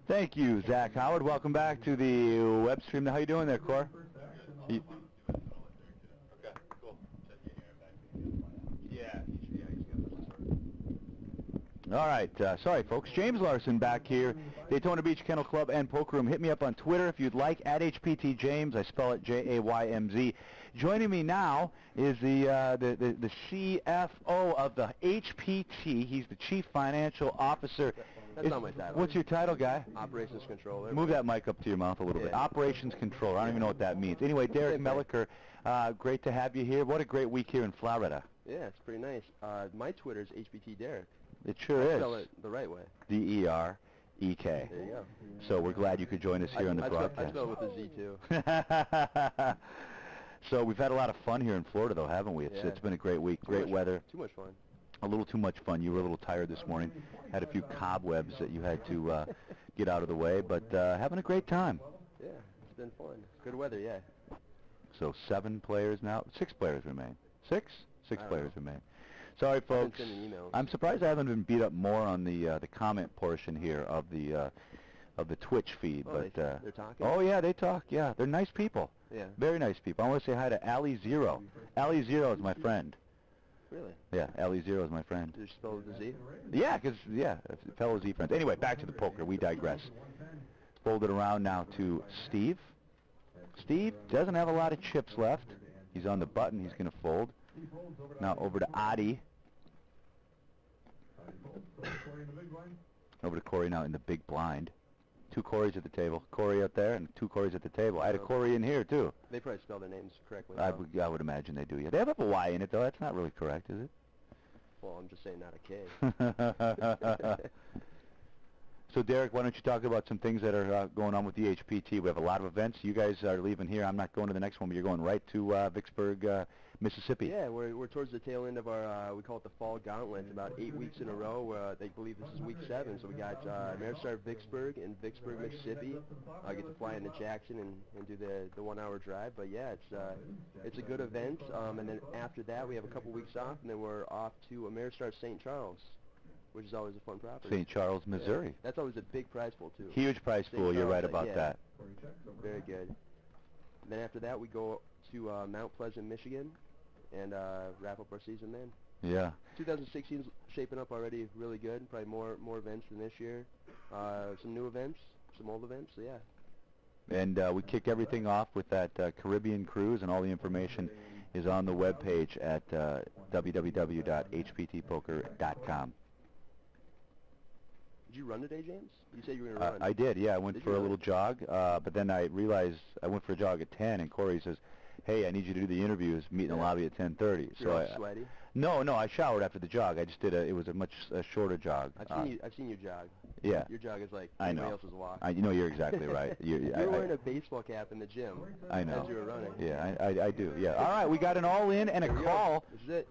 Thank you, Zach Howard. Welcome back to the web stream. How you doing there, Cor? Okay, cool. Yeah, he's got All right, sorry folks. James Larson back here, Daytona Beach Kennel Club and Poker Room. Hit me up on Twitter if you'd like, at HPT James. I spell it Jaymz. Joining me now is the CFO of the HPT. He's the Chief Financial Officer. That's not my title. What's your title, guy? Operations Controller. Move that mic up to your mouth a little bit. Operations Controller. I don't even know what that means. Anyway, Derek Melliker, great to have you here. What a great week here in Florida. Yeah, it's pretty nice. My Twitter's HPT Derek. It sure is. Spell it the right way. D-E-R-E-K. There you go. So we're glad you could join us here on the broadcast. I spell it with a Z, too. So we've had a lot of fun here in Florida, though, haven't we? It's been a great week, great weather. Too much fun. A little too much fun. You were a little tired this morning. Had a few cobwebs that you had to get out of the way, but having a great time. Yeah, it's been fun. Good weather, yeah. So 7 players now. 6 players remain. 6? 6 players remain. Sorry, I've folks. been sending emails. I'm surprised I haven't been beat up more on the comment portion here of the Twitch feed. Oh, but they're talking? Oh yeah, they talk. Yeah, they're nice people. Yeah. Very nice people. I want to say hi to Ali Zero. Ali Zero is my friend. Really? Yeah, Ali Zero is my friend. Did you spell it with a Z? Yeah, because fellow Z friends. Anyway, back to the poker. We digress. Fold it around now to Steve. Steve doesn't have a lot of chips left. He's on the button. He's going to fold. Now over to Adi. Over to Corey now in the big blind. 2 Corys at the table. Corey up there and 2 Corys at the table. I had a Corey in here, too. They probably spell their names correctly. I would imagine they do, yeah. They have a Y in it, though. That's not really correct, is it? Well, I'm just saying not a K. So, Derek, why don't you talk about some things that are going on with the HPT? We have a lot of events. You guys are leaving here. I'm not going to the next one, but you're going right to Vicksburg, Mississippi. Yeah, we're towards the tail end of our, we call it the Fall Gauntlet. About 8 weeks in a row. They believe this is week 7, so we got Ameristar Vicksburg and Vicksburg, Mississippi. I get to fly into Jackson and do the 1-hour drive. But yeah, it's a good event. And then after that, we have a couple weeks off, and then we're off to Ameristar St. Charles, which is always a fun property. St. Charles, Missouri. Yeah. That's always a big prize pool, too. Huge prize pool. You're right about that. Very good. And then after that, we go to Mount Pleasant, Michigan, and wrap up our season then. Yeah. 2016 is shaping up already really good. Probably more events than this year. Some new events, some old events, so yeah. And we kick everything off with that Caribbean cruise, and all the information is on the webpage at www.hptpoker.com. Did you run today, James? You said you were going to run. I did, yeah. I went for a little jog, but then I realized I went for a jog at 10, and Corey says, hey, I need you to do the interviews, meet in the lobby at 10:30. So I sweaty? No, I showered after the jog. I just did it was a much shorter jog. I've seen you jog. Yeah. Your jog is like everybody else's walk. You know, you're exactly right. You were wearing a baseball cap in the gym. I know. As you were running. Yeah, I do. Yeah. All right, we got an all-in and a call. This is it.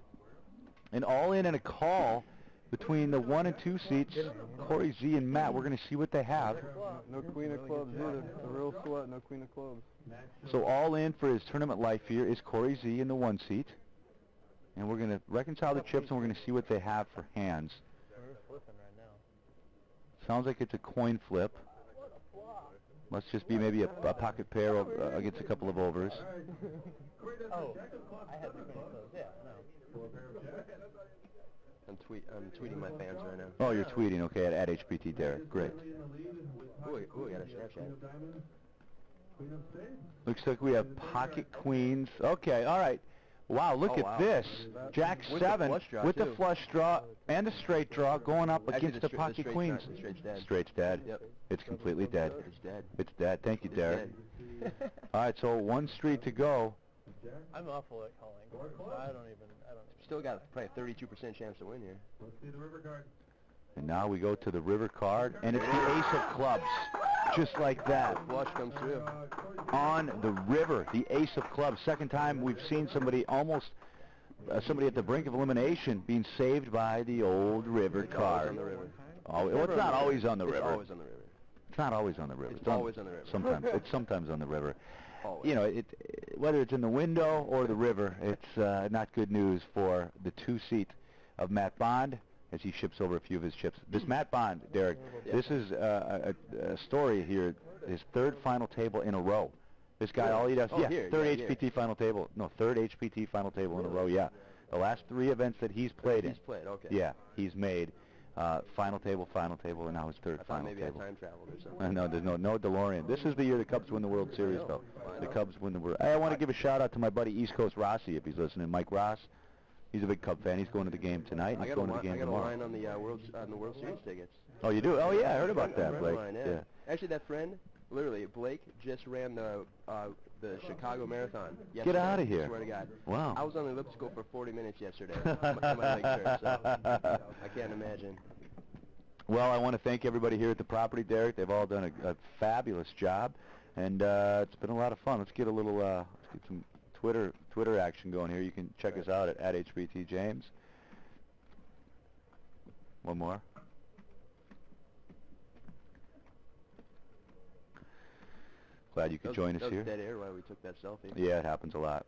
An all-in and a call between the 1 and 2 seats, Corey Z and Matt. We're going to see what they have. No queen of clubs either. The real slut, no queen of clubs. So all in for his tournament life here is Corey Z in the 1 seat. And we're going to reconcile the chips, and we're going to see what they have for hands. Sounds like it's a coin flip. Must just be maybe a pocket pair against a couple of overs. Oh, I had the queen of clubs. Yeah, no. I'm tweeting my fans right now. Oh, you're tweeting, okay, at HPT Derek. Great. Ooh, I got a Snapchat. Looks like we have pocket queens. Okay, all right. Wow, look at this. Jack 7 with the flush draw and the straight draw going up against the pocket queens. Straight's dead. Yep. It's completely dead. It's dead. It's dead. Thank you, Derek. All right, so 1 street to go. I'm awful at calling. I don't even. Still got probably a 32% chance to win here. Let's see the river card. And now we go to the river card, and it's the ace of clubs, just like that. Flush comes through. On the river, the ace of clubs. Second time we've seen somebody almost, somebody at the brink of elimination being saved by the old river card. On the river. Well, it's not always on the river. It's always on the river. It's not always on the river. It's always on the river. Sometimes. It's sometimes on the river. Always. You know, whether it's in the window or the river, it's not good news for the 2 seat of Matt Bond as he ships over a few of his chips. This Matt Bond, Derek, this is a story here. His third final table in a row. This guy, all he does, third HPT final table. No, third HPT final table in a row, yeah. The last 3 events that he's played in. He's played, okay. Yeah, he's made final table, and now his third final table. Maybe I time traveled or something. No, there's no DeLorean. This is the year the Cubs win the World Series, though. The Cubs win the World. Hey, I want to give a shout out to my buddy East Coast Rossi, if he's listening. Mike Ross. He's a big Cub fan. He's going to the game tonight. And he's going to the game tomorrow. I got a line on the World Series tickets. Oh, you do? Oh, yeah, I heard about that, Blake. Yeah. Actually, that friend, literally, Blake just ran the Chicago Marathon yesterday. Get out of here. I swear to God. Wow. I was on the elliptical for 40 minutes yesterday. my legs hurt, so I can't imagine. Well, I want to thank everybody here at the property, Derek. They've all done a fabulous job, and it's been a lot of fun. Let's get a little, let's get some Twitter action going here. You can check us out at HPT James. One more. Glad you could join us here. That was dead air while we took that selfie. Yeah, it happens a lot.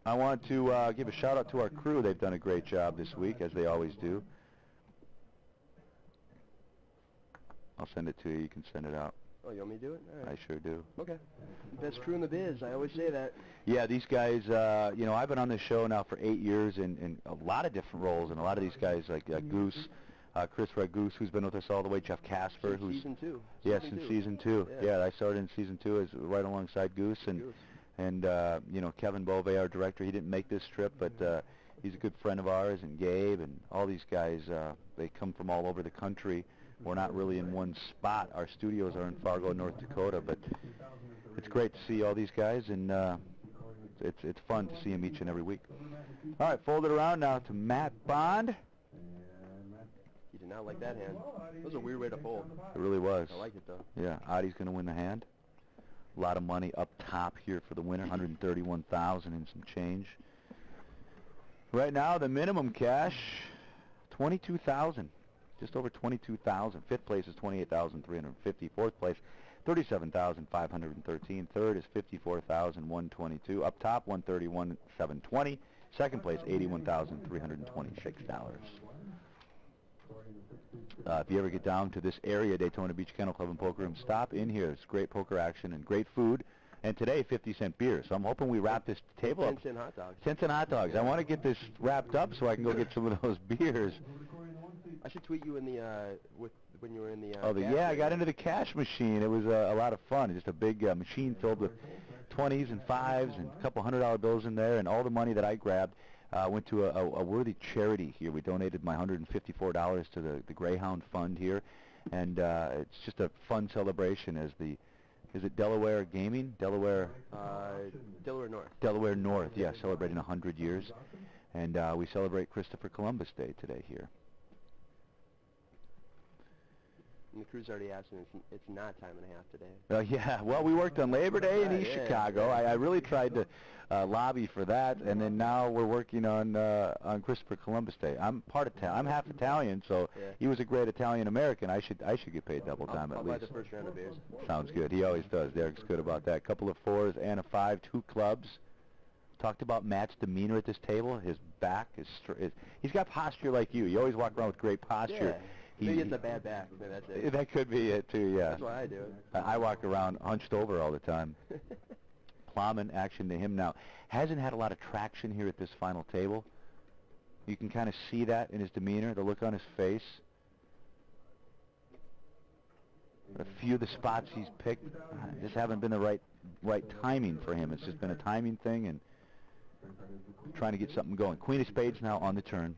I want to give a shout out to our crew. They've done a great job this week, as they always do. I'll send it to you. You can send it out. Oh, you want me to do it? All right. I sure do. Okay. Best crew in the biz. I always say that. Yeah, these guys, you know, I've been on this show now for 8 years in a lot of different roles, and a lot of these guys, like Goose, Chris Goose, who's been with us all the way, Jeff Casper, who's... Season 2. Yes, in Season 2. Yeah, I started in Season 2 as right alongside Goose, and you know, Kevin Bove, our director, he didn't make this trip, but he's a good friend of ours, and Gabe, and all these guys, they come from all over the country. We're not really in one spot. Our studios are in Fargo, North Dakota, but it's great to see all these guys, and it's fun to see them each and every week. All right, fold it around now to Matt Bond. He did not like that hand. That was a weird way to fold. It really was. I like it, though. Yeah, Adi's going to win the hand. A lot of money up top here for the winner, 131,000 and some change. Right now, the minimum cash, 22,000. Just over 22,000. Fifth place is 28,350. Fourth place, 37,513. Third is 54,122. Up top, 131,720. Second place, $81,326. If you ever get down to this area, Daytona Beach Kennel Club and Poker Room, stop in here. It's great poker action and great food. And today, 50-cent beer. So I'm hoping we wrap this table up. 10-cent hot dogs. 10-cent hot dogs. I want to get this wrapped up so I can go get some of those beers. I should tweet you in the when you were in the. I got into the cash machine. It was a lot of fun. Just a big machine filled with 20s and 5s and a couple $100 bills in there, and all the money that I grabbed went to a worthy charity here. We donated my $154 to the Greyhound Fund here, and it's just a fun celebration as the. Is it Delaware Gaming? Delaware North. Delaware North, yeah, celebrating 100 years, and we celebrate Christopher Columbus Day today here. And the crew's already asking, it's not time and a half today. Yeah, well, we worked on Labor Day in East Chicago. I really tried to lobby for that, and then now we're working on Christopher Columbus Day. I'm I'm half Italian, so he was a great Italian-American. I should get paid double time at least. I'll buy the first round of beers. Sounds good. He always does. Derek's good about that. Couple of 4s and a 5, 2 clubs. Talked about Matt's demeanor at this table. His back is he's got posture like you. You always walk around with great posture. Yeah. Maybe it's a bad back. Maybe that's it. That could be it, too, yeah. That's why I do it. I walk around hunched over all the time. Plowman action to him now. Hasn't had a lot of traction here at this final table. You can kind of see that in his demeanor, the look on his face. A few of the spots he's picked just haven't been the right timing for him. It's just been a timing thing and trying to get something going. Queen of Spades now on the turn.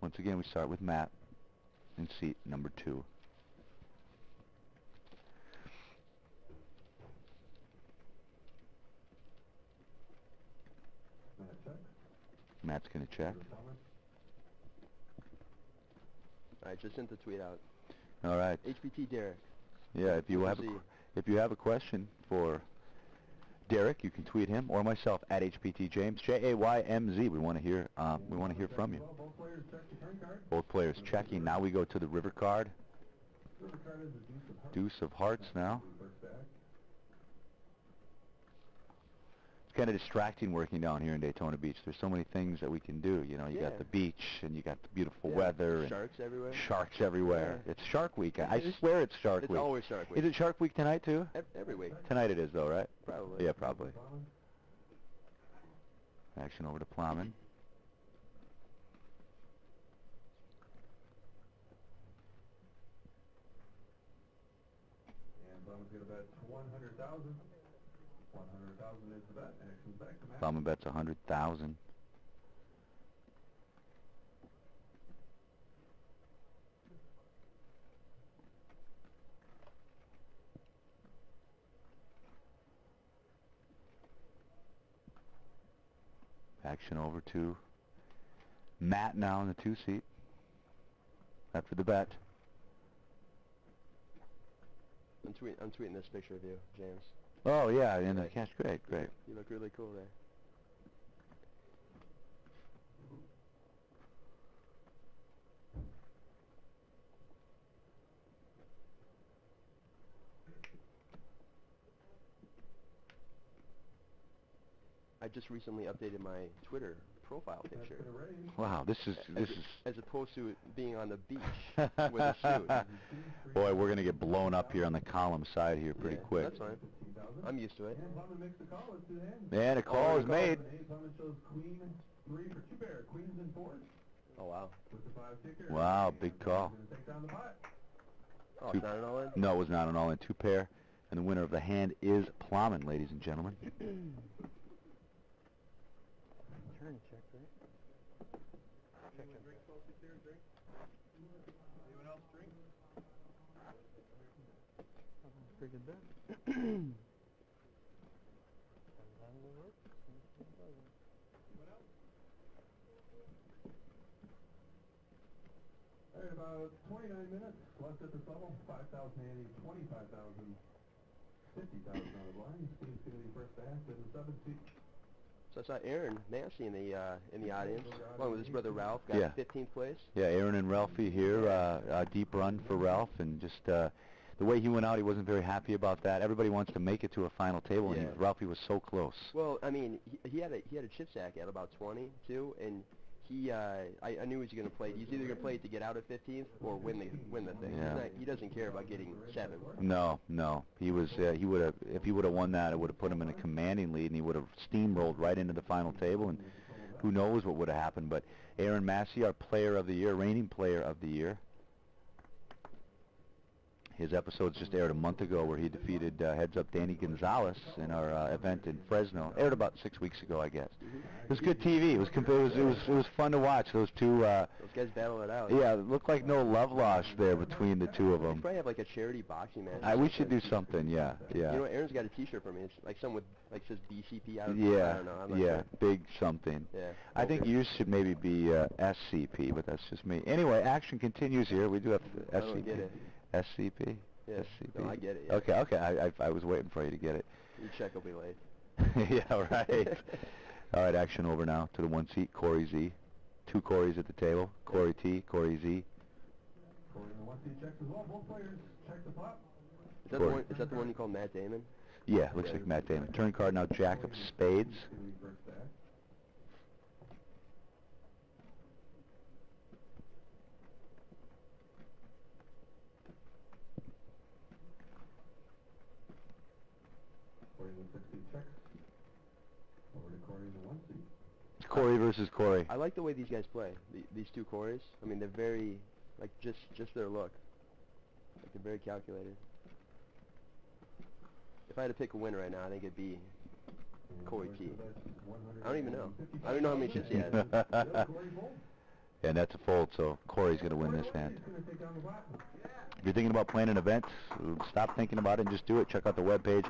Once again, we start with Matt in seat number 2. Matt's going to check. I just sent the tweet out. All right. HPT Derek. Yeah, if you have a question for Derek, you can tweet him or myself at HPT James, JAYMZ. We want to hear from you. Both players checking. Now we go to the river card. Deuce of Hearts now. kind of distracting working down here in Daytona Beach. There's so many things that we can do. You know, you got the beach, and you got the beautiful weather. Sharks everywhere. Sharks everywhere. Yeah. It's Shark Week. I swear it's Shark Week. It's always Shark Week. Is it Shark Week tonight, too? Every week. Tonight it is, though, right? Probably. Yeah, probably. Action over to Plowman. Plowman's going to bet 100,000. 100,000 is the bet. Action's back to Matt. Plowman bets 100,000. Action over to Matt now in the 2 seat. After the bet. I'm tweeting this picture of you, James. Oh yeah, in the cash. Great. You look really cool there. I just recently updated my Twitter profile picture. Wow, this is as opposed to it being on the beach with a suit. Boy, we're gonna get blown up here on the column side here pretty quick. That's fine. I'm used to it. And a call is made. Oh wow. Wow, big call. Oh, it's not an all-in? No, it was not an all-in. 2 pair, and the winner of the hand is Plowman, ladies and gentlemen. Turn check, right? Anyone else drink? Pretty good bet. All right, about 29 minutes left at this level. 5,000 ante, 25,000, 50,000 on the blind. Steve's going to be first to ask in the 7th seat. So I saw Aaron Massey in the audience, along with his brother Ralph, got 15th place. Yeah, Aaron and Ralphie here, a deep run for Ralph, and just the way he went out, he wasn't very happy about that. Everybody wants to make it to a final table, and Ralphie was so close. Well, I mean, he had a chip sack at about 20 too, and I knew he was going to play. He's either going to play it to get out at 15th or win the thing. Yeah. He doesn't care about getting 7. No. He was he would have, if he would have won that, it would have put him in a commanding lead, and he would have steamrolled right into the final table, and who knows what would have happened. But Aaron Massey, our player of the year, reigning player of the year. His episodes just aired a month ago where he defeated Heads Up Danny Gonzalez in our event in Fresno. Aired about 6 weeks ago, I guess. It was good TV. It was fun to watch. Those two. Those guys battle it out. Yeah, it looked like no love lost there between the two of them. We probably have like a charity boxing match. We should do something. Yeah. You know, Aaron's got a T-shirt for me. It's like some with like says BCP. I don't know. I'm not sure. Big something. Yeah. I think yours should maybe be SCP, but that's just me. Anyway, action continues here. We do have SCP. I don't get it. SCP? Yeah. SCP? No, I get it. Yeah. Okay. I was waiting for you to get it. Your check will be late. Yeah, right. All right, action over now to the 1 seat, Corey Z. 2 Corys at the table. Corey T, Corey Z. Corey in the 1 seat checks as well. Both players check the flop. Is that the one you call Matt Damon? Yeah, looks like Matt Damon. Turn card now, Jack of Spades. It's Corey versus Corey. I like the way these guys play. These 2 Corys. I mean, they're very, like, just their look. Like, they're very calculated. If I had to pick a winner right now, I think it'd be Corey T. I don't even know. I don't know how many shits he has. And that's a fold, so Corey's going to win this hand. If you're thinking about playing an event, stop thinking about it and just do it. Check out the webpage,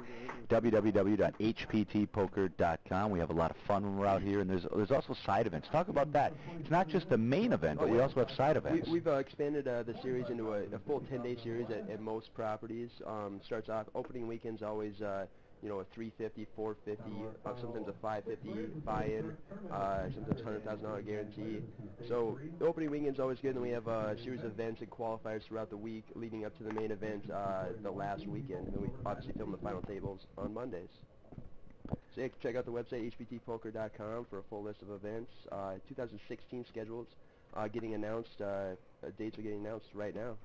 www.hptpoker.com. We have a lot of fun when we're out here, and there's also side events. Talk about that. It's not just the main event, but we also have side events. We've expanded the series into a full 10-day series at most properties. Starts off, opening weekend's always you know, a 350, 450, sometimes a 550 buy-in, sometimes $100,000 guarantee. So the opening weekend's always good, and we have a series of events and qualifiers throughout the week leading up to the main event the last weekend. And then we obviously film the final tables on Mondays. So yeah, check out the website, hptpoker.com, for a full list of events. 2016 schedules getting announced. Dates are getting announced right now.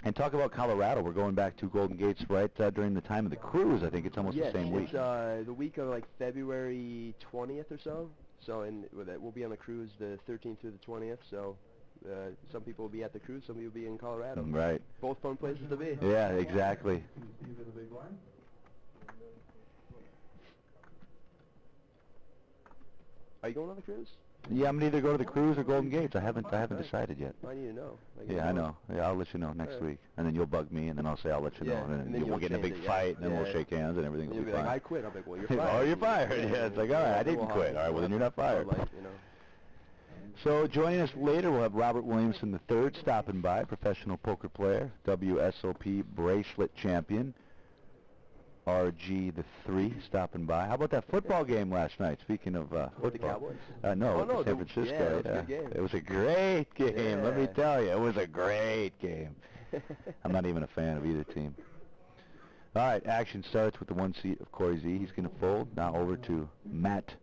And talk about Colorado. We're going back to Golden Gates right during the time of the cruise. I think it's almost the same week. It's the week of like February 20th or so. So we'll be on the cruise the 13th through the 20th. So some people will be at the cruise, some people will be in Colorado. Right. Both fun places to be. Yeah, exactly. Are you going on the cruise? Yeah, I'm gonna either go to the cruise or Golden Gates. I haven't decided yet. I need to know. Yeah, I know. Yeah, I'll let you know next week, and then you'll bug me, and then I'll say I'll let you know, and then we'll get in a big fight, and then we'll shake hands, and everything will be be fine. fine. I quit. I'll be like, well, you're fired. Oh, you're fired. Yeah, it's like, all right, I didn't quit. All right, well then you're not fired. So joining us later, we'll have Robert Williamson III stopping by, professional poker player, WSOP bracelet champion. RG the 3 stopping by. How about that football game last night? Speaking of football. The Cowboys? No, San Francisco. Yeah, it was a good game. It was a great game. Yeah. Let me tell you, it was a great game. I'm not even a fan of either team. All right, action starts with the 1 seat of Corey Z. He's going to fold. Now over to Matt.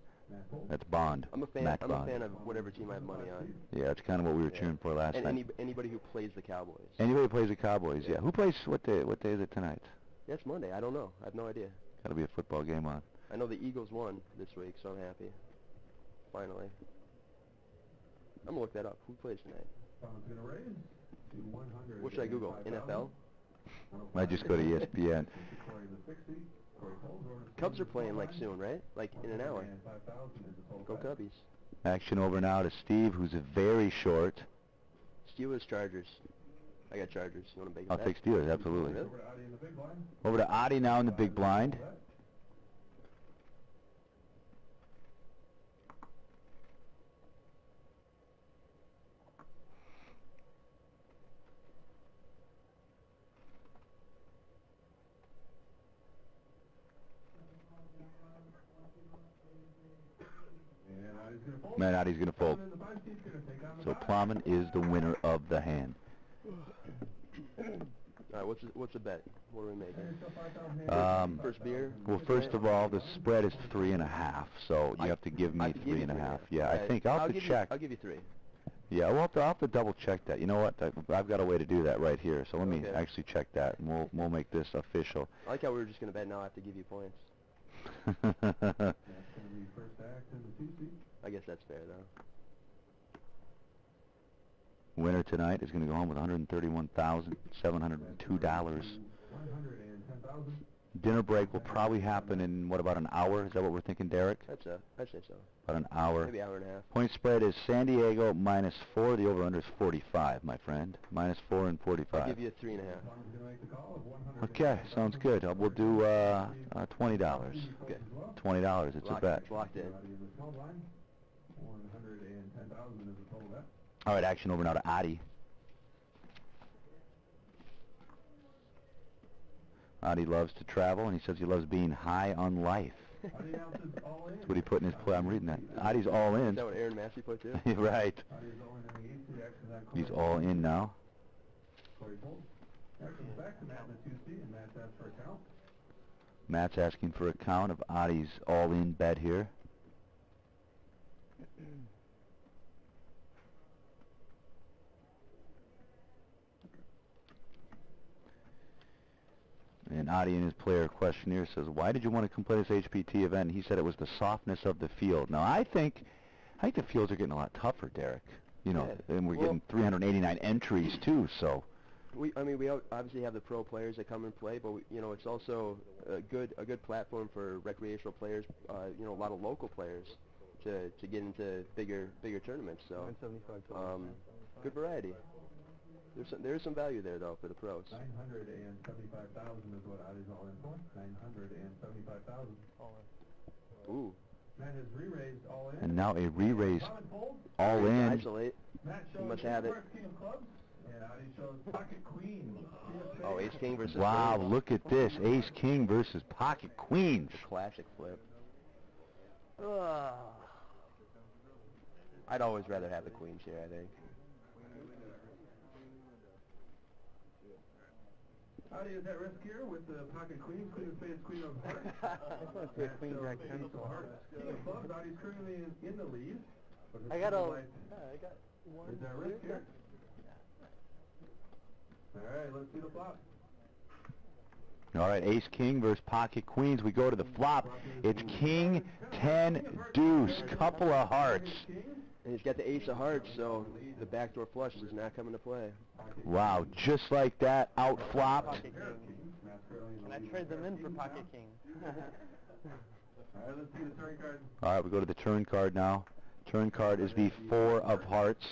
That's Bond. I'm a fan of whatever team I have money on. Yeah, that's kind of what we were cheering for last night. Anybody who plays the Cowboys. Anybody who plays the Cowboys, yeah. Who plays, what day is it tonight? Yeah, it's Monday. I don't know. I have no idea. Got to be a football game on. I know the Eagles won this week, so I'm happy. Finally. I'm going to look that up. Who plays tonight? What should I Google? NFL? I just go to ESPN. Cubs are playing like soon, right? Like in an hour. Go Cubbies. Action over now to Steve, who's very short. Steelers, Chargers. I got Chargers. You want to make I'll that? take Steelers, absolutely. Really? Over to Adi now in the big blind. Man, Adi's going to fold. So Plowman is the winner of the hand. All right, what's the bet? What are we making? First beer? Well, first of all, the spread is 3.5, so you have to give me 3.5. Yeah, I think I'll have to check. I'll give you 3. Yeah, well, I'll have to double check that. You know what? I've got a way to do that right here. So let me actually check that, and we'll make this official. I like how we were just going to bet. Now I have to give you points. I guess that's fair, though. Winner tonight is going to go home with $131,702. Dinner break will probably happen in, what, about an hour? Is that what we're thinking, Derek? I'd say so. About an hour. Maybe hour and a half. Point spread is San Diego -4. The over-under is 45, my friend. -4 and 45. I'll give you a 3.5. Okay, sounds good. We'll do $20. Okay. $20. It's a bet. Locked in. All right, action over now to Adi. Adi loves to travel, and he says he loves being high on life. That's what he put in his play. I'm reading that. Adi's all in. Is that what Aaron Massey put too? Right. He's all in now. Matt's asking for a count of Adi's all-in bet here. And Adi in his player questionnaire says, why did you want to come play this HPT event? He said it was the softness of the field. Now, I think the fields are getting a lot tougher, Derek. You know, and we're getting 389 entries, too, so. We obviously have the pro players that come and play, but it's also a good platform for recreational players. A lot of local players to get into bigger tournaments. So, good variety. There's some value there though for the pros. 975,000 is what Adi's all in for. 975,000. Ooh. Matt has re-raised all in. And now a re-raise all in. Isolate. You must have it. And Adi shows pocket queen. Oh, ace king versus. Wow, look at this. Ace king versus pocket queens. Classic flip. I'd always rather have the queens here, I think. Howdy, is that risk here with the pocket queen, queen of spades, queen of hearts? This one's a queen jack pencil. King of clubs, Howdy's currently in the lead. I got one. Is that risk here? Alright, let's see the flop. All right, ace king versus pocket queens. We go to the flop. It's king 10 deuce, couple of hearts. And he's got the ace of hearts, so the backdoor flush does not come into play. Wow, just like that, out flopped. Pocket king. And I trade them in for pocket king. Alright, let's see the turn card. All right, we go to the turn card now. Turn card is the 4 of hearts.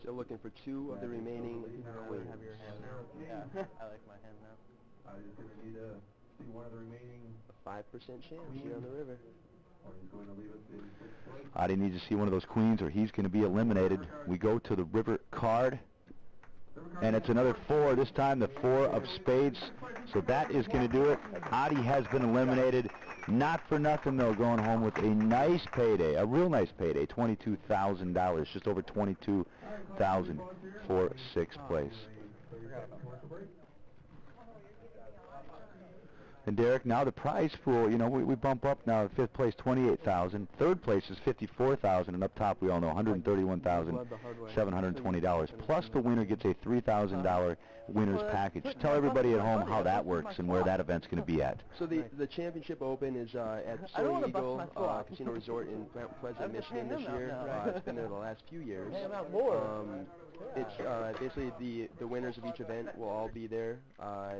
Still looking for 2 of the remaining queens. Have your hand now. Yeah, I like my hand now. I'm just going to need to see one of the remaining... A 5% chance here on the river. Or he's going to leave us in 6th place. I didn't need to see one of those queens or he's going to be eliminated. We go to the river card. And it's another 4, this time the 4 of spades. So that is going to do it. Adi has been eliminated. Not for nothing, though, going home with a nice payday, a real nice payday, $22,000, just over $22,000 for 6th place. And Derek, now the prize pool, you know, we bump up now to 5th place, $28,000. 3rd place is $54,000, and up top we all know $131,720. Plus the winner gets a $3,000 winner's package. Tell everybody at home how that works and where that event's going to be at. So the Championship Open is at Soy Eagle Casino Resort in Pleasant, Michigan this year. It's been there the last few years. It's basically the winners of each event will all be there.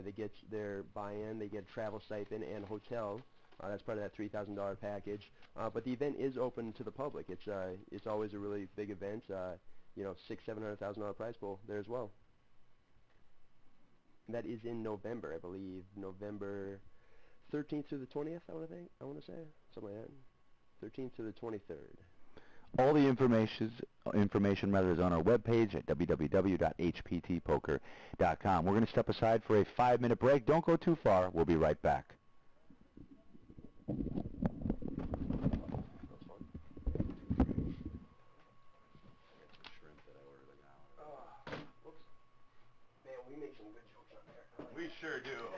They get their buy-in, they get travel stipend and hotel. That's part of that $3,000 package. But the event is open to the public. It's always a really big event. You know, $600,000-$700,000 prize pool there as well. And that is in November, I believe, November 13th to the 20th. I want to say something like that. 13th to the 23rd. All the information is on our webpage at www.hptpoker.com. We're going to step aside for a 5-minute break. Don't go too far. We'll be right back. Man, we make some good jokes on there. We sure do.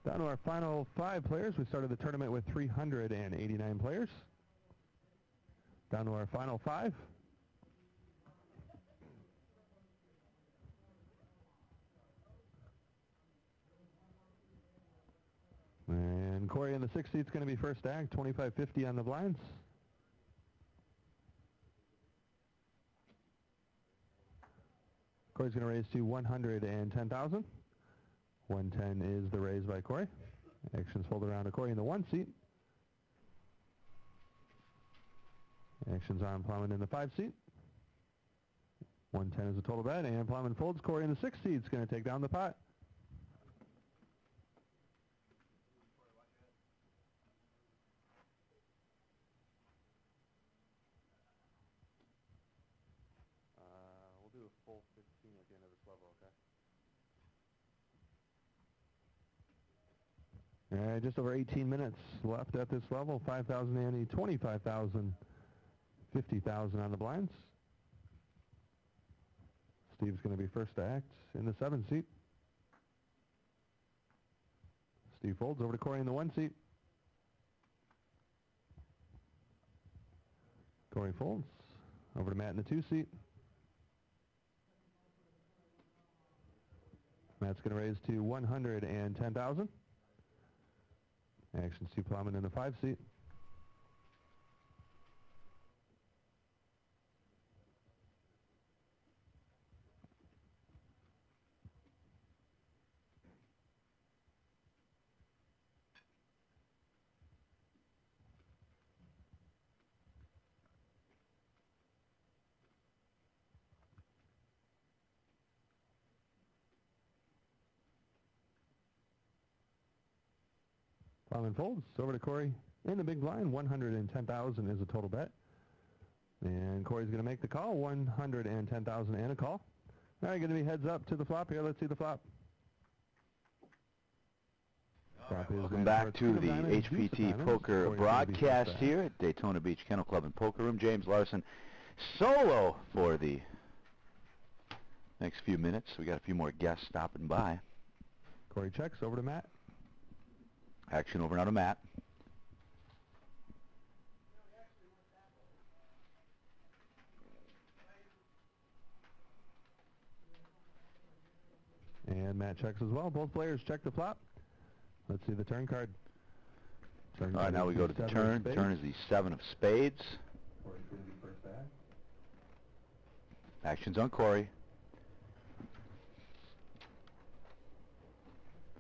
Down to our final 5 players. We started the tournament with 389 players. Down to our final 5. And Corey in the 6th seat's going to be first act, $25.50 on the blinds. Corey's going to raise to $110,000. 110 is the raise by Corey. Actions fold around to Corey in the 1 seat. Actions on Plowman in the 5 seat. 110 is the total bet, and Plowman folds. Corey in the 6th seat is going to take down the pot. We'll do a full 15 at the end of this level, okay? Just over 18 minutes left at this level. 5,000 ante, 25,000, 50,000 on the blinds. Steve's going to be first to act in the 7 seat. Steve folds over to Corey in the 1 seat. Corey folds over to Matt in the 2 seat. Matt's going to raise to $110,000. Action Steve Plowman in the 5 seat. Plowman folds over to Corey in the big blind. $110,000 is a total bet. And Corey's going to make the call. $110,000 and a call. All right, going to be heads up to the flop here. Let's see the flop. Welcome back to the HPT Poker broadcast here at Daytona Beach Kennel Club and Poker Room. James Larson solo for the next few minutes. We got a few more guests stopping by. Corey checks over to Matt. Action over now to Matt. And Matt checks as well. Both players check the flop. Let's see the turn card. All right, now we go to the turn. Turn is the 7 of spades. Action's on Corey.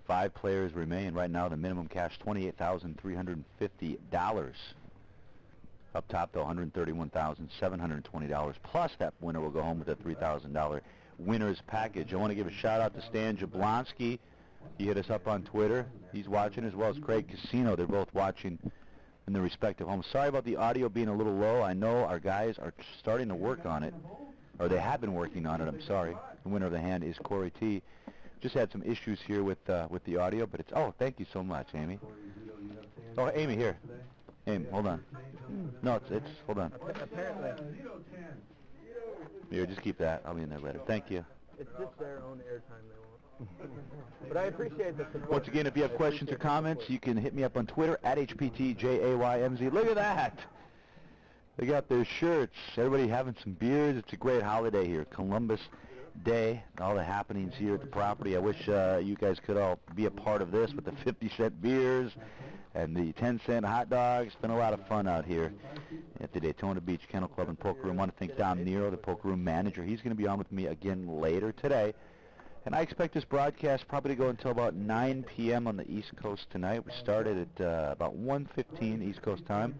5 players remain. Right now, the minimum cash, $28,350. Up top, though, $131,720. Plus, that winner will go home with a $3,000 winner's package. I want to give a shout-out to Stan Jablonski. He hit us up on Twitter. He's watching, as well as Craig Casino. They're both watching in their respective homes. Sorry about the audio being a little low. I know our guys are starting to work on it, or they have been working on it. I'm sorry. The winner of the hand is Corey T. Just had some issues here with the audio, but it's... Oh, thank you so much, Amy. Oh, Amy, here. Amy, hold on. No, it's hold on. Apparently. Here, just keep that. I'll be in there later. Thank you. It's just their own airtime they want. But I appreciate the support. Once again, if you have questions or comments, you can hit me up on Twitter at HPTJAYMZ. Look at that. They got their shirts. Everybody having some beers. It's a great holiday here. Columbus Day, all the happenings here at the property. I wish you guys could all be a part of this with the 50-cent beers and the 10-cent hot dogs. It's been a lot of fun out here at the Daytona Beach Kennel Club and Poker Room. I want to thank Dom Nero, the Poker Room manager. He's going to be on with me again later today. And I expect this broadcast probably to go until about 9 p.m. on the East Coast tonight. We started at about 1:15 East Coast time.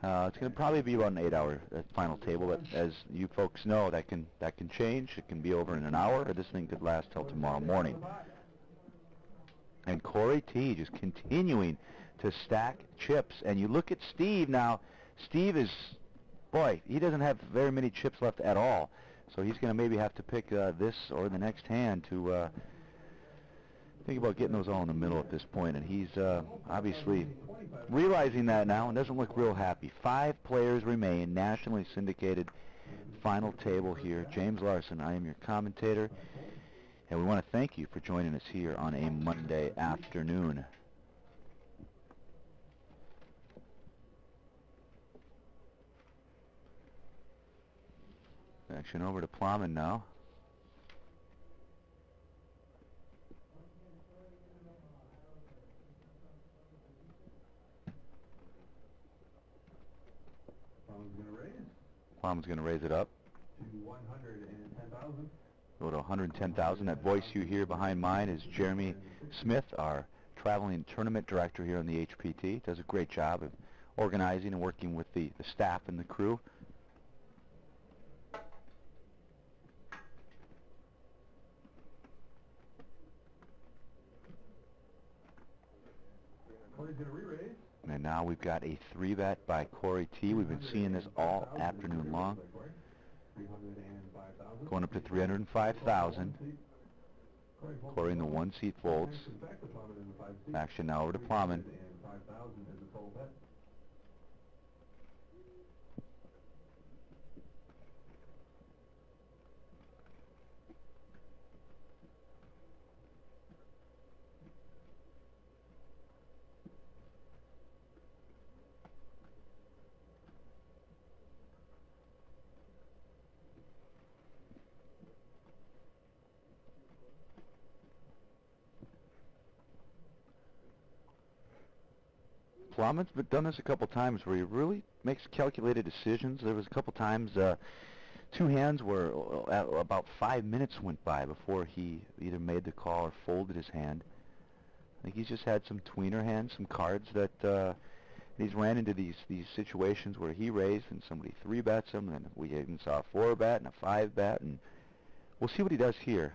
It's going to probably be about an 8-hour final table. But as you folks know, that can change. It can be over in an hour, or this thing could last till tomorrow morning. And Corey T just continuing to stack chips. And you look at Steve now. Steve is, boy, he doesn't have very many chips left at all. So he's going to maybe have to pick this or the next hand to think about getting those all in the middle at this point. And he's obviously realizing that now and doesn't look real happy. 5 players remain, nationally syndicated final table here. James Larson, I am your commentator. And we want to thank you for joining us here on a Monday afternoon. Action over to Plowman now. Plowman's going to raise it up to 110,000. Go to 110,000. That voice you hear behind mine is Jeremy Smith, our traveling tournament director here on the HPT. Does a great job of organizing and working with the staff and the crew. Corey's going to re-raise. And now we've got a 3-bet by Corey T. We've been seeing this all afternoon long. Going up to 305,000. Corey in the 1-seat folds. Action now over to Plowman. Plowman's done this a couple times where he really makes calculated decisions. There was a couple times, 2 hands where about 5 minutes went by before he either made the call or folded his hand. I think he's just had some tweener hands, some cards that he's ran into these situations where he raised and somebody 3-bets him, and we even saw a 4-bet and a 5-bet, and we'll see what he does here.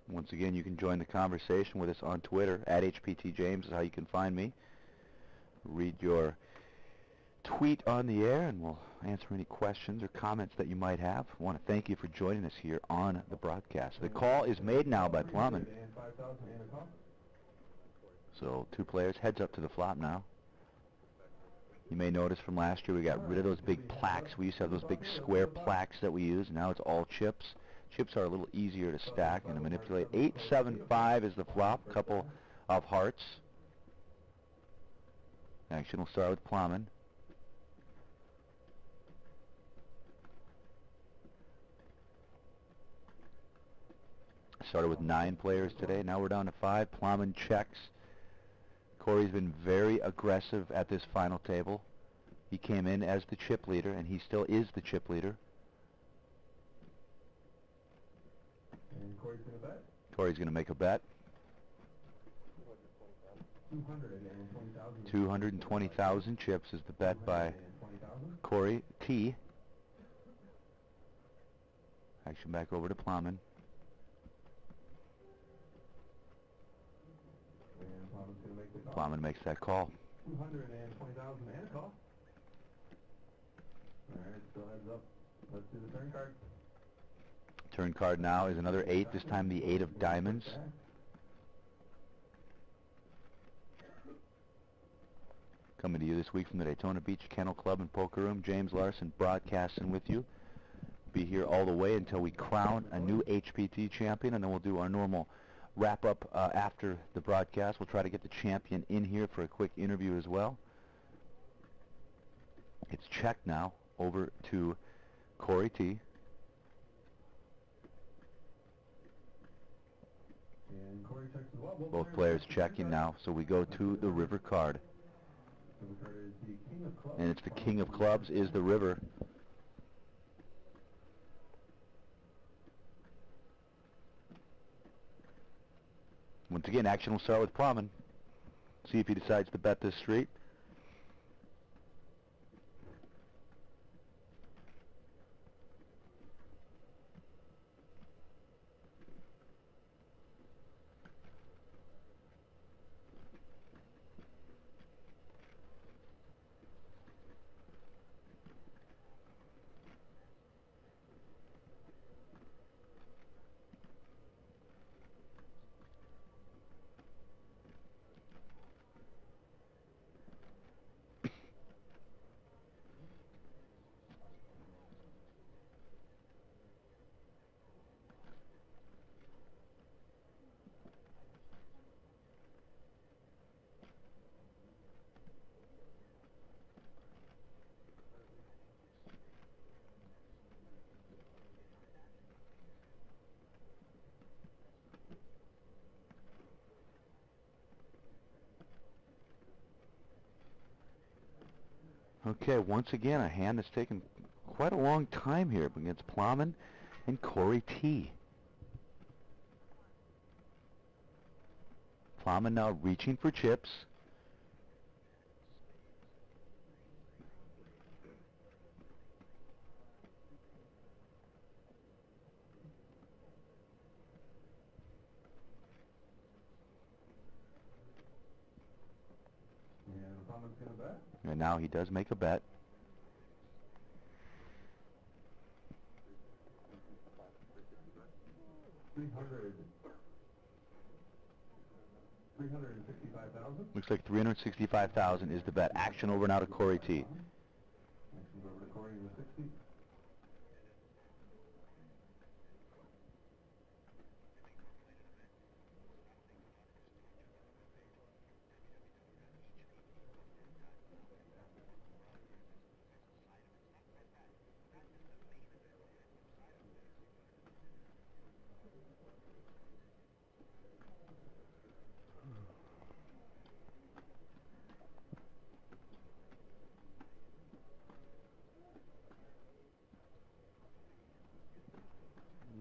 Once again, you can join the conversation with us on Twitter. @HPTJames is how you can find me. Read your tweet on the air, and we'll answer any questions or comments that you might have. I want to thank you for joining us here on the broadcast. The call is made now by Plowman. So 2 players, heads up to the flop now. You may notice from last year we got rid of those big plaques. We used to have those big square plaques that we use. Now it's all chips. Chips are a little easier to stack and to manipulate. 8-7-5 is the flop. Couple of hearts. Action will start with Plowman. Started with 9 players today. Now we're down to 5. Plowman checks. Corey's been very aggressive at this final table. He came in as the chip leader, and he still is the chip leader. And Corey's going to bet. Corey's going to make a bet. 220,000 chips is the bet by Corey T. Action back over to Plowman. Plowman makes that call. 220,000 and a call. All right, still heads up. Let's do the turn card. Turn card now is another 8, this time the 8 of diamonds. Coming to you this week from the Daytona Beach Kennel Club and Poker Room. James Larson broadcasting with you. Be here all the way until we crown a new HPT champion, and then we'll do our normal wrap-up after the broadcast. We'll try to get the champion in here for a quick interview as well. It's checked now over to Corey T. And Corey checks as well. Both players checking now, so we go to the river card. And it's the king of clubs is the river. Once again, action will start with Plowman. See if he decides to bet this street. Okay, once again, a hand that's taken quite a long time here against Plowman and Corey T. Plowman now reaching for chips. And now he does make a bet. Looks like $365,000 is the bet. Action over now to Corey T.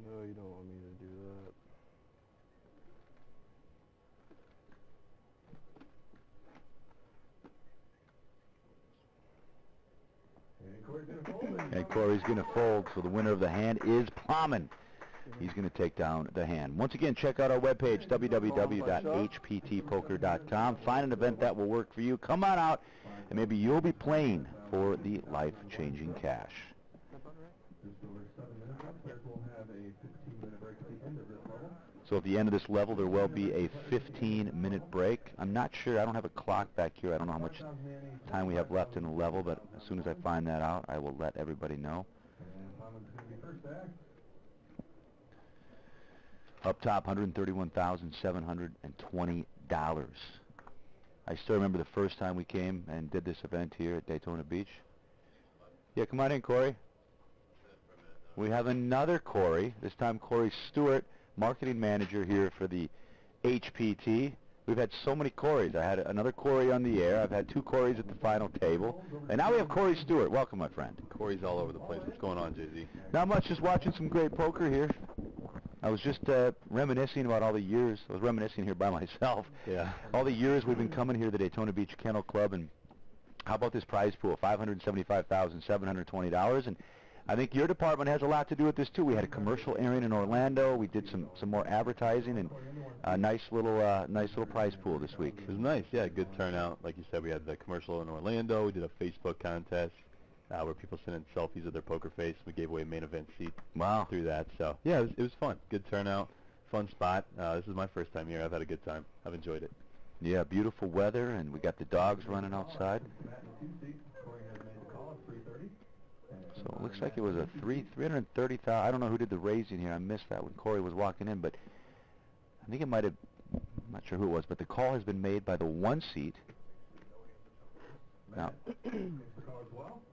No, you don't want me to do that. And Corey's going to fold, so the winner of the hand is Plowman. He's going to take down the hand. Once again, check out our webpage, www.hptpoker.com. Find an event that will work for you. Come on out, and maybe you'll be playing for the life-changing cash. So at the end of this level, there will be a 15-minute break. I'm not sure. I don't have a clock back here. I don't know how much time we have left in the level, but as soon as I find that out, I will let everybody know. Up top, $131,720. I still remember the first time we came and did this event here at Daytona Beach. Yeah, come on in, Corey. We have another Corey, this time Corey Stewart, marketing manager here for the HPT. We've had so many Corys. I had another Corey on the air. I've had two Corys at the final table. And now we have Corey Stewart. Welcome, my friend. Corey's all over the place. What's going on, JZ? Not much, just watching some great poker here. I was just reminiscing about all the years. I was reminiscing here by myself. Yeah. All the years we've been coming here to the Daytona Beach Kennel Club. And how about this prize pool? $575,720. And I think your department has a lot to do with this too. We had a commercial airing in Orlando. We did some more advertising and a nice little prize pool this week. It was nice, yeah, good turnout. Like you said, we had the commercial in Orlando. We did a Facebook contest where people sent in selfies of their poker face. We gave away a main event seat through that. So yeah, it was fun. Good turnout, fun spot. This is my first time here. I've had a good time. I've enjoyed it. Yeah, beautiful weather, and we got the dogs running outside. So it looks like it was a $330,000. I don't know who did the raising here. I missed that when Corey was walking in, but I think it might have, I'm not sure who it was, but the call has been made by the 1 seat. Now,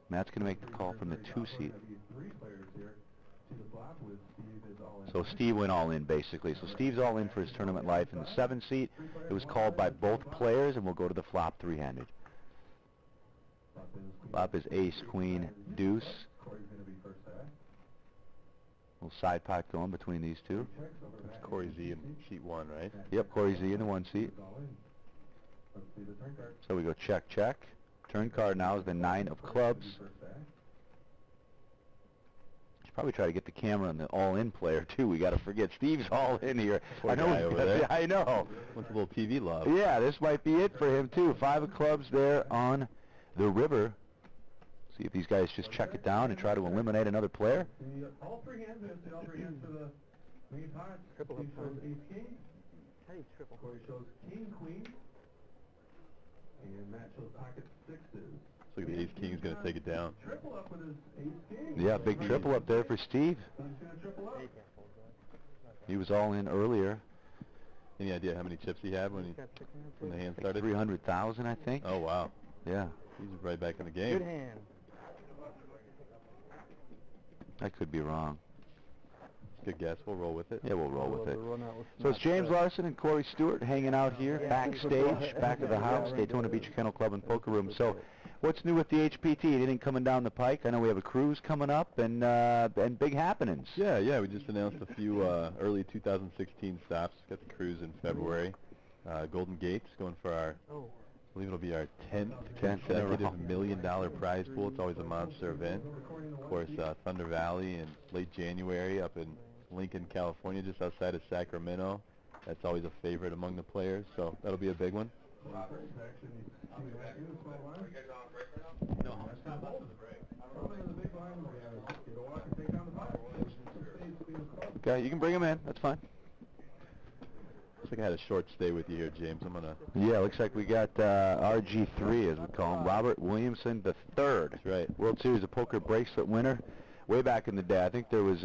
Matt's going to make the call from the 2 seat. So Steve went all in, basically. So Steve's all in for his tournament life. In the 7 seat, it was called by both players, and we'll go to the flop 3-handed. Flop is ace, queen, deuce. Little side pot going between these two. That's Corey Z in seat 1, right? Yep, Corey Z in the 1 seat. So we go check, check. Turn card now is the 9 of clubs. Should probably try to get the camera on the all-in player too. We got to forget Steve's all in here. Poor guy over there. I know. Wants a little TV love. Yeah, this might be it for him too. 5 of clubs there on the river. See if these guys just check it down and try to eliminate another player. All 3 hands, all 3 hands for the main pot. Triple up shows ace-king. How do you triple? Corey shows king-queen. And Matt shows pocket 6s. Looks like the ace-king is going to take it down. Triple up with his ace-king. Yeah, big triple up there for Steve. He's going to triple up. He was all in earlier. Any idea how many chips he had when the hand started? 300,000, I think. Oh, wow. Yeah. He's right back in the game. Good hand. I could be wrong. Good guess. We'll roll with it. Yeah, we'll roll with it. So it's James Larson and Corey Stewart hanging out here backstage, back of the house, Daytona Beach Kennel Club and Poker Room. So What's new with the HPT? Anything coming down the pike? I know we have a cruise coming up and big happenings. Yeah, we just announced a few early 2016 stops. Got the cruise in February. Golden Gate's going for our, I believe it'll be our 10th consecutive $1 million prize pool. It's always a monster event. Of course, Thunder Valley in late January up in Lincoln, California, just outside of Sacramento. That's always a favorite among the players, so that'll be a big one. Okay, you can bring him in. That's fine. Looks like I had a short stay with you here, James. I'm gonna. Yeah, looks like we got RG3, as we call him, Robert Williamson III. That's right. World Series of Poker bracelet winner. Way back in the day, I think there was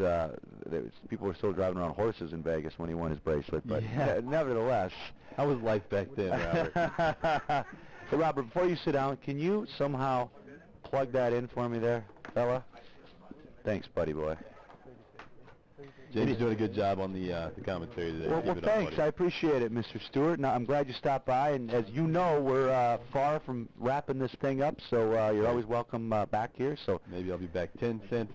people were still driving around horses in Vegas when he won his bracelet. But nevertheless, how was life back then, Robert? Hey, Robert, before you sit down, can you somehow plug that in for me there, fella? Thanks, buddy boy. James is doing a good job on the commentary today. Well, thanks. I appreciate it, Mr. Stewart. Now, I'm glad you stopped by. And as you know, we're far from wrapping this thing up, so you're always welcome back here. So maybe I'll be back. 10-cent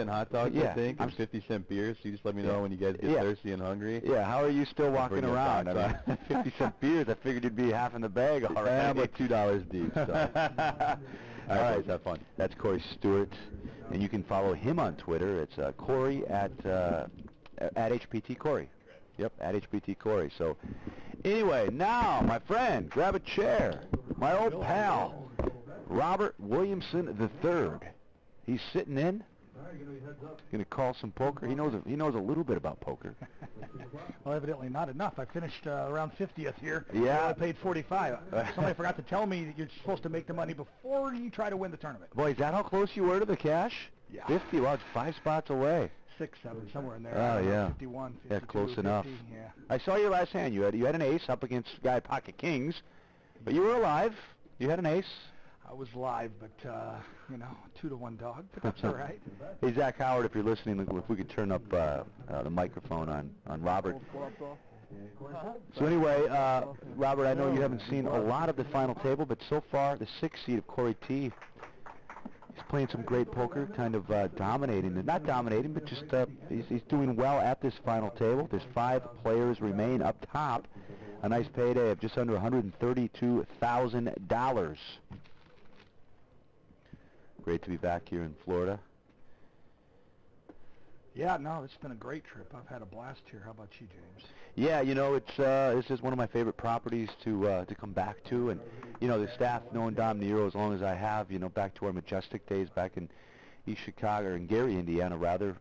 hot dogs, I think, and 50-cent beers. So you just let me know when you guys get thirsty and hungry. Yeah. How are you still walking around? I mean, 50-cent beers. I figured you'd be half in the bag already. I'm like $2 deep. So. All right, have fun. That's Corey Stewart, and you can follow him on Twitter. It's Corey at HPT Corey. Yep, at HPT Corey. So, anyway, now, my friend, grab a chair. My old pal, Robert Williamson III. He's sitting in. Going to call some poker. He knows a little bit about poker. Well, evidently not enough. I finished around 50th here. Yeah. I paid 45. Somebody forgot to tell me that you're supposed to make the money before you try to win the tournament. Boy, is that how close you were to the cash? Yeah. 50. Well, it's 5 spots away. 6, 7, somewhere in there. Oh, yeah. 51, 52, yeah, close 50, enough. Yeah. I saw your last hand. You had an ace up against a guy at Pocket Kings, but you were alive. You had an ace. I was live, but, 2-to-1 dog, but that's all right. Hey, Zach Howard, if you're listening, if we could turn up the microphone on Robert. So anyway, Robert, I know you haven't seen a lot of the final table, but so far, the 6th seed of Corey T. He's playing some great poker, kind of dominating. Not dominating, but just he's doing well at this final table. There's 5 players remain up top. A nice payday of just under $132,000. Great to be back here in Florida. Yeah, no, it's been a great trip. I've had a blast here. How about you, James? Yeah, it's this is one of my favorite properties to come back to, and the staff, knowing Dom Nero as long as I have, back to our Majestic days back in East Chicago, or in Gary, Indiana, rather.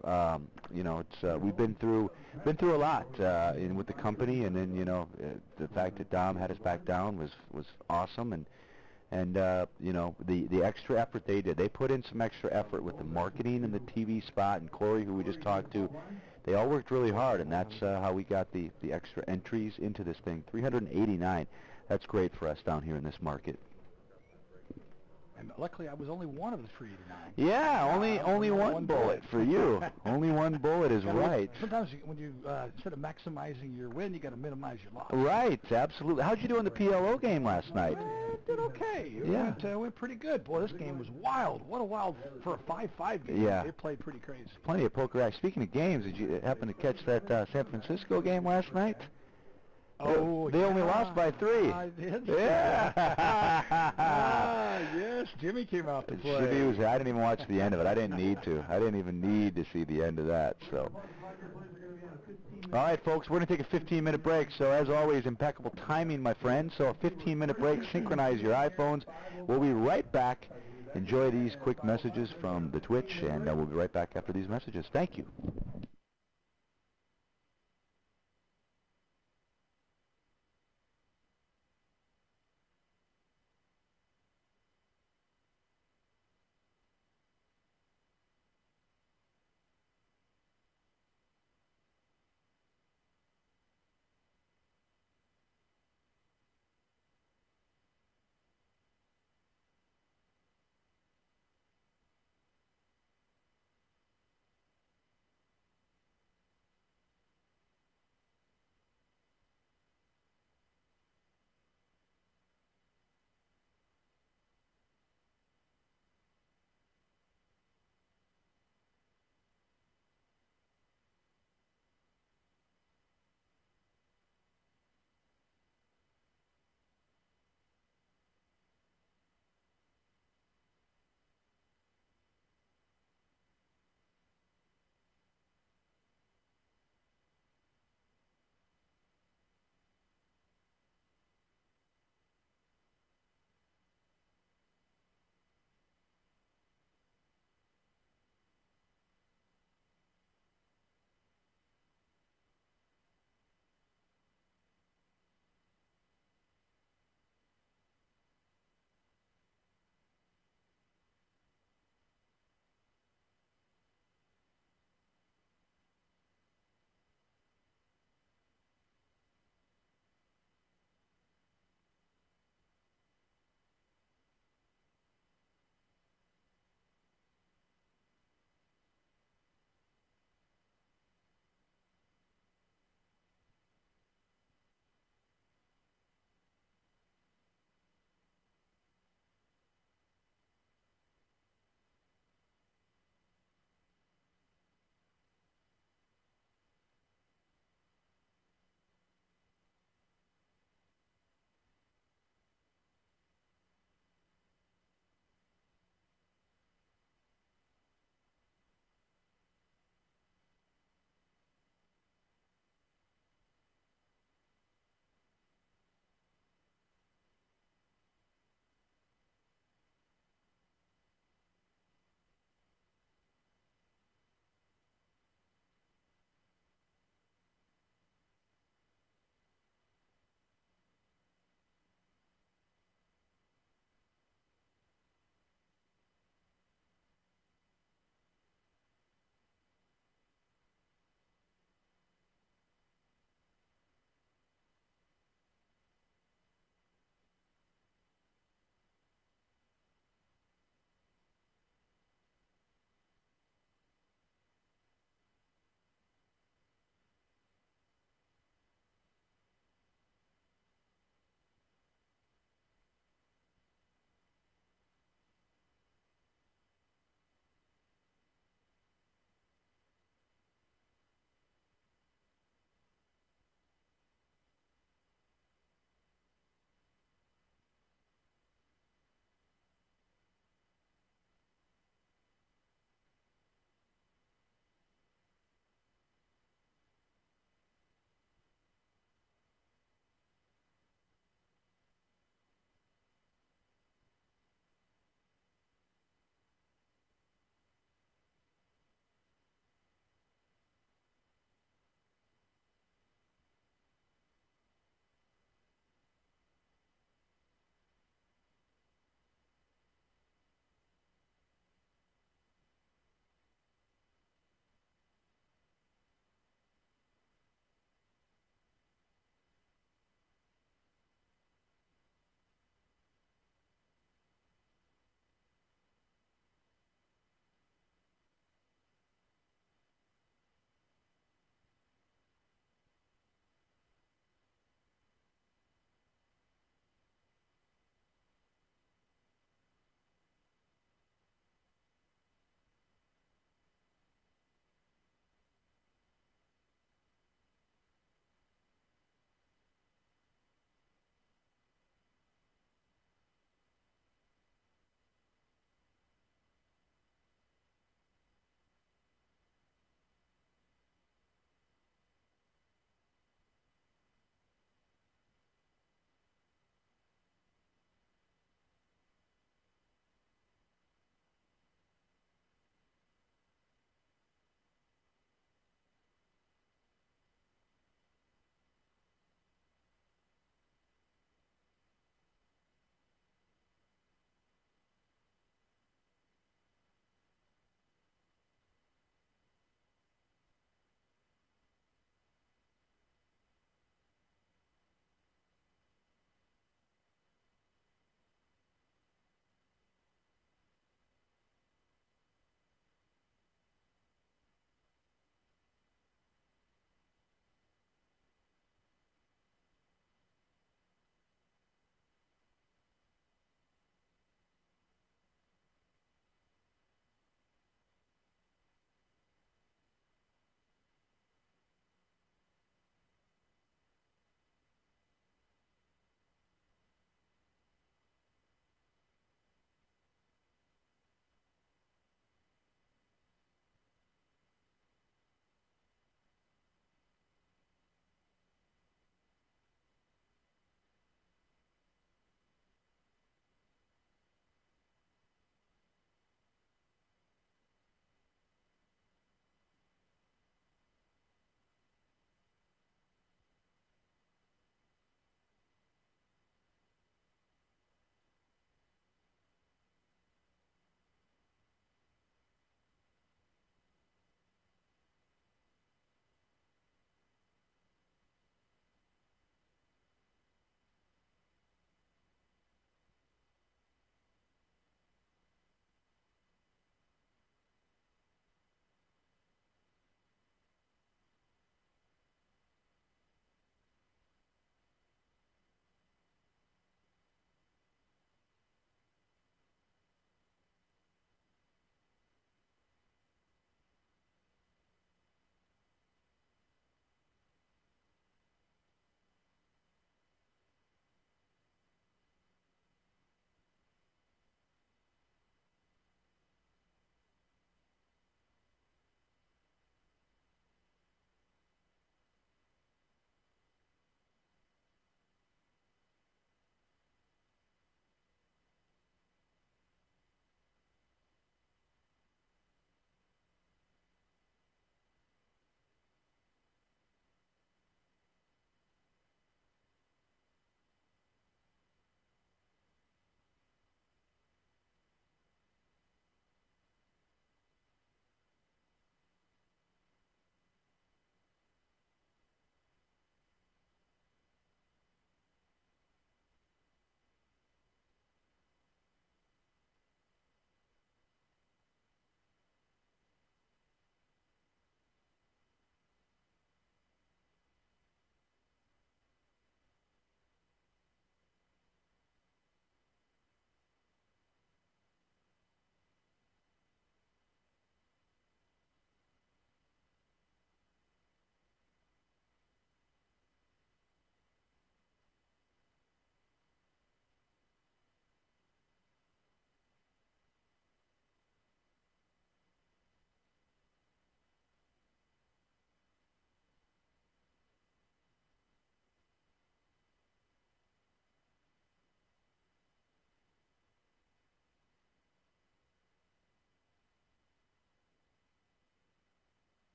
It's we've been through a lot with the company, and then the fact that Dom had us back down was awesome, and the extra effort they did. They put in some extra effort with the marketing and the TV spot, and Corey, who we just talked to, they all worked really hard, and that's how we got the extra entries into this thing. 389. That's great for us down here in this market. And luckily, I was only one of the 389. Yeah, only one bullet for you. Only one bullet is right. Sometimes when you instead of maximizing your win, you got to minimize your loss. Right, absolutely. How'd you do in the PLO game last night? Did okay. It went pretty good. Boy, this game was wild. What a wild for a 5-5 game. Yeah. They played pretty crazy. Plenty of poker action. Speaking of games, did you happen to catch that San Francisco game last night? Oh, they only lost by 3. I did. Yeah. Yes, Jimmy came out to play. I didn't even watch the end of it. I didn't need to. I didn't even need to see the end of that. So. All right, folks, we're going to take a 15-minute break. So, as always, impeccable timing, my friend. So, a 15-minute break. Synchronize your iPhones. We'll be right back. Enjoy these quick messages from the Twitch, and we'll be right back after these messages. Thank you.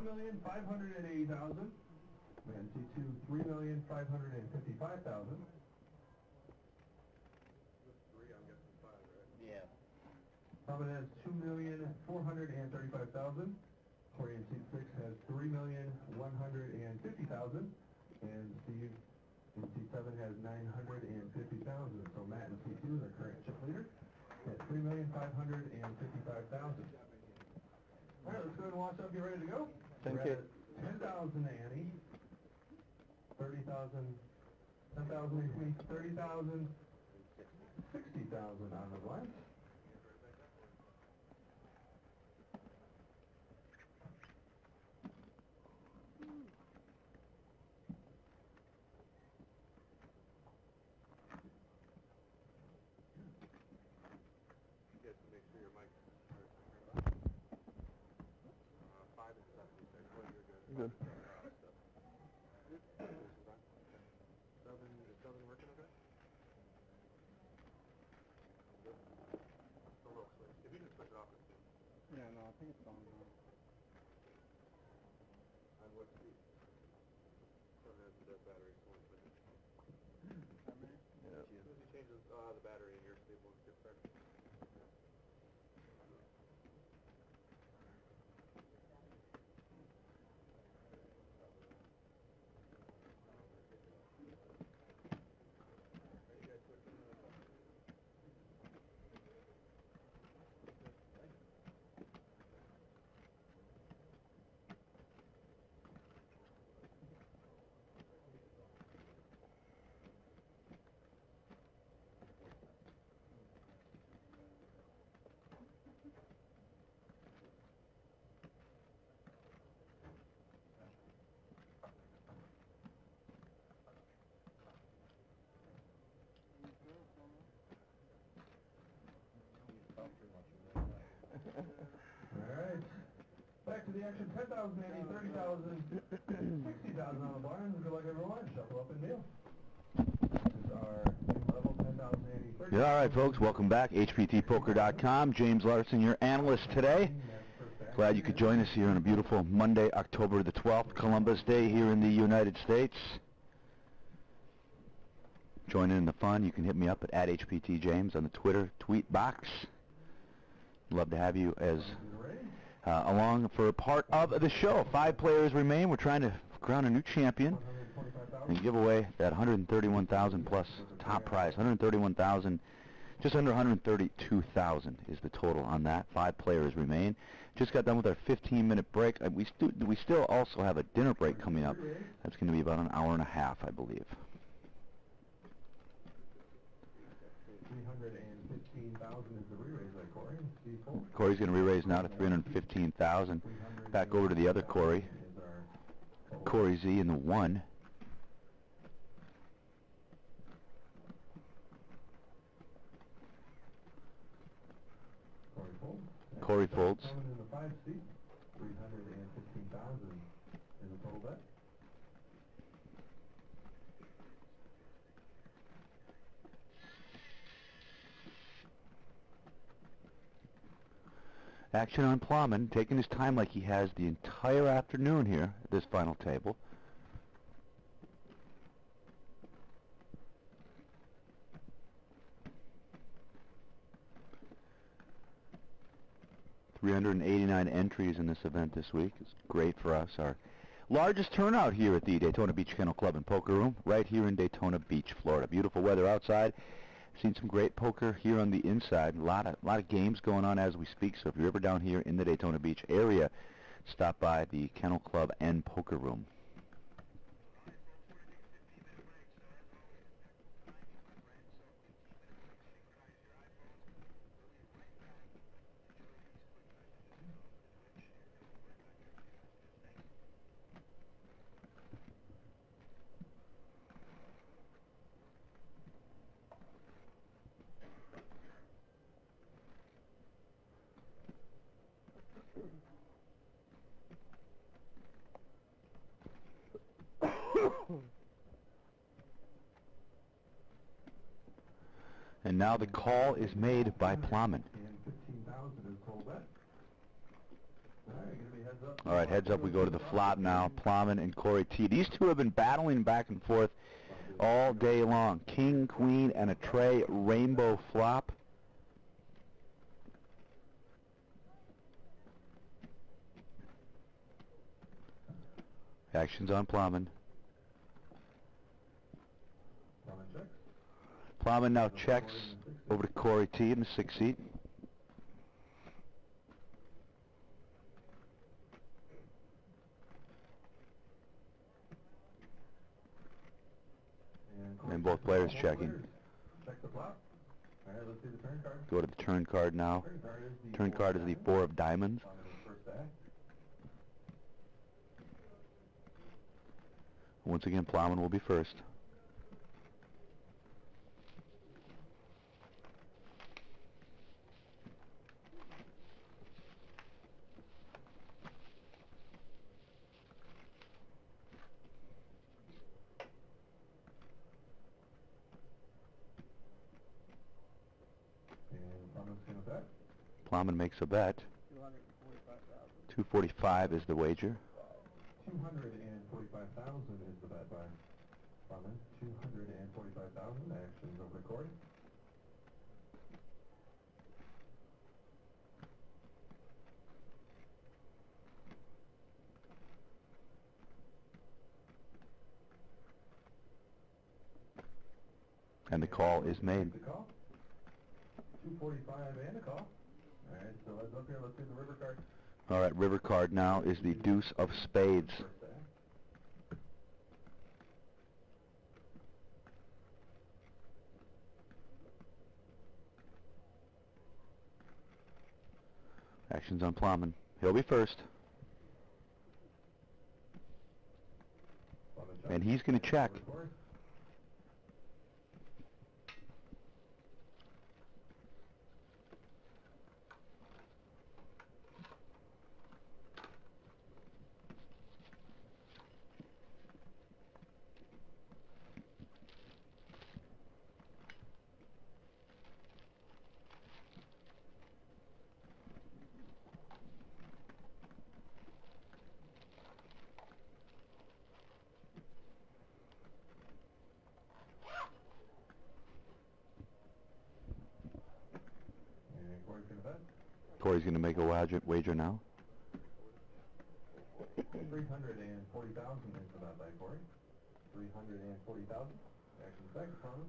1,580,000. Man C2, 3,555,000. Yeah. Robin has 2,435,000. Corey in seat 6 has 3,150,000. And Steve in seat 7 has 950,000. So Matt in seat 2 is our current chip leader at 3,555,000. All right, let's go ahead and wash up, get ready to go. Thank you. 10,000 Annie. 30,000. 10,000 between 30,000. 60,000 on the blinds. Good. Yeah, no, I think it's on now. On what speed? The battery. Yeah. As soon as he changes the battery in your speed, we'll get started. Alright. Back to the action. 10,000 Andy, 30,000, 60,000 on the blinds. Good luck everyone. Shuffle up and deal. This is our level 10,000 Andy, 30,000. Yeah, all right, folks. Welcome back. HPTpoker.com. James Larson, your analyst today. Glad you could join us here on a beautiful Monday, October the 12th, Columbus Day here in the United States. Join in the fun. You can hit me up at @HPTJames on the Twitter tweet box. Love to have you as along for part of the show. 5 players remain. We're trying to crown a new champion and give away that 131,000 plus top prize. 131,000, just under 132,000 is the total on that. 5 players remain. Just got done with our 15-minute break. We still also have a dinner break coming up. That's going to be about an hour and a half, I believe. 315,000 is the re-raise by Corey. Corey's going to re-raise now to 315,000. Back over to the other Corey. Corey Z in the 1. Corey folds. Coming in the 5 seat, 315,000 is the total bet. Action on Plowman, taking his time like he has the entire afternoon here at this final table. $389 entries in this event this week. It's great for us. Our largest turnout here at the Daytona Beach Kennel Club and Poker Room, right here in Daytona Beach, Florida. Beautiful weather outside. Seen some great poker here on the inside. A lot of games going on as we speak. So if you're ever down here in the Daytona Beach area, stop by the Kennel Club and Poker Room. And now the call is made by Plowman. And 15,000 is total bet. All right, heads up, we go to the flop now. Plowman and Corey T. These two have been battling back and forth all day long. King, queen, and a tray rainbow flop. Action's on Plowman. Plowman now checks over to Corey T in the 6th seat. And both players checking. Go to the turn card now. Turn card is the 4 of diamonds. Once again, Plowman will be first. Plowman makes a bet. 245 is the wager. 245,000 is the bet by Plowman. 245,000. Actions over to Corey. And the call is made. The call. 245 and a call. All right, so let's look here. Let's do the river card. All right, river card now is the deuce of spades. Action's on Plowman. He'll be first. And he's going to check. Corey's going to make a wager now. 340,000 is the bet by Corey. 340,000. Action second, Plowman.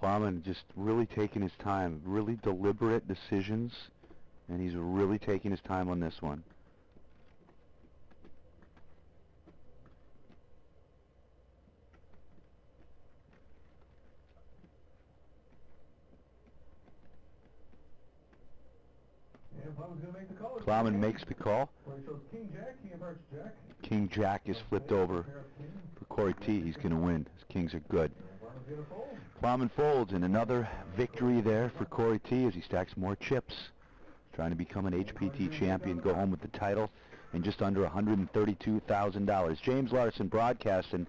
Plowman just really taking his time, really deliberate decisions, and he's really taking his time on this one. And Plowman's going to make the call. Plowman makes the call. Well, he shows King Jack, King of Hearts Jack. King Jack is flipped over for Corey T. He's going to win. His kings are good. Plowman folds, and another victory there for Corey T. as he stacks more chips. Trying to become an HPT champion, go home with the title, and just under $132,000. James Larson broadcasting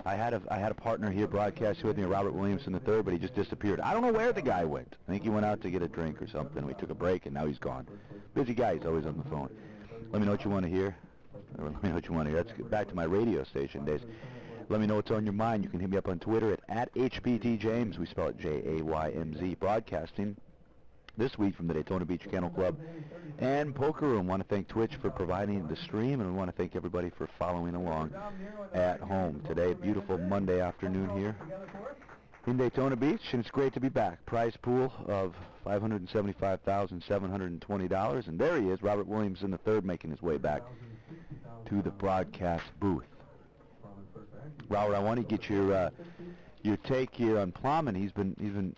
I had a partner here broadcasting with me, Robert Williamson III, but he just disappeared. I don't know where the guy went. I think he went out to get a drink or something. We took a break, and now he's gone. Busy guy. He's always on the phone. Let me know what you want to hear. Let me know what you want to hear. Let's get back to my radio station days. Let me know what's on your mind. You can hit me up on Twitter at HPTJames. We spell it Jaymz. Broadcasting this week from the Daytona Beach Kennel Club and Poker Room. Want to thank Twitch for providing the stream, and we want to thank everybody for following along at home. Today, beautiful Monday afternoon here in Daytona Beach, and it's great to be back. Prize pool of $575,720, and there he is, Robert Williamson III, making his way back to the broadcast booth. Robert, I want to get your take here on Plum, and he's been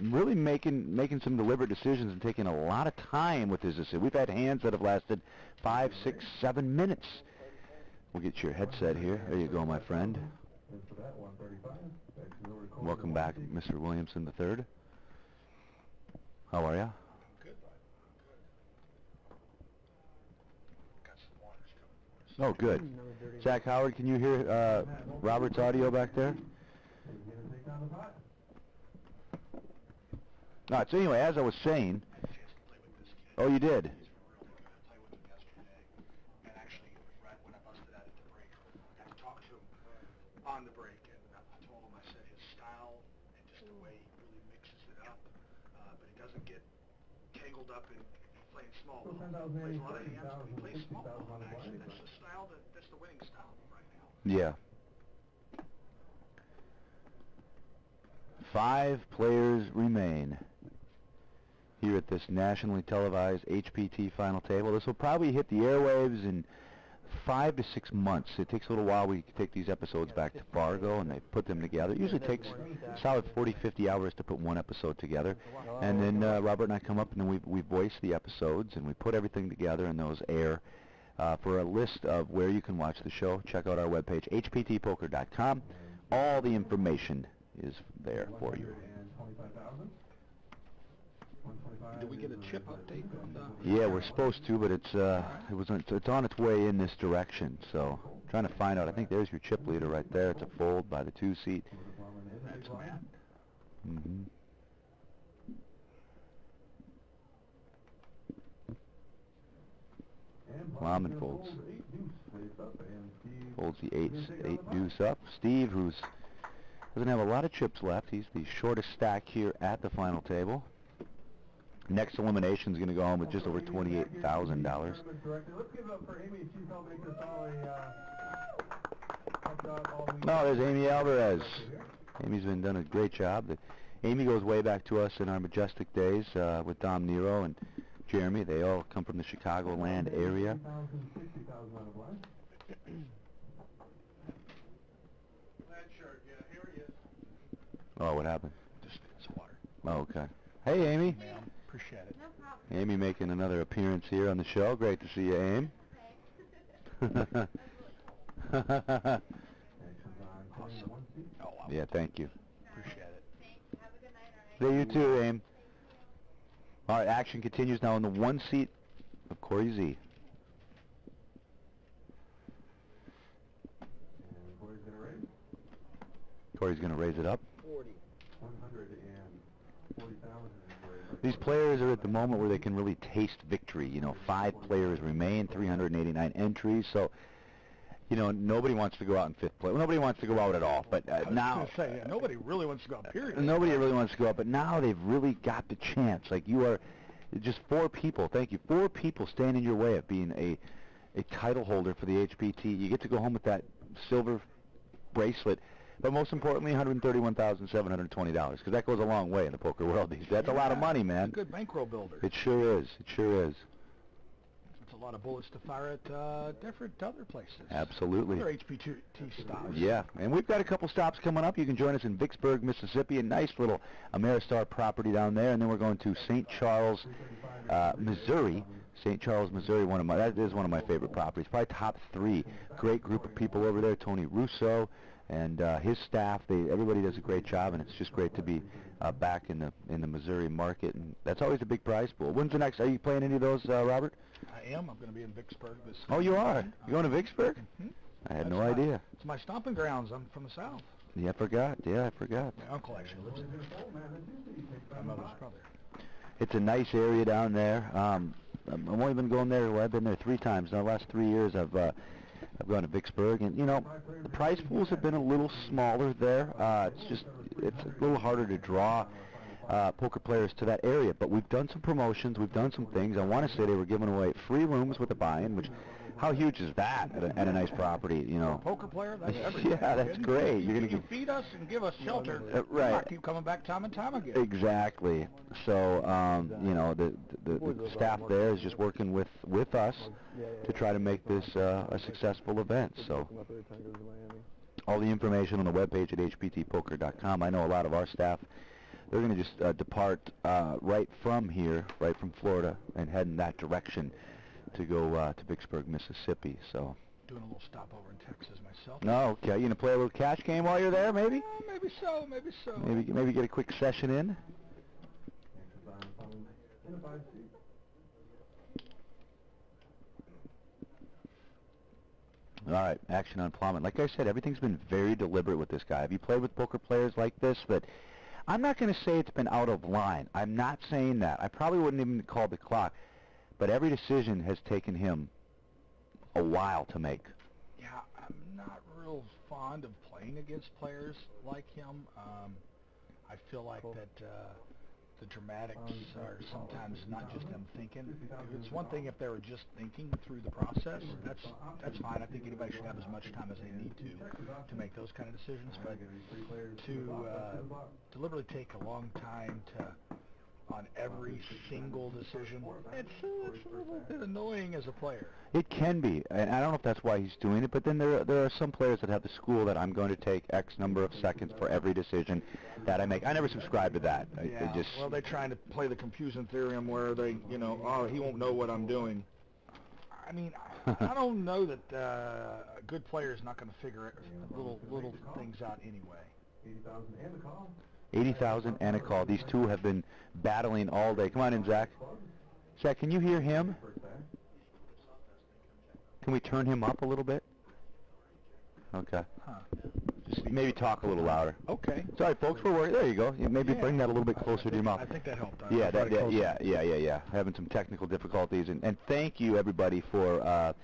really making some deliberate decisions and taking a lot of time with his decision. We've had hands that have lasted 5, 6, 7 minutes. We'll get your headset here. There you go, my friend. Welcome back, Mr. Williamson III. How are you? Oh, good. Zach Howard, can you hear Robert's audio back there? All right, so anyway, as I was saying... Oh, you did? On the break, and I told him, I said his style and just the way he really mixes it up, but he doesn't get tangled up in playing small ball. He plays a lot of hands, but he plays small ball, and actually that's the style, that's the winning style right now. Yeah. 5 players remain here at this nationally televised HPT final table. This will probably hit the airwaves in 5 to 6 months. It takes a little while. We take these episodes back to Fargo, and they put them together. It usually takes a solid 40, 50 hours to put one episode together. And then Robert and I come up, and then we voice the episodes, and we put everything together, and those air. For a list of where you can watch the show, check out our webpage, hptpoker.com. All the information is there for you. Did we get a chip update on the... Yeah, we're supposed to, but it's on its way in this direction. So trying to find out. I think there's your chip leader right there. It's a fold by the 2-seat. That's Matt. Mm-hmm. Lyman folds the 8 deuce up. Steve, who doesn't have a lot of chips left. He's the shortest stack here at the final table. Next elimination is going to go home with just over $28,000. No, there's Amy Alvarez. Amy's been done a great job. Amy goes way back to us in our Majestic days with Dom Nero and Jeremy. They all come from the Chicagoland area. Oh, what happened? Just some water. Oh, okay. Hey, Amy. Ma'am, appreciate it. No problem. Amy making another appearance here on the show. Great to see you, Aim. Awesome. Oh, wow. Yeah, thank you. Appreciate it. Thanks. Have a good night, all right? There you too, Aim. All right, action continues now in the 1 seat of Corey Z. Corey's going to raise it up. 40. These players are at the moment where they can really taste victory. You know, 5 players remain, 389 entries. So, you know, nobody wants to go out in 5th place. Well, nobody wants to go out at all. But now, I was going to say, yeah, nobody really wants to go out, period. Nobody really wants to go out. But now they've really got the chance. Like, you are just 4 people. Thank you. 4 people stand in your way of being a title holder for the HPT. You get to go home with that silver bracelet. But most importantly, $131,720, because that goes a long way in the poker world these days. That's a lot of money, man. It's a good bankroll builder. It sure is. It sure is. It's a lot of bullets to fire at different other places. Absolutely. Other HPT stops. Yeah, and we've got a couple stops coming up. You can join us in Vicksburg, Mississippi, a nice little Ameristar property down there, and then we're going to St. Charles, Missouri. St. Charles, Missouri, that is one of my favorite properties. Probably top 3. Great group of people over there. Tony Russo and his staff, everybody does a great job, and it's just great to be back in the Missouri market, and that's always a big prize pool. When's the next? Are you playing any of those, Robert? I am. I'm going to be in Vicksburg this. Oh, you are? You going to Vicksburg? Mm-hmm. I had no idea. It's my stomping grounds. I'm from the South. Yeah, I forgot. Yeah, I forgot. My uncle actually lives there. My mother's brother. It's a nice area down there. I've only been going there. Well, I've been there 3 times. In the last 3 years, I've gone to Vicksburg, and you know, the prize pools have been a little smaller there. It's a little harder to draw poker players to that area. But we've done some promotions. We've done some things. I want to say they were giving away free rooms with a buy-in, which. How huge is that at a nice property, you know? Poker player, that's everything. Yeah, that's great. You're gonna feed us and give us shelter. Right. Keep coming back time and time again. Exactly. So, you know, the staff there is just working with us to try to make this a successful event. So, all the information on the webpage at hptpoker.com. I know a lot of our staff. They're going to just depart right from here, right from Florida, and head in that direction to go to Vicksburg, Mississippi. So doing a little stopover in Texas myself. No, okay. You gonna play a little cash game while you're there, maybe? Maybe so. Maybe so. Maybe get a quick session in. All right, action on Plummet. Like I said, everything's been very deliberate with this guy. Have you played with poker players like this? But I'm not going to say it's been out of line. I'm not saying that. I probably wouldn't even call the clock. But every decision has taken him a while to make. Yeah, I'm not real fond of playing against players like him. I feel like that the dramatics are sometimes not just them thinking. It's one thing if they were just thinking through the process. That's fine. I think anybody should have as much time as they need to make those kind of decisions. But to deliberately take a long time on every single decision, it's a little bit annoying as a player. It can be, and I don't know if that's why he's doing it, but then there are some players that have the school that I'm going to take X number of seconds for every decision that I make. I never subscribe to that. Yeah, well, they're trying to play the confusion theorem where they, you know, oh, he won't know what I'm doing. I mean, I don't know that a good player is not going to figure little things out anyway. 80,000 and a call. These two have been battling all day. Come on in, Zach. Zach, can you hear him? Can we turn him up a little bit? Okay. Just maybe talk a little louder. Okay. Sorry, folks, we're working. There you go. Maybe bring that a little bit closer to your mouth. I think that helped. Yeah. Having some technical difficulties. And thank you, everybody, for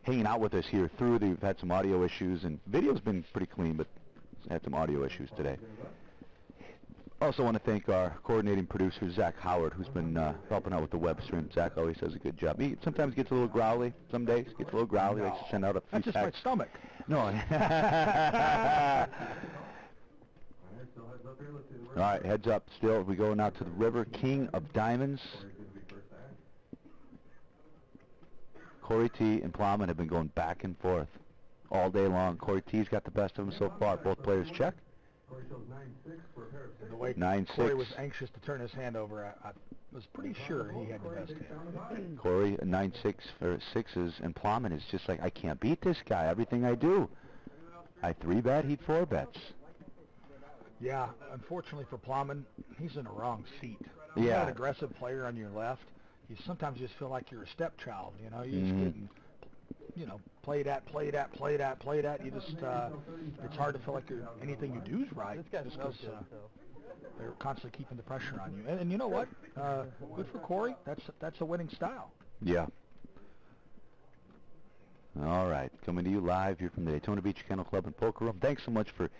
hanging out with us here through. We've had some audio issues, and video's been pretty clean, but had some audio issues today. Also want to thank our coordinating producer, Zach Howard, who's been helping out with the web stream. Zach always does a good job. He sometimes gets a little growly. Some days gets a little growly. Likes to send out a few That's just my stomach. No. All right, heads up still. We go now to the river. King of Diamonds. Corey T. and Plowman have been going back and forth all day long. Corey T.'s got the best of them so far. Both players check. The way 9-6. Corey was anxious to turn his hand over, I was pretty sure he had the best hand. Corey, 9-6 for sixes, and Plowman is just like, I can't beat this guy. Everything I do, I 3-bet, he 4-bets. Yeah, unfortunately for Plowman, he's in the wrong seat. Yeah. You got an aggressive player on your left. You sometimes just feel like you're a stepchild. You know, you just getting, you know, played at. You just, it's hard to feel like anything you do is right, just because they're constantly keeping the pressure on you. And you know what? Good for Corey. That's a winning style. Yeah. All right, coming to you live here from the Daytona Beach Kennel Club and Poker Room. Thanks so much for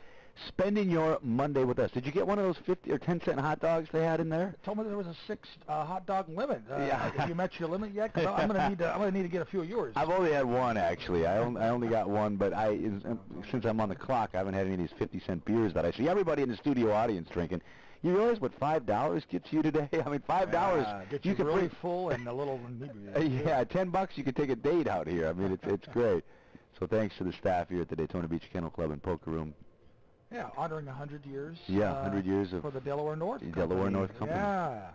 spending your Monday with us. Did you get one of those 50 or 10-cent hot dogs they had in there? Told me there was a 6 hot dog limit. Yeah. Have you met your limit yet? Because I'm gonna need to get a few of yours. I've only had one actually. I only got one, but since I'm on the clock, I haven't had any of these 50-cent beers that I see everybody in the studio audience drinking. You realize what $5 gets you today? I mean, $5 gets you really full and a little. Yeah, $10 you could take a date out here. I mean, it's great. So thanks to the staff here at the Daytona Beach Kennel Club and Poker Room. Yeah, honoring 100 years. Yeah, 100 years for the Delaware North Company. Delaware North Company. Yeah.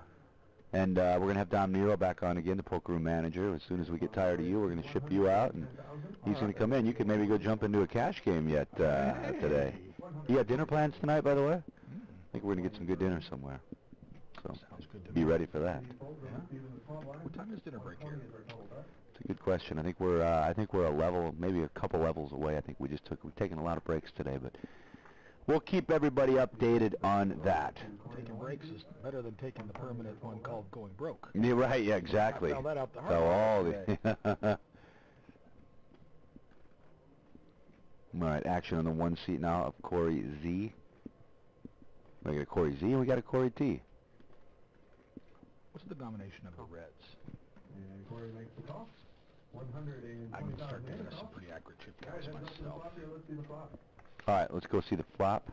And we're going to have Dom Nero back on again, the Poker Room manager. As soon as we get tired of you, we're going to ship you out, and he's going to come in. You can maybe go jump into a cash game yet today. You got dinner plans tonight, by the way? I think we're going to get some good dinner somewhere. So sounds good to be ready for that. Yeah. What time is dinner break here? It's a good question. I think we're a level, maybe a couple levels away. I think we've taken a lot of breaks today, but we'll keep everybody updated on that. Taking breaks is better than taking the permanent one called going broke. Yeah, right. Yeah, exactly. I found that out the hard So way all today. All right, action on the one seat now of Corey Z. We got a Corey Z and we got a Corey T. What's the domination of the Reds? And Corey makes the call. 120,000. I can start giving us some pretty accurate chip counts myself. Let's see the flop. All right, let's go see the flop.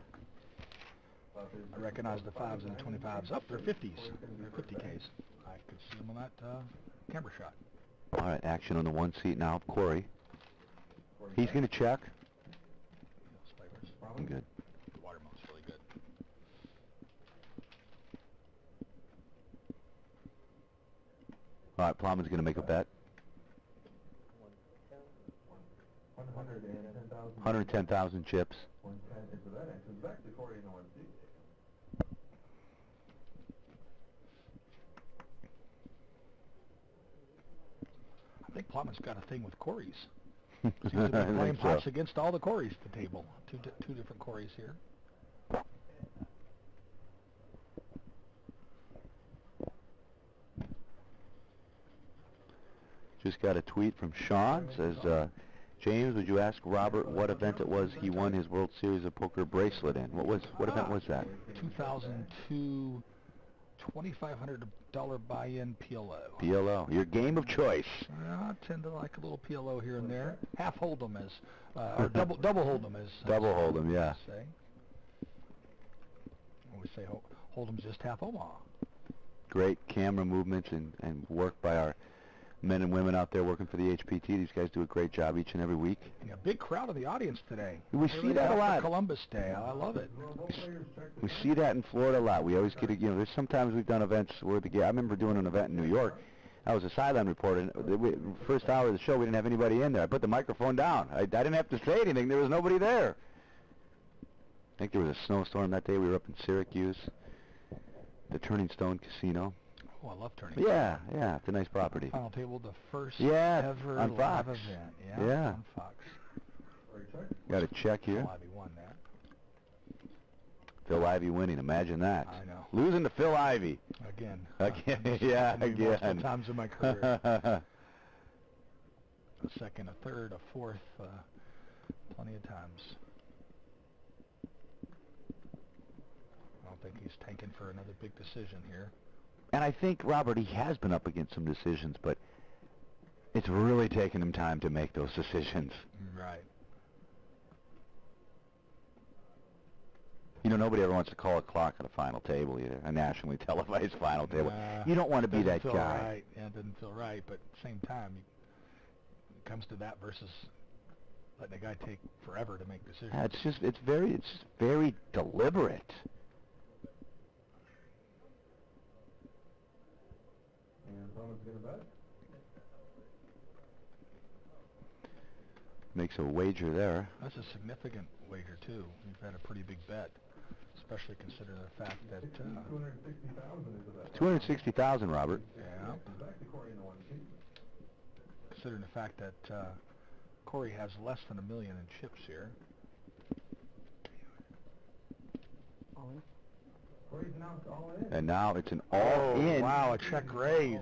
I recognize the 5s and the 25s. Up, they're 50s. They're 50Ks. I could see them on that camera shot. All right, action on the one seat now of Corey. He's going to check. Good. The watermelon's really good. All right, Plowman's going to make a bet. 110,000 chips. 110 is the bet. Actions back to Corey in the one seat. I think Plowman's got a thing with Corys. Seems to be playing pots against all the Corys at the table. Two different Corys here. Just got a tweet from Sean. Says, James, would you ask Robert what event it was he won his World Series of Poker bracelet in? What event was that? 2002 $2,500 buy-in PLO. PLO, your game of choice. I tend to like a little PLO here and there. Half hold'em is, or double hold'em is. Double hold'em, yeah. Say. We say hold'em's just half Omaha. Great camera movements and work by our men and women out there working for the HPT. These guys do a great job each and every week. Yeah, big crowd in the audience today. We see that a lot. Columbus Day. I love it. We see that in Florida a lot. We always get, there's sometimes we've done events where I remember doing an event in New York. I was a sideline reporter. And the first hour of the show, we didn't have anybody in there. I put the microphone down. I didn't have to say anything. There was nobody there. I think there was a snowstorm that day. We were up in Syracuse, the Turning Stone Casino. Oh, I love Turning. Yeah, yeah, it's a nice property. Final table, the first ever on Fox. live event. Yeah. On Fox. Got a check here. Phil Ivey won that. Phil Ivey winning. Imagine that. I know. Losing to Phil Ivey. Again. Yeah, again. Multiple times in my career. A second, a third, a fourth, plenty of times. I don't think he's tanking for another big decision here. And I think, Robert, he has been up against some decisions, but it's really taken him time to make those decisions. Right. You know, nobody ever wants to call a clock at a final table either, a nationally televised final table. You don't want to be that guy. Right. Yeah, it doesn't feel right, but at the same time, it comes to that versus letting a guy take forever to make decisions. Yeah, it's very deliberate. And someone's going to bet. Makes a wager there. That's a significant wager, too. You've had a pretty big bet, especially considering the fact that... 260,000 is the bet. 260,000, Robert. Yeah. Back to Corey in the one seat. Considering the fact that Corey has less than $1 million in chips here. All in. Corey's announced all in. And now it's an all-in. Wow, a check raise.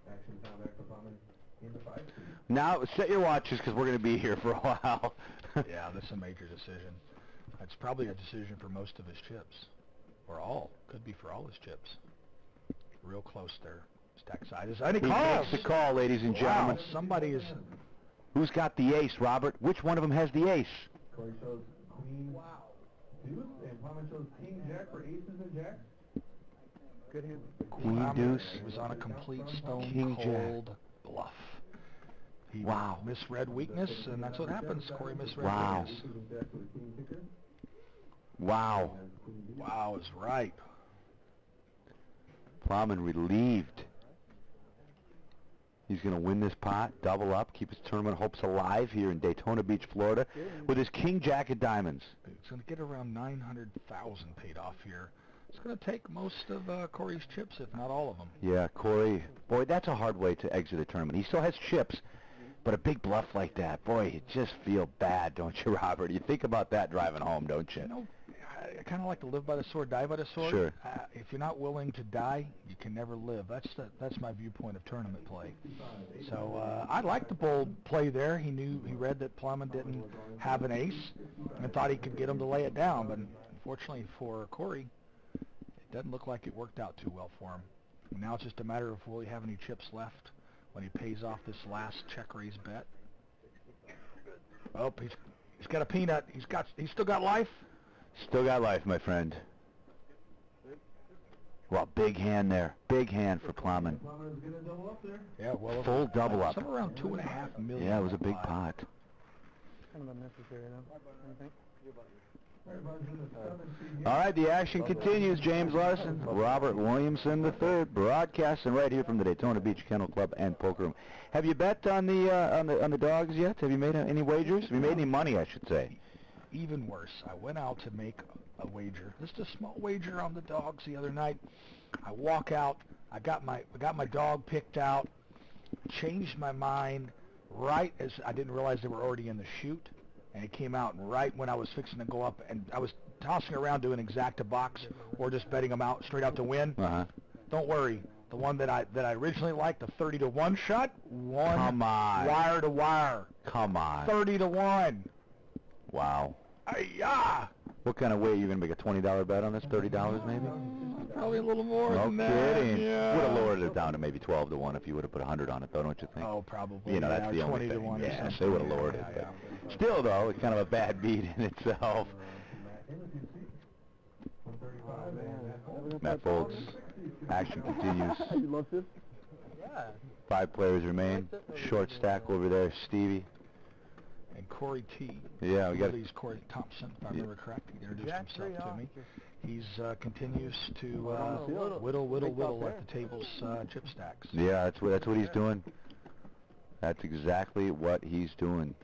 Action's now back for Plowman in the 5 seat. Now, set your watches because we're going to be here for a while. Yeah, that's a major decision. It's probably a decision for most of his chips. Or all. Could be for all his chips. Real close there. Stack side is... And he calls! Makes the call, ladies and gentlemen. Wow, somebody is... Who's got the ace, Robert? Which one of them has the ace? Corey shows queen, deuce, and Plowman shows king, jack for aces and jacks. Good hand. Queen, deuce. He was on a complete stone King, cold bluff. He misread weakness, and that's what happens. Corey misread weakness. Wow. Wow is right. Plowman relieved. He's going to win this pot, double up, keep his tournament hopes alive here in Daytona Beach, Florida, with his king jack of diamonds. It's going to get around 900,000 paid off here. It's going to take most of Corey's chips, if not all of them. Yeah, Corey, boy, that's a hard way to exit a tournament. He still has chips, but a big bluff like that, boy, you just feel bad, don't you, Robert? You think about that driving home, don't you? You know, I kind of like to live by the sword, die by the sword. Sure. If you're not willing to die, you can never live. That's my viewpoint of tournament play. So I like the bold play there. He read that Plumman didn't have an ace and thought he could get him to lay it down, but unfortunately for Corey, it doesn't look like it worked out too well for him. Now it's just a matter of will he have any chips left when he pays off this last check raise bet. Oh, he's got a peanut. He's still got life. Still got life, my friend. Well, big hand there. Big hand for Plowman. Yeah, well, full double up. Somewhere around $2.5 million. Yeah, it was a big pot. Kind of unnecessary, though. All right, the action continues. James Larson, Robert Williamson III, broadcasting right here from the Daytona Beach Kennel Club and Poker Room. Have you bet on the dogs yet? Have you made any wagers? Have you made any money, I should say? Even worse, I went out to make a wager, just a small wager on the dogs the other night. I walk out, I got my dog picked out, changed my mind right as I didn't realize they were already in the chute, and it came out right when I was fixing to go up, and I was tossing around doing exacta box or just betting them out straight out to win. Don't worry, the one that I originally liked, the 30-to-1 shot, won. Come on. Wire to wire. Come on. 30-to-1. Wow. Ay-ya! What kind of weight? You going to make a $20 bet on this? $30 maybe? Probably a little more than that. No kidding. Yeah. Would have lowered it down to maybe 12-to-1 if you would have put 100 on it, though, don't you think? Oh, probably. You know, that's the only thing. 20-to-1 Yeah, they would have lowered it. But still, though, it's kind of a bad beat in itself. Matt Folks, action continues. You love this? Yeah. 5 players remain. Short stack over there, Stevie. And Corey T. Yeah, we got. He's Corey Thompson, if I remember correct. He introduced himself to me. He's continues to whittle at the table's chip stacks. Yeah, that's what he's doing. That's exactly what he's doing.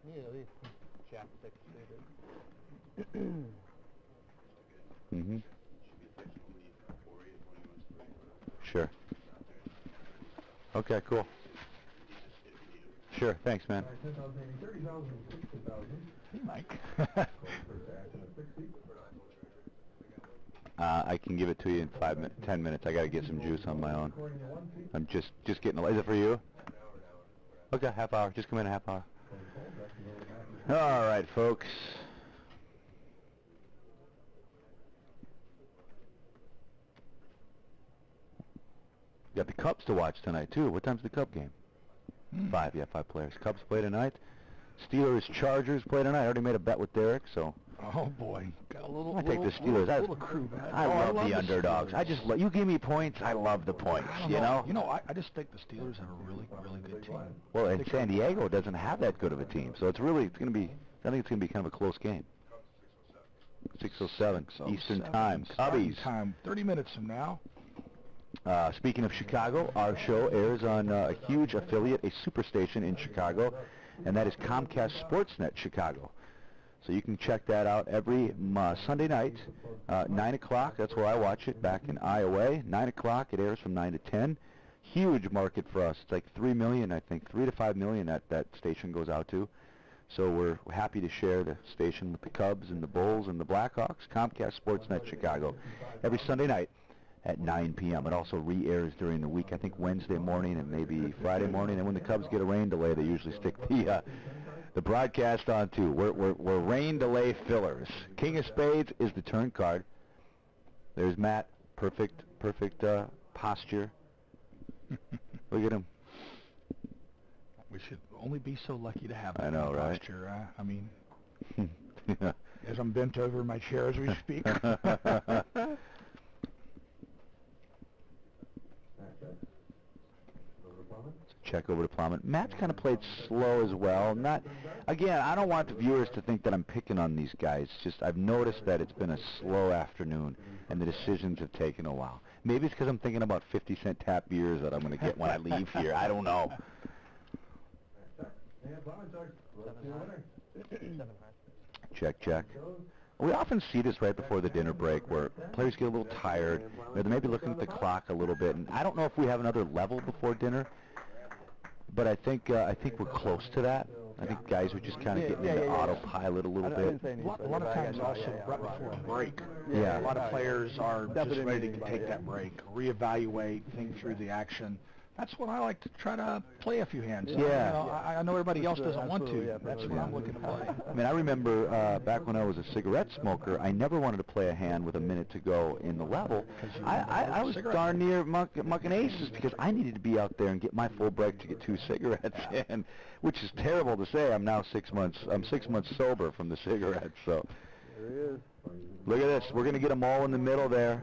Yeah, at least Jack 6 suited. Mhm. Sure. Okay, cool. Sure, thanks, man. Hey, Mike. I can give it to you in 10 minutes. I got to get some juice on my own. I'm just getting. Is it for you? Okay, half hour. Just come in a half hour. All right, folks. Got the Cubs to watch tonight too. What time's the Cub game? 5, yeah, 5 players. Cubs play tonight. Steelers, Chargers play tonight. I already made a bet with Derek, so. Oh boy, got a little. I take the Steelers. I love the underdogs. I just you give me points. I love the points. You know. You know, I just think the Steelers have a really good team. Well, and San Diego doesn't have that good of a team, so it's going to be. I think it's going to be kind of a close game. 6:07 Eastern Time. Cubbies. Time. 30 minutes from now. Speaking of Chicago, our show airs on a huge affiliate, a superstation in Chicago, and that is Comcast Sportsnet Chicago. So you can check that out every Sunday night, 9 o'clock. That's where I watch it, back in Iowa. 9 o'clock, it airs from 9 to 10. Huge market for us. It's like 3 million, I think, 3 to 5 million that station goes out to. So we're happy to share the station with the Cubs and the Bulls and the Blackhawks. Comcast Sportsnet Chicago, every Sunday night at 9 p.m. It also re-airs during the week, I think Wednesday morning and maybe Friday morning. And when the Cubs get a rain delay, they usually stick the broadcast on too. We're rain delay fillers. King of Spades is the turn card. There's Matt. Perfect posture. Look at him. We should only be so lucky to have that. I know, right? Posture. I mean, as I'm bent over in my chair as we speak. Check over to Plowman. Matt's kind of played slow as well. Again, I don't want the viewers to think that I'm picking on these guys. Just I've noticed that it's been a slow afternoon, and the decisions have taken a while. Maybe it's because I'm thinking about 50-cent tap beers that I'm going to get when I leave here. I don't know. Check. we often see this right before the dinner break where players get a little tired, or they may be looking at the clock a little bit, and I don't know if we have another level before dinner, but I think we're close to that. I think guys are just kind of getting into autopilot a little bit. A lot of times also right before a break. Yeah. A lot of players are just ready to take that break, reevaluate, think through the action. That's when I like to try to play a few hands. Yeah. You know, I know everybody else doesn't want to. That's when I'm looking to play. I mean, I remember back when I was a cigarette smoker, I never wanted to play a hand with a minute to go in the level. I was darn near mucking aces because I needed to be out there and get my full break to get 2 cigarettes in, which is terrible to say. I'm 6 months sober from the cigarettes. So There he is. Look at this. We're going to get them all in the middle there.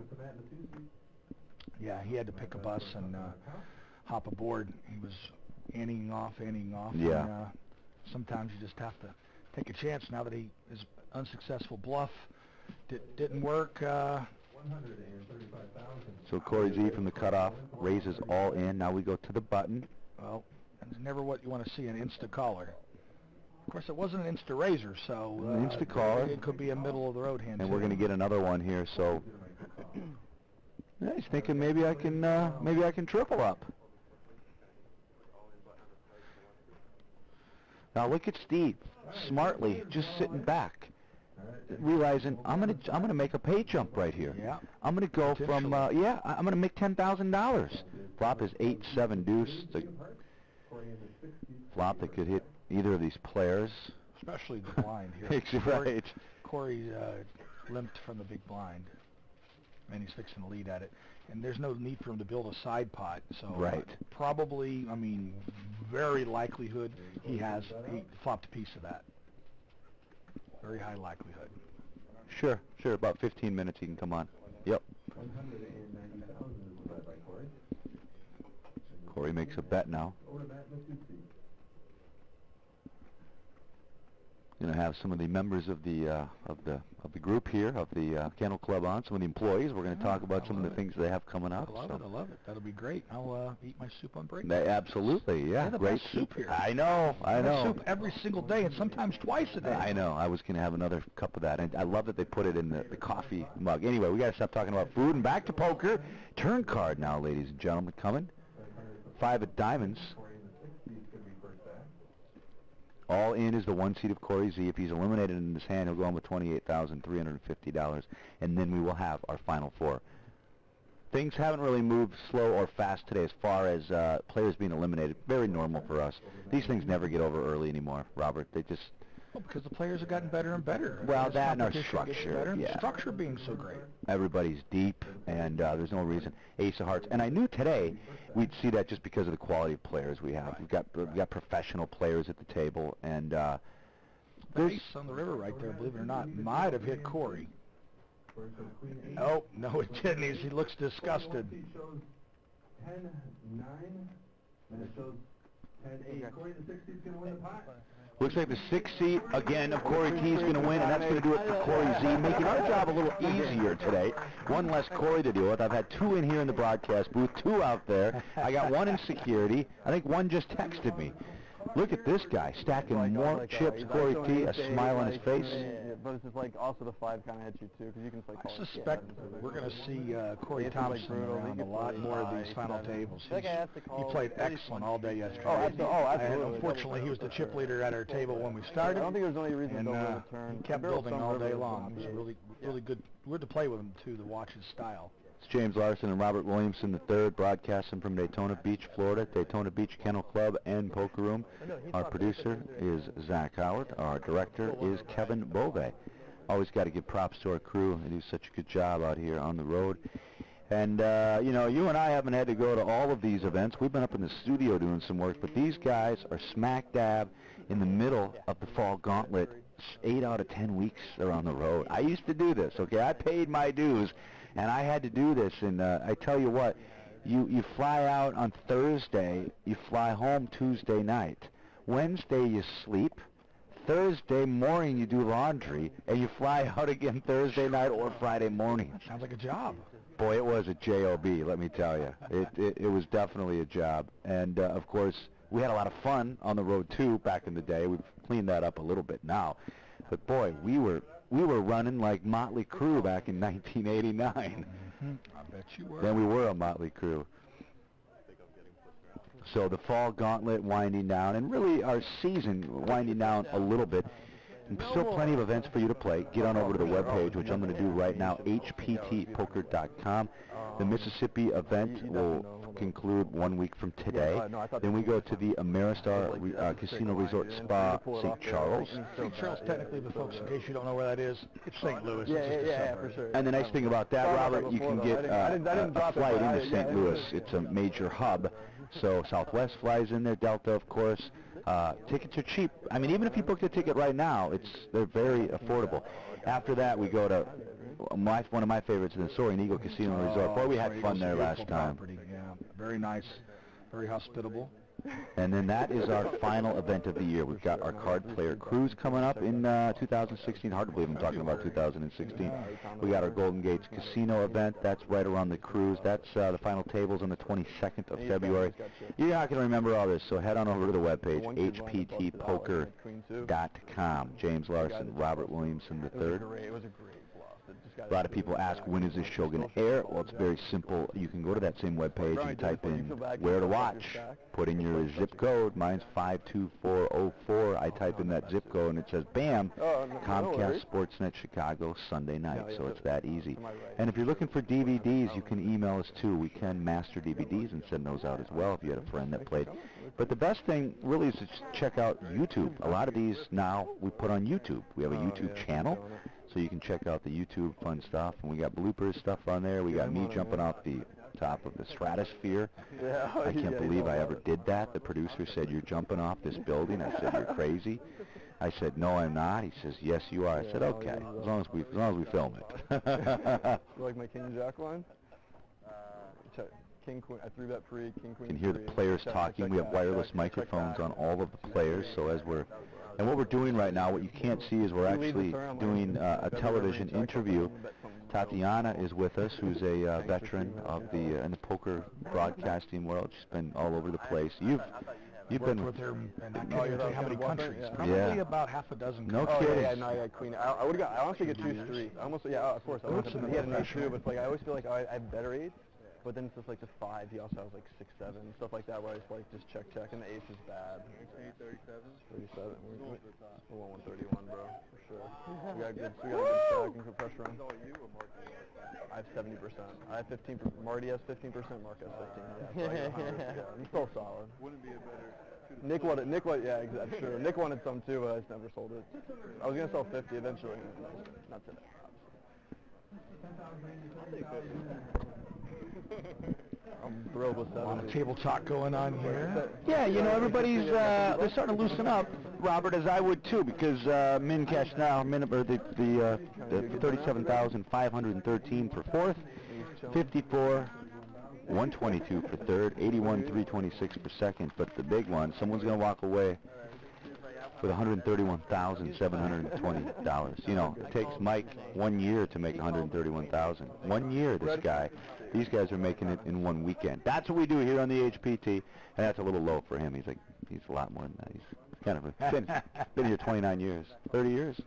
Yeah, he had to pick a bus and hop aboard. He was anteing off. Yeah. And, sometimes you just have to take a chance. Now that he is unsuccessful bluff, didn't work. So Corey Z from the cutoff raises all in. Now we go to the button. Well, it's never what you want to see, an insta caller. Of course, it wasn't an insta raiser, so an insta caller. It could be a middle of the road hand. And we're going to get another one here. So yeah, he's thinking maybe I can triple up. Now look at Steve, smartly just sitting back, realizing I'm gonna make a pay jump right here. Yeah. I'm gonna go from I'm gonna make $10,000. Flop is 8-7 deuce. The flop that could hit either of these players. Especially the blind here. Right. Corey limped from the big blind, and he's fixing to lead at it. And there's no need for him to build a side pot, so right. Probably, I mean, very likelihood he flopped a piece of that. Very high likelihood. Sure, about 15 minutes he can come on. Yep. Corey makes a bet now. Going to have some of the members of the group here, of the Kennel Club on, some of the employees. We're going to talk about some of the things they have coming up. I love it. That'll be great. I'll eat my soup on break. Absolutely, yeah. The great best soup here. I know. Soup every single day, and sometimes twice a day. I know. I was going to have another cup of that, and I love that they put it in the coffee mug. Anyway, we got to stop talking about food and back to poker. Turn card now, ladies and gentlemen, coming. 5 of diamonds. All in is the 1 seed of Corey Z. If he's eliminated in this hand, he'll go on with $28,350, and then we will have our final 4. Things haven't really moved slow or fast today as far as players being eliminated. Very normal for us. These things never get over early anymore, Robert. They just... Well, because the players have gotten better and better. Well, that and our structure. Yeah. Structure being so great. Everybody's deep, and there's no reason. Ace of hearts. And I knew today we'd see that just because of the quality of players we have. We've got professional players at the table, and the ace on the river right there, believe it or not, might have hit Corey. Oh, no, it didn't. He looks disgusted. It shows 10-9, and it shows 10-8. Corey the 60 is going to win the pot. Looks like the 6th seat, again, of Corey T is going to win, and that's going to do it for Corey Z, making our job a little easier today. One less Corey to deal with. I've had 2 in here in the broadcast booth, 2 out there. I got 1 in security. I think 1 just texted me. Look at this guy, stacking more chips. Corey T, a smile on his face. But it's just like also the 5 kind of hits you too, because you can play. I suspect we're going to see Corey Thompson around a lot more of these final tables. He played excellent all day yesterday. Absolutely. And unfortunately, he was the chip leader at our table when we started. I don't think there's any reason to go the turn. He kept building all day long. He was really good to play with him too, to watch his style. It's James Larson and Robert Williamson III, broadcasting from Daytona Beach, Florida, Daytona Beach Kennel Club and Poker Room. Our producer is Zach Howard. Our director is Kevin Bove. Always got to give props to our crew. They do such a good job out here on the road. And, you know, you and I haven't had to go to all of these events. We've been up in the studio doing some work, but these guys are smack dab in the middle of the fall gauntlet. 8 out of 10 weeks they're on the road. I used to do this, okay? I paid my dues. And I had to do this, and I tell you what, you fly out on Thursday, you fly home Tuesday night. Wednesday you sleep. Thursday morning you do laundry, and you fly out again Thursday night or Friday morning. Sounds like a job. Boy, it was a job, let me tell you. It was definitely a job. And, of course, we had a lot of fun on the road, too, back in the day. We've cleaned that up a little bit now. But, boy, we were we were running like Motley Crue back in 1989. I bet you were. Then we were a Motley Crue. So the fall gauntlet winding down, and really our season winding down a little bit. And still plenty of events for you to play. Get on over to the webpage, which I'm going to do right now, hptpoker.com. The Mississippi event will conclude 1 week from today. Then we go to the Ameristar Casino Resort Spa, St. Charles. St. Charles, technically, the folks, in case you don't know where that is, it's St. Louis. Yeah, for sure. And the nice thing about that, Robert, you can get a flight into St. Louis. It's a major hub. So Southwest flies in there, Delta, of course. Tickets are cheap. I mean, even if you book the ticket right now, they're very affordable. After that, we go to one of my favorites, the Soaring Eagle Casino Resort. Boy, we had fun there last time. Yeah, very nice, very hospitable. And then that is our final event of the year. We've got our card player cruise coming up in 2016. Hard to believe I'm talking about 2016. We got our Golden Gates Casino event. That's right around the cruise. That's the final tables on the 22nd of February. You're not going to remember all this, so head on over to the webpage, hptpoker.com. James Larson, Robert Williamson III. A lot of people ask, when is this show going to air? Well, it's very simple. You can go to that same webpage and type in where to watch. Put in your zip code. Mine's 52404. I type in that zip code and it says, bam, Comcast Sportsnet Chicago Sunday night. So it's that easy. And if you're looking for DVDs, you can email us too. We can master DVDs and send those out as well if you had a friend that played. But the best thing really is to check out YouTube. A lot of these now we put on YouTube. We have a YouTube channel. So you can check out the YouTube fun stuff, and we got bloopers stuff on there. We got me jumping off the top of the stratosphere. I can't believe I ever did that. The producer said, "You're jumping off this building." I said, "You're crazy." I said, "No, I'm not." He says, "Yes, you are." I said, "Okay, as long as we film it." You like my king jack line? King queen. I 3-bet pre king queen. You can hear the players talking. We have wireless microphones on all of the players, so as we're and what we're doing right now, what you can't see is we're actually doing a television interview. Tatiana is with us, who's a veteran of the in the poker broadcasting world. She's been all over the place. You've been with her in how many countries? Yeah. Probably about half a dozen. No countries. kidding. Yeah, no, I got queen. I would have got. I honestly get 2-3. Almost. Yeah, of course. I would have. He had an 8-2, but it's like I always feel like I have better 8. But then it's just like the 5. He also has like 6-7 stuff like that where I just like just check, and the ace is bad. 37. 37. We want 131, bro, for sure. We got a good stack and good pressure on. I have 70%. I have 15%. Marty has 15%. Mark has 15. Yeah, so yeah, I'm still solid. Wouldn't be a better. Nick wanted, yeah, exactly. Sure. Nick wanted some too, but I just never sold it. I was gonna sell 50 eventually. Not today. I'm thrilled with 70. A lot of table talk going on here. Yeah, you know, everybody's they're starting to loosen up, Robert, as I would too, because min cash now, the 37,513 for fourth, 54. 122 for third, 81,326 for second, but the big one, someone's going to walk away with $131,720. You know, it takes Mike 1 year to make $131,000. 1 year, this guy. These guys are making it in 1 weekend. That's what we do here on the HPT, and that's a little low for him. He's a lot more than that. He's kind of been here 29 years, 30 years,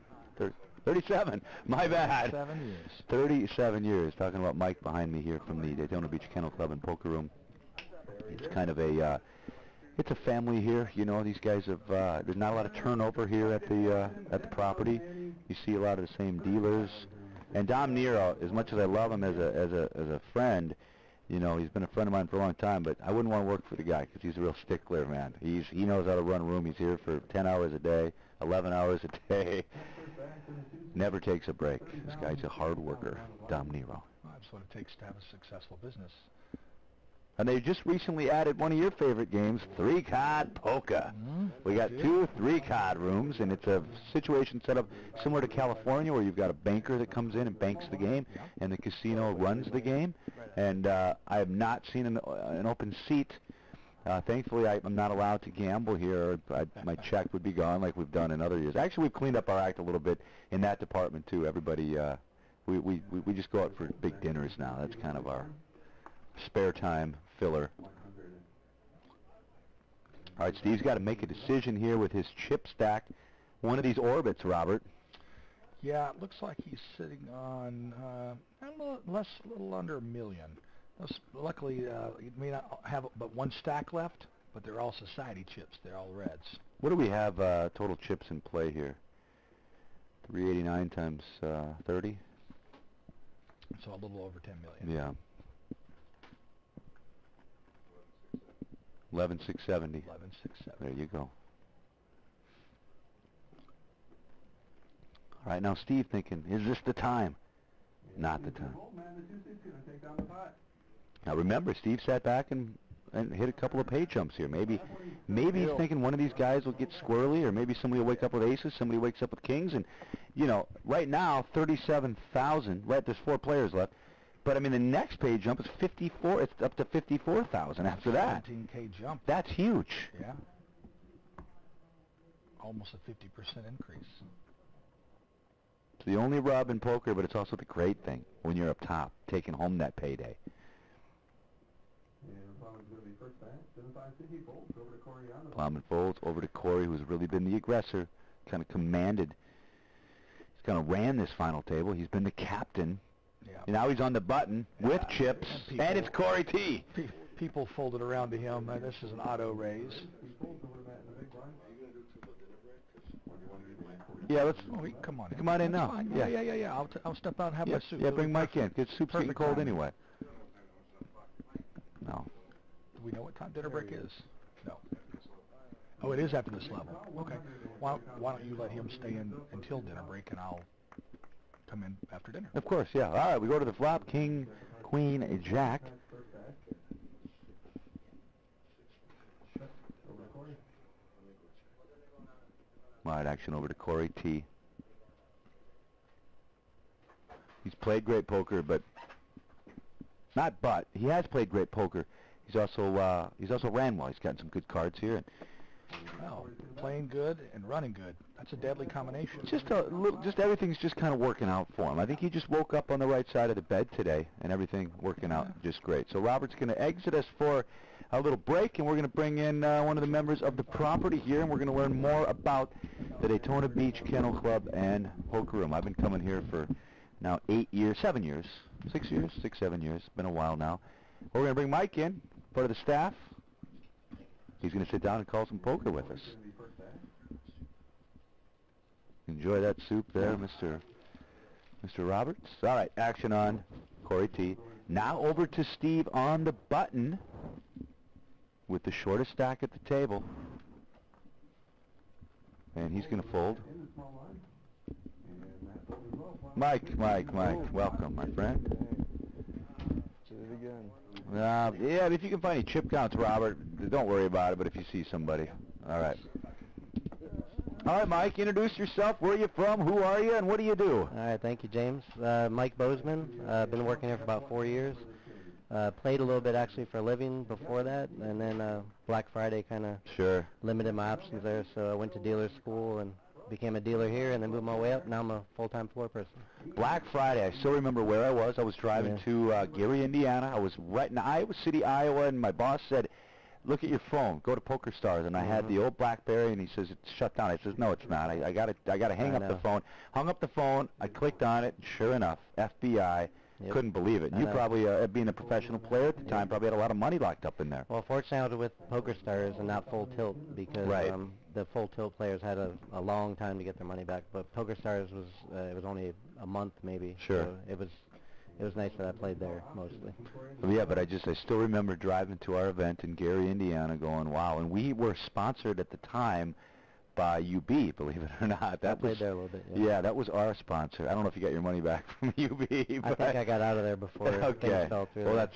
37. My bad. 7 years. 37 years. Talking about Mike behind me here from the Daytona Beach Kennel Club and Poker Room. It's kind of a, it's a family here. You know, these guys have. There's not a lot of turnover here at the property. You see a lot of the same dealers. And Dom Nero, as much as I love him as a friend, you know, he's been a friend of mine for a long time. But I wouldn't want to work for the guy because he's a real stickler, man. He knows how to run a room. He's here for 10 hours a day, 11 hours a day. Never takes a break. This guy's a hard worker, Dom Nero. Well, that's what it takes to have a successful business. And they just recently added one of your favorite games, 3-card poker. We got 2 3-card rooms, and it's a situation set up similar to California where you've got a banker that comes in and banks the game, and the casino runs the game. And I have not seen an open seat. Thankfully, I'm not allowed to gamble here. My check would be gone like we've done in other years. Actually, we've cleaned up our act a little bit in that department, too. Everybody, we just go out for big dinners now. That's kind of our spare time filler. All right, Steve's got to make a decision here with his chip stack. One of these orbits, Robert. Yeah, it looks like he's sitting on a little under $1 million. Luckily, he may not have but one stack left, but they're all society chips. They're all reds. What do we have total chips in play here? 389 times 30? So a little over 10 million. Yeah. 11,670. 11,670. There you go. All right, now Steve thinking, is this the time? Not the time. Now remember, Steve sat back and hit a couple of pay jumps here. Maybe he's thinking one of these guys will get squirrely, or maybe somebody will wake up with aces, somebody wakes up with kings, and you know, right now 37,000. Right, there's 4 players left. But I mean, the next pay jump is 54. It's up to 54,000 after that. 17K jump. That's huge. Yeah. Almost a 50% increase. It's the only rub in poker, but it's also the great thing when you're up top, taking home that payday. Plowman folds over to Corey, who's really been the aggressor, kind of commanded. He's kind of ran this final table. He's been the captain. Yeah. And now he's on the button with chips, and it's Corey T. People folded around to him. This is an auto raise. Yeah, let's. Oh, come on in. Come on in now. Fine. Yeah. I'll step out and have my soup. Yeah, bring Mike in. Because soup's getting cold anyway. No. Do we know what time dinner break is? No. Oh, it is after this level. Okay. Why don't you let him stay in until dinner break, and I'll come in after dinner. Of course, yeah. All right, we go to the flop. King, Queen, Jack. Wide action over to Corey T. He's played great poker, but he has played great poker. He's also ran well. He's gotten some good cards here. Well, playing good and running good. That's a deadly combination. Just everything's just kind of working out for him. I think he just woke up on the right side of the bed today, and everything working out just great. So Robert's going to exit us for a little break, and we're going to bring in one of the members of the property here, and we're going to learn more about the Daytona Beach Kennel Club and Poker Room. I've been coming here for now 7 years, 6 years, 7 years. It's been a while now. We're going to bring Mike in, part of the staff. He's going to sit down and call some poker with us. Enjoy that soup there, Mr. Roberts. All right, action on Corey T. Now over to Steve on the button with the shortest stack at the table. And he's going to fold. Mike, welcome, my friend. Did it again. Yeah, if you can find any chip counts, Robert, don't worry about it, but if you see somebody. All right. All right, Mike, introduce yourself. Where are you from? Who are you, and what do you do? All right, thank you, James. Mike Bozeman. Been working here for about 4 years. Played a little bit, actually, for a living before that, and then Black Friday kind of limited my options there, so I went to dealer school and became a dealer here, and then moved my way up. Now I'm a full-time floor person. Black Friday, I still remember where I was. I was driving to Gary, Indiana. I was right in Iowa City, Iowa, and my boss said, look at your phone, go to PokerStars, and I had the old BlackBerry, and he says, it's shut down. I says, no, it's not. I got to hang up the phone. Hung up the phone, I clicked on it, and sure enough, FBI. Couldn't believe it. You probably, being a professional player at the time, probably had a lot of money locked up in there. Well, fortunately, I was with PokerStars and not Full Tilt, because the Full Tilt players had a long time to get their money back. But PokerStars was it was only a month maybe. Sure. So it was nice that I played there mostly. Yeah, but I still remember driving to our event in Gary, Indiana, going, wow. And we were sponsored at the time by UB, believe it or not. I played there a little bit. Yeah, that was our sponsor. I don't know if you got your money back from UB. I think I got out of there before things fell through. Well,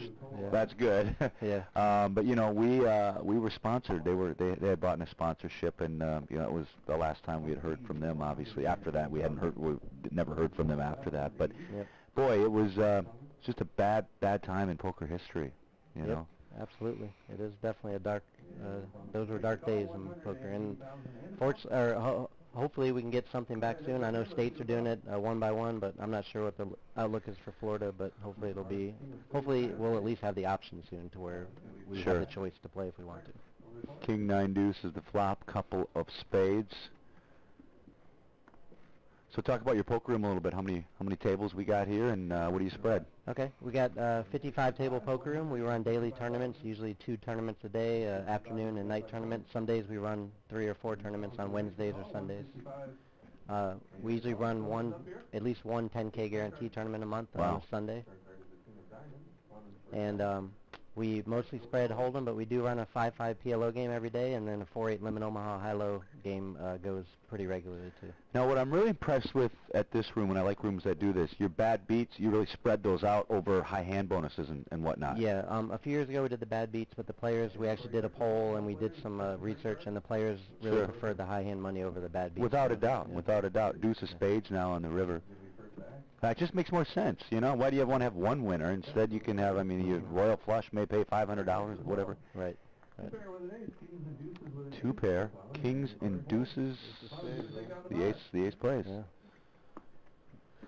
that's good. Yeah. But you know, we were sponsored. They had bought in a sponsorship, and you know, it was the last time we had heard from them. Obviously, after that, we never heard from them after that. But boy, it was just a bad time in poker history. You know. Absolutely. It is definitely a dark, those were dark days in poker. And hopefully we can get something back soon. I know states are doing it one by one, but I'm not sure what the outlook is for Florida, but hopefully we'll at least have the option soon to where we have the choice to play if we want to. King 9 deuce is the flop, couple of spades. So talk about your poker room a little bit. How many tables we got here, and what do you spread? Okay, we got 55 table poker room. We run daily tournaments, usually 2 tournaments a day, afternoon and night tournaments. Some days we run 3 or 4 tournaments on Wednesdays or Sundays. We usually run at least one 10K guarantee tournament a month on a Sunday. And we mostly spread Hold'em, but we do run a 5-5 PLO game every day, and then a 4-8 Limit Omaha high-low game goes pretty regularly too. Now, what I'm really impressed with at this room, and I like rooms that do this, your bad beats, you really spread those out over high hand bonuses and whatnot. Yeah, a few years ago we did the bad beats, but the players, we actually did a poll and we did some research, and the players really preferred the high hand money over the bad beats. Without a doubt, without a doubt. Deuce of spades now on the river. It just makes more sense, you know. Why do you want to have one winner? Instead, you can have, I mean, your royal flush may pay $500, whatever. Right. 2 pair, kings and deuces. The ace plays. Yeah.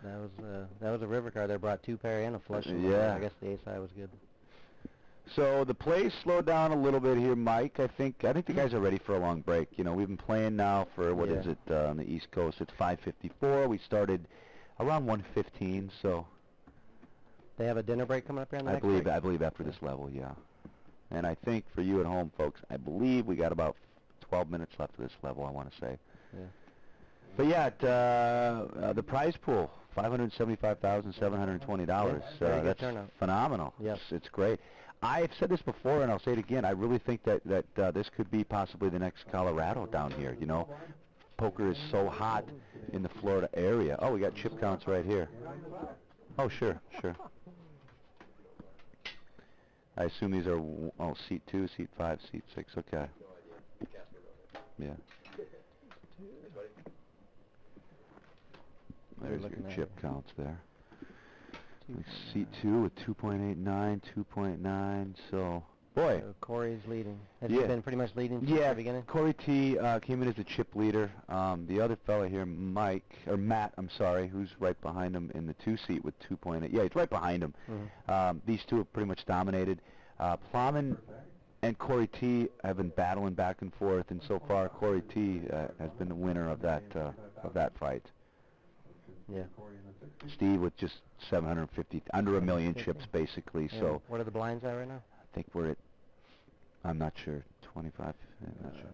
That was a river card. They brought 2 pair and a flush. Yeah. I guess the ace high was good. So the play slowed down a little bit here, Mike. I think the guys are ready for a long break. You know, we've been playing now for what is it on the East Coast? It's 5:54. We started around 1:15, so they have a dinner break coming up here on the next I break? believe after this level, yeah. And I think for you at home, folks, I believe we got about 12 minutes left of this level, I want to say. Yeah. But yeah, the prize pool, $575,720. That's turnout. Phenomenal. Yep. It's great. I've said this before, and I'll say it again. I really think that this could be possibly the next Colorado down here. You know, poker is so hot in the Florida area. Oh, we got chip counts right here. Oh, sure. I assume these are seat 2, seat 5, seat 6. Okay. Yeah. There's your chip counts there. Seat 2 with 2.89, 2.9. So, boy. So Corey's leading. Has he been pretty much leading since the beginning? Corey T came in as the chip leader. The other fella here, Matt, I'm sorry, who's right behind him in the 2 seat with 2.8. Yeah, he's right behind him. These two have pretty much dominated. Plowman and Corey T have been battling back and forth, and so far Corey T has been the winner of that fight. Yeah. Steve with just 750, under 1 million chips basically. Yeah. So. What are the blinds at right now? I think we're at, I'm not sure, 25. I'm not sure.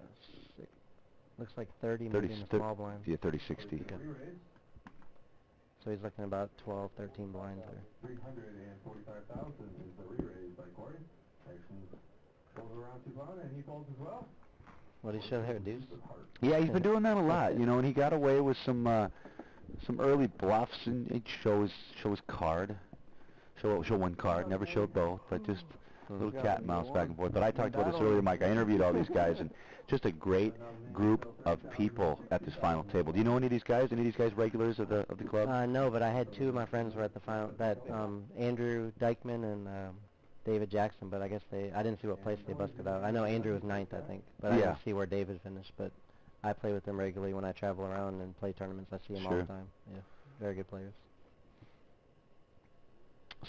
Looks like 30 maybe in the small blind. Yeah, 30-60. Okay. So he's looking about 12, 13 blinds there. 345,000 is the re-raise by Corey. Tyson goes around 2 pound and he folds as well. What did he show here, Deuce? Yeah, he's been doing that a lot, you know, and he got away with some early bluffs, and he'd show his card. Show one card, never showed both, but just a little cat and mouse back and forth. But I talked about this earlier, Mike. I interviewed all these guys, and just a great group of people at this final table. Do you know any of these guys? Any of these guys regulars of the club? No, but I had 2 of my friends were at the final. Andrew Dykeman and David Jackson. But I guess I didn't see what place they busted out. I know Andrew was 9th, I think, but I didn't see where David finished. But I play with them regularly when I travel around and play tournaments. I see them all the time. Yeah, very good players.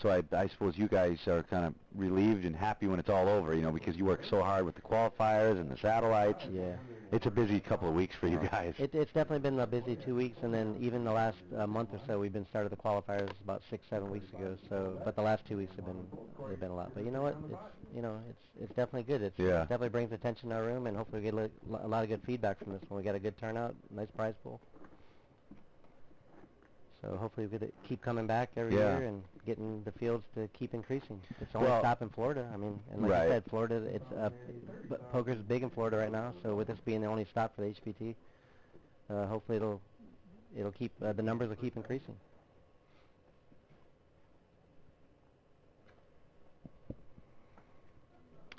So I suppose you guys are kind of relieved and happy when it's all over, you know, because you work so hard with the qualifiers and the satellites. Yeah. It's a busy couple of weeks for you guys. It's definitely been a busy 2 weeks, and then even the last month or so, we've been started the qualifiers about 6-7 weeks ago. So, but the last 2 weeks they've been a lot. But you know what? It's definitely good. It definitely brings attention to our room, and hopefully we get a lot of good feedback from this one. We got a good turnout, nice prize pool. So hopefully we could keep coming back every year and getting the fields to keep increasing. It's only stop in Florida. I mean, and like I said, Florida, poker's big in Florida right now. So with this being the only stop for the HPT, hopefully it'll keep the numbers will keep increasing.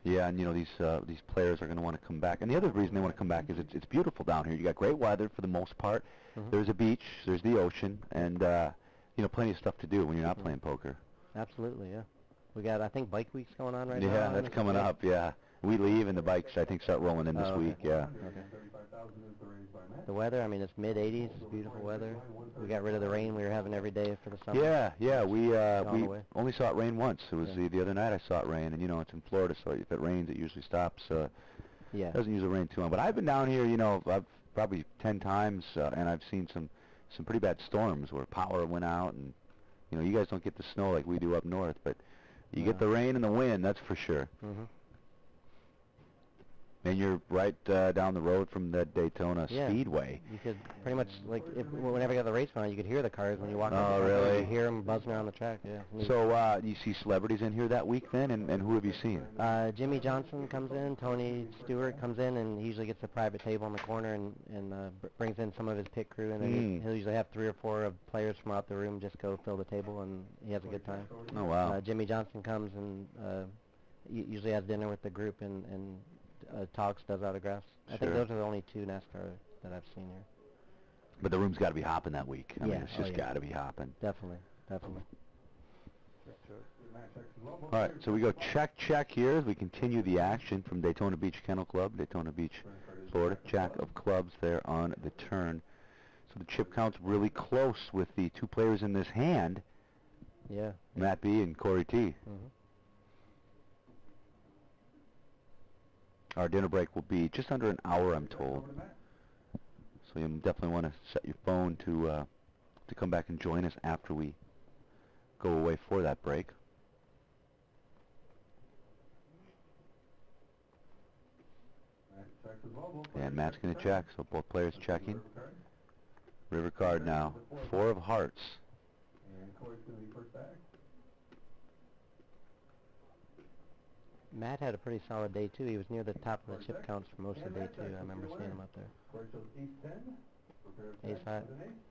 Yeah, and you know these players are going to want to come back. And the other reason they want to come back is it's beautiful down here. You got great weather for the most part. There's a beach, there's the ocean, and you know, plenty of stuff to do when you're not playing poker. Absolutely, yeah. We got, I think, bike week's going on right now. Yeah, that's coming up. Yeah, we leave and the bikes I think start rolling in this week. Yeah. Okay. The weather, I mean, it's mid-80s. It's beautiful weather. We got rid of the rain we were having every day for the summer. Yeah. We only saw it rain once. It was the other night I saw it rain, and you know it's in Florida, so if it rains, it usually stops. It doesn't usually rain too long. But I've been down here, you know, I've probably 10 times, and I've seen some some pretty bad storms where power went out, and you know, you guys don't get the snow like we do up north, but you get the rain and the wind, that's for sure. Mm-hmm. And you're right down the road from the Daytona Speedway. You could pretty much, like, whenever you got the race on, you could hear the cars when you walk. Oh, really? You hear them buzzing around the track. Yeah. So you see celebrities in here that week then, and who have you seen? Jimmy Johnson comes in, Tony Stewart comes in, and he usually gets a private table in the corner and brings in some of his pit crew, and then he'll usually have 3 or 4 of players from out the room just go fill the table, and he has a good time. Oh, wow. Jimmy Johnson comes and usually has dinner with the group and talks, does autographs. I think those are the only 2 NASCAR that I've seen here. But the room's got to be hopping that week. I mean, it's just got to be hopping. Definitely. All right, so we go check here as we continue the action from Daytona Beach Kennel Club, Daytona Beach, Florida. Jack of clubs there on the turn. So the chip count's really close with the 2 players in this hand. Yeah. Matt B. and Corey T. Mm-hmm. Our dinner break will be just under an hour, I'm told. So you definitely want to set your phone to come back and join us after we go away for that break. And Matt's going to check, so both players checking. River card now, 4 of hearts. Matt had a pretty solid day, too. He was near the top of the chip counts for most of the day, too. I remember seeing him up there. Ace high.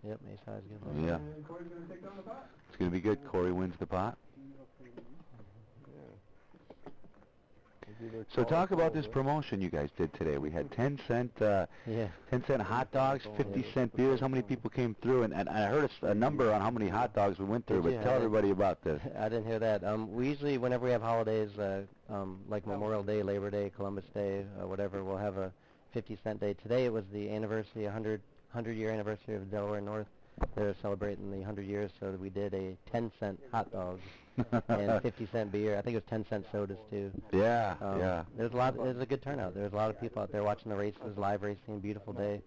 Yep, ace high is good. Yeah. It's going to be good. Corey wins the pot. So talk about this promotion you guys did today. We had 10-cent 10-cent hot dogs, 50-cent beers. How many people came through? And I heard a number on how many hot dogs we went through, but tell everybody about this. I didn't hear that. We usually, whenever we have holidays, like Memorial Day, Labor Day, Columbus Day, whatever, we'll have a 50-cent day. Today it was the anniversary, 100-year anniversary of Delaware North. They're celebrating the 100 years, so we did a 10-cent hot dog and 50-cent beer. I think it was 10-cent sodas too. Yeah, There's a good turnout. There's a lot of people out there watching the races, live racing, beautiful day,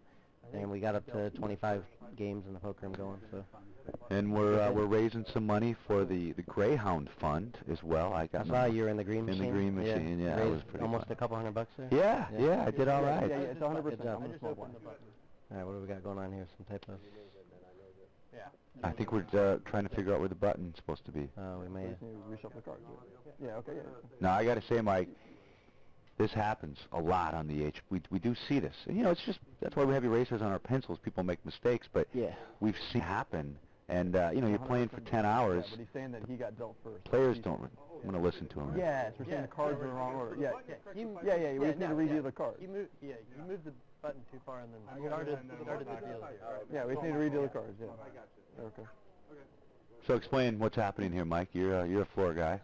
and we got up to 25 games in the poker room going. So. And we're raising some money for the Greyhound Fund as well. I saw you were in the green machine. In the green machine, yeah. That was pretty almost a couple $100 there. Yeah, I did all right. Yeah, it's 100%. Good job. All right, what do we got going on here? Some type of... I think we're trying to figure out where the button's supposed to be. We may reshuffle the cards. Yeah, okay. Now, I got to say, Mike, this happens a lot on the we do see this. And, you know, it's just, that's why we have erasers on our pencils. People make mistakes, but we've seen it happen. And, you know, you're playing for 10 hours. But he's saying that he got dealt first. Players don't want to listen to him. Yes, we're saying the cards are in the wrong order. We just need to redo the cards. You moved the button too far and then started the deal here. Yeah, we just need to redo the cards, Okay. So explain what's happening here, Mike. You're a floor guy.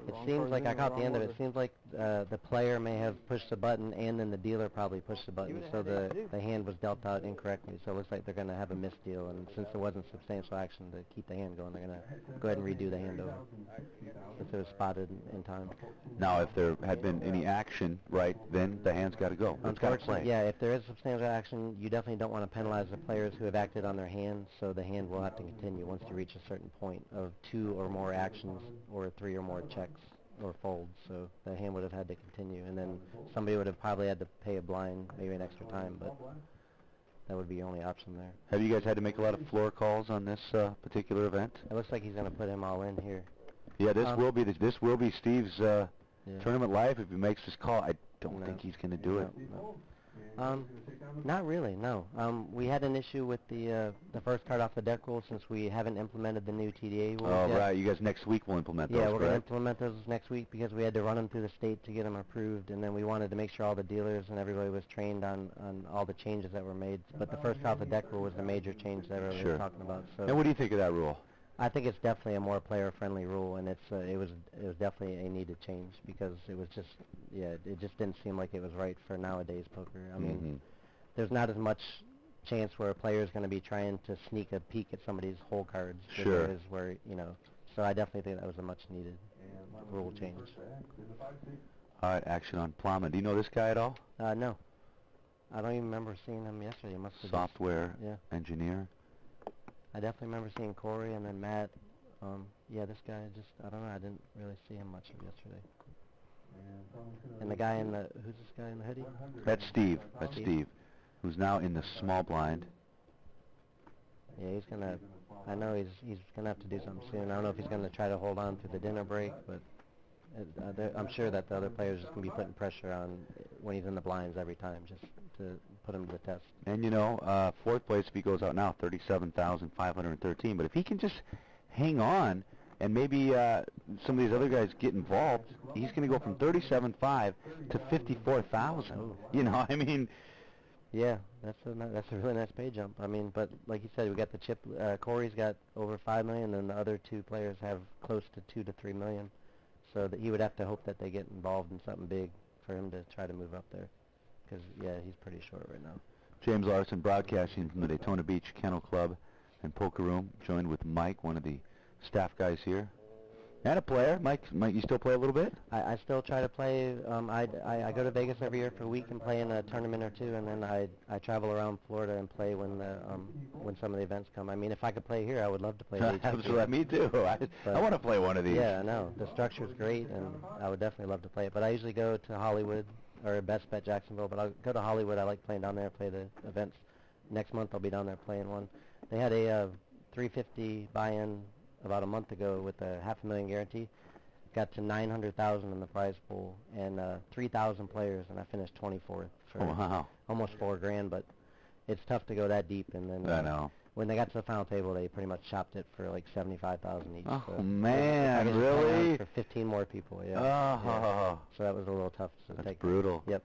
It seems like, I caught the end of it, it seems like the player may have pushed the button and then the dealer probably pushed the button, so the hand was dealt out incorrectly, so it looks like they're going to have a misdeal, and since there wasn't substantial action to keep the hand going, they're going to go ahead and redo the hand over, since it was spotted in time. Now, if there had been any action, right, then the hand's got to go. It's got to play. Yeah, if there is substantial action, you definitely don't want to penalize the players who have acted on their hand, so the hand will have to continue once you reach a certain point of 2 or more actions or 3 or more checks or folds, so the hand would have had to continue, and then somebody would have probably had to pay a blind, maybe an extra time, but that would be the only option there. Have you guys had to make a lot of floor calls on this particular event? It looks like he's going to put him all in here. Yeah, this will be Steve's tournament life if he makes this call. I don't think he's going to do it. Not really, no. We had an issue with the first card off the deck rule since we haven't implemented the new TDA rules yet. Right. You guys next week will implement those, Yeah, we're going to implement those next week because we had to run them through the state to get them approved, and then we wanted to make sure all the dealers and everybody was trained on all the changes that were made. But the first card off the deck rule was the major change that everybody was talking about. So and what do you think of that rule? I think it's definitely a more player-friendly rule, and it was definitely a needed change because it was just, it just didn't seem like it was right for nowadays poker. I mean, there's not as much chance where a player is going to be trying to sneak a peek at somebody's whole cards. Sure. Is where, so I definitely think that was a much-needed rule change. All right, action on Plowman. Do you know this guy at all? No. I don't even remember seeing him yesterday. Must have software engineer. I definitely remember seeing Corey and then Matt. Yeah, this guy I don't know, I didn't really see him much yesterday. And the guy who's this guy in the hoodie? That's Steve. That's Steve, who's now in the small blind. Yeah, I know he's gonna have to do something soon. I don't know if he's gonna try to hold on through the dinner break, but I'm sure that the other players are gonna be putting pressure on when he's in the blinds every time, just to put him to the test. And you know, fourth place if he goes out now, 37,513. But if he can just hang on, and maybe some of these other guys get involved, he's going to go from 37.5 to 54,000. You know, I mean. Yeah, that's a really nice pay jump. I mean, but like you said, we got the chip. Corey's got over 5 million, and the other two players have close to 2 to 3 million. So that he would have to hope that they get involved in something big for him to try to move up there. Because yeah, he's pretty short right now. James Larson broadcasting from the Daytona Beach Kennel Club and Poker Room, joined with Mike, one of the staff guys here. And a player. Mike, you still play a little bit? I still try to play. I go to Vegas every year for a week and play in a tournament or two, and then I travel around Florida and play when some of the events come. I mean, if I could play here, I would love to play. Absolutely, me too. I want to play one of these. Yeah, I know. The structure's great, and I would definitely love to play it. But I usually go to Hollywood or Best Bet Jacksonville, but I'll go to Hollywood. I like playing down there, play the events. Next month I'll be down there playing one. They had a 350 buy-in about a month ago with a $500,000 guarantee. Got to 900,000 in the prize pool and 3,000 players, and I finished 24th for almost $4,000. But it's tough to go that deep. And then I know. When they got to the final table, they pretty much chopped it for like 75,000 each. Oh so man, really? For 15 more people, yeah. Oh. Yeah. So that was a little tough to take. That's brutal. Yep.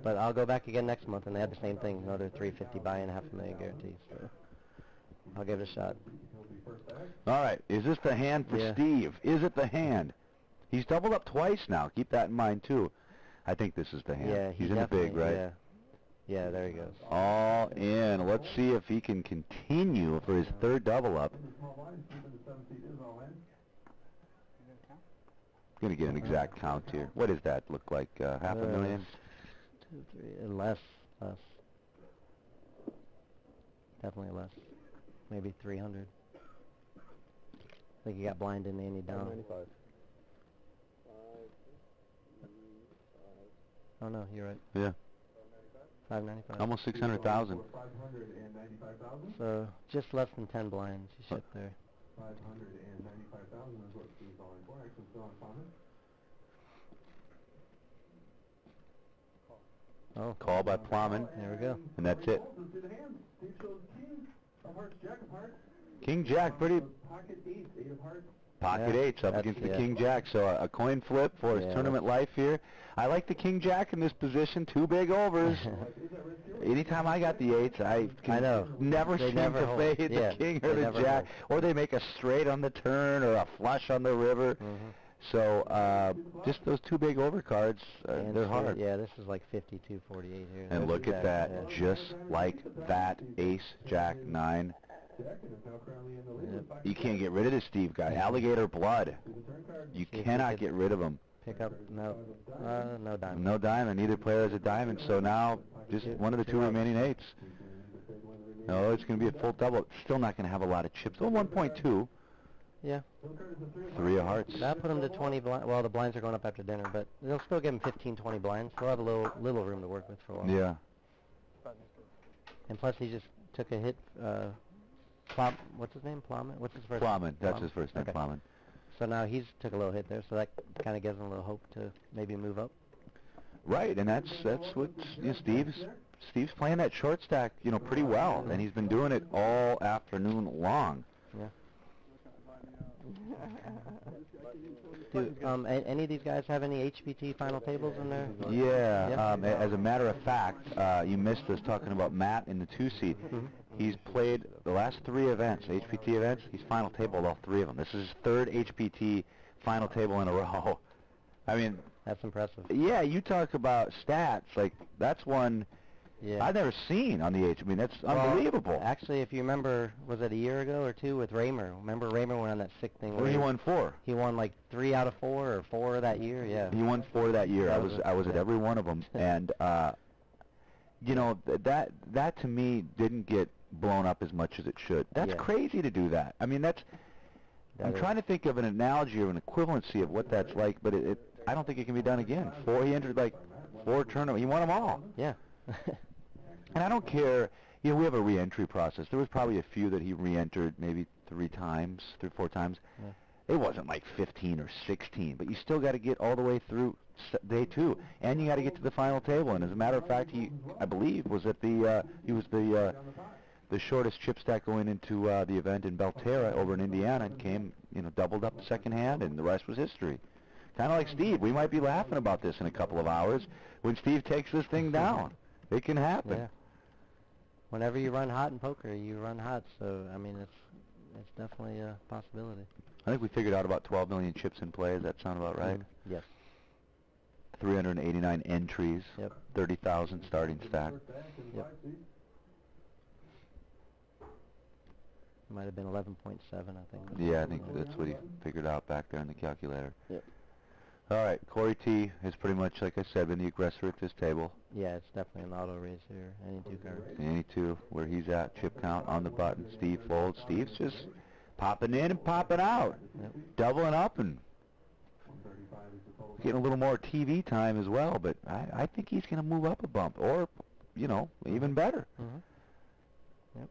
But I'll go back again next month, and they had the same thing, another 350 buy-in, $500,000 guarantee. So I'll give it a shot. All right, is this the hand for Steve? Is it the hand? He's doubled up twice now. Keep that in mind too. I think this is the hand. Yeah, he's in the big, right? Yeah. Yeah, there he goes. All in. Let's see if he can continue for his third double up. Gonna get an exact count here. What does that look like? $500,000? 2, 3, less. Definitely less. Maybe 300. I think he got blinded and he down. 595. Oh no, you're right. Yeah. 595. Almost 600,000. So just less than 10 blinds you shipped there. 595,000 is what Steve's calling for. Actually, still on comment. Oh, call by Plowman. There we go. And that's it. King Jack, pretty. Pocket 8, 8 of hearts. Pocket 8's up against the King Jack, so a coin flip for his tournament life here. I like the King Jack in this position. 2 big overs. Anytime I got the 8s, I never seem to fade the King or the Jack, or they make a straight on the turn or a flush on the river. So just those 2 big overcards, they're hard. Yeah, this is like 52-48 here. And look at that, just like that, Ace, Jack, 9. You can't get rid of this Steve guy. Alligator blood. You cannot get rid of him. Pick up, no diamond. No diamond. Neither player has a diamond. So now just one of the 2 remaining 8s. No, it's going to be a full double. Still not going to have a lot of chips. Oh, 1.2. Yeah. 3 of hearts. That put him to 20 blinds. Well, the blinds are going up after dinner, but they'll still give him 15, 20 blinds. They'll have a little room to work with for a while. Yeah. And plus, he just took a hit. What's his name? Plowman? What's his first name? Plowman. That's his first name, Plowman. So now he's took a little hit there, so that kind of gives him a little hope to maybe move up. Right, and that's what Steve's playing that short stack, pretty well, and he's been doing it all afternoon long. Yeah. Do any of these guys have any HPT final tables in there? Yeah. As a matter of fact, you missed us talking about Matt in the 2 seed. He's played the last 3 events, HPT events. He's final tabled all 3 of them. This is his 3rd HPT final table in a row. I mean, that's impressive. Yeah, you talk about stats. Like, that's one I've never seen on the H. I mean, that's unbelievable. Actually, if you remember, was it a year ago or 2 with Raymer? Remember Raymer went on that sick thing? Where he won 4. He won like 3 out of 4 or 4 that year. Yeah. He won 4 that year. I was at every one of them, and that to me didn't get blown up as much as it should. That's crazy to do that. I mean, I'm trying to think of an analogy or an equivalency of what that's like, but I don't think it can be done again. He entered like 4 tournaments. He won them all. Yeah. And I don't care. You know, we have a re-entry process. There was probably a few that he re-entered maybe 3 or 4 times. Yeah. It wasn't like 15 or 16, but you still got to get all the way through day 2, and you got to get to the final table. And as a matter of fact, I believe, was at he was the shortest chip stack going into the event in Belterra over in Indiana, and came, doubled up the second hand, and the rest was history. Kind of like Steve. We might be laughing about this in a couple of hours when Steve takes this thing down. It can happen. Yeah. Whenever you run hot in poker, you run hot. So I mean, it's definitely a possibility. I think we figured out about 12 million chips in play. Does that sound about right? Yes. 389 entries. Yep. 30,000 starting stack. Yep. Might have been 11.7, I think. Yeah, I think that's what he figured out back there in the calculator. Yep. All right, Corey T has pretty much, like I said, been the aggressor at this table. Yeah, it's definitely an auto race here. Any 2 cards. Any 2, where he's at, chip count on the button. Steve folds. Steve's just popping in and popping out. Yep. Doubling up and getting a little more TV time as well, but I think he's going to move up a bump, or, even better. Mm-hmm. Yep.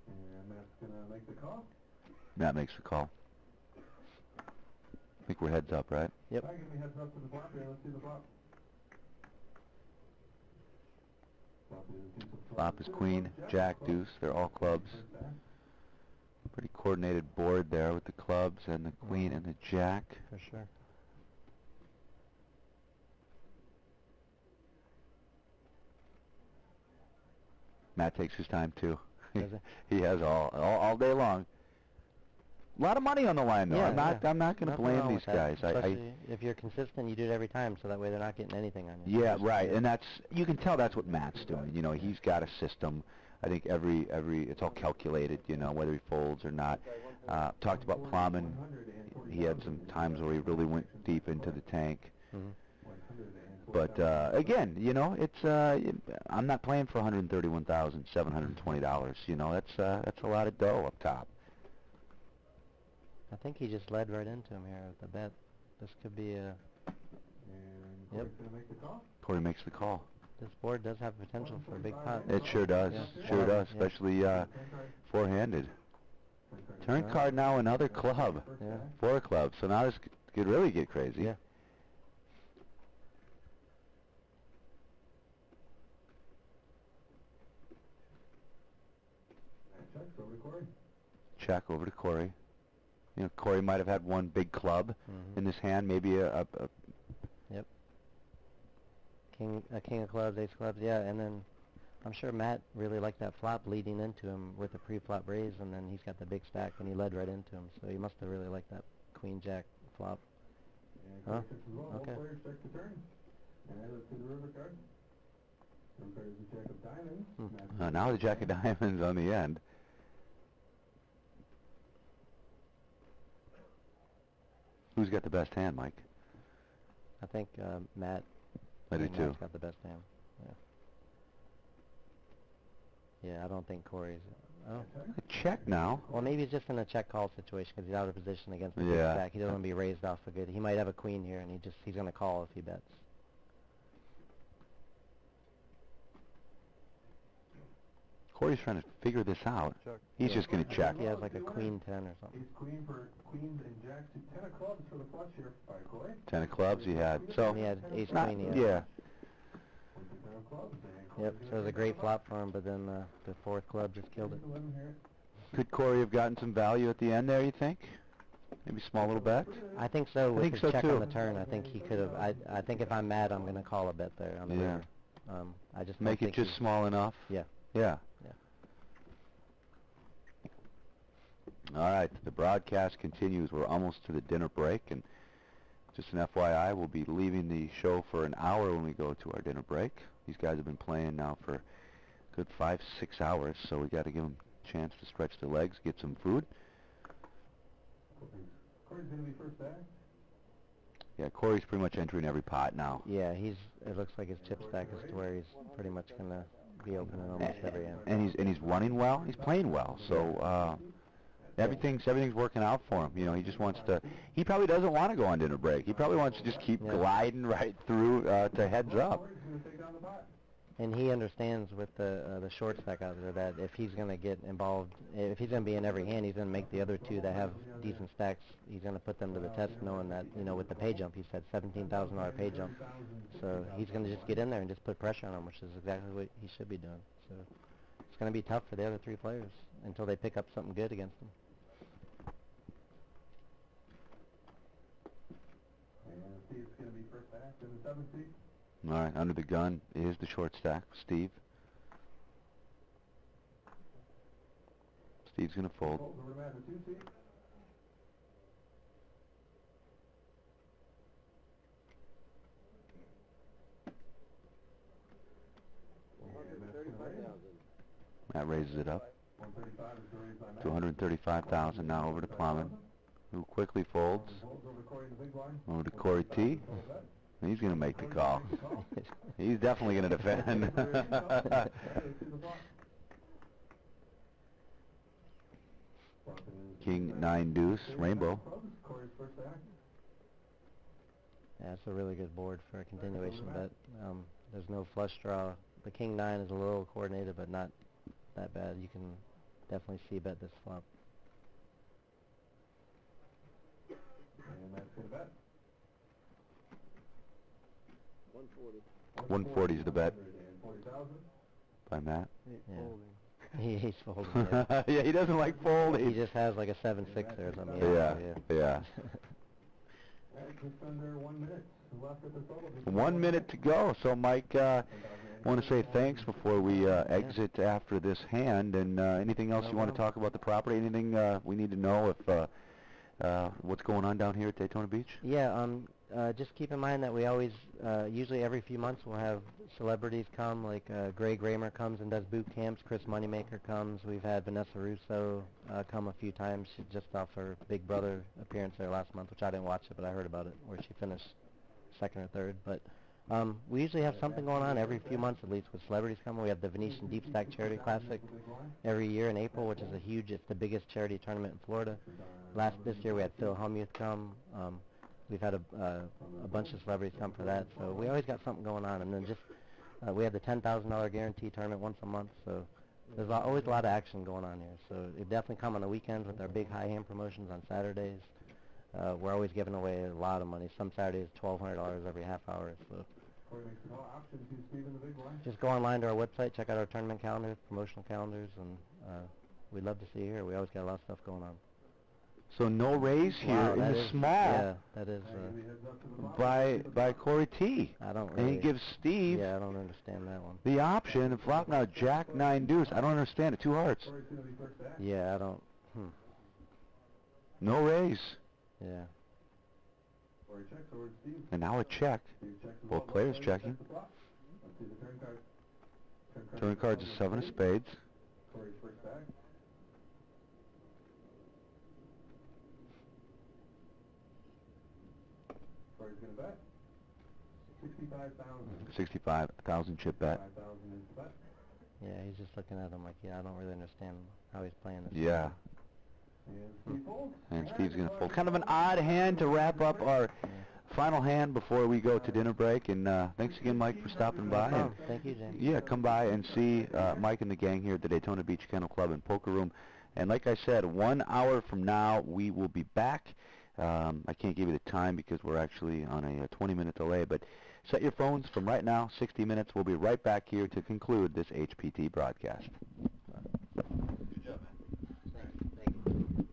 And Matt's going to make the call. Matt makes the call. I think we're heads up, right? Yep. Give me heads up to the flop here. Let's see the flop. Flop is queen, jack, deuce. They're all clubs. Pretty coordinated board there with the clubs and the queen and the jack. For sure. Matt takes his time too. Does he has all day long. A lot of money on the line, though. Yeah, I'm not going to blame these guys. If you're consistent, you do it every time, so that way they're not getting anything on you. Yeah, right. And you can tell that's what Matt's doing. He's got a system. I think it's all calculated. Whether he folds or not. Talked about Plowman. He had some times where he really went deep into the tank. Mm-hmm. But again, it's I'm not playing for $131,720. That's a lot of dough up top. I think he just led right into him here with the bet. This could be a... Yep. Make the call? Corey makes the call. This board does have potential for a big pot. It sure does. Yeah. Sure does, especially four-handed. Turn card now, another club. Yeah. 4 clubs. So now this could really get crazy. Yeah. Check over to Corey. Corey might have had one big club in his hand, maybe a Yep. King of clubs, ace of clubs, yeah, and then I'm sure Matt really liked that flop leading into him with the pre-flop raise, and then he's got the big stack, and he led right into him, so he must have really liked that queen jack flop. Huh? Okay. Check the turn. And let's see the river card. There's the jack of diamonds. Now the jack of diamonds on the end. Who's got the best hand, Mike? I think Matt. I do too. Matt's got the best hand. Yeah, I don't think Corey's... Check now. Well, maybe he's just in a check call situation because he's out of position against the big stack. He doesn't want to be raised off a good... He might have a queen here, and he's going to call if he bets. Corey's trying to figure this out. Check. He's just going to check. He has like a queen 10 or something. He's queen for queens and jacks. 10 of clubs for the flush here by Corey. 10 of clubs he had. So and he had ace queen. Yeah. Yep. So it was a great flop for him, but then the 4th club just killed it. Could Corey have gotten some value at the end there, you think? Maybe small little bet? I think so. With his check on the turn, I think he could have. I think if I'm mad, I'm going to call a bet there on the river. I just make it just small enough. Yeah. Yeah. All right, the broadcast continues. We're almost to the dinner break, and just an FYI, we'll be leaving the show for an hour when we go to our dinner break. These guys have been playing now for a good 5-6 hours, so we got to give them a chance to stretch their legs, get some food. Corey's going to be first back? Yeah, Corey's pretty much entering every pot now. Yeah, it looks like his chip stack is to where he's pretty much gonna be opening almost every hand. And he's running well. He's playing well. So everything's working out for him. You know, he just wants to. He probably doesn't want to go on dinner break. He probably wants to just keep gliding right through to heads up. And he understands with the short stack out there that if he's going to get involved, if he's going to be in every hand, he's going to make the other two that have decent stacks, he's going to put them to the test knowing that, you know, with the pay jump, he said $17,000 pay jump. So he's going to just get in there and just put pressure on him, which is exactly what he should be doing. So it's going to be tough for the other three players until they pick up something good against him. And Steve's going to be first back in the 7th seat. All right, under the gun is the short stack, Steve. Steve's going to fold. That raises it up to 135,000 now over to Plowman, who quickly folds over to Corey T. He's going to make the call. He's definitely going to defend. King 9 deuce, rainbow. Yeah, it's a really good board for a continuation bet. There's no flush draw. The King 9 is a little coordinated, but not that bad. You can definitely see bet this flop. And that's going to bet. 140 is the bet by Matt. Yeah. He's folding. Yeah. Yeah, he doesn't like folding. He just has like a 7-6 there or something. Yeah. Just under 1 minute left at the total. 1 minute to go. So, Mike, I want to say thanks before we exit after this hand. And anything else you want to talk about the property? Anything we need to know if what's going on down here at Daytona Beach? Yeah. Just keep in mind that we always, usually every few months, we'll have celebrities come, like Greg Raymer comes and does boot camps, Chris Moneymaker comes, we've had Vanessa Russo come a few times. She just off her Big Brother appearance there last month, which I didn't watch it, but I heard about it, where she finished second or third. But we usually have something going on every few months, at least, with celebrities coming. We have the Venetian Deep Stack Charity Classic every year in April, which is it's the biggest charity tournament in Florida. This year we had Phil Hellmuth come. We've had a bunch of celebrities come for that, so we always got something going on. And then just we have the $10,000 guarantee tournament once a month, so there's always a lot of action going on here. So it definitely come on the weekends with our big high hand promotions on Saturdays. We're always giving away a lot of money. Some Saturdays $1,200 every half hour. So just go online to our website, check out our tournament calendars, promotional calendars, and we'd love to see you here. We always got a lot of stuff going on. So no raise here in the small. Yeah, that is by Corey T. I don't really. And he gives Steve. Yeah, I don't understand that one. The option to flop now Jack 9 deuce. I don't understand it. 2 hearts. Yeah, I don't. No raise. Yeah. And now a check. Both players checking. Turn card's a 7 of spades. Corey's going to bet 65,000. 65,000 chip bet. Yeah, he's just looking at him like, I don't really understand how he's playing this. Yeah. And Steve's going to fold. Kind of an odd hand to wrap up our final hand before we go to dinner break. And thanks again, Mike, for stopping by. And thank you, James. Yeah, come by and see Mike and the gang here at the Daytona Beach Kennel Club and Poker Room. And like I said, 1 hour from now, we will be back. I can't give you the time because we're actually on a 20-minute delay, but set your phones from right now, 60 minutes. We'll be right back here to conclude this HPT broadcast. Good job, man. Thank you.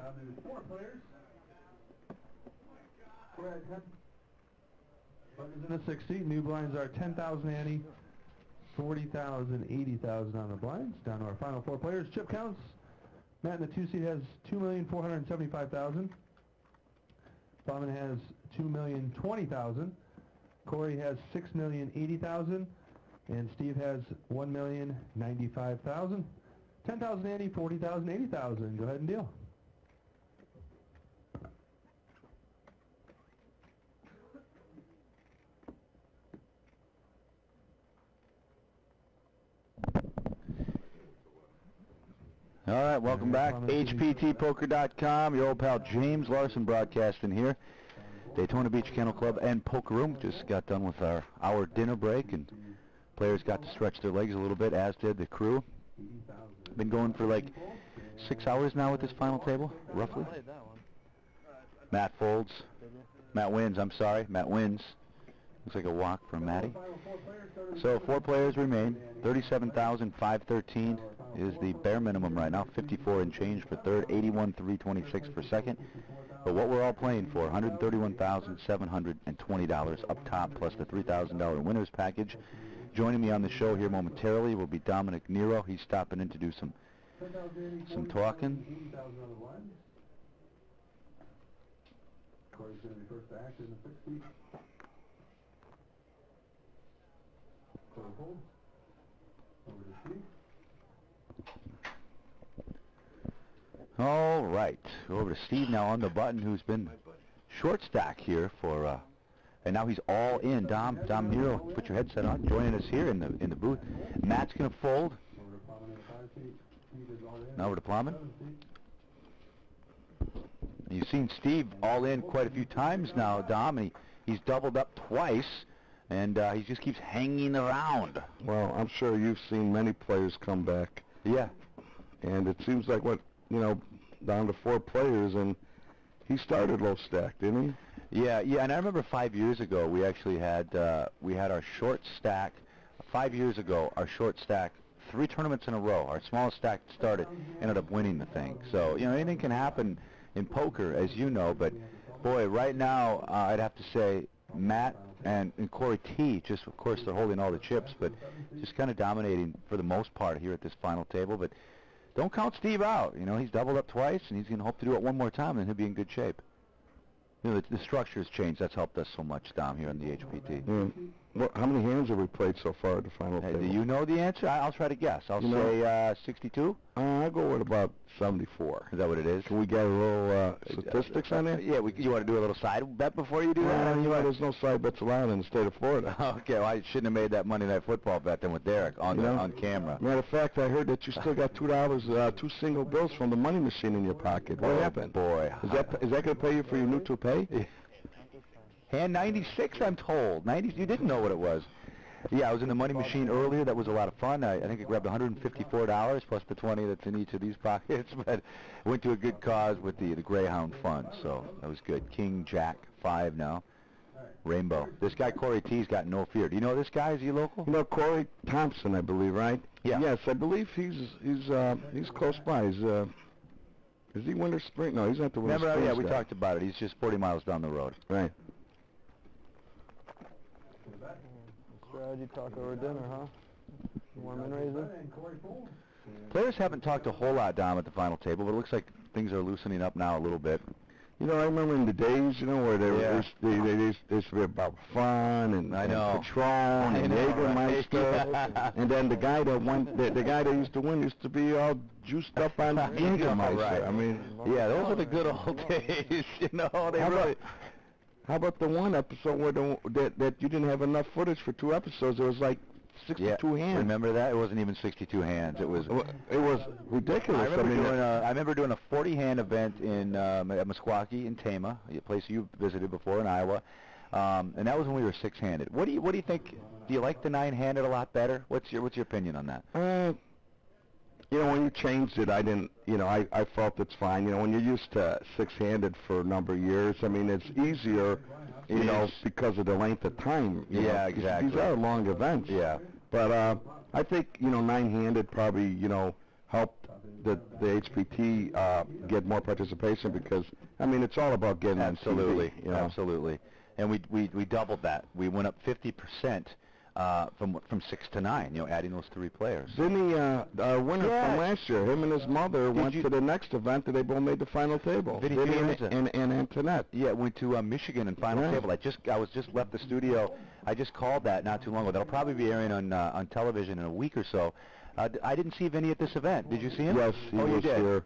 Down to 4 players. We're at 10. Buttons in a 60. New blinds are 10,000 ante, 40,000, 80,000 on the blinds. Down to our final 4 players. Chip counts. Matt in the 2 seat has 2,475,000. Bauman has 2,020,000. Corey has 6,080,000. And Steve has 1,095,000. 10,000 ante, 40,000, 80,000. Go ahead and deal. All right, welcome back. HPTpoker.com. Your old pal James Larson broadcasting here. Daytona Beach Kennel Club and Poker Room. Just got done with our hour dinner break, and players got to stretch their legs a little bit, as did the crew. Been going for like 6 hours now with this final table, roughly. Matt folds. Matt wins, I'm sorry. Matt wins. Looks like a walk for Matty. So 4 players remain. 37,513 is the bare minimum right now. 54 and change for third. 81,326 for second. But what we're all playing for, $131,720 up top, plus the $3,000 winners package. Joining me on the show here momentarily will be Dominic Nero. He's stopping in to do some talking. Corey's going to be first to act in the 60. Corey hold. Over to Steve. All right, over to Steve now on the button, who's been short stack here for, and now he's all in. Dom Nero, put your headset on, joining us here in the booth. Matt's going to fold. Now over to Plowman. You've seen Steve all in quite a few times now, Dom, and he's doubled up twice, and he just keeps hanging around. Well, I'm sure you've seen many players come back. Yeah. And it seems like down to 4 players, and he started low stack, didn't he? Yeah, and I remember 5 years ago we actually had our short stack. 5 years ago, our short stack, 3 tournaments in a row. Our smallest stack started, ended up winning the thing. So anything can happen in poker, as you know. But boy, right now I'd have to say Matt and Corey T. Just of course they're holding all the chips, but just kind of dominating for the most part here at this final table. But don't count Steve out. He's doubled up twice, and he's going to hope to do it one more time, and he'll be in good shape. The structure has changed. That's helped us so much, Dom, here on the HPT. Well, how many hands have we played so far at the final table? Do you know the answer? I'll try to guess. I'll say 62? I'll go with about 74. Is that what it is? Can we get a little statistics on that? Yeah, you want to do a little side bet before you do that? There's no side bets allowed in the state of Florida. Okay, well, I shouldn't have made that Monday Night Football bet then with Derek on camera. Matter of fact, I heard that you still got $2, 2 single bills from the money machine in your pocket. What happened? Boy. Is that going to pay you for your new toupee? Hand 96, I'm told. 90. You didn't know what it was. Yeah, I was in the money machine earlier. That was a lot of fun. I think I grabbed $154 plus the 20 that's in each of these pockets. But went to a good cause with the Greyhound Fund, so that was good. King, Jack, 5 now. Rainbow. This guy Corey T's got no fear. Do you know this guy? Is he local? Corey Thompson, I believe, right? Yeah. Yes, I believe he's close by. Is he Winter Spring? No, he's not the Winter Spring. Remember? Yeah, we talked about it. He's just 40 miles down the road. Right. Strategy talk over dinner, huh? Warm and raiser. Players haven't talked a whole lot, Dom, at the final table, but it looks like things are loosening up now a little bit. I remember in the days, where they used to be about fun and Patron and Jägermeister, and then the guy that won, the guy that used to win used to be all juiced up on Jägermeister. Right. I mean, yeah, those are the good old days. How about the one episode where that you didn't have enough footage for 2 episodes? It was like 62 hands. Remember that? It wasn't even 62 hands. It was ridiculous. I remember doing a 40-hand event in at Meskwaki in Tama, a place you visited before in Iowa, and that was when we were 6-handed. What do you think? Do you like the 9-handed a lot better? What's your opinion on that? When you changed it, I didn't. I felt it's fine. When you're used to 6-handed for a number of years, I mean, it's easier. Because of the length of time. Yeah, exactly. These are long events. Yeah. But I think 9-handed probably helped the HPT get more participation because, I mean, it's all about getting on TV, you know? Absolutely. And we doubled that. We went up 50% from 6 to 9, you know, adding those 3 players. Didn't he, our winner from last year, him and his mother went to the next event and they both made the final table. Vinny and Antoinette. Yeah, went to Michigan in final table. I was just left the studio. I just called that not too long ago. That'll probably be airing on television in a week or so. I didn't see Vinny at this event. Did you see him? Yes, he was here.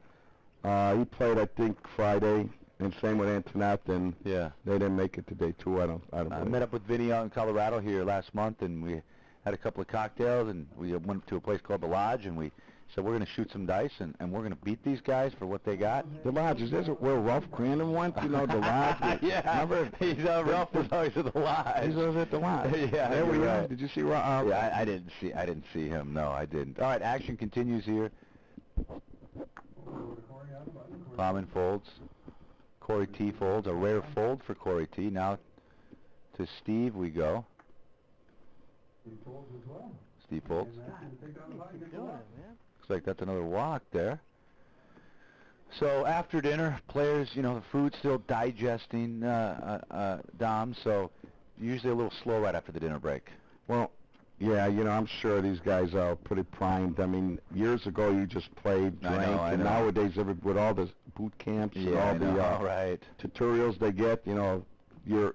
He played, I think, Friday. And same with Antoinette, and they didn't make it to day 2. I don't met up with Vinny out in Colorado here last month, and we had a couple of cocktails, and we went to a place called the Lodge, and we said we're going to shoot some dice, and we're going to beat these guys for what they got. The Lodge, is this where Ralph Crandon went? You know, the Lodge? Remember? Ralph was always at the Lodge. He's always at the Lodge. There we are. Did you see Ralph? Yeah, I didn't see him. No, I didn't. All right, action continues here. Plowman folds. Corey T folds, a rare fold for Corey T. Now to Steve we go. Steve folds. Looks like that's another walk there. So after dinner, players, you know, the food's still digesting, Dom, so usually a little slow right after the dinner break. Well, yeah, you know, I'm sure these guys are pretty primed. I mean, years ago you just played, drank, and nowadays with all the boot camps and all the tutorials they get, you know, your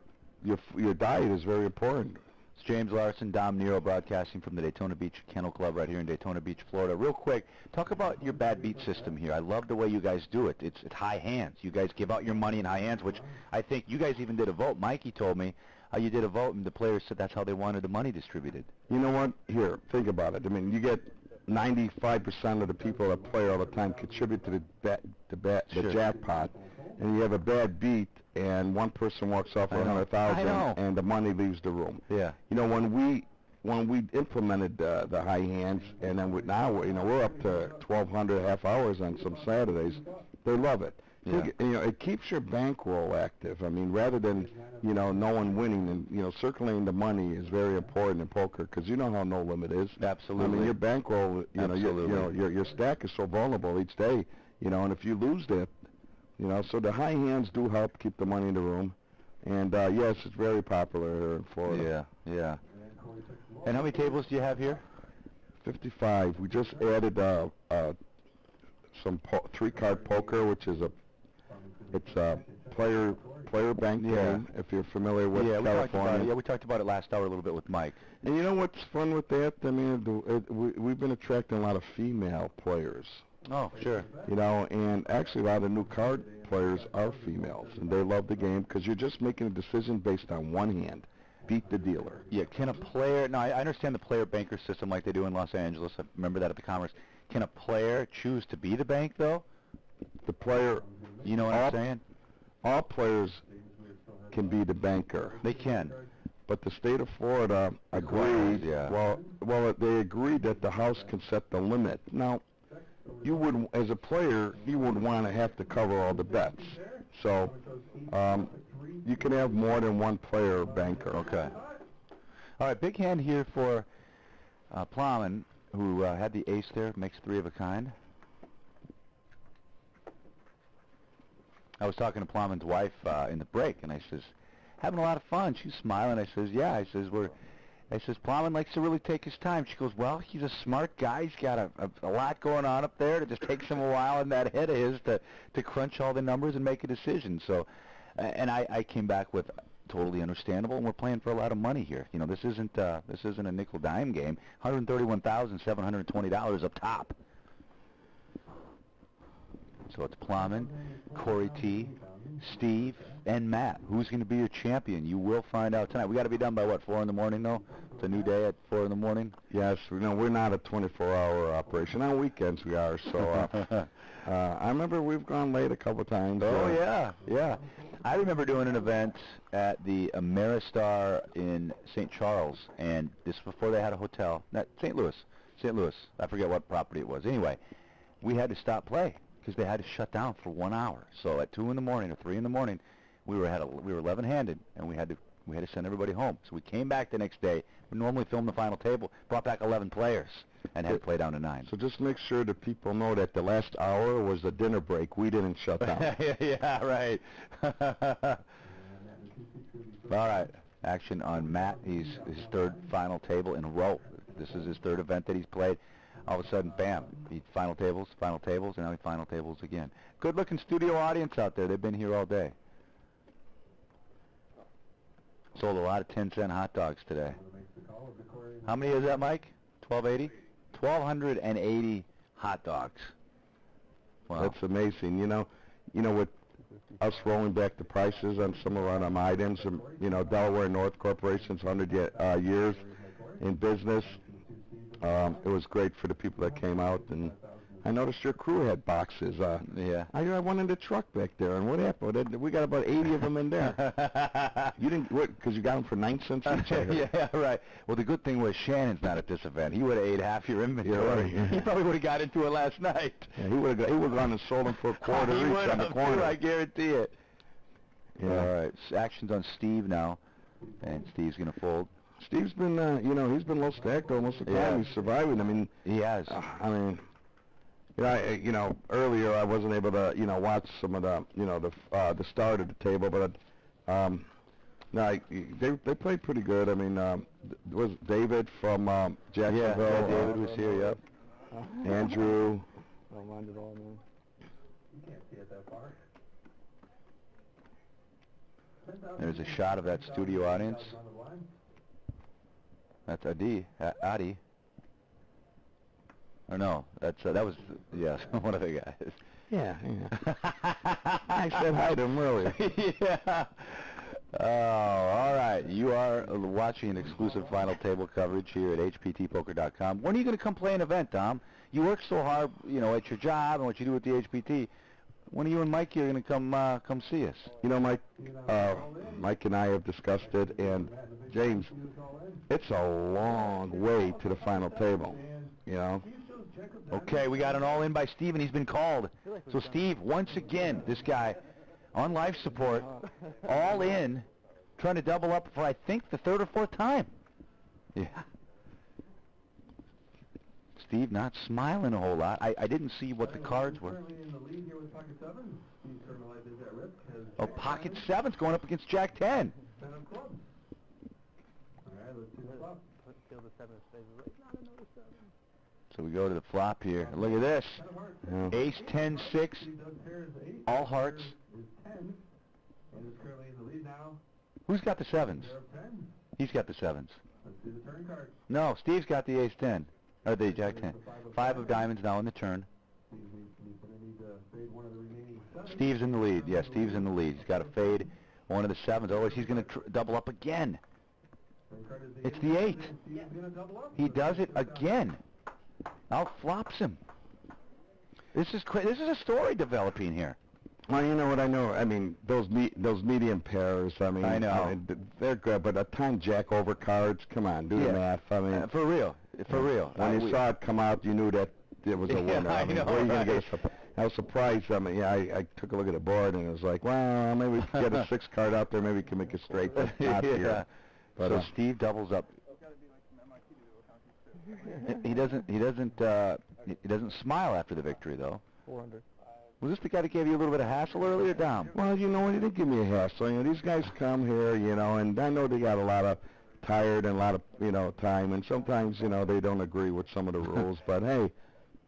diet is very important. It's James Larson, Dom Nero, broadcasting from the Daytona Beach Kennel Club right here in Daytona Beach, Florida. Real quick, talk about your bad beat system here. I love the way you guys do it. It's high hands. You guys give out your money in high hands, which I think you guys even did a vote. Mikey told me you did a vote, and the players said that's how they wanted the money distributed. You know what? Here, think about it. I mean, you get 95% of the people that play all the time contribute to the jackpot, and you have a bad beat, and one person walks off for $100,000, and the money leaves the room. Yeah. You know, when we implemented the high hands, and then now you know we're up to 1,200 half hours on some Saturdays, they love it. Yeah. You know, it keeps your bankroll active. I mean, rather than, you know, no one winning, and, you know, circulating the money is very important in poker because you know how no limit is. Absolutely. I mean, your bankroll, you know, your stack is so vulnerable each day, you know, and if you lose that, you know, so the high hands do help keep the money in the room. And, yes, it's very popular here in Florida. Yeah. And how many tables do you have here? 55. We just added some 3-card poker, which is a player bank game, if you're familiar with California. We talked about it last hour a little bit with Mike. And you know what's fun with that? I mean, we've been attracting a lot of female players. Oh, sure. You know, and actually a lot of new card players are females, and they love the game because you're just making a decision based on one hand. Beat the dealer. Yeah, can a player, now I understand the player banker system like they do in Los Angeles. I remember that at the Commerce. Can a player choose to be the bank, though? The player, you know what I'm saying? All players can be the banker. They can. But the state of Florida agreed, well, they agreed that the House can set the limit. Now, you would, as a player, you would want to have to cover all the bets. So, you can have more than one player banker. Okay. All right, big hand here for Plowman, who had the ace there, makes 3 of a kind. I was talking to Plowman's wife in the break, and I says, having a lot of fun. She's smiling. I says, yeah. I says, Plowman likes to really take his time. She goes, well, he's a smart guy. He's got a lot going on up there. It just takes him a while in that head of his to crunch all the numbers and make a decision. So, and I came back with totally understandable, and we're playing for a lot of money here. You know, this isn't a nickel dime game. $131,720 up top. So it's Plowman, Corey T, Steve, and Matt. Who's going to be your champion? You will find out tonight. We got to be done by what, 4 in the morning, though? It's a new day at 4 in the morning. Yes, we're not a 24-hour operation. On weekends we are. So I remember we've gone late a couple times. Oh yeah. I remember doing an event at the Ameristar in St. Charles, and this before they had a hotel. St. Louis. I forget what property it was. Anyway, we had to stop play because they had to shut down for 1 hour. So at 2 in the morning or 3 in the morning, we were 11-handed, and we had We had to send everybody home. So we came back the next day. We normally film the final table, brought back 11 players, and had to play down to 9. So just make sure that people know that the last hour was a dinner break. We didn't shut down. Yeah, right. All right. Action on Matt. He's his 3rd final table in a row. This is his 3rd event that he's played. All of a sudden, bam, he final tables, and now he final tables again. Good-looking studio audience out there. They've been here all day. Sold a lot of 10-cent hot dogs today. How many is that, Mike? 1280? 1,280 hot dogs. Wow. That's amazing. You know, with us rolling back the prices on some of our items, you know, Delaware North Corporation's 100 years in business. It was great for the people that came out, and I noticed your crew had boxes. Yeah. I got one in the truck back there, and what happened? We got about 80 of them in there. You didn't, because you got them for 9 cents each. Yeah, right. Well, the good thing was Shannon's not at this event. He would have ate half your inventory. Yeah, right. He probably would have got into it last night. Yeah, he would have gone and sold them for a quarter each on the corner. Too, I guarantee it. Yeah. All right. Action's on Steve now, and Steve's going to fold. Steve's been, you know, he's been low stacked almost the time. He's surviving. I mean, he has. I mean, you know, earlier I wasn't able to, you know, watch some of the, you know, the start of the table, but no, they played pretty good. I mean, was David from Jacksonville? Yeah, David was here. Yep. Andrew. I'll mind it all, man. You can't see it that far. There's a shot of that studio audience. That's Adi. Or no, that's that was yes, one of the guys. Yeah. I said hi to him earlier. Yeah. Oh, all right. You are watching exclusive final table coverage here at HPTpoker.com. When are you going to come play an event, Tom? You work so hard, you know, at your job and what you do at the HPT. When are you and Mike here going to come see us? You know, Mike and I have discussed it, and James, it's a long way to the final table, you know. Okay, we got an all-in by Steve, and he's been called. So, Steve, once again, this guy on life support, all in, trying to double up for, I think, the 3rd or 4th time. Yeah. Steve not smiling a whole lot. I didn't see what the cards were. Oh, pocket 7's going up against Jack 10. So we go to the flop here. Look at this. Ace 10 6. All hearts. Who's got the 7s? He's got the 7s. No, Steve's got the Ace 10. Or the Jack 10. 5 of diamonds now in the turn. Steve's in the lead. Yeah, Steve's in the lead. He's got to fade one of the 7s. Otherwise, he's going to double up again. It's the 8. He does it again. Outflops him. This is a story developing here. Well, you know what I know. I mean, those medium pairs. I mean, they're good. But a ton Jack over cards. Come on, do the math. I mean, for real. When you saw it come out, you knew that it was a winner. I mean, know, where are you gonna get I was surprised. I mean, yeah, I took a look at the board and it was like, well, maybe we can get a 6 card out there. Maybe we can make it straight. But not here. But so Steve doubles up. He doesn't smile after the victory though. 400. Was this the guy that gave you a little bit of hassle earlier, Dom? Well, you know what, he didn't give me a hassle. You know, these guys come here, you know, and I know they got a lot of tired and a lot of, you know, time, and sometimes, you know, they don't agree with some of the rules, but hey,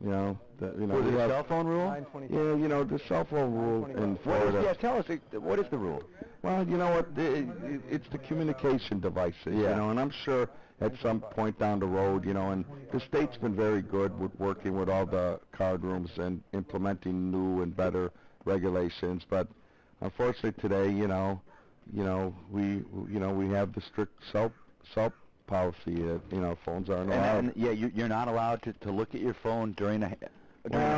you know, Was it a cell phone rule? Yeah, you know, the cell phone rule in Florida. Yeah, tell us, what is the rule? Well, you know what, it's the communication devices, you know, and I'm sure at some point down the road, you know, and the state's been very good with working with all the card rooms and implementing new and better regulations, but unfortunately today, we have the strict cell policy that, you know, phones aren't allowed. And you're not allowed to look at your phone during a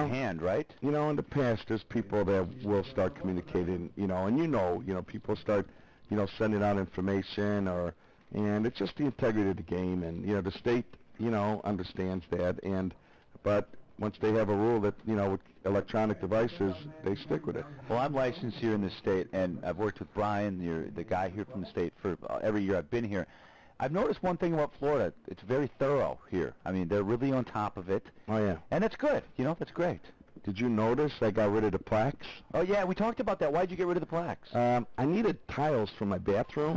hand, right? You know, in the past, there's people that will start communicating, you know, and people start, you know, sending out information and it's just the integrity of the game, and, you know, the state, you know, understands that, but once they have a rule that, you know, with electronic devices, they stick with it. Well, I'm licensed here in the state, and I've worked with Brian, the guy here from the state, for every year I've been here. I've noticed one thing about Florida. It's very thorough here. I mean, they're really on top of it. Oh, yeah. And that's good. You know, that's great. Did you notice I got rid of the plaques? Oh, yeah, we talked about that. Why'd you get rid of the plaques? I needed tiles for my bathroom.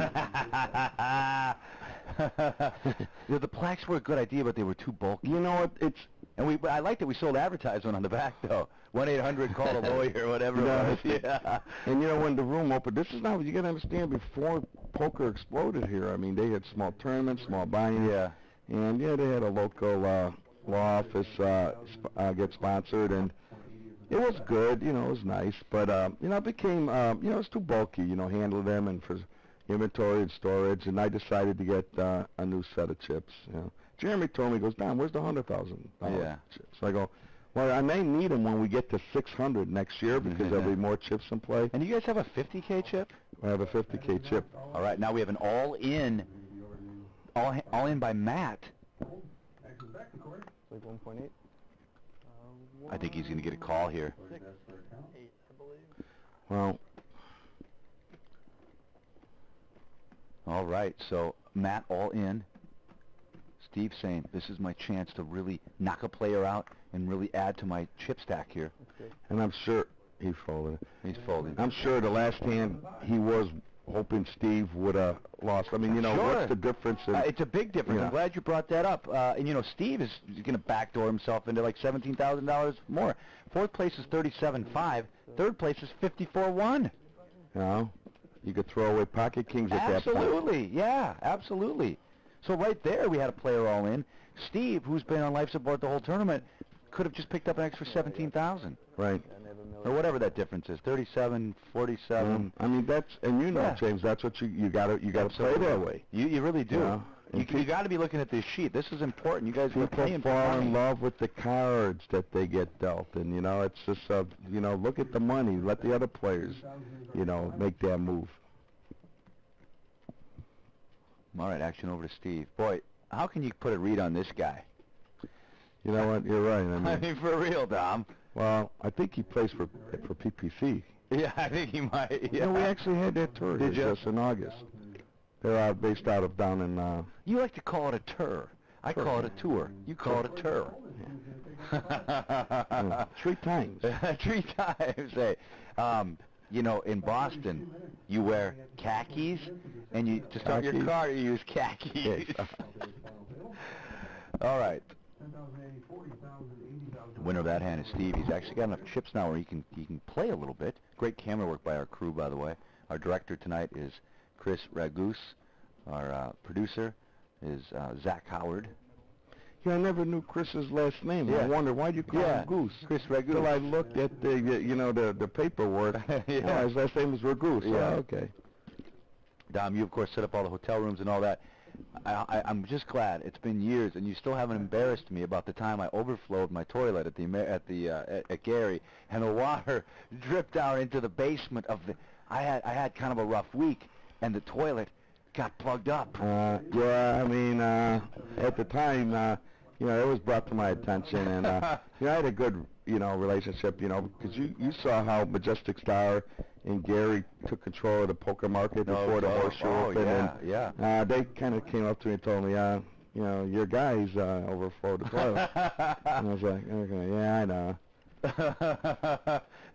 The plaques were a good idea, but they were too bulky. You know what? And I liked that we sold advertisement on the back, though. 1-800-CALL-A-LAWYER, whatever it was. Yeah. And, you know, when the room opened, this is now, you got to understand, before poker exploded here, I mean, they had small tournaments, small buy-ins. Yeah. And, yeah, they had a local law office get sponsored, and it was good, you know, it was nice. But, you know, it became, you know, it's too bulky, you know, handle them and for inventory and storage, and I decided to get a new set of chips, you know. Jeremy told me, he goes, Don, where's the $100,000 chips? So I go, well, I may need them when we get to 600 next year because there'll be more chips in play. And you guys have a 50K chip? I have a 50K chip. All right, now we have an all-in by Matt. Like 1.8. I think he's going to get a call here. 6, 8, I believe. Well. All right, so Matt all in. Steve saying, this is my chance to really knock a player out and really add to my chip stack here. And I'm sure he folded. He's folding. I'm sure the last hand he was hoping Steve would have lost. I mean, you know, what's the difference? It's a big difference. I'm glad you brought that up. And, you know, Steve is going to backdoor himself into like $17,000 more. Fourth place is 37.5. Third place is 54.1. You know, you could throw away pocket kings at that point. Absolutely, yeah, absolutely. So right there, we had a player all in. Steve, who's been on life support the whole tournament, could have just picked up an extra 17,000. Right. Or whatever that difference is, 37, 47. I mean, that's, and you know, James, that's what you gotta play that way. You really do. Yeah. You got to be looking at this sheet. This is important. You guys are paying for fall money. in love with the cards that they get dealt, and you know, it's just you know, look at the money. Let the other players, you know, make their move. All right, action over to Steve. Boy, how can you put a read on this guy? You know what? You're right. I mean, for real, Dom. Well, I think he plays for PPC. Yeah, I think he might. Yeah. You know, we actually had that tour just in August. They're based out of down in. You like to call it a tour. I call it a tour. You call it a tour. Yeah. 3 times. 3 times. Hey, you know, in Boston, you wear khakis, and to start your car, you use khakis. All right. The winner of that hand is Steve. He's actually got enough chips now where he can play a little bit. Great camera work by our crew, by the way. Our director tonight is Chris Ragus. Our producer is Zach Howard. Yeah, I never knew Chris's last name. Yeah. I wondered, why'd you call him Goose? Chris Ragus. Until I looked at the, you know, the paperwork. Yeah. Oh, his last name was Ragus. Yeah. Oh, okay. Dom, you, of course, set up all the hotel rooms and all that. I'm just glad. It's been years, and you still haven't embarrassed me about the time I overflowed my toilet at Gary, and the water dripped down into the basement of the... I had kind of a rough week, and the toilet got plugged up. Yeah, I mean, at the time, you know, it was brought to my attention, and you know, I had a good, you know, relationship, you know, because you saw how Majestic Star and Gary took control of the poker market before the horseshoe opened. And they kind of came up to me and told me, you know, your guys overflowed the toilet. And I was like, okay, yeah, I know.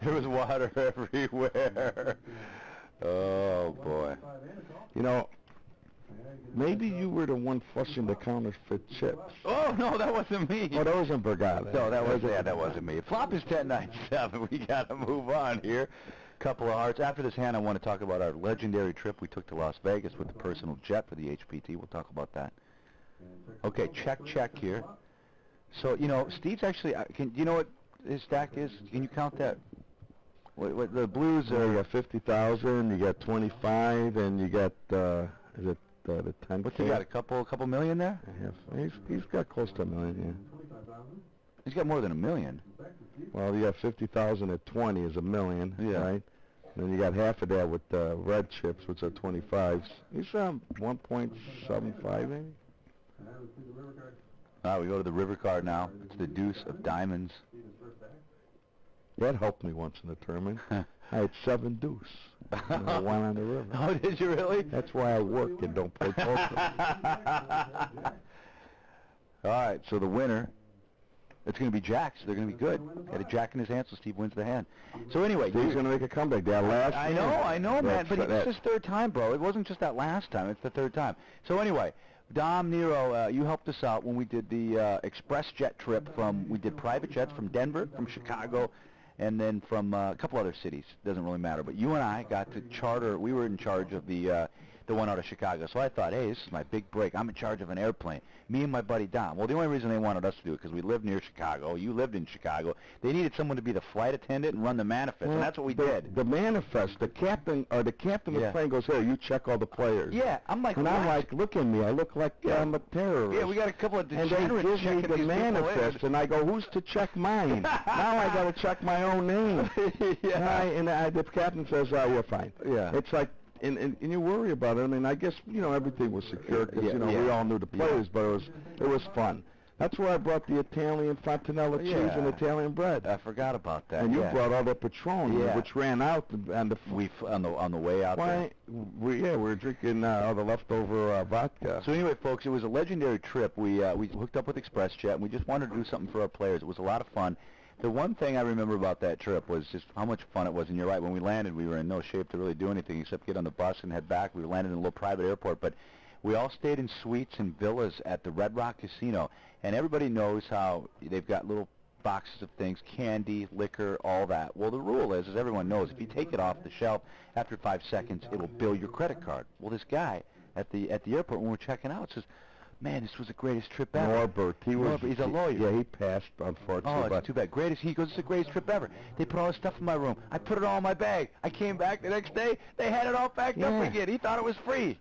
There was water everywhere. Oh, boy. You know, maybe you were the one flushing the counterfeit chips. Oh, no, that wasn't me. Oh, that wasn't Bergata. No, that wasn't me. Flop is 10-9-7. We got to move on here. Couple of hearts. After this hand, I want to talk about our legendary trip we took to Las Vegas with the personal jet for the HPT. We'll talk about that. Okay, check here. So, you know, Steve's actually, do you know what his stack is? Can you count that? What the blues are? You got 50,000, you got 25, and you got, is it the 10K? What's he got, a couple million there? Yeah, he's got close to $1 million, yeah. He's got more than $1 million. Well, you got 50,000 at 20 is $1 million, right? And then you got half of that with red chips, which are 25s. He's 1.75 maybe. All right, we go to the river card now. It's the deuce of diamonds. That helped me once in the tournament. I had 7 deuce. And I won on the river. Oh, did you really? That's why I work and don't play poker. All right, so the winner, it's going to be jacks. They're going to be good. Had a jack in his hand, so Steve wins the hand. So anyway, Steve's going to make a comeback. That last I know, man, but it's his 3rd time, bro. It wasn't just that last time. It's the 3rd time. So anyway, Dom, Nero, you helped us out when we did the express jet trip we did private jets from Denver, from Chicago, and then from a couple other cities. Doesn't really matter. But you and I got to charter. We were in charge of the one out of Chicago. So I thought, hey, this is my big break. I'm in charge of an airplane. Me and my buddy Dom. Well, the only reason they wanted us to do it because we lived near Chicago. You lived in Chicago. They needed someone to be the flight attendant and run the manifest, and that's what we did. The manifest, the captain of the plane goes, here, you check all the players. Yeah, I'm like, and I'm like, look at me. I look like I'm a terrorist. Yeah, we got a couple of degenerates checking these people in. And they give me the manifest, and I go, who's to check mine? Now I got to check my own name. And the captain says, oh, you're fine. Yeah. It's like, and you worry about it. I mean, I guess, everything was secure because, we all knew the players, but it was fun. That's where I brought the Italian fontanella cheese and Italian bread. I forgot about that. And you brought all that Patron, which ran out on the way out there. We were drinking all the leftover vodka. So anyway, folks, it was a legendary trip. We hooked up with ExpressJet, and we just wanted to do something for our players. It was a lot of fun. The one thing I remember about that trip was just how much fun it was. And you're right, when we landed, we were in no shape to really do anything except get on the bus and head back. We landed in a little private airport, but we all stayed in suites and villas at the Red Rock Casino. And everybody knows how they've got little boxes of things, candy, liquor, all that. Well, the rule is, as everyone knows, if you take it off the shelf after 5 seconds, it'll bill your credit card. Well, this guy at the airport when we're checking out says, man, this was the greatest trip ever. Norbert, he's a lawyer. Yeah, he passed, unfortunately. Oh, it's too bad. He goes, it's the greatest trip ever. They put all this stuff in my room. I put it all in my bag. I came back the next day. They had it all packed up again. He thought it was free.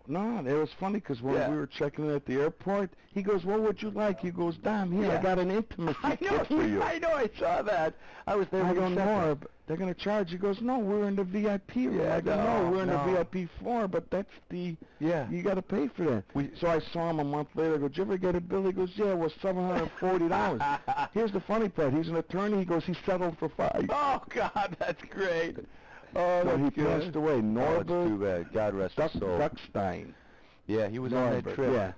No, it was funny because when we were checking in at the airport, he goes, what would you like? He goes, Dom, here, I got an intimacy kit for you. I know, I saw that. I was there. I go, no, they're going to charge. He goes, no, we're in the VIP room. I go, no, we're in the VIP floor, but that's the, you got to pay for that. So I saw him a month later. I go, did you ever get a bill? He goes, yeah, it was $740. Here's the funny part. He's an attorney. He goes, he settled for $5. Oh, God, that's great. Oh, he passed away. Norbert, it's too bad. God rest his soul. Duckstein. Yeah, he was on that trip. Yeah.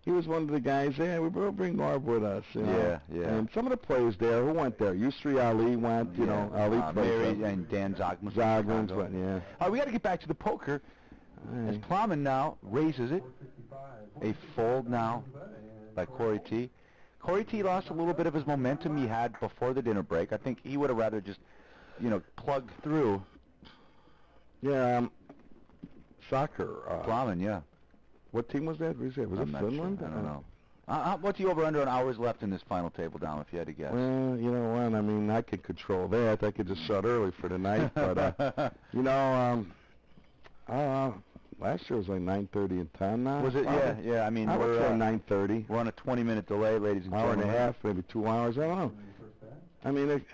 He was one of the guys there. We will bring Norb with us. Yeah. And some of the players there who went there. Yusri Ali went, Ali played. Mary and Dan Zogman. Zogman's went, All right, we got to get back to the poker. As Plowman now raises it. A fold now by Corey T. Corey T lost a little bit of his momentum he had before the dinner break. I think he would have rather just, plugged through. Yeah, soccer. Plowman, yeah. What team was that? Was it Finland? Sure. I don't know. What's the over-under on hours left in this final table down, if you had to guess? Well, you know what? I mean, I could control that. I could just shut early for the night. But, last year was like 9:30 in town now. Was it? Probably. Yeah. I mean, we're at 9:30. We're on a 20-minute delay, ladies and gentlemen. Hour and a half, maybe 2 hours. I don't know. I mean,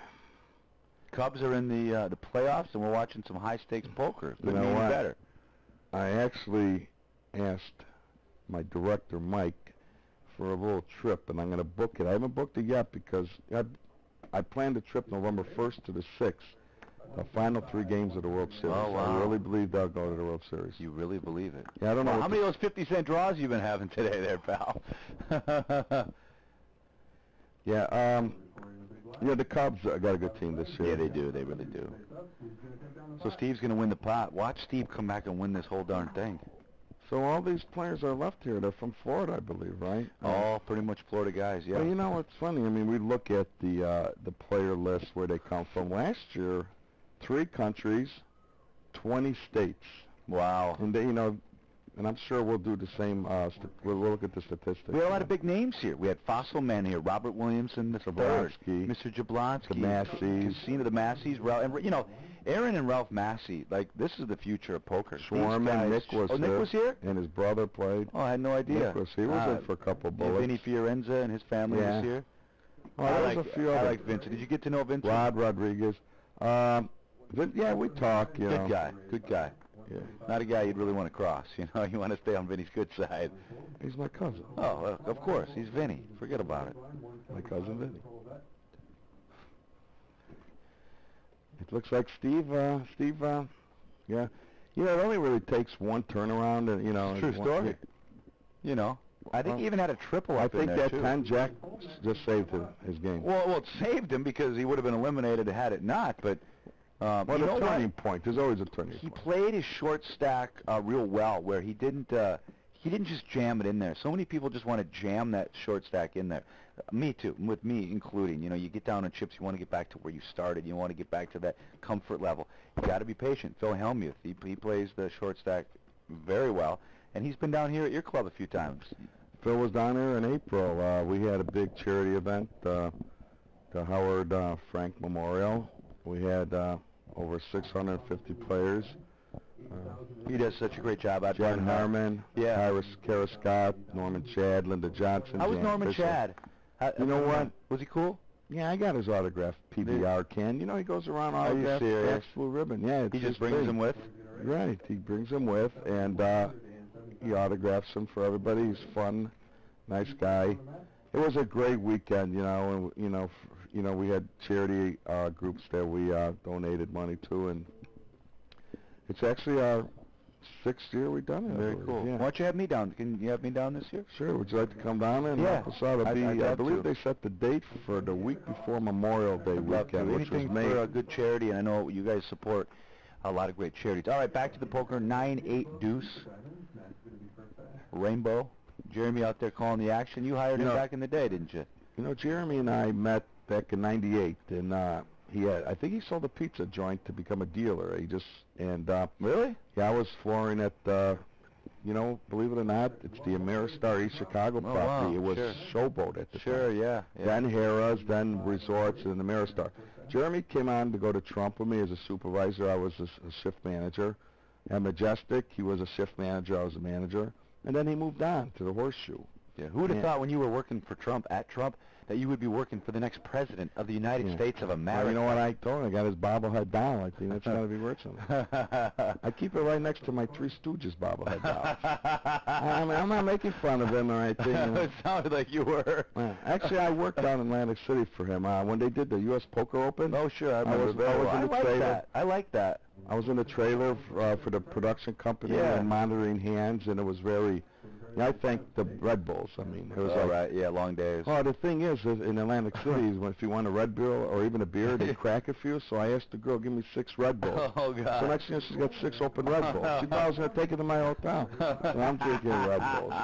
Cubs are in the playoffs, and we're watching some high-stakes poker. You know what? Better. I actually asked my director, Mike, for a little trip, and I'm going to book it. I haven't booked it yet because I planned a trip November 1st to the 6th, the final 3 games of the World Series. Oh, wow. I really believe they'll go to the World Series. You really believe it? Yeah, I don't know. How many of those 50-cent draws you been having today there, pal? The Cubs got a good team this year. Yeah, they do. They really do. So Steve's going to win the pot. Watch Steve come back and win this whole darn thing. So all these players are left here. They're from Florida, I believe, right? All pretty much Florida guys, yeah. Well, it's funny. I mean, we look at the player list where they come from. Last year, 3 countries, 20 states. Wow. And they, and I'm sure we'll do the same. We'll look at the statistics. We had a lot of big names here. We had Fossil Man here, Robert Williamson, Mr. Mr. Jablonski, the Massies, Casino, the Massies, and Aaron and Ralph Massey. Like, this is the future of poker. Schwarman, Nick was here. Nick was here? And his brother played. Oh, I had no idea. He was in for a couple bullets. Vinny Fiorenza and his family was here. Oh, I like Vincent. Did you get to know Vincent? Rod Rodriguez. We talk, Good guy. Yeah. Not a guy you'd really want to cross, You want to stay on Vinny's good side. He's my cousin. Oh, of course. He's Vinny. Forget about it. My cousin Vinny. It looks like Steve, yeah. You know, it only really takes one turnaround, and, you know. True story. You know. I think he even had a triple up in there, I think that 10 Jack just saved his game. Well, it saved him because he would have been eliminated had it not, but... well, you know a turning point. There's always a turning point. He played his short stack real well, where he didn't just jam it in there. So many people just want to jam that short stack in there. Me too, with me including. You know, you get down on chips, you want to get back to where you started. You want to get back to that comfort level. You got to be patient. Phil Hellmuth, he plays the short stack very well, and he's been down here at your club a few times. Phil was down here in April. We had a big charity event, the Howard Frank Memorial. We had over 650 players. He does such a great job out there. John Harmon, Kara Scott, Norman Chad, Linda Johnson. How was Norman Chad? You know what? Was he cool? Yeah, I got his autographed PBR can. You know, he goes around autographed blue ribbon. Yeah, he just brings them with? Right, he brings them with, and he autographs them for everybody. He's fun, nice guy. It was a great weekend, you know, and we had charity groups that we donated money to, and it's actually our 6th year we've done it. Very cool. Yeah. Why don't you have me down? Can you have me down this year? Sure. Would you like to come down and help us out? I believe they set the date for the week before Memorial Day weekend, which was May. For a good charity, and I know you guys support a lot of great charities. All right, back to the poker. 9-8 deuce. Rainbow. Jeremy out there calling the action. You hired him back in the day, didn't you? You know, Jeremy and I met back in '98, and I think he sold a pizza joint to become a dealer. Really? Yeah, I was flooring at, believe it or not, it's the Ameristar East Chicago property. Wow. It was Showboat at the time. Yeah. Then Harrah's, then Resorts, and the Ameristar. Jeremy came on to go to Trump with me as a supervisor. I was a shift manager. At Majestic, he was a shift manager. I was a manager. And then he moved on to the Horseshoe. Yeah. Who would have thought when you were working for Trump, at Trump, that you would be working for the next president of the United States of America? Well, you know what I told him? I got his bobblehead doll. I think that's got to be worth something. I keep it right next to my Three Stooges bobblehead doll. I mean, I'm not making fun of him or anything. It sounded like you were. Actually, I worked down in Atlantic City for him when they did the U.S. Poker Open. Oh, sure. I was in the trailer. I like that. I was in the trailer for the production company and monitoring hands, and it was very... I thank the Red Bulls. I mean, it was all right. Yeah, long days. Oh, the thing is, in Atlantic City, if you want a Red Bull or even a beer, they crack a few. So I asked the girl, give me 6 Red Bulls. Oh, God. So next thing she's got 6 open Red Bulls. She thought I was going to take it to my hotel. So I'm drinking Red Bulls.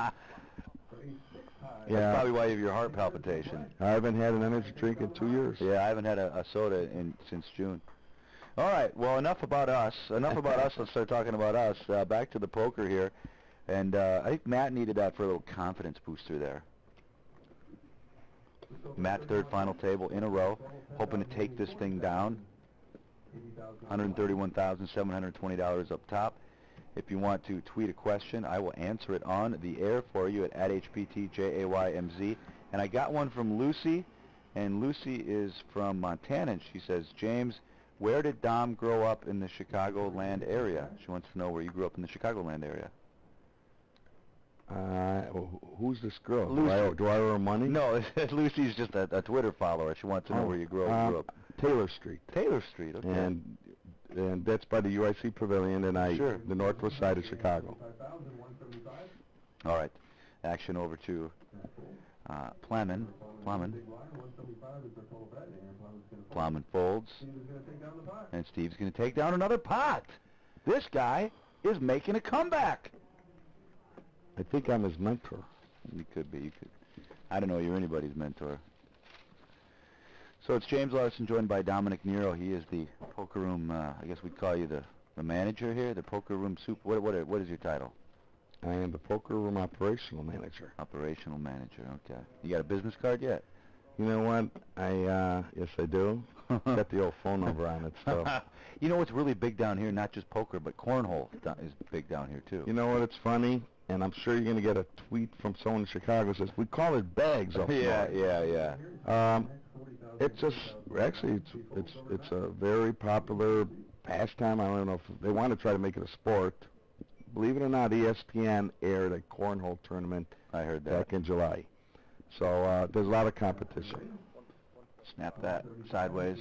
That's probably why you have your heart palpitation. I haven't had an energy drink in 2 years. Yeah, I haven't had a soda since June. All right. Well, enough about us. Let's start talking about us. Back to the poker here. And I think Matt needed that for a little confidence booster there. Matt's 3rd final table in a row, hoping to take this thing down. $131,720 up top. If you want to tweet a question, I will answer it on the air for you at @HPTJAYMZ. And I got one from Lucy, and Lucy is from Montana, and she says, James, where did Dom grow up in the Chicagoland area? She wants to know where you grew up in the Chicagoland area. Who's this girl? Lucy. Do I owe her money? No, Lucy's just a Twitter follower. She wants to know where you grew up. Taylor Street. Taylor Street, okay. And that's by the UIC Pavilion, and the northwest side of Chicago. All right. Action over to Plowman. Plowman folds. And Steve's going to take down another pot. This guy is making a comeback. I think I'm his mentor. You could be. I don't know. You're anybody's mentor. So it's James Larson joined by Dominic Nero. He is the poker room. I guess we'd call you the manager here. The poker room soup. What is your title? I am the poker room operational manager. Operational manager. Okay. You got a business card yet? You know what? Yes, I do. Got the old phone number on it. So. You know what's really big down here? Not just poker, but cornhole is big down here too. You know what? It's funny. And I'm sure you're going to get a tweet from someone in Chicago that says, we call it bags up north. Yeah. It's just, actually, it's a very popular pastime. I don't know if they want to try to make it a sport, Believe it or not, ESPN aired a cornhole tournament. I heard that. Back in July. So there's a lot of competition. Snap that sideways.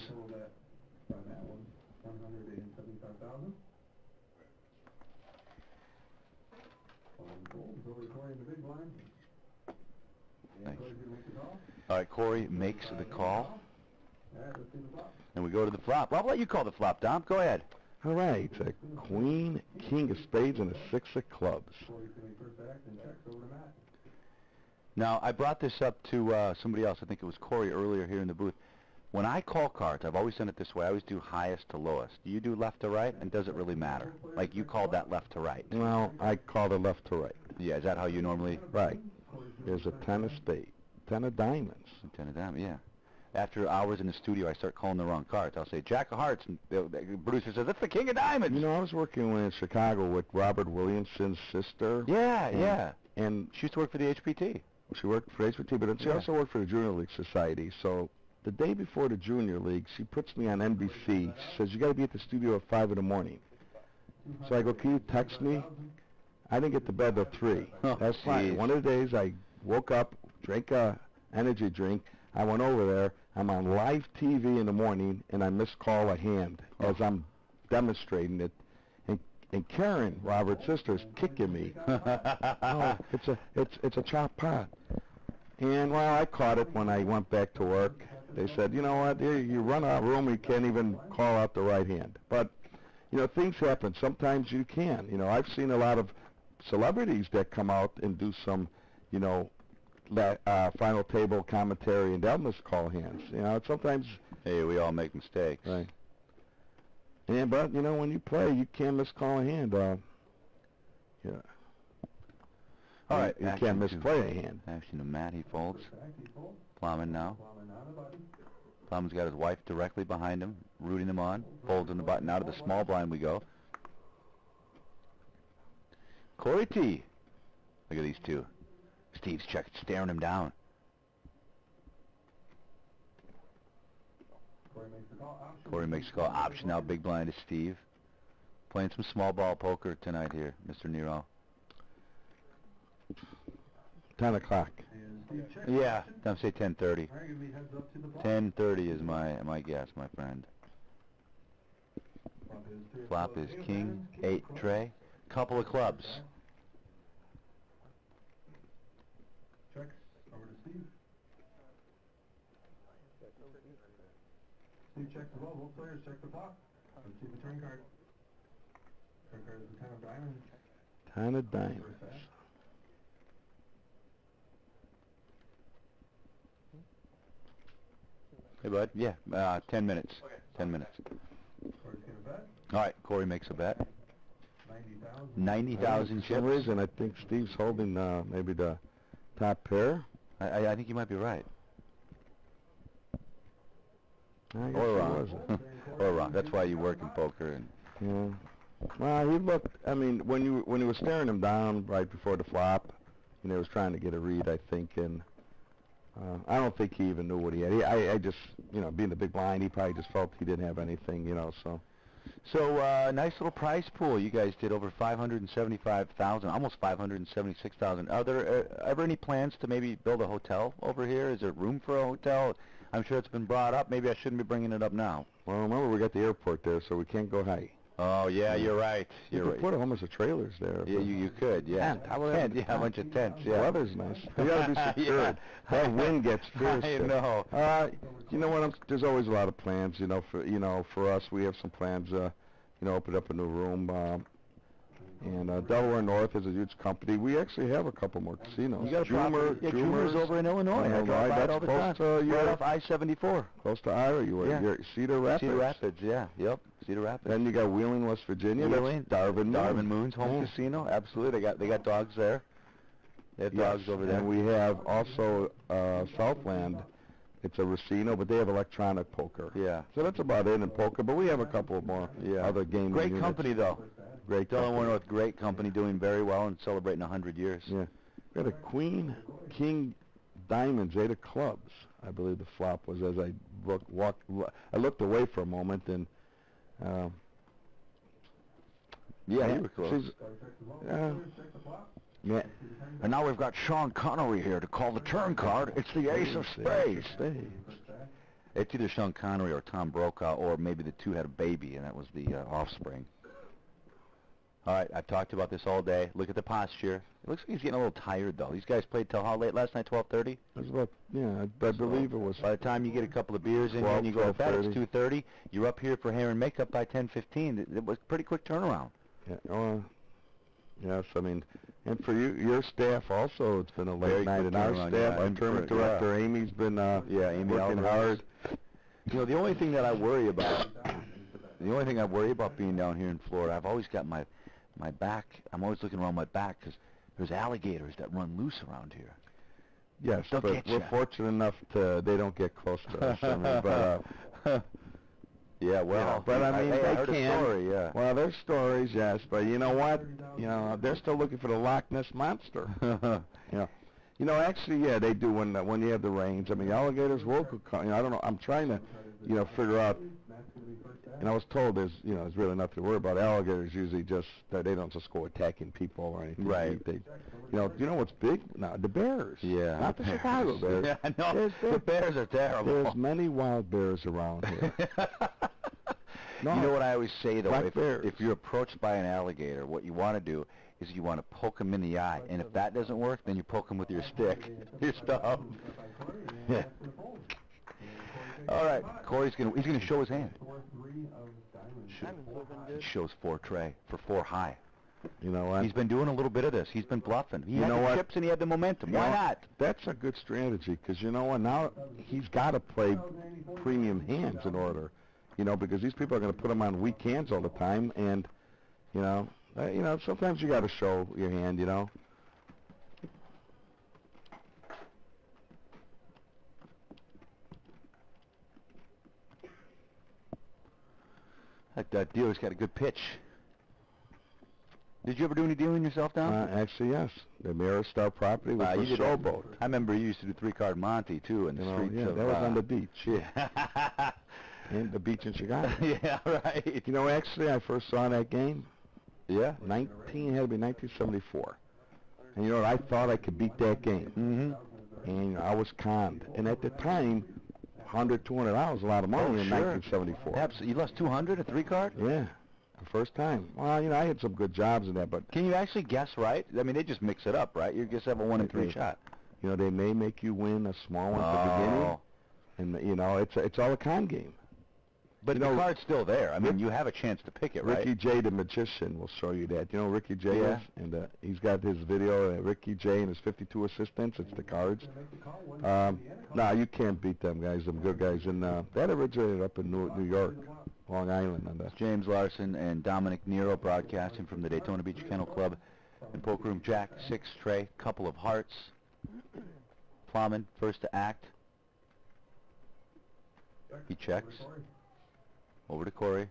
Nice. All right, Corey makes the call. And we go to the flop. Well, I'll let you call the flop, Dom. Go ahead. All right, a queen, king of spades, and a six of clubs. Now, I brought this up to somebody else. I think it was Corey earlier here in the booth. When I call cards, I've always done it this way. I always do highest to lowest. Do you do left to right, and does it really matter? Like you called that left to right. Well, I called it left to right. Yeah, is that how you normally? Right. There's a 10 of spades, 10 of diamonds. 10 of diamonds, yeah. After hours in the studio, I start calling the wrong cards. I'll say Jack of Hearts, and the producer says, that's the king of diamonds. You know, I was working in Chicago with Robert Williamson's sister. Yeah, yeah. And she used to work for the HPT. She worked for HPT, but she also worked for the Junior League Society. So the day before the Junior League, she puts me on NBC. She says, you got to be at the studio at 5 in the morning. So I go, can you text me? I didn't get to bed till 3. That's fine. One of the days I woke up, drank a energy drink. I went over there. I'm on live TV in the morning, and I miscall a hand as I'm demonstrating it. And Karen, Robert's sister, is kicking me. Oh, it's a chop pot. And well, I caught it when I went back to work. They said, you know what, you run out of room, you can't even call out the right hand. But you know, things happen. Sometimes you can. You know, I've seen a lot of celebrities that come out and do some, you know, final table commentary, and they'll miscall hands. You know, sometimes. Hey, we all make mistakes. Right. Yeah, but you know, when you play, you can't miscall a hand. Yeah. All right. You can't misplay a hand. Action to Matt. He folds. Plowman now. Plowman's got his wife directly behind him, rooting him on. Folds in the button. Out of the small blind we go. Corey T. Look at these two. Steve's staring him down. Corey makes the call. Option out. Big blind is Steve. Playing some small ball poker tonight here, Mr. Nero. 10 o'clock. Yeah, I'm say 10:30. 10:30 is my guess, my friend. Flop is king, 8 tray, couple of clubs. Checks over to Steve. Steve checks the ball. Both players check the flop. Let's see the turn card. Turn card is the 10 of diamonds. 10 of diamonds. Hey, bud. Yeah, 10 minutes. 10 minutes. Corey's going to bet. All right, Corey makes a bet. 90,000. 90,000 chips. For some reason, I think Steve's holding maybe the top pair. I think you might be right. Or wrong. Or wrong. That's why you work in poker. And yeah. Well, he looked. I mean, when you were staring him down right before the flop, you know, he was trying to get a read, I think, and I don't think he even knew what he had. I just, you know, being the big blind, he probably just felt he didn't have anything, you know. So nice little prize pool. You guys did over 575,000, almost 576,000. Are there ever any plans to maybe build a hotel over here? Is there room for a hotel? I'm sure it's been brought up. Maybe I shouldn't be bringing it up now. Well, remember we got the airport there, so we can't go high. Oh yeah, you're right. You could put almost a trailers there. Yeah, you could. Yeah. Tent. Yeah, a bunch of tents. Yeah. The weather's nice. You gotta be secured. That wind gets fierce. I know. You know what? There's always a lot of plans. You know, for us, we have some plans. You know, open up a new room. And Delaware North is a huge company. We actually have a couple more casinos. You got a Jumer's over in Illinois. I drive by it all the time. Right off I-74. Close to Ira, you're Cedar Rapids. Cedar Rapids, yeah. Yep, Cedar Rapids. Then you got Wheeling, West Virginia. Wheeling. Darvin Moon's home casino. Absolutely. They got dogs there. They have dogs over there. And we have also Southland. It's a casino, but they have electronic poker. Yeah. So that's about it in poker, but we have a couple more other gaming Great units. company, though. Great Delaware North, great company, doing very well and celebrating 100 years. Yeah. We had a queen, king, diamonds, 8 of clubs. I believe the flop was as I looked away for a moment, and Yeah, you were close. Yeah. And now we've got Sean Connery here to call the turn card. It's the ace of spades. It's either Sean Connery or Tom Brokaw, or maybe the two had a baby, and that was the offspring. All right, I've talked about this all day. Look at the posture. It looks like he's getting a little tired, though. These guys played till how late last night, 12:30? It was about, yeah, I believe it was. By the time you get a couple of beers in and you go to bed, it's 2:30. You're up here for hair and makeup by 10:15. It was a pretty quick turnaround. Yeah, yes, I mean, and for your staff also, it's been a late night. And our staff, our tournament director, Amy's been Amy working hard. You know, the only thing that I worry about, being down here in Florida, I've always got my back, I'm always looking around my back because there's alligators that run loose around here. Yes, but we're fortunate enough they don't get close to us. I mean, but yeah, well, but I mean, I they heard can. A story, yeah. Well, there's stories, yes, but you know what? You know, they're still looking for the Loch Ness monster. You know, actually, yeah, they do when you have the rains. I mean, alligators will come. You know, I don't know. I'm trying to, figure out. And I was told there's really nothing to worry about. Alligators usually they don't just go attacking people or anything. Right. They you know what's big? No, the bears. Yeah. Not the Chicago bears. Yeah, no, the bears are terrible. There's many wild bears around here. No, you know what I always say, though? If you're approached by an alligator, what you want to do is you want to poke him in the eye. And if that doesn't work, then you poke him with your stick, your stub. Yeah. All right, Corey's he's gonna show his hand. Shows 4 tray for 4 high. You know what? He's been doing a little bit of this. He's been bluffing. He had the chips and he had the momentum. Why not? That's a good strategy because you know what? Now he's got to play premium hands in order, because these people are going to put him on weak hands all the time, and sometimes you got to show your hand, That dealer's got a good pitch. Did you ever do any dealing yourself down? Actually, yes. The Mirror Star property was a showboat. I remember you used to do 3-card Monte, too, in the streets of... that was on the beach. Yeah. And the beach in Chicago. Yeah, right. Actually, I first saw that game. Yeah? It had to be 1974. And you know what? I thought I could beat that game. Mm-hmm. And I was conned. And at the time, $100, $200 was a lot of money in 1974. Absolutely. You lost $200 a 3-card? Yeah. The first time. Well, I had some good jobs in that, but... Can you actually guess right? I mean, they just mix it up, right? You just have a 1 in 3 shot. They may make you win a small one at the beginning. And, it's all a con game. But the card's still there. I mean, you have a chance to pick it, right? Ricky J, the magician, will show you that. You know who Ricky J is? And he's got his video, Ricky J and his 52 assistants. It's the cards. No, you can't beat them guys. Them good guys. And that originated up in New York, Long Island. James Larson and Dominic Nero broadcasting from the Daytona Beach Kennel Club in Poker Room Jack, 6 tray, couple of hearts. Plowman, first to act. He checks. Over to Corey.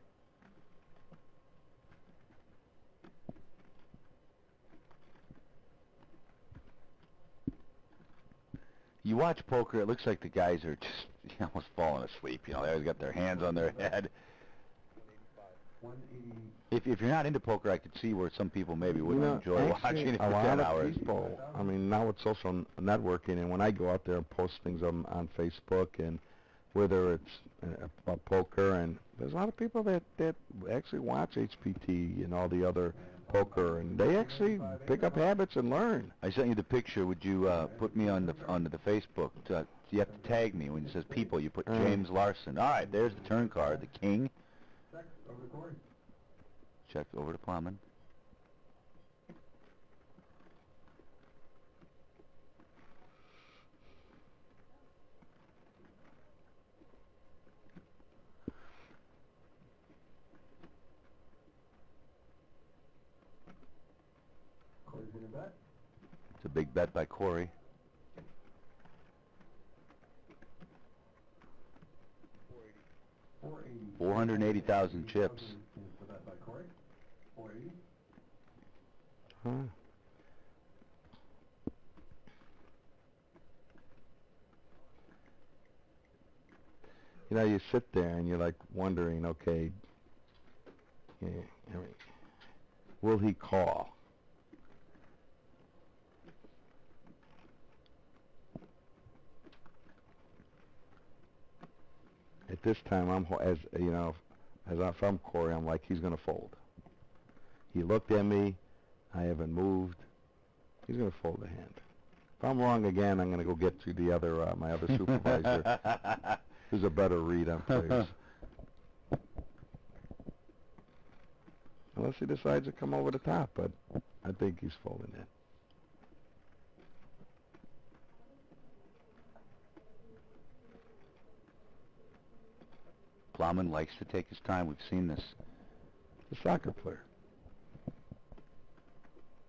You watch poker, it looks like the guys are just almost falling asleep. They always got their hands on their head. If you're not into poker, I could see where some people maybe wouldn't enjoy watching it for 10 hours. People, I mean, now with social networking, and when I go out there and post things on Facebook, and whether it's about poker, and there's a lot of people that actually watch HPT and all the other poker, and they actually pick up habits and learn. I sent you the picture. Would you put me on the Facebook? You have to tag me when it says people. You put James Larson. All right, there's the turn card, the king. Check over to Plowman. It's a big bet by Corey. $480,000 chips. Huh. You sit there and you're like wondering, okay, yeah, will he call? At this time, if I'm Corey, I'm like, he's going to fold. He looked at me. I haven't moved. He's going to fold the hand. If I'm wrong again, I'm going to go get to the other, my other supervisor. Who's a better read on players. Unless he decides to come over the top, but I think he's folding in. Plowman likes to take his time. We've seen this. The soccer player.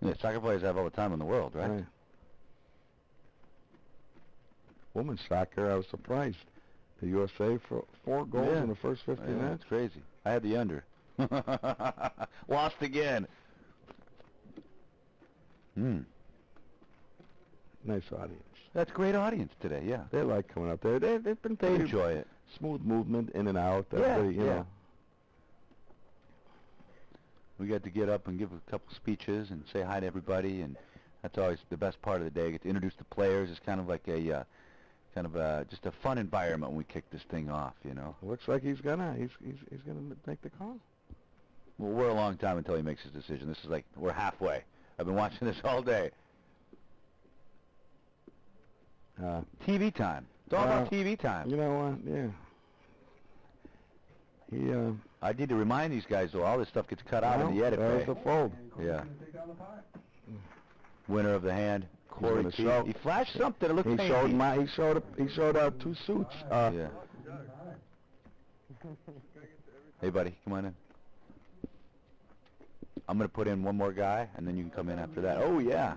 Yeah, soccer players have all the time in the world, right? Right. Women's soccer, I was surprised. The USA for 4 goals in the first 50 minutes. That's crazy. I had the under. Lost again. Nice audience. That's great audience today, yeah. They like coming up there. They've been paid. They enjoy it. Smooth movement in and out. Yeah, you know. We got to get up and give a couple speeches and say hi to everybody, and that's always the best part of the day. Get to introduce the players. It's kind of like a just a fun environment when we kick this thing off, you know. Looks like he's gonna make the call. Well, we're a long time until he makes his decision. This is like we're halfway. I've been watching this all day. TV time. It's all about TV time. You know what? Yeah. I need to remind these guys, though, all this stuff gets cut out in the edit. There's the fold. Yeah. Winner of the hand, Corey T. He flashed something. It looked He showed 2 suits. Yeah. Hey, buddy, come on in. I'm going to put in one more guy, and then you can come in after that. Oh, yeah.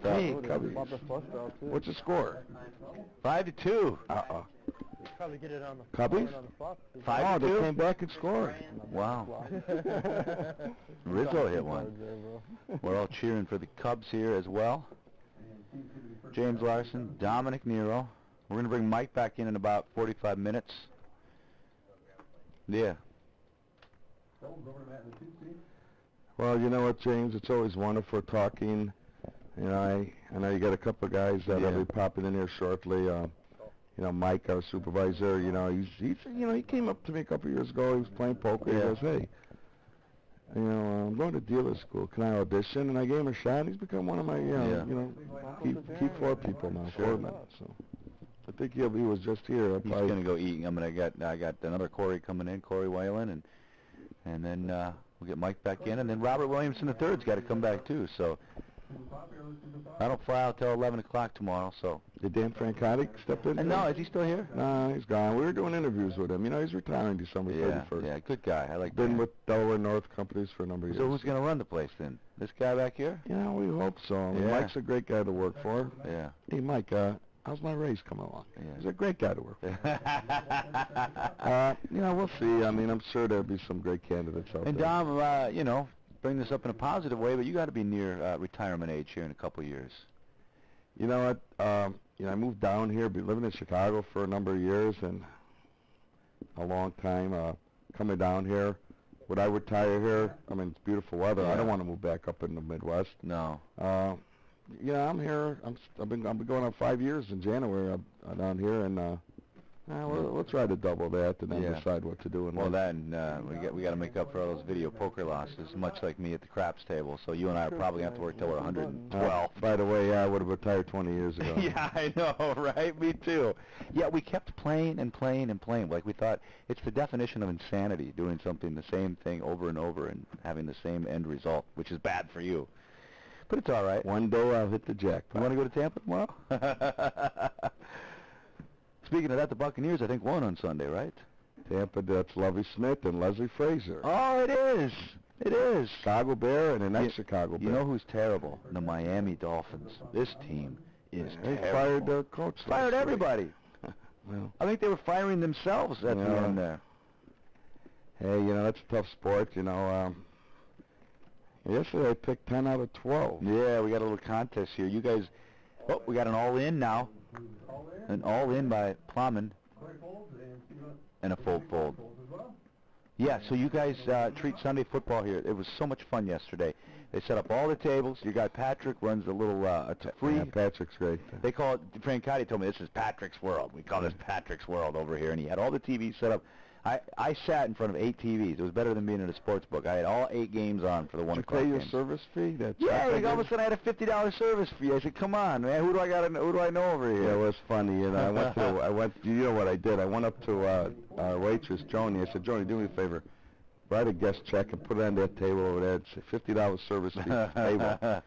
Hey, what's the score? 5-2. Probably get it on the Cubbies? 5-2. They came back and scored. Wow. Rizzo hit one. We're all cheering for the Cubs here as well. James Larson, Dominic Nero. We're going to bring Mike back in about 45 minutes. Yeah. Well, you know what, James? It's always wonderful talking. You know, I know you got a couple of guys that'll be popping in here shortly. You know, Mike, our supervisor. You know, he came up to me a couple of years ago. He was playing poker. He goes, "Hey, you know, I'm going to dealer school. Can I audition?" And I gave him a shot. He's become one of my, key floor people now, foreman. So I think he was just here. He's going to go eat. I got another Corey coming in, Corey Whalen, and then we'll get Mike back in, and then Robert Williamson III's got to come back too. So I don't fly out till 11 o'clock tomorrow. So did Dan Francotti step in? No, is he still here? No, he's gone. We were doing interviews with him. You know, he's retiring December 31st. Yeah, good guy. I like. Been with Delaware North companies for a number of years. So who's going to run the place then? This guy back here? Yeah, we hope so. Mike's a great guy to work for. Yeah. Hey, Mike, how's my race coming along? Yeah. He's a great guy to work for. You know, we'll see. I mean, I'm sure there'll be some great candidates out there. And Dom, you know, bring this up in a positive way, but you got to be near retirement age here in a couple of years. You know what? You know, I moved down here, been living in Chicago for a number of years, and a long time coming down here. Would I retire here? I mean, it's beautiful weather. Yeah. I don't want to move back up in the Midwest. No. Yeah, I'm here. I've been going on 5 years in January. I'm down here, and we'll try to double that and then decide what to do. Well, then we got to make up for all those video poker losses, much like me at the craps table. So you and I are probably going to have to work till we're 112. By the way, I would have retired 20 years ago. Yeah, I know, right? Me too. Yeah, we kept playing and playing and playing. Like we thought, it's the definition of insanity, doing something the same thing over and over and having the same end result, which is bad for you. But it's all right. One day I'll hit the jackpot. You want to go to Tampa tomorrow? Speaking of that, the Buccaneers, I think, won on Sunday, right? Tampa, that's Lovie Smith and Leslie Frazier. Oh, it is. It is. Chicago Bear and an ex-Chicago Bear. You know who's terrible? The Miami Dolphins. This team is terrible. They fired their coach. Fired everybody. Well, I think they were firing themselves at the end there. Hey, you know, that's a tough sport, you know. Yesterday I picked 10 out of 12. Yeah, we got a little contest here. You guys, we got an all-in now. An all-in by Plowman. And a fold. Yeah, so you guys treat Sunday football here. It was so much fun yesterday. They set up all the tables. Your guy Patrick runs a little free. Yeah, Patrick's great. They call it, Francotti told me this is Patrick's World. We call this Patrick's World over here. And he had all the TVs set up. I sat in front of 8 TVs. It was better than being in a sports book. I had all 8 games on for the 1 o'clock Did you pay game. your service fee? Yeah, all of a sudden I had a $50 service fee. I said, come on, man, who do I know over here? Yeah, it was funny. You know, you know what I did? I went up to our waitress, Joni. I said, Joni, do me a favor. Write a guest check and put it on that table over there. It's a $50 service fee per table.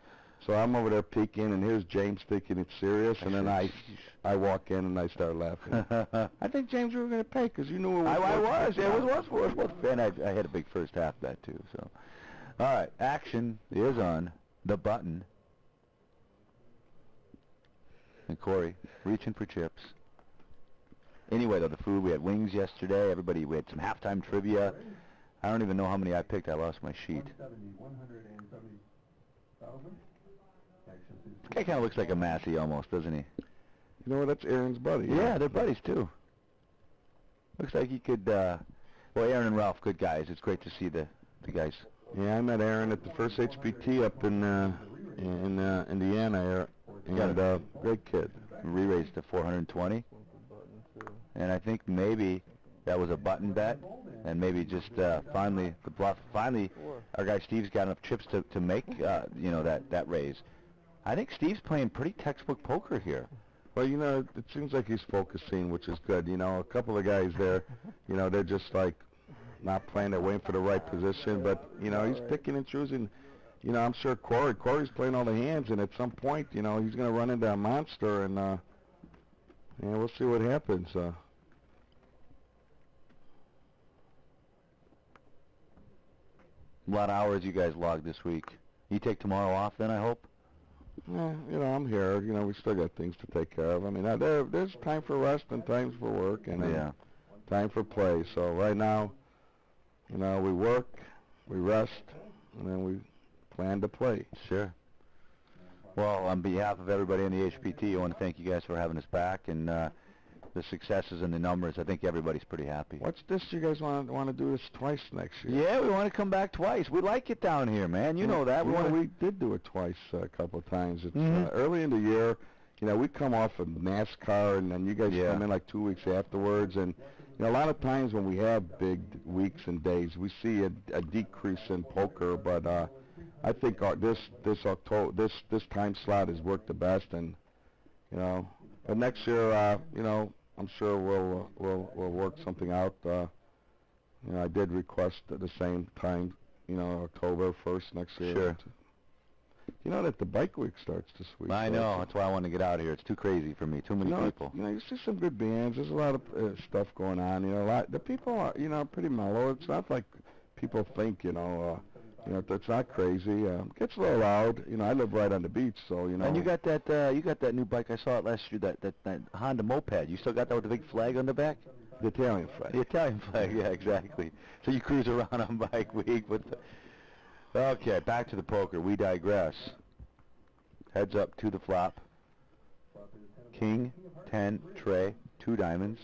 So I'm over there peeking, and here's James thinking it's serious, and then I walk in and I start laughing. I think, James, you were going to pay because you knew it was I was. It was. And I had a big first half bet, too. So, all right, action is on the button. And Corey, reaching for chips. Anyway, though, the food, we had wings yesterday. We had some halftime trivia. I don't even know how many I picked. I lost my sheet. Guy kind of looks like a Massey almost, doesn't he? You know, that's Aaron's buddy. Yeah, they're buddies, too. Looks like he could, well, Aaron and Ralph, good guys. It's great to see the guys. Yeah, I met Aaron at the first HPT up in Indiana, and great kid. Re-raised to 420. And I think maybe that was a button bet, and maybe just finally the bluff. Finally, our guy Steve's got enough chips to make you know, that raise. I think Steve's playing pretty textbook poker here. Well, you know, it seems like he's focusing, which is good. You know, a couple of guys there, you know, they're just like not playing, they're waiting for the right position. But you know, he's picking and choosing. You know, I'm sure Corey's playing all the hands, and at some point, you know, he's going to run into a monster, and yeah, we'll see what happens. A lot of hours you guys logged this week. You take tomorrow off then, I hope? Yeah, you know, I'm here. You know, we still got things to take care of. I mean, there's time for rest and times for work and time for play. So right now, you know, we work, we rest, and then we plan to play. Sure. Well, on behalf of everybody in the HPT, I want to thank you guys for having us back, and the successes and the numbers, I think everybody's pretty happy. What's this? You guys want to do this twice next year? Yeah, we want to come back twice. We like it down here, man. You know that. We did do it twice a couple of times. It's early in the year. You know, we come off of NASCAR, and then you guys come in like 2 weeks afterwards. And you know, a lot of times when we have big weeks and days, we see a decrease in poker. But I think this time slot has worked the best. And you know, but next year, you know, I'm sure we'll work something out. You know, I did request at the same time, you know, October 1st next year. Sure. You know that the bike week starts this week. I know. That's why I want to get out of here. It's too crazy for me. Too many people. You know, you see some good bands. There's a lot of stuff going on. You know, the people are, you know, pretty mellow. It's not like people think. You know, it's not crazy. Gets a little loud. You know, I live right on the beach, so you know. And you got that new bike. I saw it last year. That Honda moped. You still got that with the big flag on the back? The Italian flag. The Italian flag. Yeah, exactly. So you cruise around on bike week with. Okay, back to the poker. We digress. Heads up to the flop. King, 10, tray, 2 diamonds.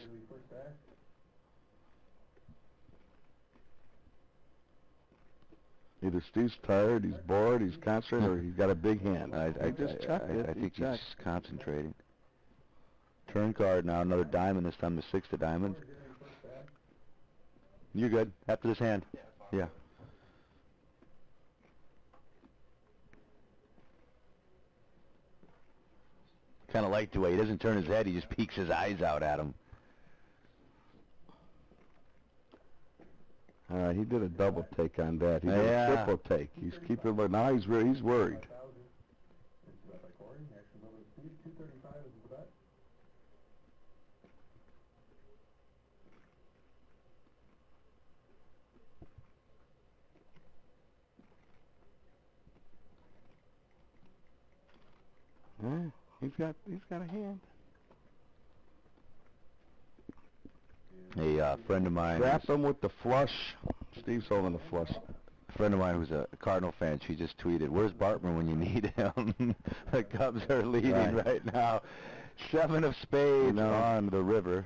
Either Steve's tired, he's bored, he's concentrated, or he's got a big hand. I think he's concentrating. Turn card now, another diamond, this time the 6 of diamonds. You good? After this hand? Yeah. Kind of like the way he doesn't turn his head, he just peeks his eyes out at him. He did a double take on that. He did a triple take. He's keeping, but now he's worried. He's got a hand. A friend of mine. Wrap him with the flush. Steve's holding the flush. A friend of mine who's a Cardinal fan, she just tweeted, "Where's Bartman when you need him?" The Cubs are leading right now. 7 of spades on the river.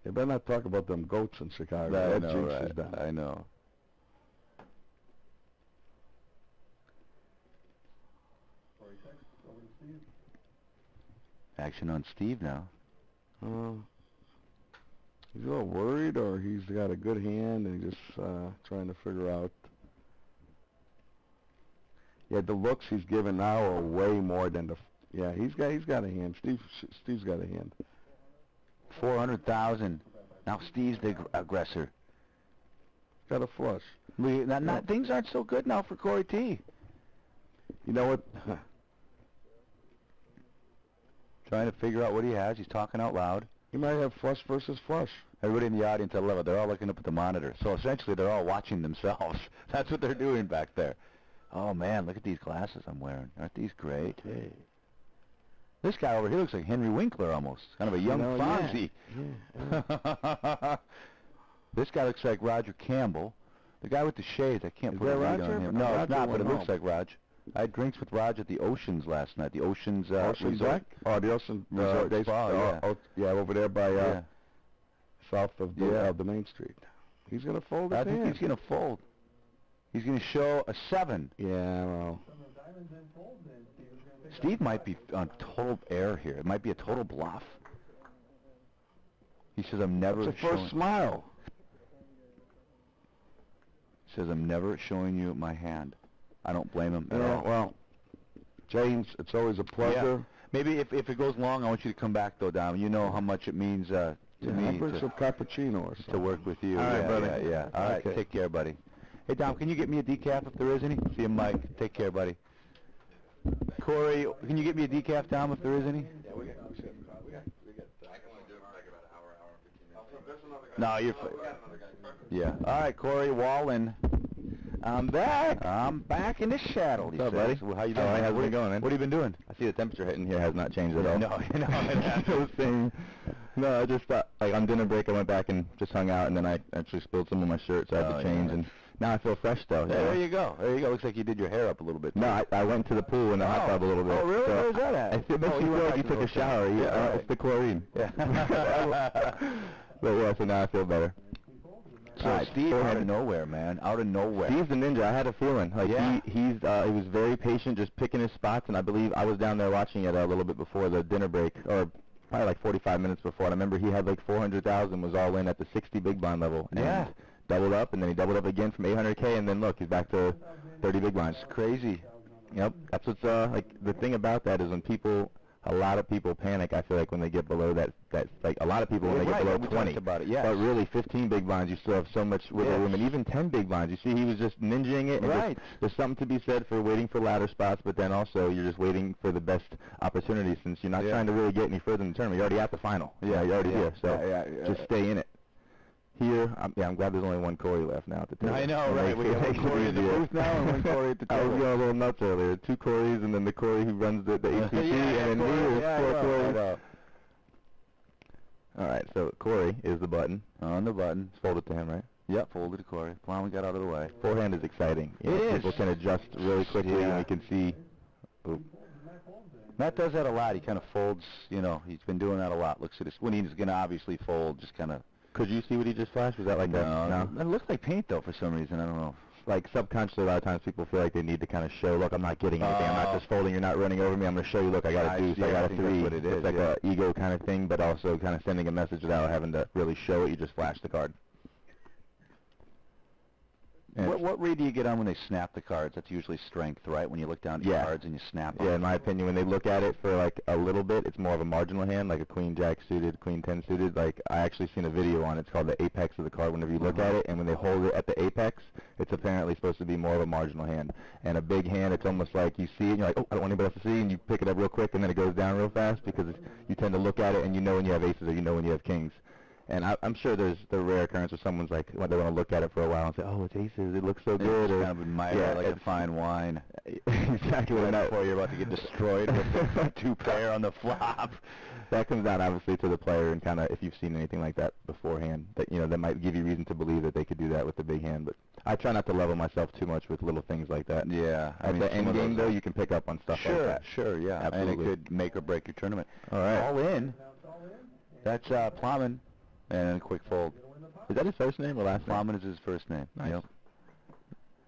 They better not talk about them goats in Chicago. I That know, jinxes right? them. I know. Action on Steve now. He's a little worried, or he's got a good hand and he's just trying to figure out. Yeah, the looks he's given now are way more than the. Yeah, he's got a hand. Steve's got a hand. 400,000. Now Steve's the aggressor. Got a flush. Things aren't so good now for Corey T. You know what? Trying to figure out what he has. He's talking out loud. He might have flush versus flush. Everybody in the audience at 11, they're all looking up at the monitor. So essentially, they're all watching themselves. That's what they're doing back there. Oh, man, look at these glasses I'm wearing. Aren't these great? Hey. This guy over here looks like Henry Winkler almost. Kind of a young Fonzie. Yeah. This guy looks like Roger Campbell. The guy with the shades, I can't put a read on him. No, it's not, but it looks like Raj. I had drinks with Raj at the Oceans last night. The Oceans Resort. Oh, the Ocean Resort. Yeah, over there by south of the Main Street. He's gonna fold. I think he's gonna fold. He's gonna show a 7. Yeah, well. Steve might be on total air here. It might be a total bluff. He says, "I'm never." It's the first smile. Says, "I'm never showing you my hand." I don't blame him at all. Well, James, it's always a pleasure. Yeah. Maybe if it goes long, I want you to come back though, Dom. You know how much it means to me I'll bring some cappuccino or something. to work with you. All right, brother. Yeah. All right, take care, buddy. Hey, Dom, can you get me a decaf if there is any? See you, Mike. Take care, buddy. Corey, can you get me a decaf, Dom, if there is any? Yeah, we got. I can only do it for like about an hour and 15 minutes. There's another guy. No, you're fine. Yeah. All right, Corey Wallen. I'm back. I'm back in the shadow. What's up, buddy? Well, how you doing? All right, how's it going, man? What have you been doing? I see the temperature hitting here has not changed at all. No, it's the same. No, I just thought, like, on dinner break, I went back and just hung out, and then I actually spilled some on my shirt, so I had to change, and now I feel fresh, though. Yeah, there you go. There you go. Looks like you did your hair up a little bit. No, I went to the pool in the hot tub a little bit. Oh, really? So Where's that at? It makes you feel like you took a shower. Yeah, it's the chlorine. Yeah. But yeah, so now I feel better. So Steve out of nowhere, man. Out of nowhere. Steve's the ninja. I had a feeling. Like he was very patient, just picking his spots, and I believe I was down there watching it a little bit before the dinner break, or probably like 45 minutes before. And I remember he had like 400,000 was all in at the 60 big blind level. And doubled up, and then he doubled up again from 800K, and then look, he's back to 30 big blinds. It's crazy. Yep. That's what's like the thing about that is when a lot of people panic, I feel like, when they get below that like a lot of people when they get below 20. About it, yes. But really 15 big blinds, you still have so much wiggle room, and even 10 big blinds. You see he was just ninjaing it. And there's something to be said for waiting for ladder spots, but then also you're just waiting for the best opportunity since you're not trying to really get any further in the tournament. You're already at the final. Yeah, you're already here. So just stay in it. Here, I'm glad there's only one Corey left now at the table. I know, right? We have one Corey in the booth now and one Corey at the table. I was going a little nuts earlier. 2 Corys, and then the Corey who runs the HPT, and then me is 4 Corey. All right, so Corey is the button. On the button. It's folded to him, right? Yep, folded to Corey. Plowman got out of the way. Forehand is exciting. It is. People can adjust really quickly, and we can see. Oop. Matt does that a lot. He kind of folds, he's been doing that a lot. Looks at his, when he's going to obviously fold, just kind of. Could you see what he just flashed? Was that like that? No. It looks like paint, though, for some reason. I don't know. Like, subconsciously, a lot of times people feel like they need to kind of show, look, I'm not getting anything. I'm not just folding. You're not running over me. I'm going to show you, look, I got a deuce. I got a 3. What it is. It's like a ego kind of thing, but also kind of sending a message without having to really show it. You just flash the card. What read do you get on when they snap the cards? That's usually strength, right? When you look down at your cards and you snap them. Yeah, in my opinion, when they look at it for like a little bit, it's more of a marginal hand, like a queen jack suited, queen 10 suited. Like, I actually seen a video on it. It's called the apex of the card whenever you look at it, and when they hold it at the apex, it's apparently supposed to be more of a marginal hand. And a big hand, it's almost like you see it and you're like, oh, I don't want anybody else to see, and you pick it up real quick, and then it goes down real fast because you tend to look at it and you know when you have aces or you know when you have kings. And I'm sure there's the rare occurrence where someone's like, when they want to look at it for a while and say, oh, it's aces, it looks so good. Or kind of admire it like a fine wine. Exactly. Before you're about to get destroyed with a 2-pair on the flop. That comes down, obviously, to the player and kind of, if you've seen anything like that beforehand, that, that might give you reason to believe that they could do that with the big hand. But I try not to level myself too much with little things like that. Yeah. At the end game, though, you can pick up on stuff like that. Sure, yeah. Absolutely. And it could make or break your tournament. All right. All in. That's Plowman. And then a quick fold. Is that his first name or last name? Plowman is his first name. Nice. Yep.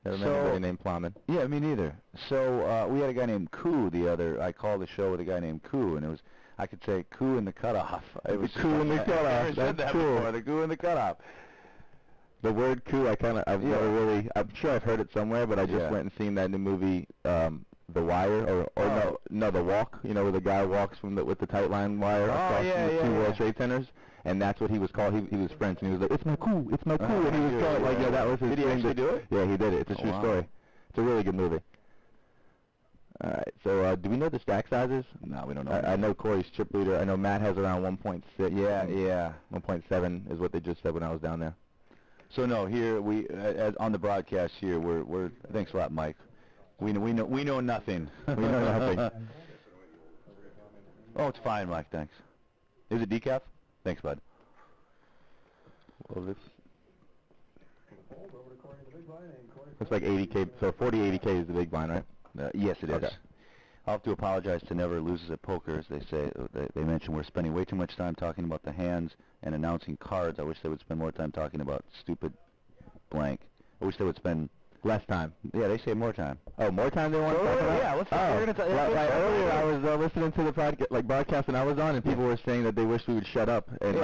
Never met anybody named Plowman. Yeah, me neither. So we had a guy named Koo I called the show with a guy named Koo, and it was, I could say Koo in the cutoff. It was the Koo in the cutoff. That's cool. Before, the Koo in the cutoff. The word Koo, I've never really, I'm sure I've heard it somewhere, but I just went and seen that new movie, The Wire, or no, The Walk, you know, where the guy walks with the tight line wire across the two World Trade Centers, and that's what he was called. He was French, and he was like, it's my Koo, and he was called, like, yeah, that was his thing. Did he actually do it? Yeah, he did it. It's a true story. It's a really good movie. All right, so do we know the stack sizes? No, we don't know. I know Corey's chip leader. I know Matt has around 1.6. Yeah. 1.7 is what they just said when I was down there. So no, here we on the broadcast here we're thanks a lot, Mike. We know nothing. We know nothing. Oh, it's fine, Mike. Thanks. Is it decaf? Thanks, bud. Well, this looks like 80K. So 40-80K is the big blind, right? Yes, it is. Okay. I'll have to apologize to Never Loses at Poker, as they say. They mention we're spending way too much time talking about the hands and announcing cards. I wish they would spend more time talking about stupid blank. I wish they would spend less time. Yeah, they say more time. Oh, more time they want to talk about? Yeah, let's earlier I was listening to the broadcast and I was on, and people were saying that they wish we would shut up and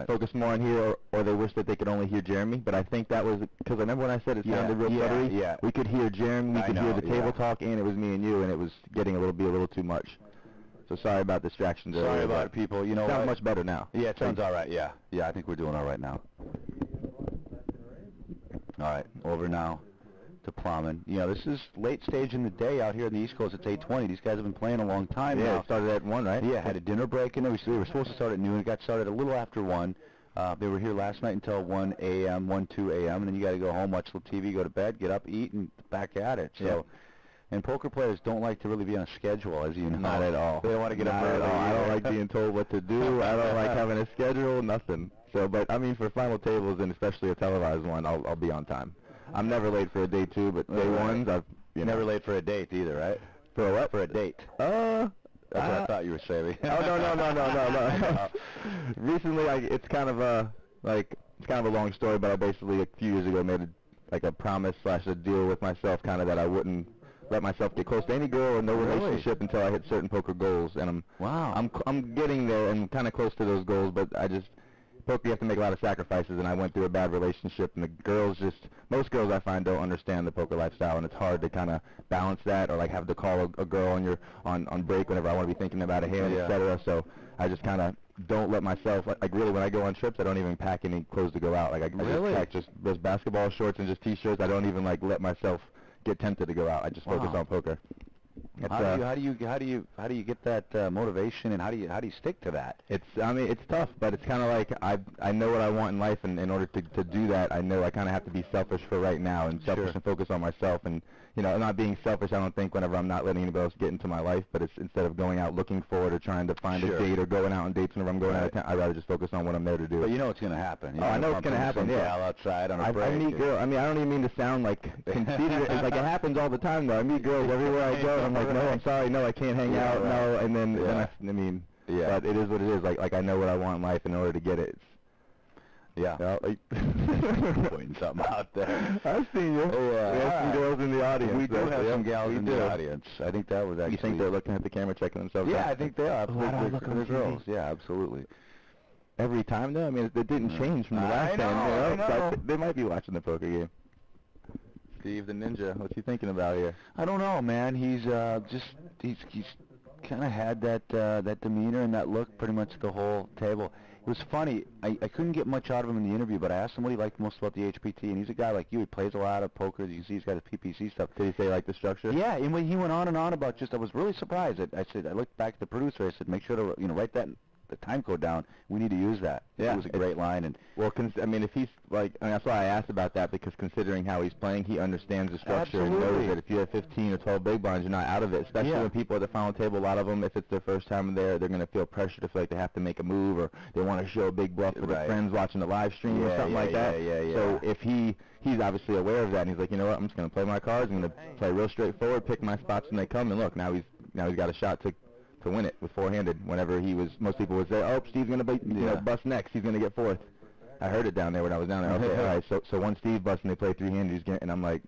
focus more on here, or they wish that they could only hear Jeremy. But I think that was because I remember when I said it sounded real buttery. Yeah. We could hear Jeremy, we could hear the table talk, and it was me and you, and it was getting a little too much. So sorry about distractions. Sorry about it, people. You know, sounds much better now. Yeah, it sounds all right. Yeah, I think we're doing all right now. All right, over now to Plowman. You know, this is late stage in the day out here in the East Coast. It's 8:20. These guys have been playing a long time now. Yeah, it started at 1, right? Yeah, had a dinner break, and they were supposed to start at noon. It got started a little after 1. They were here last night until 1 a.m., 2 a.m., and then you got to go home, watch a little TV, go to bed, get up, eat, and back at it. So. And poker players don't like to really be on a schedule, as you know. Not at all. They don't want to get up early. I don't like being told what to do. I don't like having a schedule, nothing. So, but I mean, for final tables, and especially a televised one, I'll be on time. I'm never late for a day 2, but day 1s, Never late for a date either, right? For a what? For a date. That's what I thought you were saying. No. Recently, it's kind of a long story, but I basically a few years ago made a promise / a deal with myself, kind of that I wouldn't let myself get close to any girl or no relationship until I hit certain poker goals, and I'm getting there and kind of close to those goals, but poker, you have to make a lot of sacrifices, and I went through a bad relationship, and the girls most girls I find don't understand the poker lifestyle, and it's hard to kind of balance that, or have to call a girl on break whenever I want to be thinking about a hand, etc. So I just kind of don't let myself, really when I go on trips, I don't even pack any clothes to go out. I just pack just those basketball shorts and just t-shirts. I don't even let myself get tempted to go out. I just focus on poker. How do you get that motivation, and how do you stick to that? It's tough, but it's kind of I know what I want in life, and in order to do that, I know I kind of have to be selfish for right now, and selfish and focus on myself, and not being selfish. I don't think whenever I'm not letting anybody else get into my life, but it's instead of going out looking for it or trying to find a date or going out on dates whenever I'm going out of town, I'd rather just focus on what I'm there to do. But you know it's going to happen. I know it's going to happen. Yeah. Outside on a break. I meet girls. I don't even mean to sound conceited. It happens all the time though. I meet girls everywhere I go, and I'm like, no, I'm sorry, no, I can't hang out, no, and then but it is what it is. I know what I want in life, in order to get it. Pointing something out there. I've seen you. We have some girls in the audience. We do have some gals in the audience. I think that was actually. You think they're looking at the camera, checking themselves out? Yeah, I think they are. They're girls. Yeah, absolutely. Every time though, it didn't change from the last time. But they might be watching the poker game. Steve the Ninja, what's he thinking about here? I don't know, man. He's kind of had that demeanor and that look pretty much the whole table. It was funny. I couldn't get much out of him in the interview, but I asked him what he liked most about the HPT, and he's a guy like you. He plays a lot of poker. You can see he's got his PPC stuff. Did he say like the structure? Yeah, and when he went on and on about I was really surprised. I said, I looked back at the producer. I said, make sure to write the time code down. We need to use that. Yeah, it was a great line. And if he's that's why I asked about that, because considering how he's playing, he understands the structure and knows that if you have 15 or 12 big blinds, you're not out of it. Especially when people at the final table, a lot of them, if it's their first time there, they're going to feel pressure to feel like they have to make a move, or they want to show a big bluff to their friends watching the live stream or something like that. So if he's obviously aware of that, and he's like, you know what, I'm just going to play my cards. I'm going to play real straightforward, pick my spots when they come, and look, now he's got a shot to to win it with four-handed. Whenever most people would say, oh, Steve's gonna bust next. He's gonna get fourth. I heard it down there when I was down there. Okay, all right. So once Steve busts and they play three-handed, and I'm like,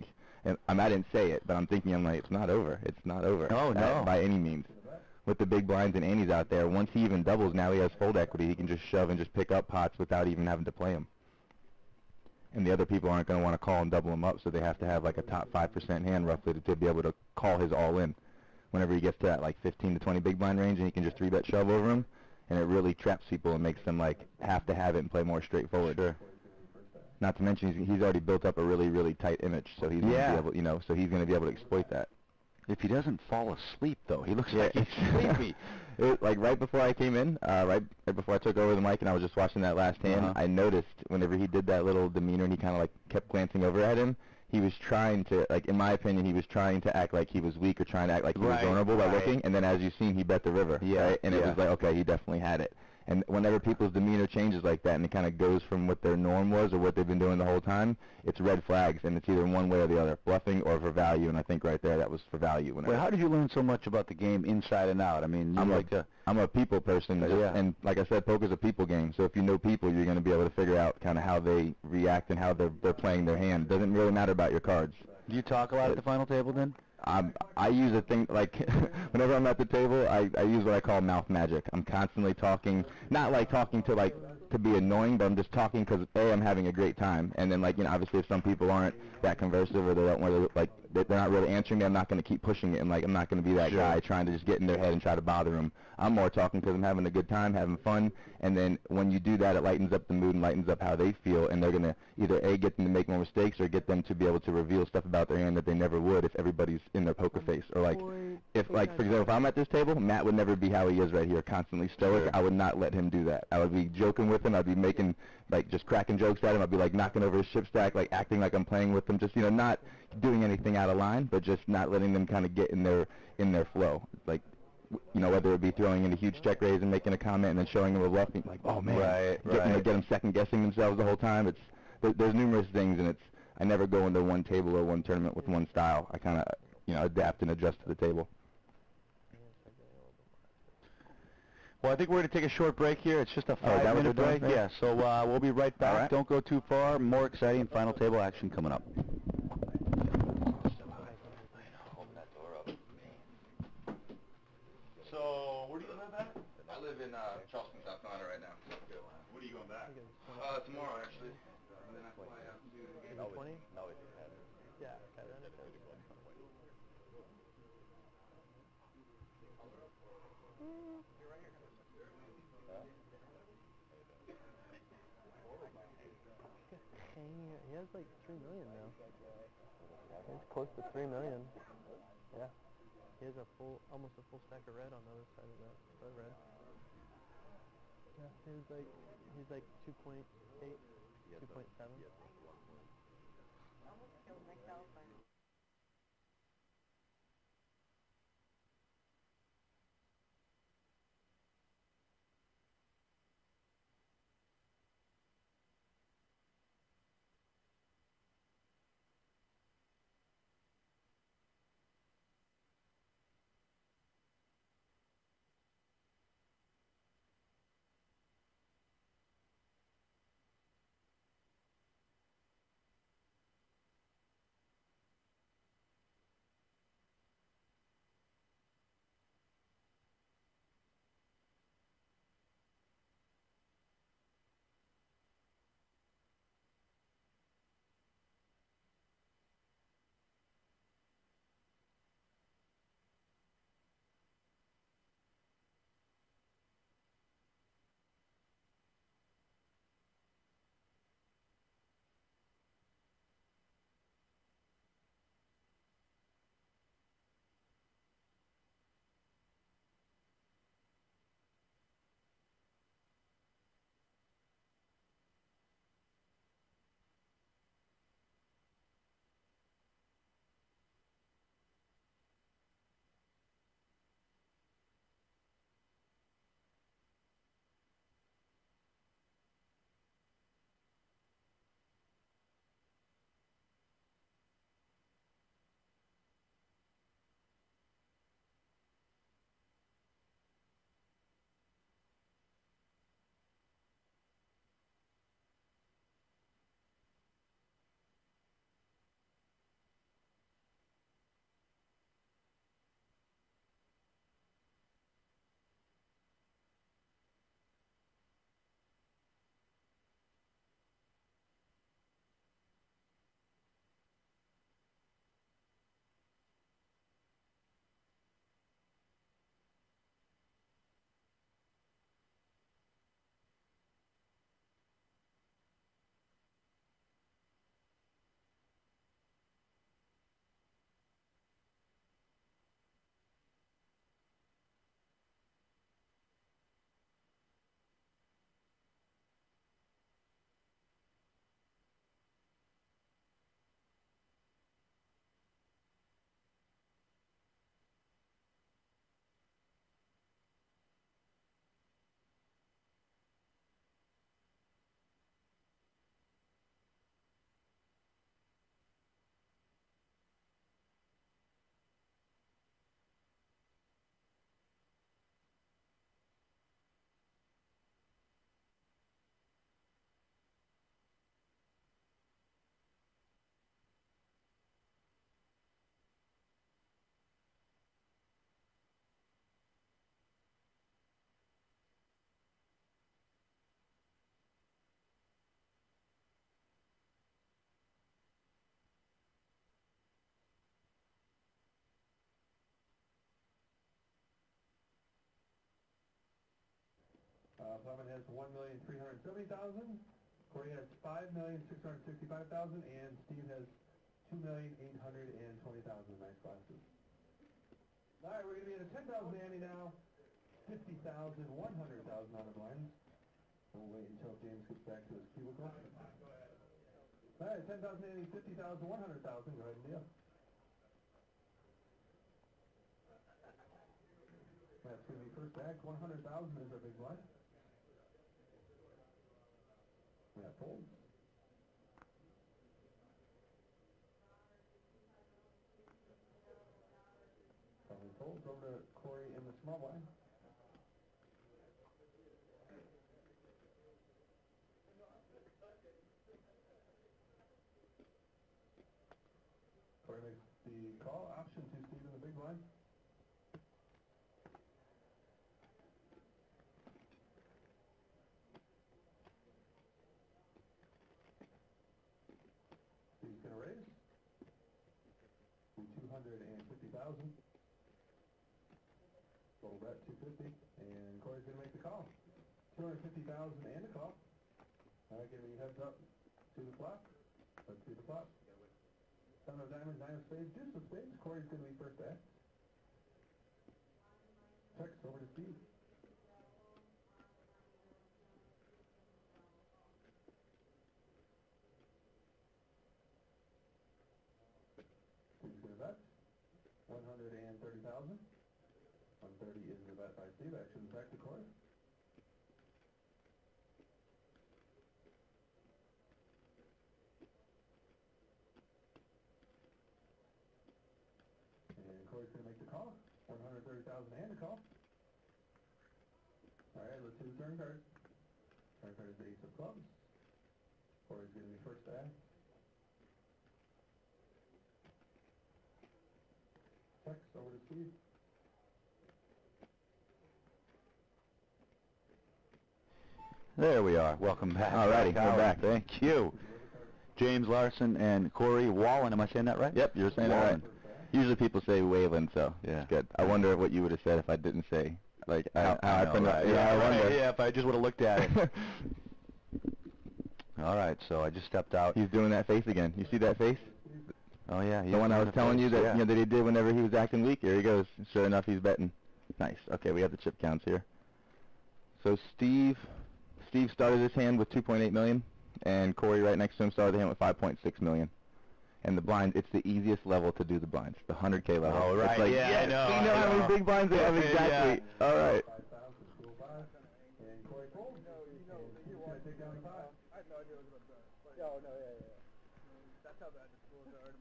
I didn't say it, but I'm thinking, I'm like, it's not over. It's not over. No. By any means. With the big blinds and Annie's out there, once he even doubles, now he has fold equity. He can just shove and just pick up pots without even having to play them. And the other people aren't going to want to call and double him up, so they have to have like a top 5% hand roughly to be able to call his all in. Whenever he gets to that like 15 to 20 big blind range, and he can just 3-bet shove over him, and it really traps people and makes them like have to have it and play more straightforward. Sure. Not to mention he's already built up a really, really tight image, so he's going to be able, so he's going to be able to exploit that. If he doesn't fall asleep, though, he looks like he's sleepy. Like right before I came in, right before I took over the mic and I was just watching that last hand, I noticed whenever he did that little demeanor and he kind of like kept glancing over at him, he was trying to, like in my opinion, he was trying to act like he was weak or trying to act like he was vulnerable by looking, and then as you've seen, he bet the river, right? And it was like, okay, he definitely had it. And whenever people's demeanor changes like that and it kind of goes from what their norm was or what they've been doing the whole time, it's red flags, and it's either one way or the other, bluffing or for value, and I think right there that was for value. Wait, how did you learn so much about the game inside and out? I mean, I'm a people person, and like I said, poker's a people game, so if you know people, you're going to be able to figure out kind of how they react and how they're playing their hand. It doesn't really matter about your cards. Do you talk a lot at the final table then? I use a thing, like, whenever I'm at the table, I use what I call mouth magic. I'm constantly talking, not like talking to, like, to be annoying, but I'm just talking because, A, I'm having a great time, and then, like, obviously if some people aren't that conversive or they don't want to, like, they're not really answering me, I'm not going to keep pushing it, and, like, I'm not going to be that guy trying to just get in their head and try to bother them. I'm more talking because I'm having a good time, having fun, and then when you do that, it lightens up the mood and lightens up how they feel, and they're going to either, A, get them to make more mistakes or get them to be able to reveal stuff about their hand that they never would if everybody's in their poker face. Or, like, if, like, for example, if I'm at this table, Matt would never be how he is right here, constantly stoic. I would not let him do that. I would be joking with him. I'd be making, like, just cracking jokes at him. I'd be, like, knocking over his chip stack, like, acting like I'm playing with him, just, not doing anything out of line, but just not letting them kind of get in their flow. Like, whether it be throwing in a huge check raise and making a comment and then showing them a bluff, like, oh man, get them second guessing themselves the whole time. There's numerous things, and I never go into one table or one tournament with one style. I kind of adapt and adjust to the table. Well, I think we're going to take a short break here. It's just a 5-minute break. Yeah, so we'll be right back. Right. Don't go too far. More exciting final table action coming up. So, where do you live at? I live in Charleston, South Carolina right now. When are you going back? Tomorrow, actually. And then I fly out and do the game. 20? No, it's had. Yeah, okay, then it is. He has like 3 million now. He's close to 3 million. Yeah. He has almost a full stack of red on the other side of that red. Yeah, he's like 2.8, 2.7. Plowman has 1,370,000. Corey has 5,665,000, and Steve has 2,820,000. Nice glasses. All right, we're going to be at a 10,000 ante now. 50,000, 100,000 on the blinds. We'll wait until James gets back to his cubicle. All right, 10,000 ante, 50,000, 100,000. Go ahead and deal. That's going to be first bag. 100,000 is our big blind. That folds. Probably folds over to Corey in the small blind. Corey makes the call. Option to Steve in the big blind. Steve's going to raise to 250,000. Total bet 250, and Corey's going to make the call. 250,000 and a call. All right, giving you heads up to the flop. Let's see the flop. 7 of diamonds, 9 of spades, deuce of spades. Corey's going to be first bet. Checks over to Steve. Steve's going to bet 130,000. 130 is the bet by Steve. Action back to Corey. And Corey's going to make the call. 130,000 and a call. All right, let's do the turn card. Turn card is the ace of clubs. Corey's going to be first bet. Checks over to Steve. There we are. Welcome back. All righty, we're back. Thank you. James Larson and Corey Wallen. Am I saying that right? Yep, you're saying that right. Usually people say Wayland, so yeah, it's good. I wonder what you would have said if I didn't say, like, how I pronounce it. Yeah, I wonder. Yeah, if I just would have looked at it. All right, so I just stepped out. He's doing that face again. You see that face? Oh, yeah. The one I was telling you that, that he did whenever he was acting weak. Here he goes. Sure enough, he's betting. Nice. Okay, we have the chip counts here. So Steve started his hand with 2.8 million, and Corey right next to him started the hand with 5.6 million. And the blind, it's the easiest level to do the blinds, the 100K level. Oh, right. It's like, yeah, I know. You know how many big blinds they have exactly. Yeah. All right. That's how bad the schools are.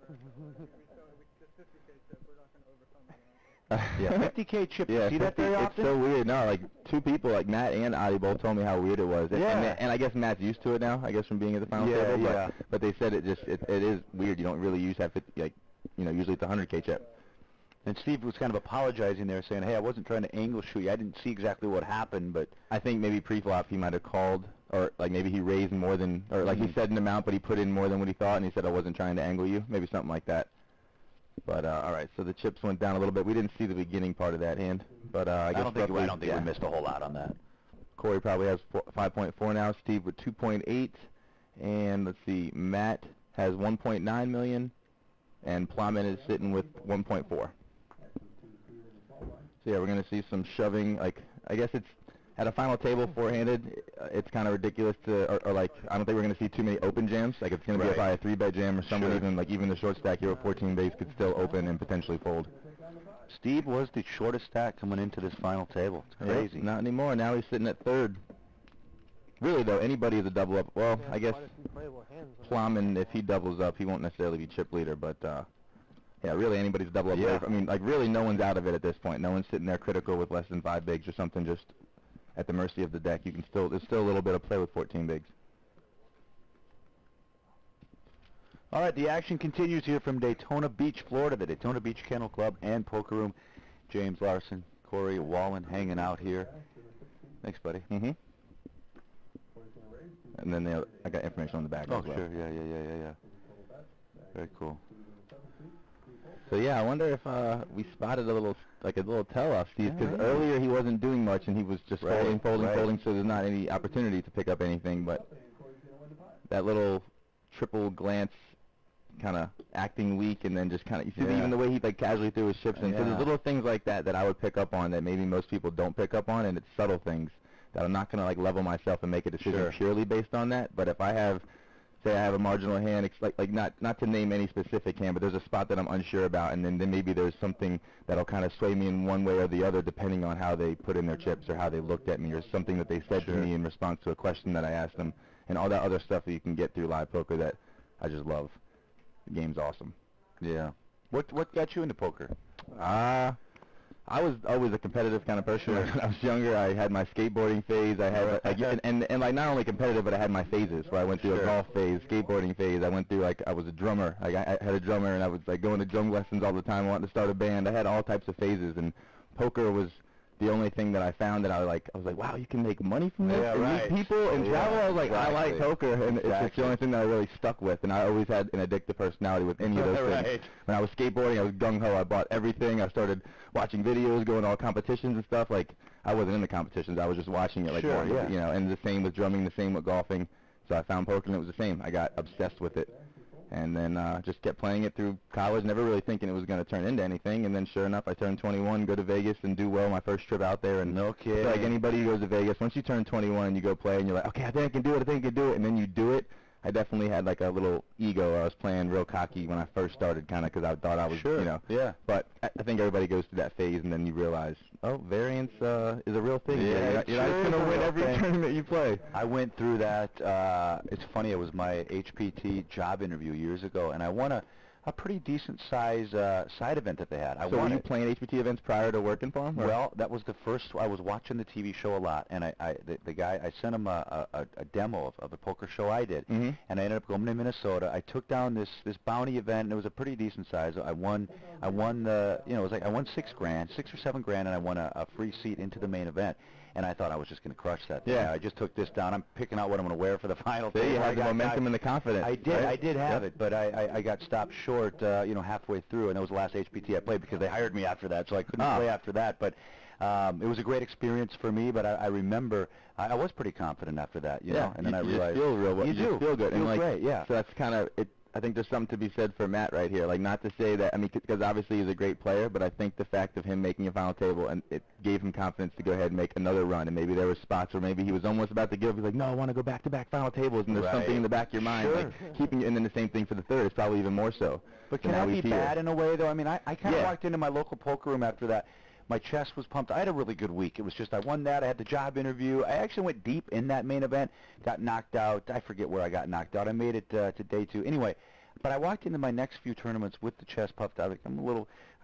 The 50K chip, we're not going to overcome it. Yeah, 50K chip. Yeah, see that very often? It's so weird. No, like two people, like Matt and Adi, both told me how weird it was. And I guess Matt's used to it now. I guess from being at the final table. But they said it is weird. You don't really use that 50, like, usually it's a 100K chip. And Steve was kind of apologizing there, saying, "Hey, I wasn't trying to angle shoot you. I didn't see exactly what happened, but I think maybe pre-flop he might have called, or like maybe he raised more than, or like he said an amount, but he put in more than what he thought, and he said I wasn't trying to angle you. Maybe something like that." But all right, so the chips went down a little bit. We didn't see the beginning part of that hand, but I guess I don't think we missed a whole lot on that. Corey probably has 5.4 now. Steve with 2.8, and let's see, Matt has 1.9 million, and Plowman is sitting with 1.4. So yeah, we're gonna see some shoving. Like, I guess it's at a final table four-handed. It's kind of ridiculous to, or like, I don't think we're gonna see too many open jams. Like, it's gonna be probably a 3-bet jam, or someone even the short stack here with 14 base could still open and potentially fold. Steve was the shortest stack coming into this final table. It's crazy. Not anymore. Now he's sitting at third. Really though, anybody is a double up. Well, I guess Plowman, if he doubles up, he won't necessarily be chip leader, but yeah, really anybody's double up. I mean, like, really no one's out of it at this point. No one's sitting there critical with less than 5 bigs or something, just at the mercy of the deck. You can still, there's still a little bit of play with 14 bigs. All right, the action continues here from Daytona Beach, Florida, the Daytona Beach Kennel Club and Poker Room. James Larson, Corey Wallen hanging out here. Thanks, buddy. Mm-hmm. And then I got information on the back as well. Oh, sure, yeah. Very cool. So yeah, I wonder if we spotted a little tell-off, Steve, because earlier he wasn't doing much and he was just folding, so there's not any opportunity to pick up anything. But that little triple glance, kind of acting weak, and then just kind of, you see even the way he like casually threw his chips in. So there's little things like that that I would pick up on that maybe most people don't pick up on, and it's subtle things that I'm not gonna like level myself and make a decision purely based on that. But if I have, say I have a marginal hand, like not to name any specific hand, but there's a spot that I'm unsure about, and then maybe there's something that'll kind of sway me in one way or the other depending on how they put in their chips or how they looked at me or something that they said to me in response to a question that I asked them, and all that other stuff that you can get through live poker that I just love. The game's awesome. Yeah. What got you into poker? I was always a competitive kind of person. When I was younger, I had my skateboarding phase. I had and like not only competitive, but I had my phases where I went through a golf phase, skateboarding phase. I went through like I was a drummer. Like I had a drummer, and I was like going to drum lessons all the time, wanting to start a band. I had all types of phases, and poker was the only thing that I found that I was like, wow, you can make money from this and meet people and travel. I was like, I like poker, and it's just the only thing that I really stuck with. And I always had an addictive personality with any of those things. When I was skateboarding, I was gung-ho. I bought everything. I started watching videos, going to all competitions and stuff. Like, I wasn't in the competitions. I was just watching it, like, you know, and the same with drumming, the same with golfing. So I found poker, and it was the same. I got obsessed with it. And then just kept playing it through college, never really thinking it was going to turn into anything. And then sure enough, I turned 21, go to Vegas, and do well my first trip out there. And so like anybody who goes to Vegas, once you turn 21 and you go play, and you're like, okay, I think I can do it, I think I can do it, and then you do it. I definitely had like a little ego. I was playing real cocky when I first started, kind of, because I thought I was, you know. Yeah. But I think everybody goes through that phase, and then you realize, oh, variance is a real thing. Yeah, you're not going to win every tournament you play. I went through that. It's funny. It was my HPT job interview years ago, and I won a pretty decent size side event that they had. So were you playing HPT events prior to working for them? Well, that was the first. I was watching the TV show a lot, and the guy, I sent him a demo of the poker show I did, and I ended up going to Minnesota. I took down this bounty event, and it was a pretty decent size. I won the, you know, it was like I won $6 or $7 grand, and I won a free seat into the main event. And I thought I was just going to crush that thing. Yeah. I just took this down. I'm picking out what I'm going to wear for the final thing. You had the momentum and the confidence. I did. Right? I did have it, but I got stopped short, you know, halfway through, and that was the last HPT I played because they hired me after that, so I couldn't play after that. But it was a great experience for me. But I remember I was pretty confident after that, you know. And then I realized you feel real well. You do. Feel good. And like, great. Yeah. So that's kind of it. I think there's something to be said for Matt right here. Like, not to say that, I mean, because obviously he's a great player, but I think the fact of him making a final table, and it gave him confidence to go ahead and make another run. And maybe there were spots where maybe he was almost about to give up. He's like, no, I want to go back-to-back final tables. And there's something in the back of your mind, like keeping you, and then the same thing for the third. It's probably even more so. But can that be bad in a way, though? I mean, I kind of walked into my local poker room after that. My chest was pumped. I had a really good week. It was just I won that. I had the job interview. I actually went deep in that main event, got knocked out. I forget where I got knocked out. I made it to day 2. Anyway, but I walked into my next few tournaments with the chest puffed out. Like,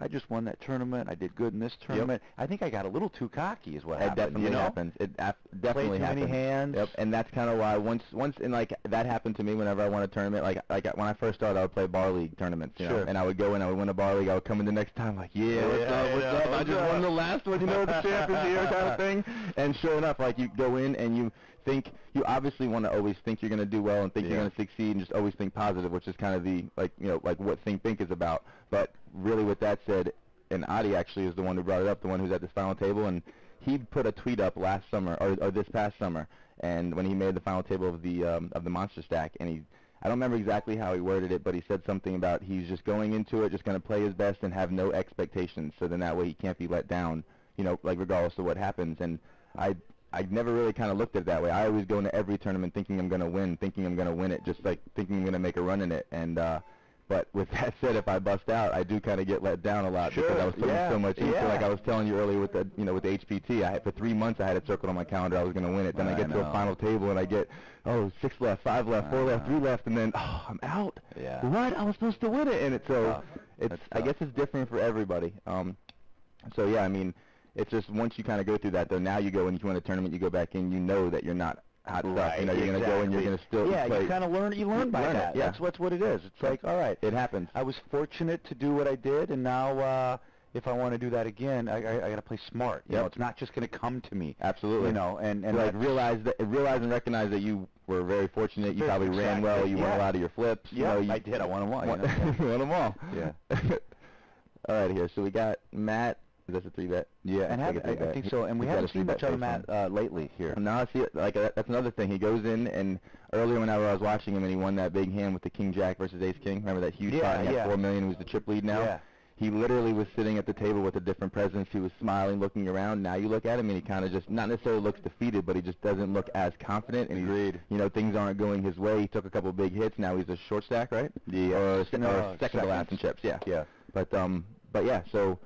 I just won that tournament. I did good in this tournament. I think I got a little too cocky is what happened. It definitely happens. It definitely happens. Played too many hands. Yep, and that's kind of why once and like that happened to me whenever I won a tournament. Like when I first started, I would play bar league tournaments, you know, and I would go in, I would win a bar league. I would come in the next time like, what's up? I just won the last one, you know, the champ is here kind of thing. And sure enough, like you go in and you think, you obviously want to always think you're going to do well and think you're going to succeed and just always think positive, which is kind of the, like, you know, like what Think is about. But really with that said, and Adi actually is the one who brought it up, the one who's at this final table, and he put a tweet up last summer, or this past summer, and when he made the final table of the Monster Stack, and I don't remember exactly how he worded it, but he said something about he's just going into it, just going to play his best and have no expectations, so then that way he can't be let down, you know, like regardless of what happens. And I never really kind of looked at it that way. I always go into every tournament thinking I'm going to win, thinking I'm going to win it, just like thinking I'm going to make a run in it. And but with that said, if I bust out, I do kind of get let down a lot because I was putting so much into. Like I was telling you earlier with the, you know, with the HPT, for 3 months I had it circled on my calendar. I was going to win it. Then I get to a final table and I get 6 left, 5 left, 4 left, 3 left, and then I'm out. Yeah. What? I was supposed to win it, and I guess it's different for everybody. So yeah, I mean, it's just once you kind of go through that, though, now you go and you win a tournament, you go back in, you know that you're not hot stuff. You know, you're going to go and you're going to still play. You kind of learn by that. Yeah. That's what it is. It's like, all right, it happens. I was fortunate to do what I did, and now if I want to do that again, I got to play smart. You know, it's not just going to come to me. Absolutely. You know, and like realize and recognize that you were very fortunate. You probably ran well. You won a lot of your flips. Yeah, you know, I did. I won them all. You won them all. Yeah. All right, here. So we got Matt. Is this a 3-bet? Yeah, and I think so. And we haven't seen much of Matt lately here. No, see, like that's another thing. He goes in, and earlier whenever I was watching him, and he won that big hand with the King Jack versus Ace King. Remember that huge pot? He had 4 million. Who's the chip lead now? Yeah. He literally was sitting at the table with a different presence. He was smiling, looking around. Now you look at him, and he kind of just not necessarily looks defeated, but he just doesn't look as confident. And Agreed. You know, things aren't going his way. He took a couple big hits. Now he's a short stack, right? Yeah. Or second to last in chips. Yeah. Yeah. But yeah. So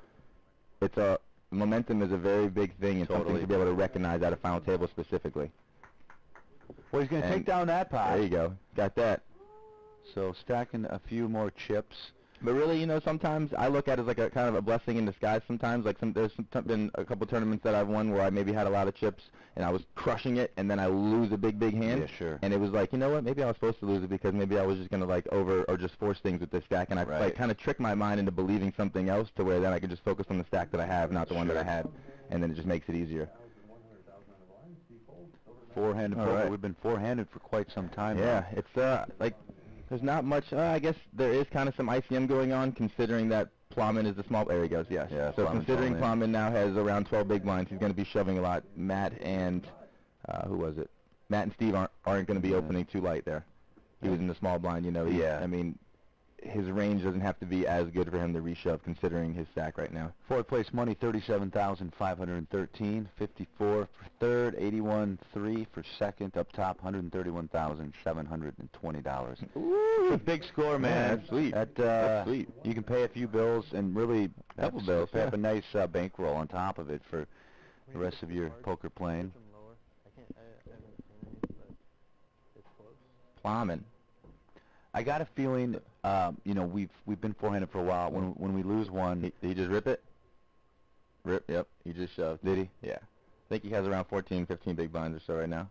it's a momentum is a very big thing, and something to be able to recognize at a final table specifically. Well, he's going to take down that pot. There you go. Got that. So stacking a few more chips. But really, you know, sometimes I look at it as like a kind of a blessing in disguise sometimes. Like there's been a couple tournaments that I've won where I maybe had a lot of chips and I was crushing it, and then I lose a big hand. Yeah, sure. And it was like, you know what, maybe I was supposed to lose it because maybe I was just going to like just force things with this stack. And I like kind of trick my mind into believing something else to where then I can just focus on the stack that I have, not the one that I had. And then it just makes it easier. Four-handed poker. Right. We've been four-handed for quite some time now. Yeah, it's like there's not much. I guess there is kind of some ICM going on, considering that Plowman is the small. There he goes. Yes. Yeah. So considering Plowman now has around 12 big blinds, he's going to be shoving a lot. Matt and who was it? Matt and Steve aren't going to be opening too light there. He was in the small blind. You know. I mean, his range doesn't have to be as good for him to reshove, considering his stack right now. Fourth place money, 37,513. 54 for third, 81.3 for second. Up top, $131,720. It's a big score, man. Yeah, that's sweet. That's sweet. You can pay a few bills and really couple bills. Have a nice bankroll on top of it for the rest of your poker playing. Plowman. I got a feeling, you know, we've been four-handed for a while. When we lose one, did he just rip it? Yep. He just shoved. Did he? Yeah. I think he has around 14, 15 big blinds or so right now.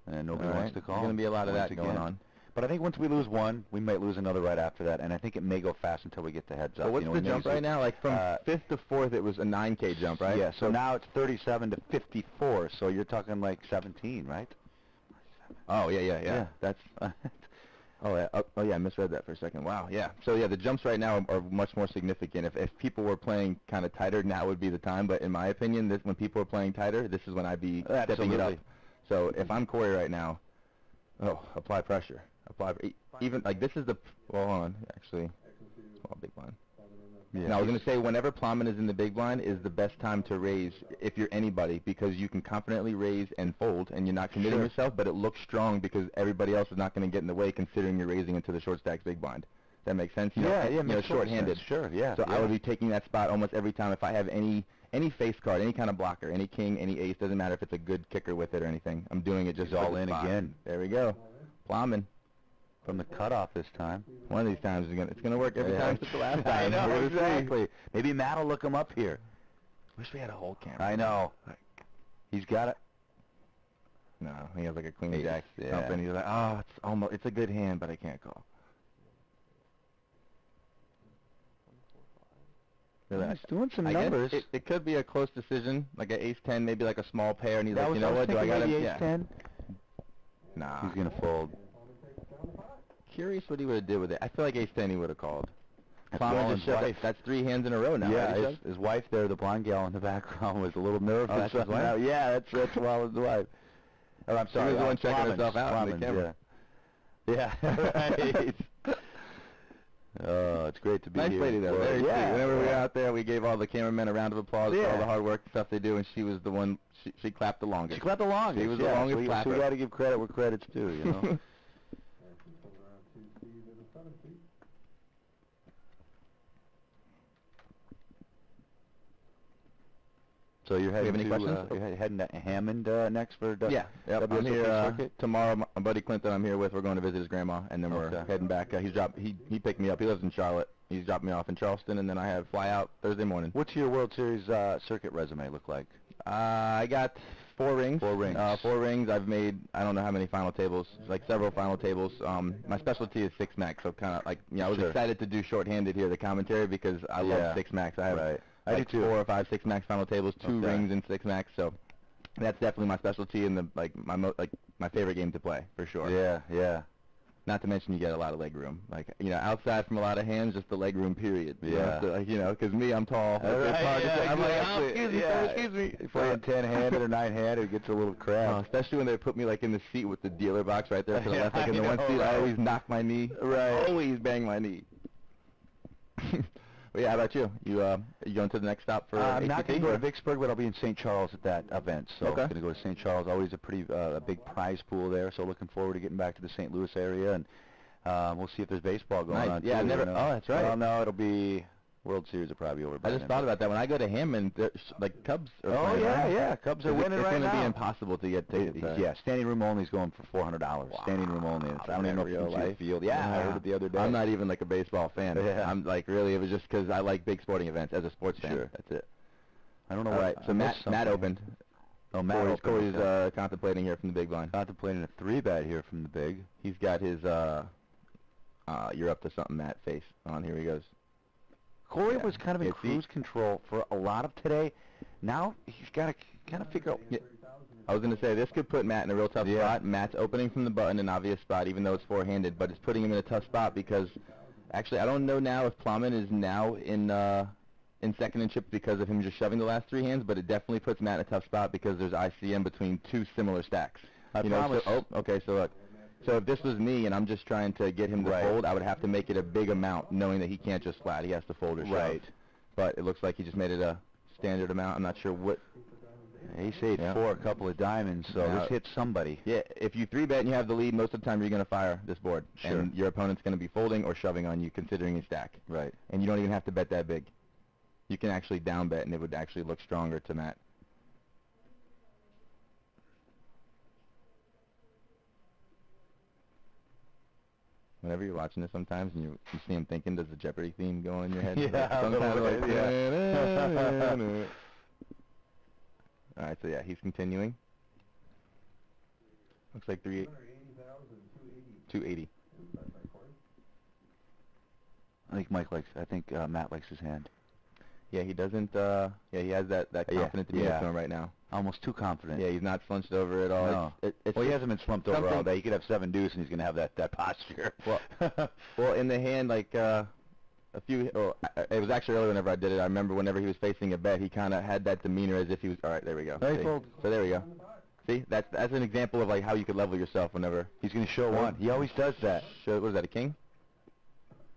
And nobody wants to call. There's going to be a lot of that going on. But I think once we lose one, we might lose another right after that, and I think it may go fast until we get the heads up. So what's the jump right now? Like from 5th to 4th, it was a 9K jump, right? Yeah. So now it's 37 to 54. So you're talking like 17, right? Oh yeah. That's. Oh yeah, I misread that for a second. Wow, yeah. So yeah, the jumps right now are much more significant. If people were playing kind of tighter, now would be the time. But in my opinion, when people are playing tighter, this is when I'd be stepping it up. So if I'm Corey right now, apply pressure. Even like this is the hold on, actually, small big blind. Yeah. Now I was going to say whenever Plowman is in the big blind is the best time to raise if you're anybody, because you can confidently raise and fold and you're not committing yourself, but it looks strong because everybody else is not going to get in the way considering you're raising into the short stacks big blind. Does that make sense? You know, short-handed. Sure, yeah. So I would be taking that spot almost every time if I have any face card, any kind of blocker, any king, any ace, doesn't matter if it's a good kicker with it or anything. I'm doing it just all in again. There we go. Plowman. From the cutoff this time. One of these times it's gonna work every time since the last time. I know, exactly. Maybe Matt will look him up here. Wish we had a whole camera. I know. He's got it. No, he has like a queen jack something. He's like, it's a good hand, but I can't call. He's doing some numbers. It could be a close decision, like an ace-10, maybe like a small pair, and he's like, you know what, do I got maybe ace-10? Nah. He's gonna fold. Curious what he would have did with it. I feel like ace-10 he would have called. That's 3 hands in a row now. Yeah, right? his wife there, the blonde gal in the background, was a little nervous. That's his wife? Yeah, that's Wallace's wife. Oh, I'm sorry. She was the one checking herself out on the camera. Yeah, right. Oh, it's great to be nice here. Nice lady though. Very sweet. Whenever we were out there, we gave all the cameramen a round of applause for all the hard work and stuff they do, and she was the one. She clapped the longest. She clapped the longest. She was the longest clapper. So we got to give credit where credit's due, you know. So you're heading you're heading to Hammond next for I'm here tomorrow. My buddy Clinton I'm here with, we're going to visit his grandma, and then we're heading back. He picked me up. He lives in Charlotte. He's dropped me off in Charleston, and then I have fly out Thursday morning. What's your World Series circuit resume look like? I got 4 rings. 4 rings. 4 rings. I've made I don't know how many final tables, like several final tables. My specialty is 6-max, so kind of like I was excited to do shorthanded here, the commentary, because I love 6-max. I have I do 4 or 5 6-max final tables, 2 rings in 6-max, so that's definitely my specialty and my favorite game to play for sure. Yeah. Not to mention you get a lot of leg room. Like, you know, outside from a lot of hands, just the leg room, period. Yeah. So, like, you know, because me, I'm tall. It's hard to say. I'm like, oh, excuse me, sir, excuse me. If playing 10-handed or 9-handed, it gets a little crap. Especially when they put me, like, in the seat with the dealer box right there to the left. Like, in the one seat, I always knock my knee. Right. Always bang my knee. Well, yeah, how about you? You going to the next stop for I'm HPT? not going to go to Vicksburg, but I'll be in St. Charles at that event. So Okay. I'm going to go to St. Charles. Always a pretty a big prize pool there. So looking forward to getting back to the St. Louis area, and we'll see if there's baseball going on. Yeah, too, never. you know. Oh, that's right. Well, no, it'll be World Series will probably be over. I just thought about that when I go to him and like Cubs. Are playing, right? Cubs are winning right now. It's going to be impossible to get tickets. Yeah, standing room only is going for $400. Wow. Standing room only. I don't even know if you can see the field. Yeah, I heard it the other day. I'm not even like a baseball fan. Yeah. I'm like really. It was just because I like big sporting events as a sports fan. Sure. That's it. I don't know All right. So Matt opened. Oh, Matt Corey's contemplating here from the big blind. Contemplating a 3-bet here from the big. He's got his you're up to something, Matt face on. Here he goes. Corey was kind of in cruise control for a lot of today. Now he's got to kind of figure out. Yeah. I was going to say, this could put Matt in a real tough spot. Matt's opening from the button, an obvious spot, even though it's four-handed, but it's putting him in a tough spot because, actually, I don't know now if Plowman is now in second and chips because of him just shoving the last three hands, but it definitely puts Matt in a tough spot because there's ICM between two similar stacks. I promise. Okay, so look. So if this was me and I'm just trying to get him to fold, I would have to make it a big amount, knowing that he can't just flat. He has to fold or shove. Right. But it looks like he just made it a standard amount. I'm not sure what. Ace 8-4, a couple of diamonds, so this hits somebody. Yeah, if you 3-bet and you have the lead, most of the time you're going to fire this board. Sure. And your opponent's going to be folding or shoving on you, considering his stack. Right. And you don't even have to bet that big. You can actually down bet, and it would actually look stronger to Matt. Whenever you're watching this sometimes and you see him thinking, does the Jeopardy theme go in your head? Yeah, sometimes like, yeah. All right, so yeah, he's continuing. Looks like 280. I think Matt likes his hand. Yeah, he doesn't. Yeah, he has that confident demeanor to him right now. Almost too confident. Yeah, he's not slunched over at all. No. Well, he hasn't been slumped over all day. He could have 7 deuce, and he's going to have that posture. Well, in the hand, like it was actually earlier whenever I did it. I remember whenever he was facing a bet, he kind of had that demeanor as if he was. All right, there we go. So there we go. See, that's an example of like how you could level yourself whenever he's going to show one. He always does that. What was that, a king?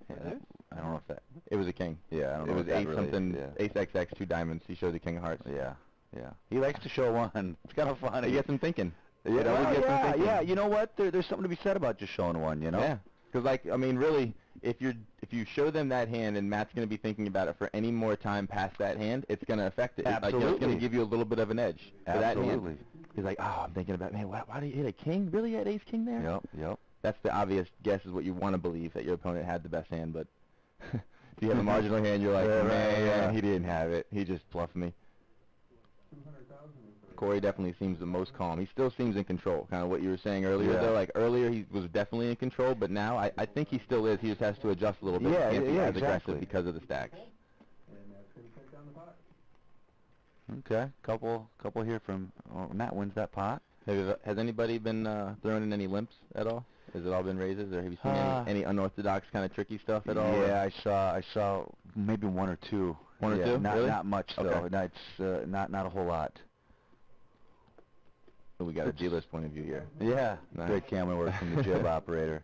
Yeah, I don't know if that. It was a king. Yeah, I don't know. It was ace something. Ace XX, 2 diamonds. He showed the king of hearts. Yeah. Yeah. He likes to show one. It's kind of funny. He gets him thinking. Yeah, you know what? There's something to be said about just showing one, you know? Yeah. Because, like, I mean, really, if you show them that hand and Matt's going to be thinking about it for any more time past that hand, it's going to affect it. Absolutely. Like, it's going to give you a little bit of an edge for that hand. Absolutely. He's like, oh, I'm thinking about, man, why did he hit a king? Really, he had ace king there? Yep. That's the obvious guess is what you want to believe, that your opponent had the best hand, but if you have a marginal hand, you're like, man, he didn't have it. He just bluffed me. Corey definitely seems the most calm. He still seems in control, kind of what you were saying earlier. Though, like earlier he was definitely in control, but now I think he still is. He just has to adjust a little bit. Yeah, he can't be as exactly. aggressive because of the stacks. Okay, couple here from Matt wins that pot. Has anybody been throwing in any limps at all? Has it all been raises, or have you seen any unorthodox kind of tricky stuff at all? Yeah, I saw maybe 1 or 2. 1 or 2? Not much though. Okay. It's not a whole lot. We got a dealer's point of view here. Yeah, nice. Great camera work from the jib operator.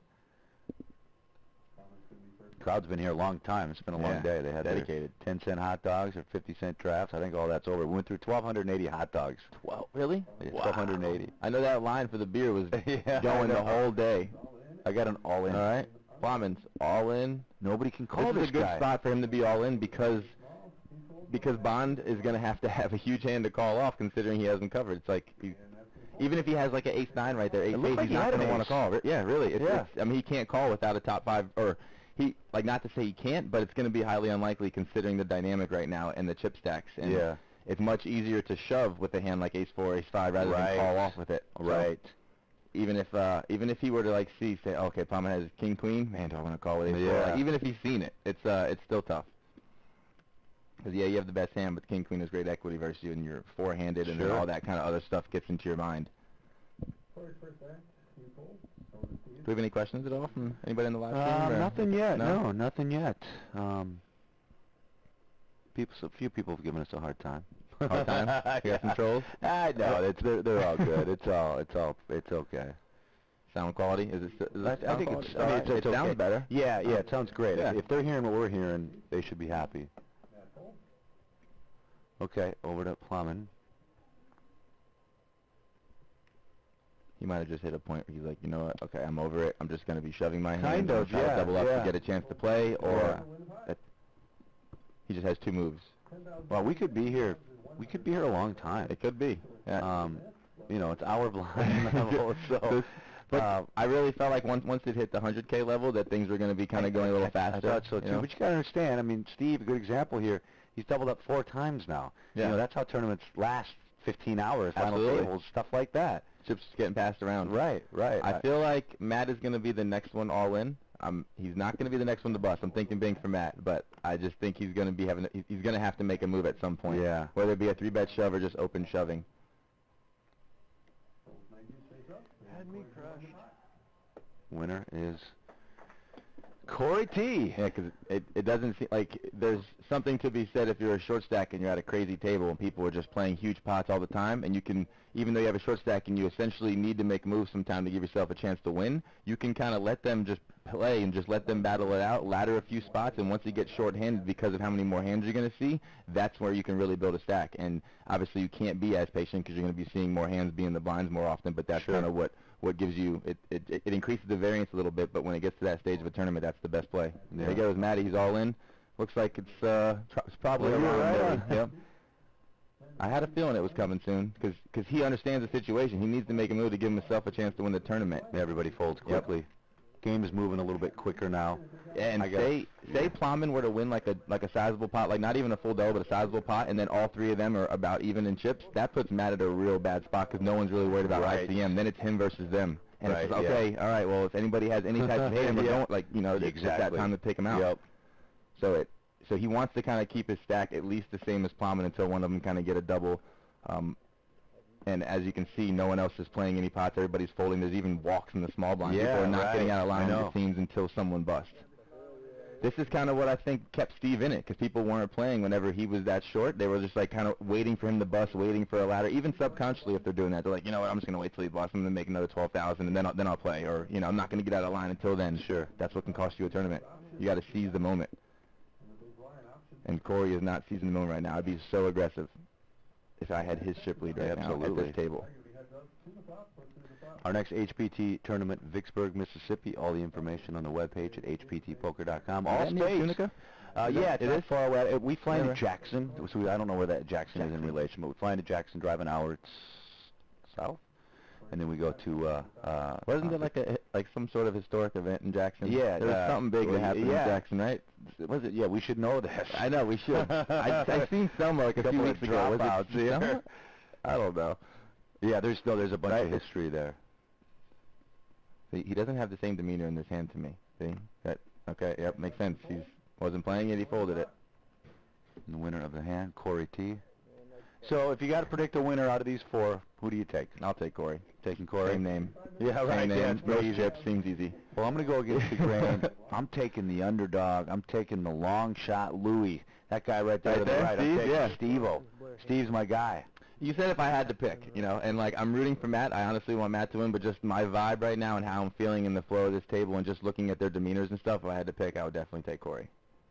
Crowd's been here a long time. It's been a long day. They had dedicated 10-cent hot dogs or 50-cent drafts. I think all that's over. We went through 1,280 hot dogs. 12? Really? Yeah, 1,280. I know that line for the beer was going the whole day. I got an all-in. All right. Plowman's all in. Nobody can call this is a good spot for him to be all in because Bond is going to have a huge hand to call off considering he hasn't covered. It's like even if he has like an ace-9 right there, ace-8, he's not going to want to call. Yeah, really. I mean, he can't call without a top 5, or like not to say he can't, but it's going to be highly unlikely considering the dynamic right now and the chip stacks. And it's much easier to shove with a hand like ace-4, ace-5 rather than call off with it. Right. So even if he were to like say, okay, Plowman has king-queen, man, do I want to call with ace-4? Like, even if he's seen it, it's still tough. Because, you have the best hand, but king-queen is great equity versus you, and you're four-handed, and then all that kind of other stuff gets into your mind. Do we have any questions at all from anybody in the live stream? Nothing yet. No, nothing yet. A few people have given us a hard time. Hard time? You got some trolls? No, they're all good. It's okay. Sound quality? Is it I think it's it okay. sounds better. Yeah, it sounds great. Yeah. If they're hearing what we're hearing, they should be happy. Okay, over to Plumman. He might have just hit a point where he's like, you know what, okay, I'm over it. I'm just going to be shoving my hand. Kind of, try to double up yeah. to get a chance to play, or he just has 2 moves. Well, we could be here. We could be here a long time. It could be. Yeah. It's our blind level, so. But I really felt like once it hit the 100K level that things were going to be kind of going a little faster. I thought so too. But you got to understand. I mean, Steve, a good example here. He's doubled up 4 times now. Yeah. That's how tournaments last 15 hours, Absolutely. final tables, stuff like that. Chips getting passed around. Right. I feel like Matt is going to be the next one all in. He's not going to be the next one to bust. I'm thinking big for Matt, but I just think he's going to be he's going to have to make a move at some point. Yeah. Whether it be a 3-bet shove or just open shoving. Had me crushed. Winner is Corey T. Yeah, because it doesn't seem like there's something to be said if you're a short stack and you're at a crazy table and people are just playing huge pots all the time, and you can, even though you have a short stack and you essentially need to make moves sometime to give yourself a chance to win, you can kind of let them just play and just let them battle it out, ladder a few spots, and once you get short-handed because of how many more hands you're going to see, that's where you can really build a stack. And obviously you can't be as patient because you're going to be seeing more hands be in the blinds more often, but that's kind of what gives you, it increases the variance a little bit, but when it gets to that stage of a tournament, that's the best play. Yeah. There you go with Matty, he's all in. Looks like it's probably around there. Yep. I had a feeling it was coming soon because he understands the situation. He needs to make a move to give himself a chance to win the tournament. Everybody folds quickly. Yep. Game is moving a little bit quicker now. And say Plowman were to win like a sizable pot, like not even a full double, but a sizable pot, and then all 3 of them are about even in chips, that puts Matt at a real bad spot because no one's really worried about ICM. Then it's him versus them. And it's just, okay, all right, well, if anybody has any type of hand, don't, it's that time to take him out. Yep. So he wants to kind of keep his stack at least the same as Plowman until one of them kind of get a double. And as you can see, no one else is playing any pots. Everybody's folding. There's even walks in the small blind. Yeah, people are not getting out of line, it seems, until someone busts. This is kind of what I think kept Steve in it, because people weren't playing whenever he was that short. They were just like kind of waiting for him to bust, waiting for a ladder. Even subconsciously, if they're doing that, they're like, you know what, I'm just going to wait till he busts. I'm going to make another 12,000, and then I'll play. Or, I'm not going to get out of line until then. Sure. That's what can cost you a tournament. You got to seize the moment. And Corey is not seizing the moment right now. I'd be so aggressive if I had his chip lead right now at this table. Our next HPT tournament, Vicksburg, Mississippi. All the information on the webpage at hptpoker.com. All space. Yeah, it is far away. We fly into Jackson. So I don't know where that Jackson is in relation, but we fly into Jackson, drive an hour south, and then we go to. Wasn't there like some sort of historic event in Jackson? Yeah, there was something big that happened in Jackson, right? Was it? Yeah, we should know that. I know, we should. I've seen some like a few weeks ago. Was it I don't know. Yeah, there's a bunch of history there. He doesn't have the same demeanor in this hand to me. See? Okay, yep, makes sense. He wasn't playing it, he folded it. And the winner of the hand, Corey T. So if you got to predict a winner out of these 4, who do you take? I'll take Corey. Taking Corey? Same name. Yeah, right. Same name. No easy. Seems easy. Well, I'm going to go against the grain. I'm taking the underdog. I'm taking the long shot Louis. That guy right there to the right. I'm taking Steve-O. Steve's my guy. You said if I had to pick, and I'm rooting for Matt. I honestly want Matt to win, but just my vibe right now and how I'm feeling in the flow of this table and just looking at their demeanors and stuff, if I had to pick, I would definitely take Corey.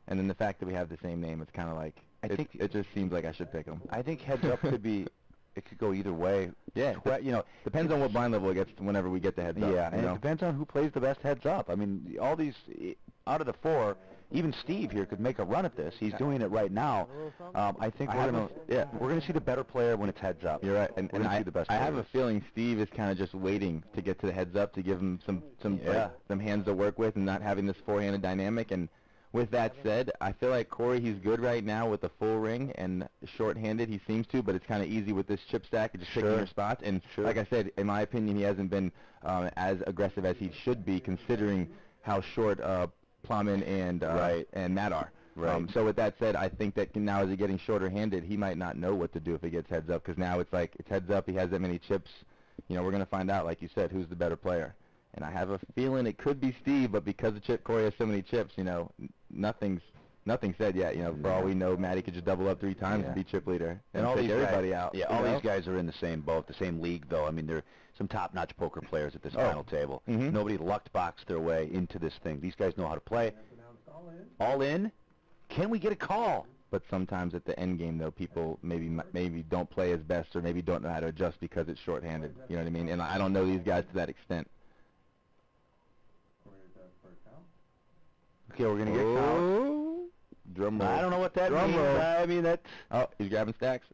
And then the fact that we have the same name, it's kind of like, it just seems like I should pick him. I think heads up could go either way. Yeah, depends on what blind level it gets whenever we get the heads up. Yeah, and it depends on who plays the best heads up. I mean, all these, out of the 4, even Steve here could make a run at this. He's doing it right now. I think we're going to see the better player when it's heads up. You're right, and I see the best I have a feeling Steve is kind of just waiting to get to the heads up to give him some hands to work with and not having this four-handed dynamic. And with that said, I feel like Corey, he's good right now with the full ring and short-handed. He seems to, but it's kind of easy with this chip stack and just picking your spots. And like I said, in my opinion, he hasn't been as aggressive as he should be, considering how short Plowman and Matt are. Right. So with that said, I think that now as he's getting shorter-handed, he might not know what to do if he gets heads up, because now it's like it's heads up. He has that many chips. We're going to find out, like you said, who's the better player. And I have a feeling it could be Steve, but because Corey has so many chips, you know, nothing's said yet. You know, for all we know, Matty could just double up 3 times and be chip leader and all these everybody out. Yeah, all these guys are in the same boat, the same league, though. I mean, they're some top-notch poker players at this final table. Nobody lucked box their way into this thing. These guys know how to play. All in? Can we get a call? But sometimes at the end game, though, people maybe don't play as best or maybe don't know how to adjust because it's shorthanded. You know what I mean? And I don't know these guys to that extent. Okay, we're going to get count. Drum roll. I don't know what that means. Roll. I mean, that's... Oh, he's grabbing stacks.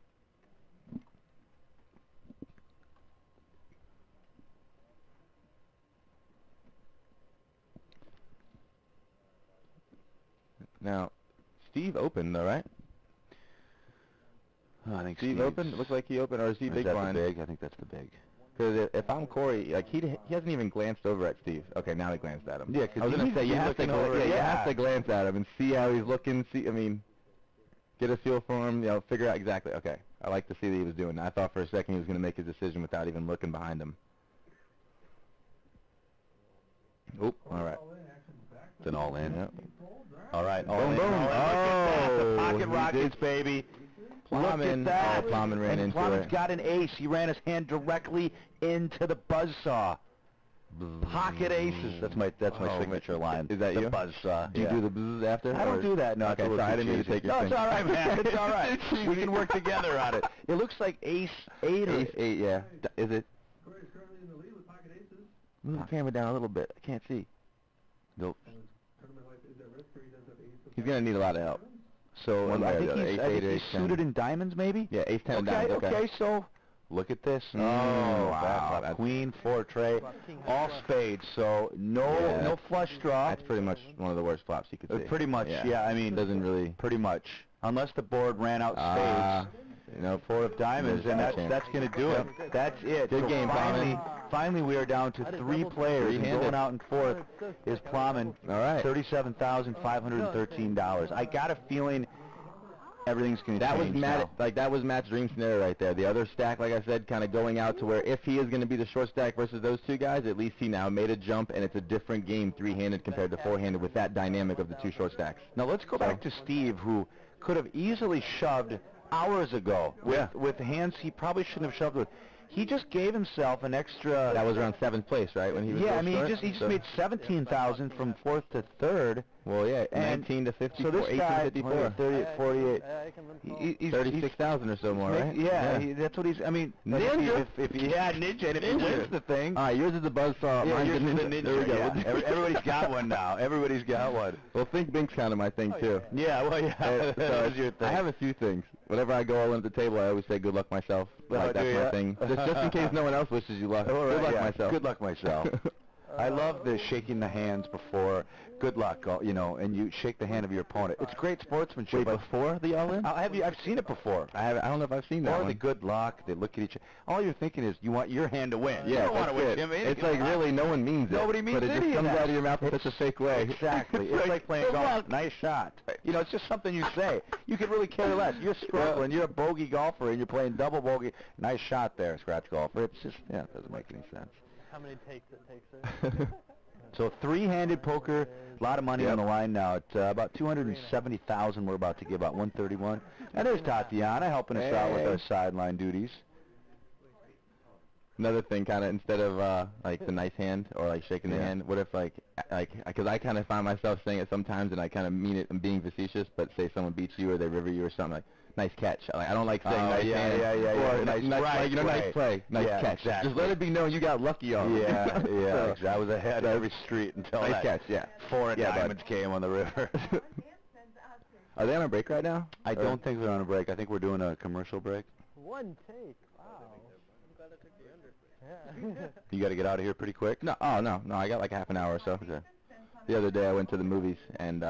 Now, Steve opened, though, right? Oh, I think Steve opened? It looks like he opened, or is he big blind? Big? I think that's the big. Because if I'm Corey, like he hasn't even glanced over at Steve. Okay, now he glanced at him. Yeah, because I was gonna say you have to you have to glance at him and see how he's looking. I mean, get a feel for him. You know, figure out exactly. Okay, I like to see that he was doing that. I thought for a second he was gonna make his decision without even looking behind him. Oop. All right. It's an all in. Yep. All right. All Boom, in. boom. All in. Look at that. The Oh, pocket he rockets, baby. Look at that. Plowman ran into Plowman's it. got an ace. He ran his hand directly into the buzzsaw. Pocket aces. That's my signature line. Is that the you? Buzzsaw. Do you do the buzz after? I don't do that. No, Okay, sorry, I didn't mean to take your No, thing. it's all right, man. It's all right. We can work together on it. It looks like ace 8 or... Ace 8, yeah. Is it? Move the camera down a little bit. I can't see. Nope. He's going to need a lot of help. So I think he's ace, suited in diamonds, maybe? Yeah, ace 10 diamonds. Okay, so look at this. Wow. That's queen, 4 tray, all spades. So no flush draw. That's pretty much one of the worst flops you could see. Pretty much, yeah. I mean, doesn't really. Pretty much, unless the board ran out spades. You know, 4 of diamonds, and that's going to do it. That's it. Good game, Plowman. Finally, we are down to 3 players. And going out in 4th is Plowman. All right. $37,513. I got a feeling everything's going to change now. That was Matt's dream scenario right there. The other stack, like I said, kind of going out to where if he is going to be the short stack versus those 2 guys, at least he now made a jump, and it's a different game 3-handed compared to 4-handed with that dynamic of the 2 short stacks. Now let's go back to Steve, who could have easily shoved hours ago with hands he probably shouldn't have shoved with. He just gave himself an extra... That was around 7th place, right? When he was I mean, he just made 17,000 from 4th to 3rd. Well, yeah, 19 to 54, so this 18 guy, to 54. 30, 48. He's 36,000 or so more, right? That's what he's... I mean, Ninja. If he had Ninja, and if he wins the thing... All right, yours is the buzzsaw. Yeah, yours is the Ninja. There we go. Everybody's got one now. Everybody's got one. Well, think Bink's kind of my thing, too. Yeah, well, that was your thing. I have a few things. Whenever I go all in at the table, I always say good luck myself. That's my thing. Just in case no one else wishes you luck. Good luck myself. Good luck myself. I love the shaking the hands before. Good luck, you know, and you shake the hand of your opponent. It's great sportsmanship. Wait, before the all-in? I've seen it before. I don't know if I've seen that Or one. the good luck. They look at each other. All you're thinking is you want your hand to win. Yeah, you don't want to win him. It's like really no one means it. Nobody means but it just comes out of your mouth in such a fake way. Exactly. It's like playing golf. Nice shot. You know, it's just something you say. You could really care less. You're struggling. You're a bogey golfer, and you're playing double bogey. Nice shot there, scratch golfer. It's just, it doesn't make any sense. How many takes it takes there? So 3-handed poker, a lot of money on the line now. At about 270,000, we're about to give out 131. And there's Tatiana helping us out with our sideline duties. Another thing, kind of, instead of like the nice hand or like shaking the hand, what if because I kind of find myself saying it sometimes, and I kind of mean it and being facetious, but say someone beats you or they river you or something, like nice catch. I don't like saying nice hand. Or nice play, nice catch. Exactly. Just let it be known you got lucky on it. So I was ahead every street until nice catch. 4 diamonds came on the river. Are they on a break right now? I don't think they're on a break. I think we're doing a commercial break. 1 take. Wow. I'm glad I took the under. Yeah. You got to get out of here pretty quick? No, I got like half an hour or so. The other day I went to the movies and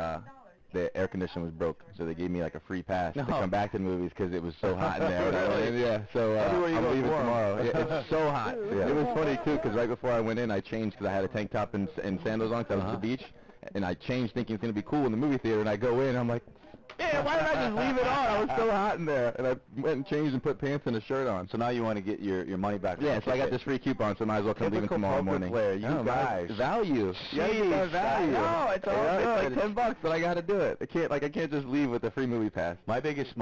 the air conditioner was broke, so they gave me like a free pass to come back to the movies because it was so hot in there. So I'm leaving tomorrow. It's so hot. It was funny too because right before I went in, I changed because I had a tank top and sandals on because I was at the beach, and I changed thinking it's gonna be cool in the movie theater, and I go in, and I'm like, Yeah, why did I just leave it on? I was so hot in there, and I went and changed and put pants and a shirt on. So now you want to get your money back. Yeah, so I got this free coupon, so might as well come leave it tomorrow morning. Player, you guys. Value. Jeez, value. No, it's all good. It's like $10, but I got to do it. I can't just leave with a free movie pass. My biggest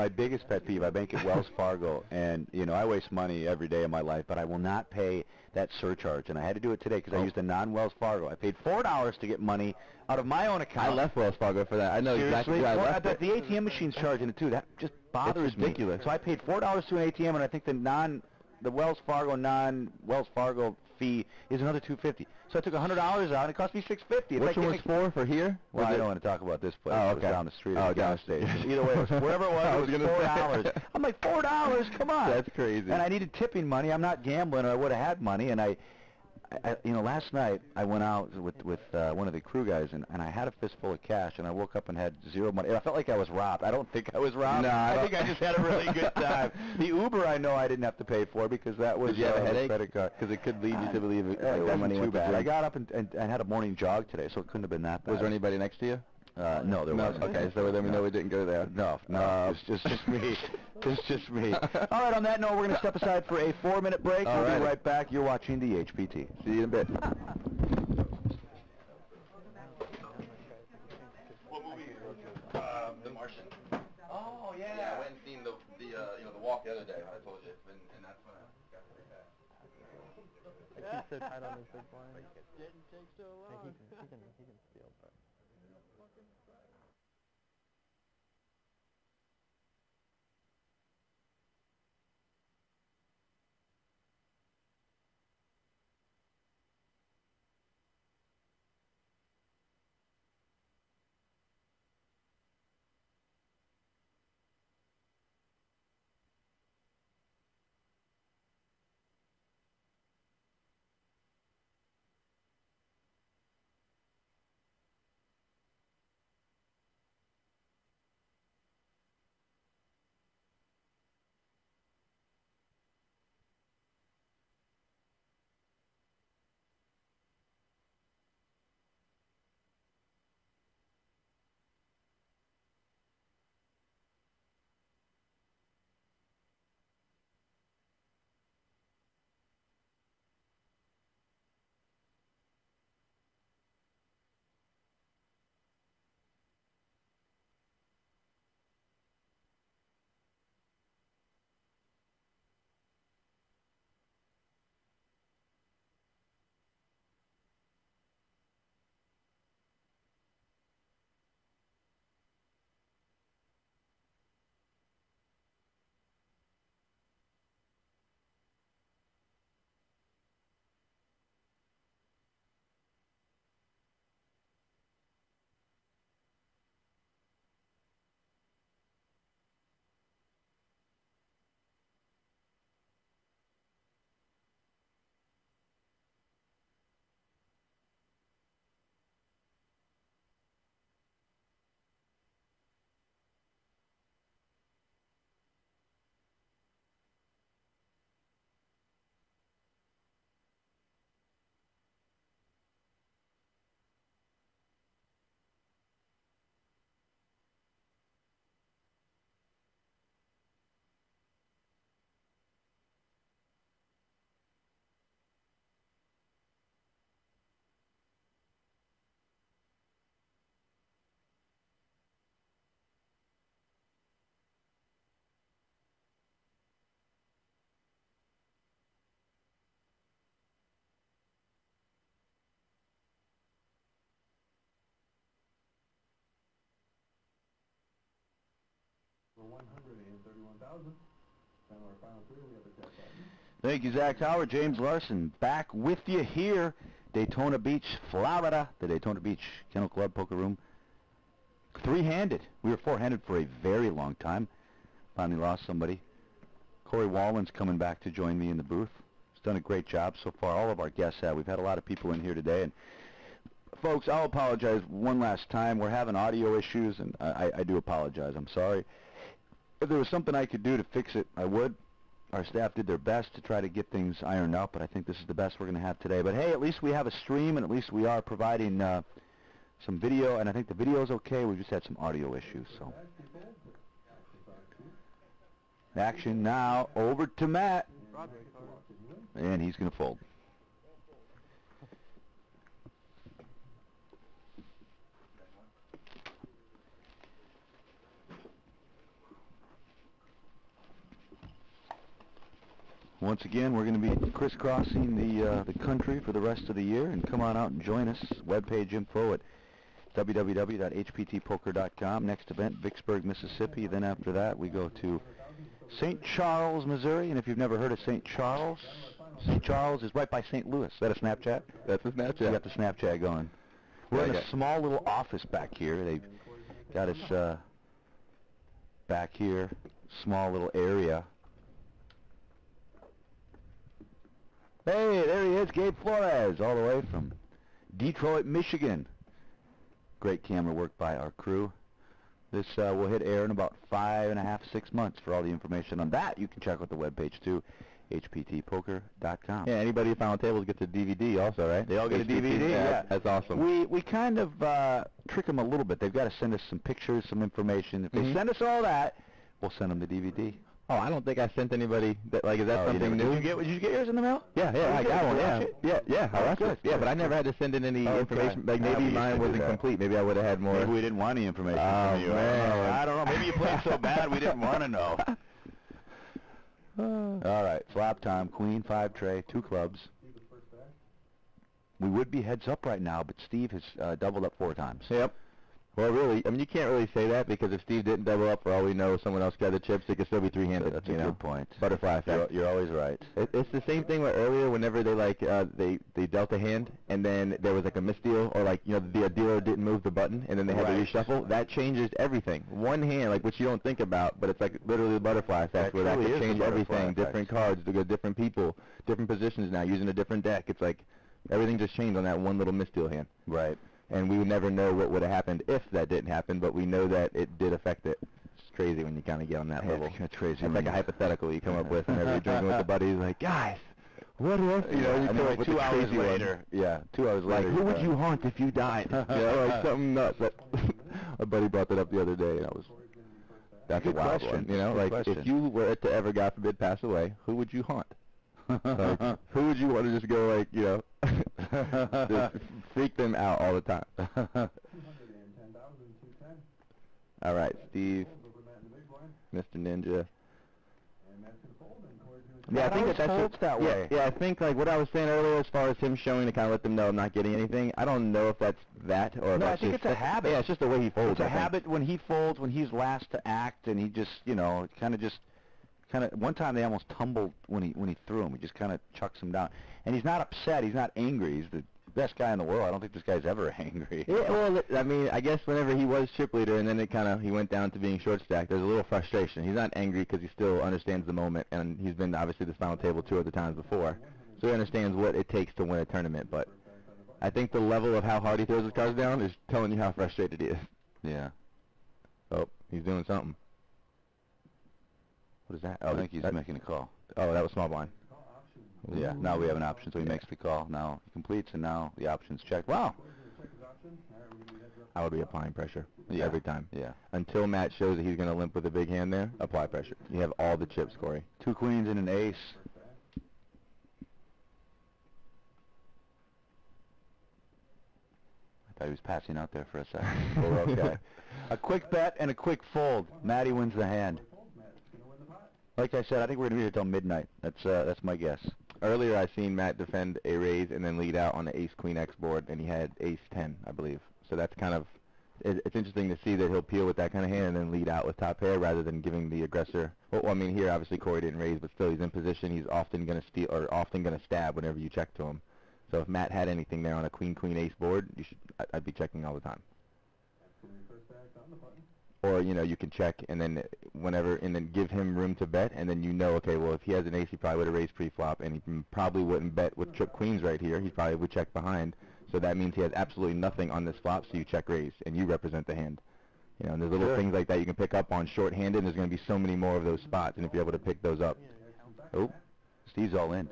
pet peeve, I bank at Wells Fargo, and I waste money every day of my life, but I will not pay that surcharge, and I had to do it today because I used a non-Wells Fargo. I paid $4 to get money out of my own account. I left Wells Fargo for that. I know exactly why I left it. The ATM machine's charging it too. That just bothers me. Ridiculous. So I paid $4 to an ATM, and I think the Wells Fargo non-Wells Fargo fee is another $250. So I took $100 out, and it cost me $650. Which one was for here? Well, I don't want to talk about this place. Oh, It was down the street at the gas station. station. Either way, wherever it was, it was $4. I'm like, $4? Come on. That's crazy. And I needed tipping money. I'm not gambling, or I would have had money. And I last night I went out with one of the crew guys, and I had a fistful of cash, and I woke up and had zero money. I felt like I was robbed. I don't think I was robbed. No, I think I just had a really good time. The Uber I know I didn't have to pay for because that was Did you have a headache? credit card. Because it could lead you to believe it. Wasn't too bad. I got up and had a morning jog today, so it couldn't have been that bad. Was there anybody next to you? No, there wasn't. Okay, so then we know we didn't go there. No, it's just me. It's just me. All right, on that note, we're going to step aside for a 4-minute break. We'll be right back. You're watching the HPT. See you in a bit. What movie? The Martian. Oh, yeah. Yeah, I went and seen the walk the other day. I told you, and that's when I got to that. I keep so tight on this big blind. Didn't take so long. He can steal, but. Thank you, Zach Howard. James Larson back with you here, Daytona Beach, Florida, the Daytona Beach Kennel Club Poker Room. Three-handed. We were four-handed for a very long time. Finally lost somebody. Corey Wallen's coming back to join me in the booth. He's done a great job so far. All of our guests have. We've had a lot of people in here today. And folks, I'll apologize one last time. We're having audio issues, and I do apologize. I'm sorry. If there was something I could do to fix it, I would. Our staff did their best to try to get things ironed out, but I think this is the best we're going to have today. But hey, at least we have a stream, and at least we are providing some video, and I think the video is okay. We just had some audio issues. So Action now over to Matt. And he's going to fold. Once again, we're going to be crisscrossing the country for the rest of the year, and come on out and join us. Webpage info at www.hptpoker.com. Next event, Vicksburg, Mississippi. Then after that, we go to St. Charles, Missouri. And if you've never heard of St. Charles is right by St. Louis. Is that a Snapchat? That's a Snapchat. You got the Snapchat going. We're in a small little office back here. They've got us back here, small little area. Hey, there he is, Gabe Flores, all the way from Detroit, Michigan. Great camera work by our crew. This will hit air in about 5.5, 6 months. For all the information on that, you can check out the webpage too, hptpoker.com. Yeah, anybody at Final Tables gets a DVD also, right? They all get a DVD, yeah. That's awesome. We kind of trick them a little bit. They've got to send us some pictures, some information. If they send us all that, we'll send them the DVD. Oh, I don't think I sent anybody that, like, is that something new? Did you get yours in the mail? Yeah, I got one, yeah, I watched it. Yeah, but I never had to send in any information. Like, maybe mine wasn't complete. Maybe I would have had more. Maybe we didn't want any information from you. Man. I don't know. Maybe you played so bad we didn't want to know. All right, flop time, queen, 5 tray, 2 clubs. We would be heads up right now, but Steve has doubled up 4 times. Yep. Well, really, I mean, you can't really say that, because if Steve didn't double up, for all we know, someone else got the chips, it could still be 3-handed. That's a good point. Butterfly effect. You're always right. It's the same thing where earlier, whenever they, like, they dealt a hand, and then there was, like, a misdeal, or, like, you know, the dealer didn't move the button, and then they had to reshuffle, that changes everything. One hand, like, which you don't think about, but it's, like, literally the butterfly effect, where that could change everything. Different cards, to go different people, different positions now, using a different deck. It's like, everything just changed on that one little misdeal hand. Right. And we would never know what would have happened if that didn't happen, but we know that it did affect it. It's crazy when you kind of get on that level. It's crazy. It's like a hypothetical you come up with whenever you're drinking with the buddies, like, guys, what if, you know, you come up with 2 hours later. Yeah, 2 hours later. Like, who would you haunt if you died? You know, like something nuts. A buddy brought that up the other day, and that's a wild one. You know, like, if you were to ever, God forbid, pass away, who would you haunt? Like, who would you want to just go, like, you know, just freak them out all the time? All right, Steve, Mr. Ninja. Yeah, I think that's that way. Yeah, I think, like, what I was saying earlier, as far as him showing to kind of let them know I'm not getting anything, I don't know if that's that, or if no, that's I think it's a habit. Yeah, it's just the way he folds. It's a habit when he folds, when he's last to act, and he just, you know, one time they almost tumbled when he threw him. He just kind of chucks him down. And he's not upset. He's not angry. He's the best guy in the world. I don't think this guy's ever angry. Yeah, well, I mean, I guess whenever he was chip leader and then he went down to being short stack, there's a little frustration. He's not angry because he still understands the moment, and he's been obviously this final table 2 other times before. So he understands what it takes to win a tournament. But I think the level of how hard he throws his cards down is telling you how frustrated he is. Yeah. Oh, he's doing something. What is that? Oh, I think he's making a call. Oh, that was small blind. Yeah, now we have an option, so he makes the call. Now he completes, and now the option's checked. Wow. I would be applying pressure every time. Yeah. Until Matt shows that he's going to limp with a big hand there, apply pressure. You have all the chips, Corey. 2 queens and an ace. I thought he was passing out there for a second. Oh, okay. A quick bet and a quick fold. Matty wins the hand. Like I said, I think we're going to be here till midnight. That's my guess. Earlier, I seen Matt defend a raise and then lead out on the ace-queen X board, and he had ace-10, I believe. So that's kind of, it's interesting to see that he'll peel with that kind of hand and then lead out with top pair rather than giving the aggressor. Well, I mean, here obviously Corey didn't raise, but still he's in position. He's often going to steal or often going to stab whenever you check to him. So if Matt had anything there on a queen-queen ace board, I'd be checking all the time. Or, you know, you can check and then and then give him room to bet, and then you know, okay, well, if he has an ace, he probably would have raised pre-flop, and he probably wouldn't bet with trip queens right here. He probably would check behind. So that means he has absolutely nothing on this flop, so you check raise, and you represent the hand. You know, and there's little things like that you can pick up on short-handed, and there's going to be so many more of those spots, and if you're able to pick those up. Oh, Steve's all in.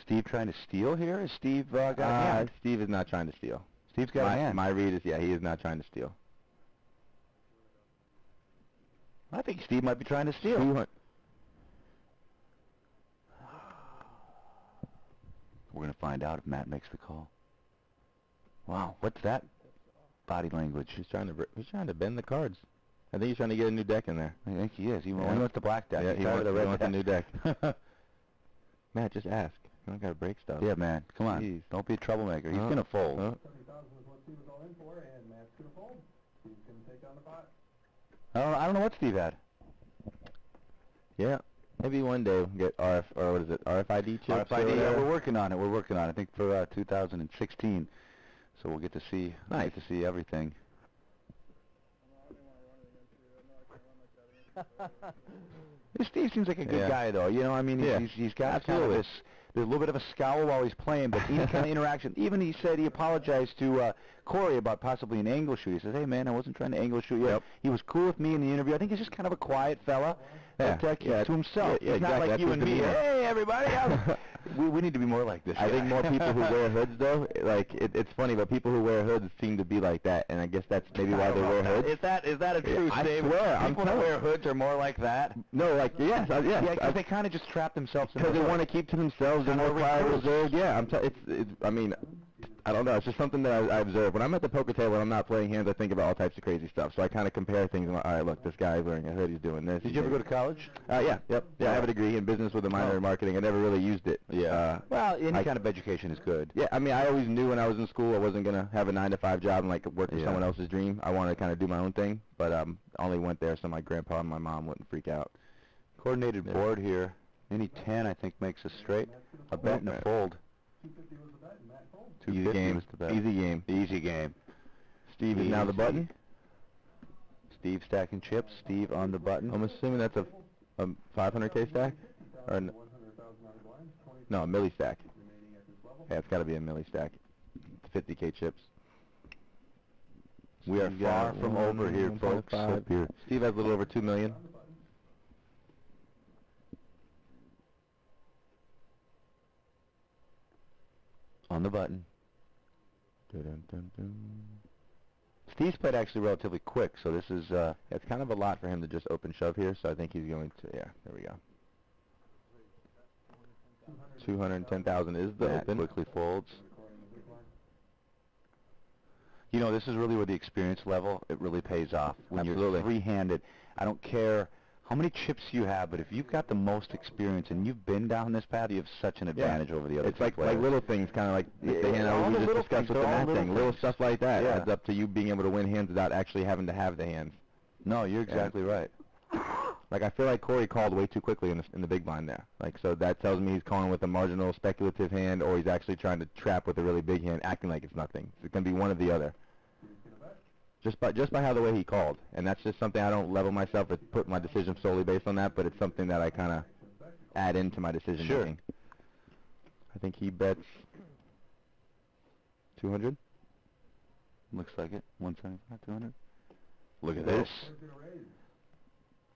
Steve trying to steal here? Is Steve got a hand? Steve is not trying to steal. Steve's got a hand. My read is, yeah, he is not trying to steal. I think Steve might be trying to steal. We're going to find out if Matt makes the call. Wow, what's that body language? He's trying to bend the cards. I think he's trying to get a new deck in there. I think he is. He wants the black deck. Yeah, he wants a new deck. Matt, just ask. You don't got to break stuff. Yeah, man. Come on. Jeez. Don't be a troublemaker. He's going to fold. 70,000 is what Steve was all in for, and Matt's going to fold. Steve's going to take on the pot. I don't know what Steve had. Yeah. Maybe one day we'll get RFID chips. RFID, yeah, we're working on it. We're working on it. I think for 2016. So we'll get to see, get to see everything. Steve seems like a good guy, though. You know, I mean, he's got kind of this, there's a little bit of a scowl while he's playing, but any kind of interaction. Even he said he apologized to Corey about possibly an angle shoot. He says, hey, man, I wasn't trying to angle shoot you. Yep. He was cool with me in the interview. I think he's just kind of a quiet fella that keeps to himself. He's not like you and me. Hey, everybody. We need to be more like this. I think more people who wear hoods, though, like, it's funny, but people who wear hoods seem to be like that, and I guess that's maybe why they wear hoods. Is that a true statement? I swear, people who wear hoods are more like that? No, like, yes. Yeah, they kind of just trap themselves in. Because they want to keep to themselves and they're reserved. Yeah, I mean, I don't know. It's just something that I observe. When I'm at the poker table and I'm not playing hands, I think about all types of crazy stuff. So I kind of compare things. I'm like, all right, look, this guy's wearing a hood. He's doing this. Did you ever go to college? Yeah. Yep. Yeah, I have a degree in business with a minor in marketing. I never really used it. Yeah. Well, any kind of education is good. Yeah. I mean, I always knew when I was in school I wasn't gonna have a 9-to-5 job and like work for someone else's dream. I wanted to kind of do my own thing. But only went there so my grandpa and my mom wouldn't freak out. Coordinated board here. Any 10, I think, makes us straight. A bet and a fold. 250 was the bet, and Matt fold. Easy game. Easy game. Easy game. Steve is now the button. Steve stacking chips. Steve on the button. I'm assuming that's a 500K stack? Or no, a milli stack. Yeah, it's got to be a milli stack. 50K chips. We are far from over here, folks. Steve has a little over 2 million. On the button. Dun, dun, dun. Steve's played actually relatively quick, so this is, it's kind of a lot for him to just open shove here, so I think he's going to, there we go. 210,000 is the open. Quickly folds. You know, this is really where the experience level, it really pays off. When you're three-handed, I don't care how many chips you have, but if you've got the most experience and you've been down this path, you have such an advantage over the other players. It's like little things, kind of like the hand we just discussed with the Matt thing. Little stuff like that adds up to you being able to win hands without actually having to have the hands. No, you're exactly right. Like, I feel like Corey called way too quickly in the big blind there. Like, so that tells me he's calling with a marginal speculative hand, or he's actually trying to trap with a really big hand, acting like it's nothing. It's going to be one or the other. Just by how the way he called, and that's just something I don't level myself or put my decision solely based on that, but it's something that I kind of add into my decision making. I think he bets 200. Looks like it. 175, 200. Look at this.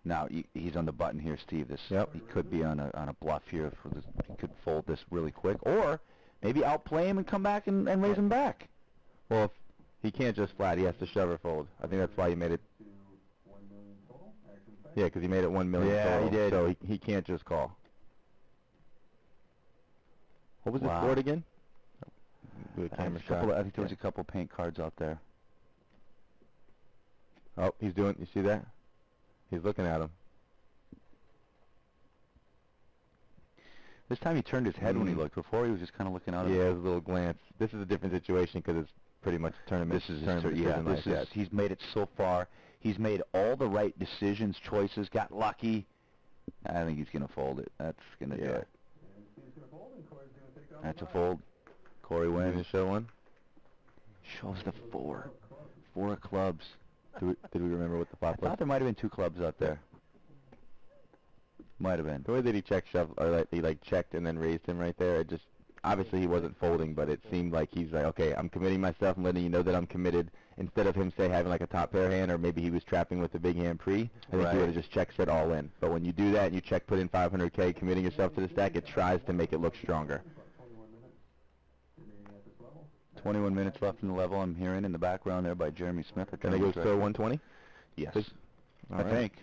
Now he's on the button here, Steve. He could be on a bluff here. He could fold this really quick, or maybe outplay him and come back and raise him back. Well, if he can't just flat. He has to shove or fold. I think that's why he made it. Yeah, because he made it 1 million total. Yeah, he did. So he can't just call. What was the board again? Do a camera shot. I think there was a couple paint cards out there. Oh, he's doing. You see that? He's looking at him. This time he turned his head when he looked. Before he was just kind of looking out. Yeah, it was a little glance. This is a different situation because it's pretty much tournament. This is tournament. He's made it so far. He's made all the right decisions, choices, got lucky. I think he's going to fold it. That's going to do it. That's a fold. Corey wins. Show one. Shows the 4. 4 clubs. Did we remember what the flop was? I thought there might have been 2 clubs out there. Might have been. The way that he checked shove, or he checked and then raised him right there, it just, obviously he wasn't folding, but it seemed like he's like, okay, I'm committing myself, I'm letting you know that I'm committed, instead of him, say, having like a top pair hand, or maybe he was trapping with a big hand pre. I think he would have just check set all in. But when you do that and you check put in 500K, committing yourself to the stack, it tries to make it look stronger. 21 minutes left in the level. I'm hearing in the background there by Jeremy Smith. Can I go to 120? Yes. I think.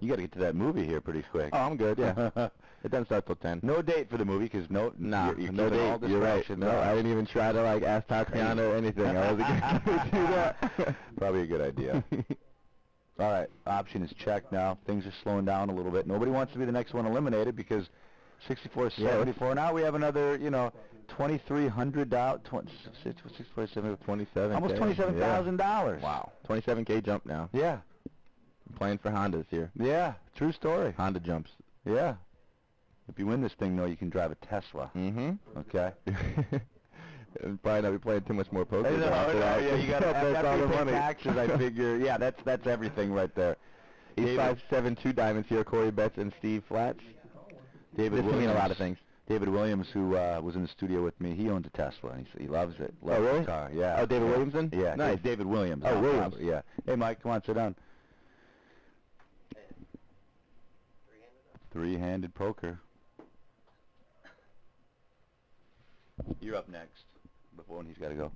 You got to get to that movie here pretty quick. Oh, I'm good, yeah. It doesn't start till 10. No date for the movie, because you're no date. You're right. No, I didn't even try to, like, ask Tatiana or anything. I wasn't going to do that. Probably a good idea. All right, option is checked now. Things are slowing down a little bit. Nobody wants to be the next one eliminated because 64-74. Now we have another, you know, $2,300. 27. Almost $27,000. Wow. 27K jump now. Yeah. I'm playing for Hondas here. Yeah. True story. Honda jumps. Yeah. If you win this thing, though, you can drive a Tesla. Mm-hmm. Okay. Probably not be playing too much more poker. Yeah, you got to pay taxes. I figure. Yeah, that's everything right there. He's 5'7", 2 diamonds here. Corey Betts and Steve Flats. David Williams. Mean a lot of things. David Williams, who was in the studio with me, he owns a Tesla, and he loves it. Oh, really? The car. Yeah. Oh, David Williamson? Yeah. Nice. David Williams. Oh, Williams. Yeah. Hey, Mike, come on, sit down. Three-handed poker. You're up next. Before he's got to go.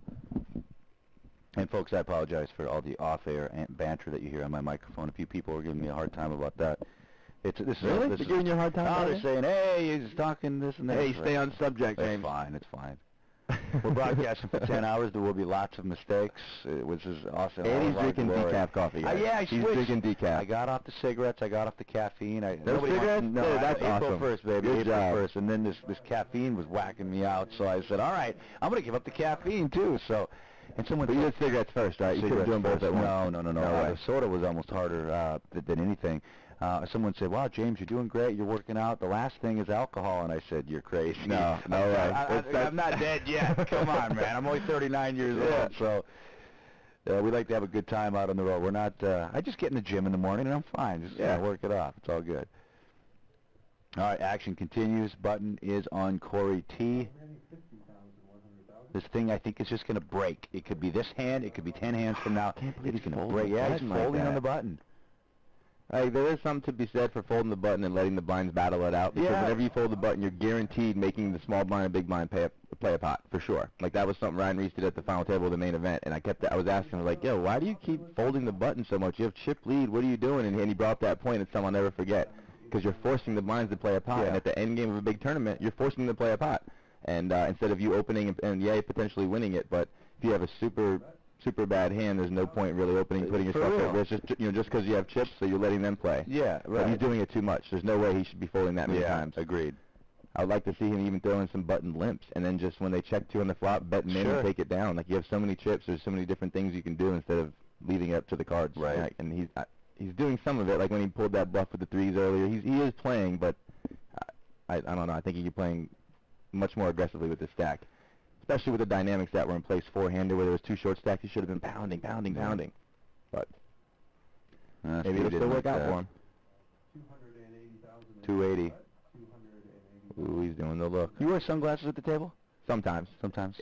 And folks, I apologize for all the off-air banter that you hear on my microphone. A few people are giving me a hard time about that. Really? They're giving you a hard time? Oh, they're saying, hey, he's talking this and that. Hey, stay on subject, It's fine. It's fine. We're broadcasting for 10 hours. There will be lots of mistakes, which is awesome. And he's drinking decaf coffee. Yeah, he's drinking decaf. I got off the cigarettes. I got off the caffeine. Those cigarettes? No, that's April awesome. 1st, baby. Good April job. 1st. And then this caffeine was whacking me out. So I said, all right, I'm going to give up the caffeine, too. So, and someone But you did cigarettes first, right? You couldn't do them both at once. No. No way. The soda was almost harder than anything. Someone said, wow, James, you're doing great. You're working out. The last thing is alcohol. And I said, you're crazy. No way. I'm not dead yet. Come on, man. I'm only 39 years old. So we like to have a good time out on the road. We're not, I just get in the gym in the morning, and I'm fine. Just work it off. It's all good. All right, action continues. Button is on Corey T. This thing, I think, is just going to break. It could be this hand. It could be 10 hands from now. It's going to break. Yeah, he's folding on the button. Like, there is something to be said for folding the button and letting the blinds battle it out. Because whenever you fold the button, you're guaranteed making the small blind and big blind play a pot, for sure. Like, that was something Ryan Reese did at the final table of the main event. And I was asking him, like, yo, why do you keep folding the button so much? You have chip lead. What are you doing? And he brought up that point that someone I'll never forget. Because you're forcing the blinds to play a pot. And at the end game of a big tournament, you're forcing them to play a pot. And instead of you opening and potentially winning it, but if you have a super bad hand, there's no point really putting yourself at risk, just because you have chips, so you're letting them play. Yeah, right. But he's doing it too much. There's no way he should be folding that many times. Agreed. I would like to see him even throw in some button limps, and then just when they check 2 on the flop, bet min and take it down. Like, you have so many chips, there's so many different things you can do instead of leaving it up to the cards. Right. And he's doing some of it, like when he pulled that bluff with the 3s earlier. He is playing, but I don't know. I think he's playing much more aggressively with the stack. Especially with the dynamics that were in place four-hander where there was 2 short stacks, he should have been pounding. But maybe it'll still work out for him. 280. Ooh, he's doing the look. You wear sunglasses at the table? Sometimes.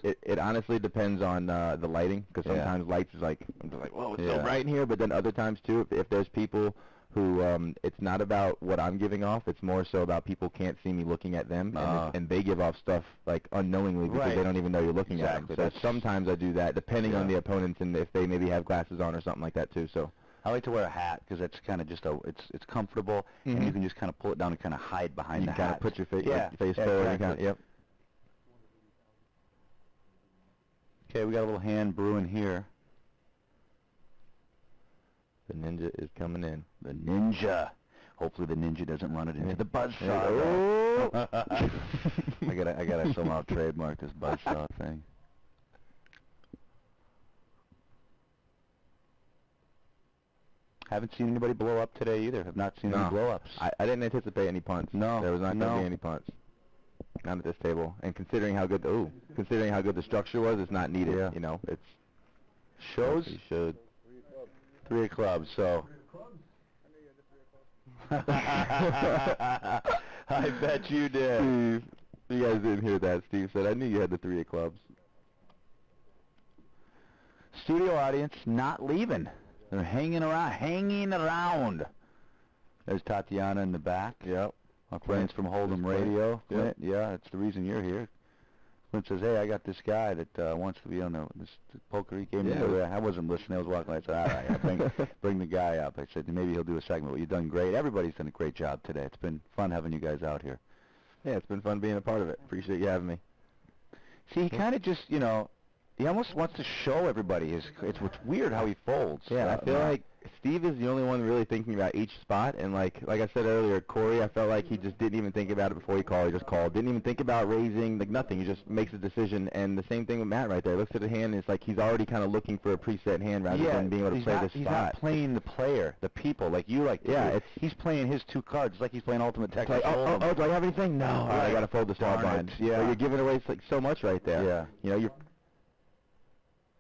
It honestly depends on the lighting, because sometimes lights is like, I'm just like, whoa, it's so bright in here. But then other times too, if there's people who, it's not about what I'm giving off, it's more so about people can't see me looking at them, and they give off stuff like unknowingly because they don't even know you're looking at them. So sometimes I do that, depending on the opponents and if they maybe have glasses on or something like that too. So I like to wear a hat because it's kind of just it's comfortable, and you can just kind of pull it down and kind of hide behind the hat. You kind of put your face forward. Exactly. Yep. Okay, we got a little hand brewing here. The ninja is coming in. The ninja. Hopefully the ninja doesn't run it into the buzzsaw. Oh. I gotta somehow trademark this buzzsaw thing. Haven't seen anybody blow up today either. Have not seen any blow-ups. I didn't anticipate any punts. No. There was not going to be any punts. Not at this table. And considering how good the structure was, it's not needed. Yeah. You know, it's shows. He showed 3 of clubs. So. I bet you did. Steve, you guys didn't hear that. Steve said, I knew you had the 3 of clubs. Studio audience not leaving. They're hanging around. There's Tatiana in the back. Yep. Our friends from Hold'em Radio. Clint, yeah, that's the reason you're here. and says, hey, I got this guy that wants to be on this poker. He came in there. I wasn't listening. I was walking. I said, all right, bring the guy up. I said, maybe he'll do a segment. Well, you've done great. Everybody's done a great job today. It's been fun having you guys out here. Yeah, it's been fun being a part of it. Appreciate you having me. See, he kind of just, you know, he almost wants to show everybody it's weird how he folds. Yeah, I feel like Steve is the only one really thinking about each spot, and like I said earlier, Corey, I felt like he just didn't even think about it before he called. He just called. Didn't even think about raising, like nothing. He just makes a decision, and the same thing with Matt right there. He looks at the hand, and it's like he's already kind of looking for a preset hand rather than being able to play this spot. He's not playing the player, the people, like you like. Yeah, he's playing his two cards. It's like he's playing Ultimate Texas. Like, do I have anything? No. All right, I got to fold the small blind. Yeah. So you're giving away like so much right there. Yeah. You know,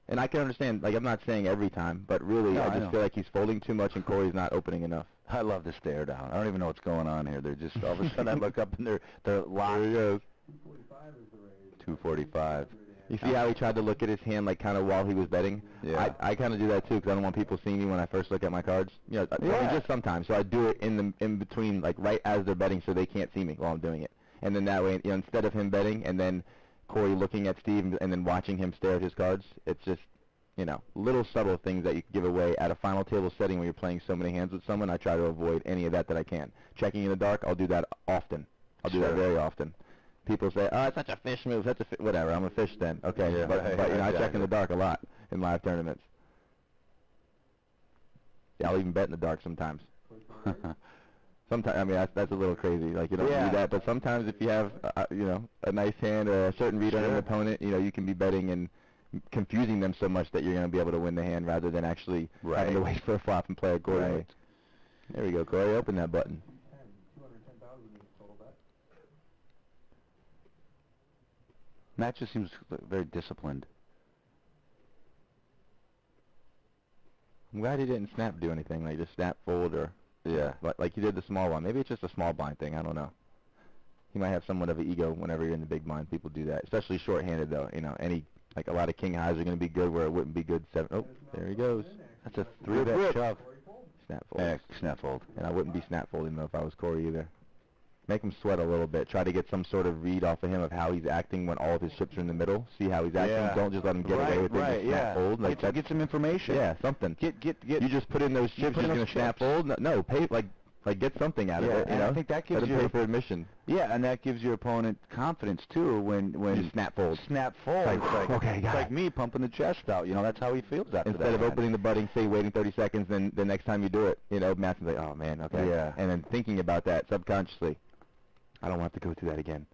and I can understand, like, I'm not saying every time, but really, I just feel like he's folding too much and Corey's not opening enough. I love to stare down. I don't even know what's going on here. They're just, all of a sudden I look up and they're locked. There he goes. 245. You see how he tried to look at his hand, like, kind of while he was betting? Yeah. I kind of do that, too, because I don't want people seeing me when I first look at my cards. You know, I mean, just sometimes. So I do it in between, like, right as they're betting so they can't see me while I'm doing it. And then that way, you know, instead of him betting and then Corey looking at Steve and then watching him stare at his cards, it's just, you know, little subtle things that you can give away at a final table setting when you're playing so many hands with someone. I try to avoid any of that I can. Checking in the dark, I'll do that often. I'll do that very often. People say, oh, it's such a fish move, whatever, I'm a fish then. Okay, but you know, I check in the dark a lot in live tournaments. Yeah, I'll even bet in the dark sometimes. Sometimes, I mean, that's a little crazy. Like, you don't do that, but sometimes if you have, you know, a nice hand or a certain read on an opponent, you know, you can be betting and confusing them so much that you're going to be able to win the hand rather than actually having to wait for a flop and play accordingly. There we go, Corey. Open that button. Matt just seems very disciplined. I'm glad he didn't snap do anything, like just snap fold or like he did the small one. Maybe it's just a small blind thing. I don't know. He might have somewhat of an ego whenever you're in the big blind. People do that, especially short-handed though. You know, like a lot of king highs are going to be good where it wouldn't be good. Oh, there he goes. That's a 3-bet shove. Snap fold. Snap fold. And I wouldn't be snap folding though if I was Corey either. Make him sweat a little bit. Try to get some sort of read off of him of how he's acting when all of his chips are in the middle. See how he's acting. Don't just let him get away with it. Just snap fold. Like get some information. Yeah, something. You just put in those chips. You're gonna snap fold. No, pay like get something out of it. You know, I think that gives you pay for admission. Yeah, and that gives your opponent confidence too when you snap fold. Snap fold. Like, okay, it's like me pumping the chest out. You know, that's how he feels after Instead of opening the button, say waiting 30 seconds, then the next time you do it, you know, Matt's like, oh man, okay. Yeah. And then thinking about that subconsciously. I don't want to go through that again.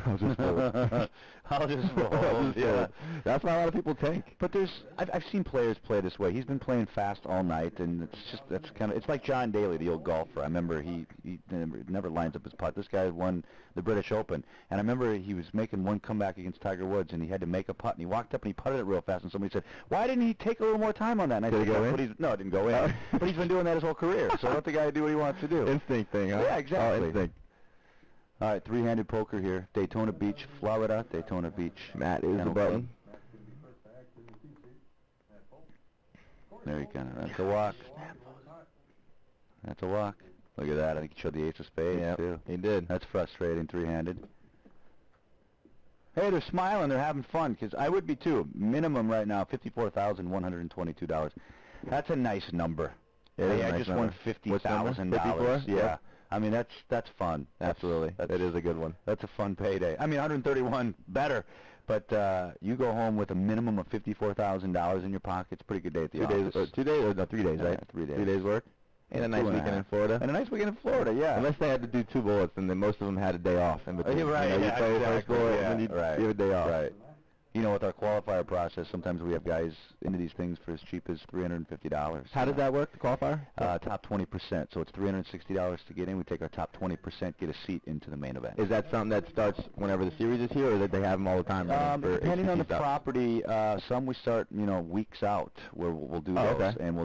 I'll just fold. I'll just fold. Yeah. That's why a lot of people tank. But I've seen players play this way. He's been playing fast all night, and it's like John Daly, the old golfer. I remember he never lines up his putt. This guy won the British Open, and I remember he was making one comeback against Tiger Woods, and he had to make a putt, and he walked up and he putted it real fast, and somebody said, why didn't he take a little more time on that? And I said, go in? No, it didn't go in. But he's been doing that his whole career, so let the guy do what he wants to do. Instinct thing, huh? Yeah, exactly. Oh, instinct. All right, three-handed poker here. Daytona Beach, Florida. Daytona Beach. Matt is the button. There you go. That's a walk. That's a walk. Look at that. I think he showed the ace of spades, too. He did. That's frustrating, three-handed. Hey, they're smiling. They're having fun, because I would be, too. Minimum right now, $54,122. That's a nice number. Hey, I just won $50,000. Yeah. I mean, that's fun. Absolutely. That is a good one. That's a fun payday. I mean, 131 better, but you go home with a minimum of $54,000 in your pocket. It's a pretty good day at the office. 2 days, or 3 days, right? 3 days. 3 days work. And a nice weekend in Florida. And a nice weekend in Florida, yeah. Unless they had to do 2 bullets, and then most of them had a day off in between. Right, you know, you play first bullet, and then you have a day off. Right. You know, with our qualifier process, sometimes we have guys into these things for as cheap as $350. How does that work, the qualifier? Top 20%. So it's $360 to get in. We take our top 20%, get a seat into the main event. Is that something that starts whenever the series is here, or that they have them all the time? Depending on the property, some we start, you know, weeks out where we'll do those, and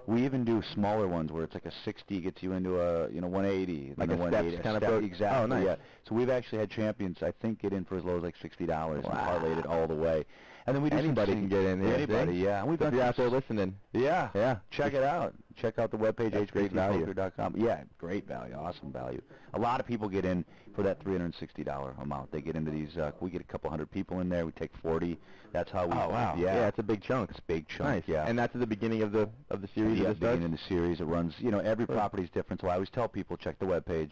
we even do smaller ones where it's like a 60 gets you into a, you know, 180. Like a 180 steps kind of approach? Exactly. Oh, nice. Yeah. So we've actually had champions, I think, get in for as low as like $60 and parlayed it all the way. And then we do anybody can get in. Anybody, yeah. And we've if got you're out there listening. Yeah. Yeah. Check it out. Check out the webpage, HPTpoker.com. Yeah, great value, awesome value. A lot of people get in for that $360 amount. They get into these, we get a couple hundred people in there, we take 40. That's how we, Yeah, it's a big chunk. It's a big chunk, Nice. yeah. And that's at the beginning of the series? Yeah, beginning of the series. It runs, you know, every property's different, so I always tell people check the webpage.